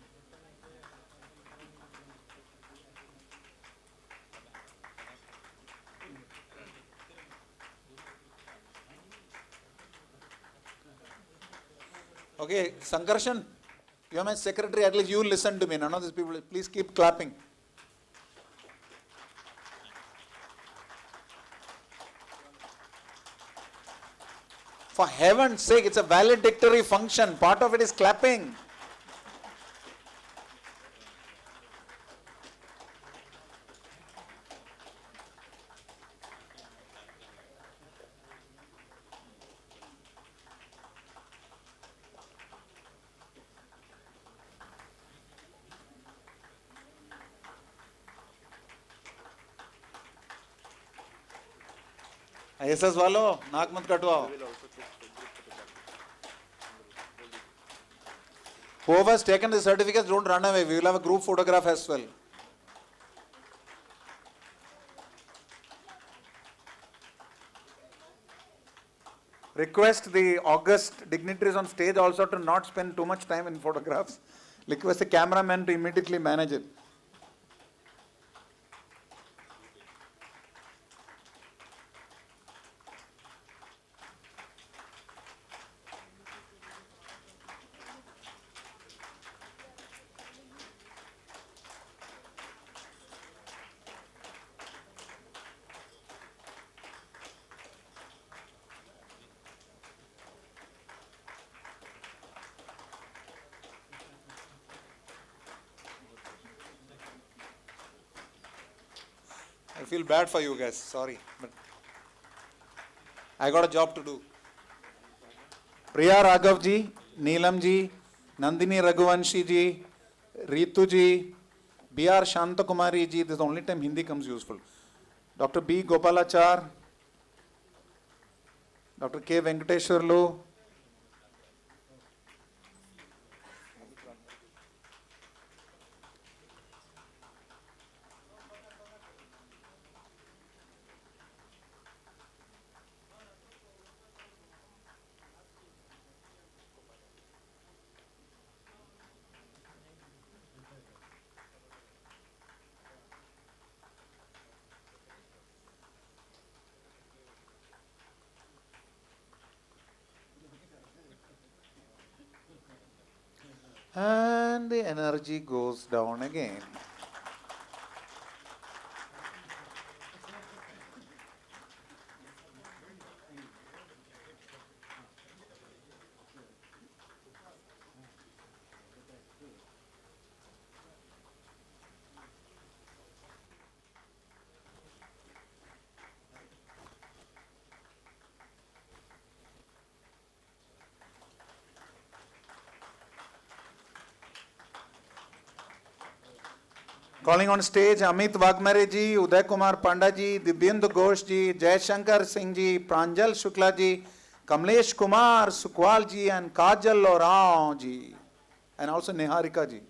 B: Okay, Sankarshan, you are my secretary, at least you listen to me. None of these people, please keep clapping. For heaven's sake, it's a valedictory function. Part of it is clapping. ISS वालों, नाक मत कटवाओ. Whoever has taken the certificates, don't run away. We will have a group photograph as well. Request the august dignitaries on stage also to not spend too much time in photographs. Request the cameraman to immediately manage it. I feel bad for you guys, sorry, but I got a job to do. Priya Raghav ji, Neelam ji, Nandini Raghuvanshi ji, Ritu ji, B.R. Shantakumari ji, this is the only time Hindi comes useful. Dr. B. Gopalachar, Dr. K. Venkateshwarlu, And the energy goes down again. Calling on stage Amit Wagmare ji, Uday Kumar Panda ji, Divyendra Ghosh ji, Jai Shankar Singh ji, Pranjal Shukla ji, Kamlesh Kumar Sukwal ji, and Kajal Laurent ji, and also Niharika ji.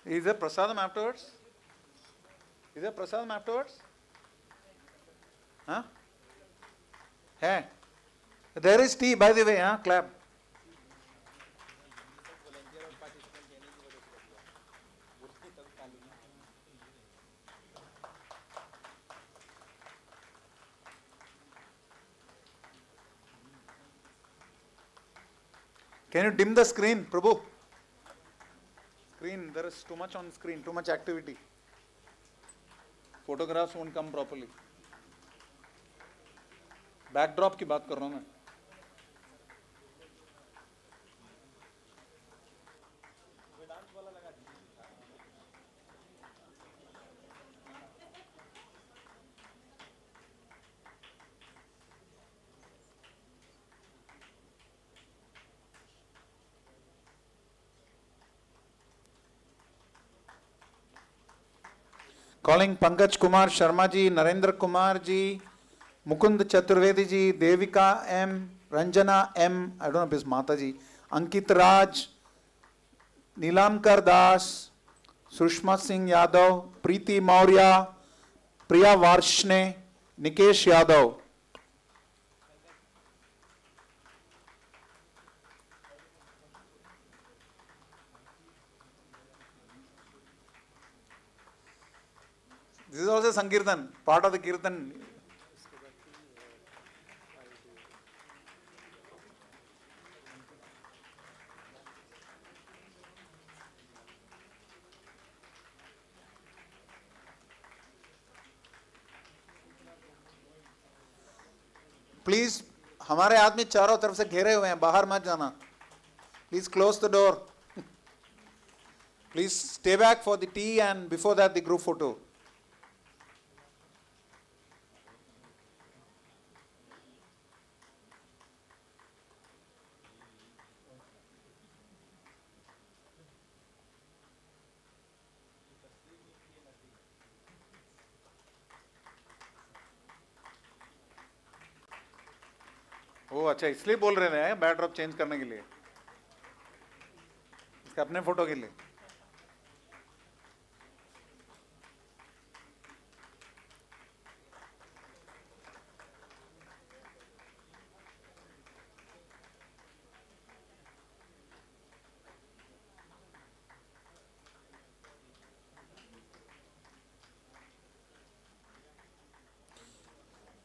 B: Is there prasadam afterwards? Is there prasadam afterwards? Huh? Hey, there is tea, by the way, huh? Clap. Can you dim the screen, Prabhu? Screen, there is too much on screen, too much activity. Photographs won't come properly. Backdrop की बात कर रहा हूँ मैं. Calling Pankaj Kumar Sharma ji, Narendra Kumar ji, Mukund Chaturvedi ji, Devika M, Ranjana M, I don't know if it's Mata ji, Ankit Raj, Nilamkar Das, Sushma Singh Yadav, Preeti Maurya, Priya Varshne, Nikesh Yadav. This is also Sankirtan, part of the Kirtan. Please, हमारे आदमी चारों तरफ से घेरे हुए हैं, बाहर मत जाना. Please close the door. Please stay back for the tea and before that the group photo. ओ अच्छा इसलिए बोल रहे हैं बैकड्रॉप चेंज करने के लिए, इसके अपने फोटो के लिए.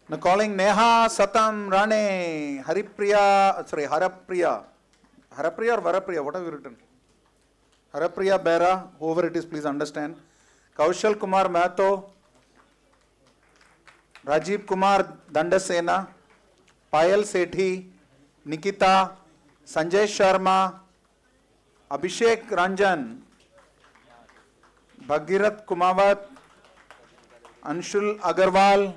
B: Now calling Neha Satam Rane, Haripriya, sorry, Harapriya. Harapriya or Varapriya, what have you written? Harapriya Bera, whoever it is, please understand. Kaushal Kumar Mahato, Rajiv Kumar Dandasena, Payal Sethi, Nikita, Sanjay Sharma, Abhishek Ranjan, Bhagirat Kumawat, Anshul Agarwal,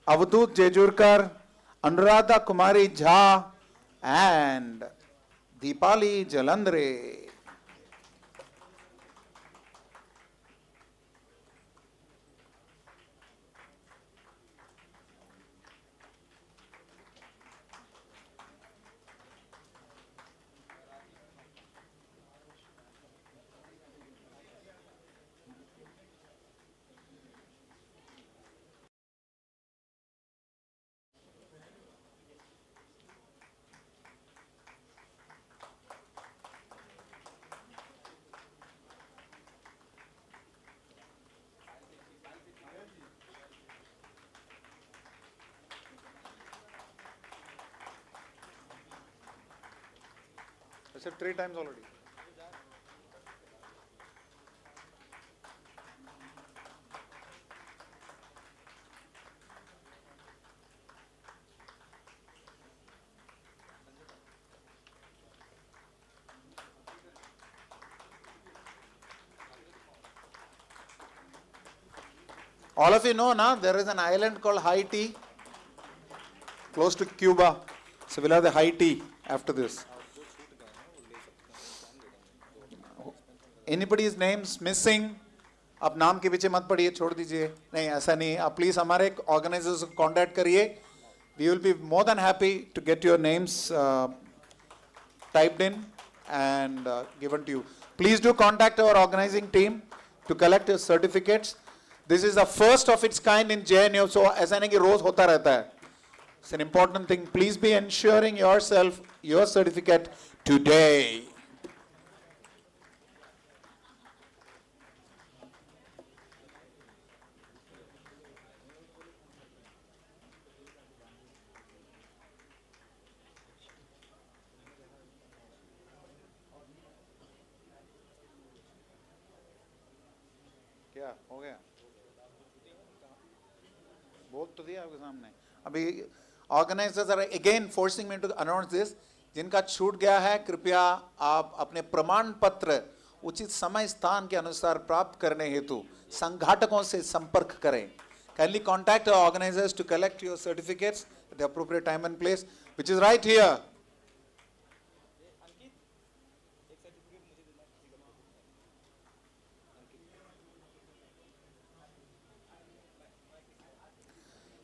B: Avadut Jejurkar, Anuradha Kumari Jha, and Deepali Jalandre. I said 3 times already. All of you know now there is an island called Haiti, close to Cuba. So we'll have the Haiti after this. Anybody's names missing? आप नाम के पीछे मत पड़िए, छोड़ दीजिए. नहीं, ऐसा नहीं. आप प्लीज हमारे ऑर्गेनाइजर्स को कांटेक्ट करिए. We will be more than happy to get your names typed in and given to you. Please do contact our organizing team to collect your certificates. This is the first of its kind in JNU, so ऐसा नहीं कि रोज होता रहता है. It's an important thing. Please be ensuring yourself your certificate today. क्या हो गया? बोल तो दिया आपके सामने. अभी organisers are again forcing me to announce this. जिनका छूट गया है कृपया आप अपने प्रमाण पत्र उचित समय स्थान के अनुसार प्राप्त करने हेतु संघाटकों से संपर्क करें. Kindly contact our organizers to collect your certificates at the appropriate time and place, which is right here.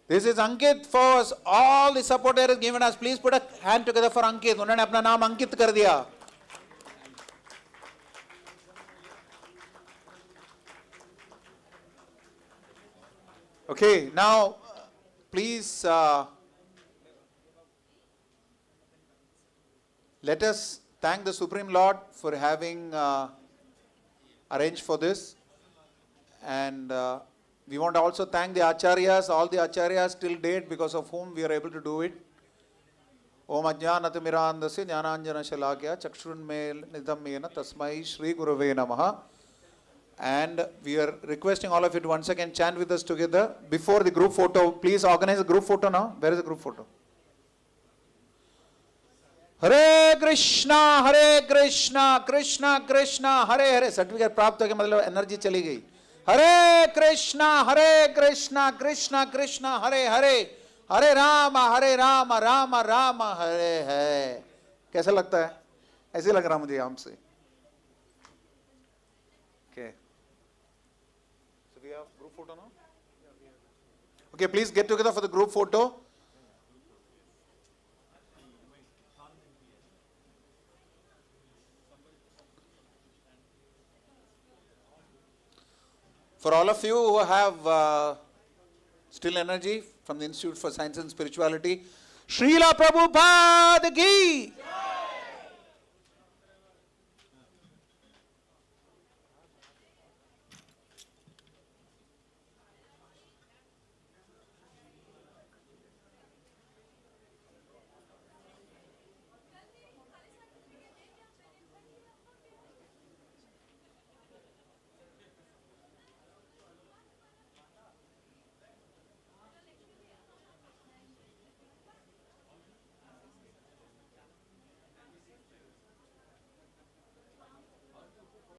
B: This is Ankit for all the support that is given us. Please put a hand together for Ankit. उन्होंने अपना नाम अंकित कर दिया. Okay, now please let us thank the Supreme Lord for having arranged for this, and we want to also thank the Acharyas, all the Acharyas till date, because of whom we are able to do it. Om Ajnanatimiraandasya Jnananjana Shalakya Chakshurunmelitam Yena Tasmai Shri Gurave Namaha. And we are requesting all of you to once again chant with us together before the group photo. Please organize a group photo now. Where is the group photo? Hare Krishna, Krishna Krishna, Hare Hare. Certificate प्राप्त हो गया, मतलब energy चली गई. Hare Krishna, Krishna Krishna, Hare Hare. Hare Rama, Rama Rama, Hare Hare. कैसा लगता है? ऐसे लग रहा मुझे आम से. Okay. So we have group photo now? Okay, please get together for the group photo. For all of you who have still energy from the Institute for Science and Spirituality, Srila Prabhupada ki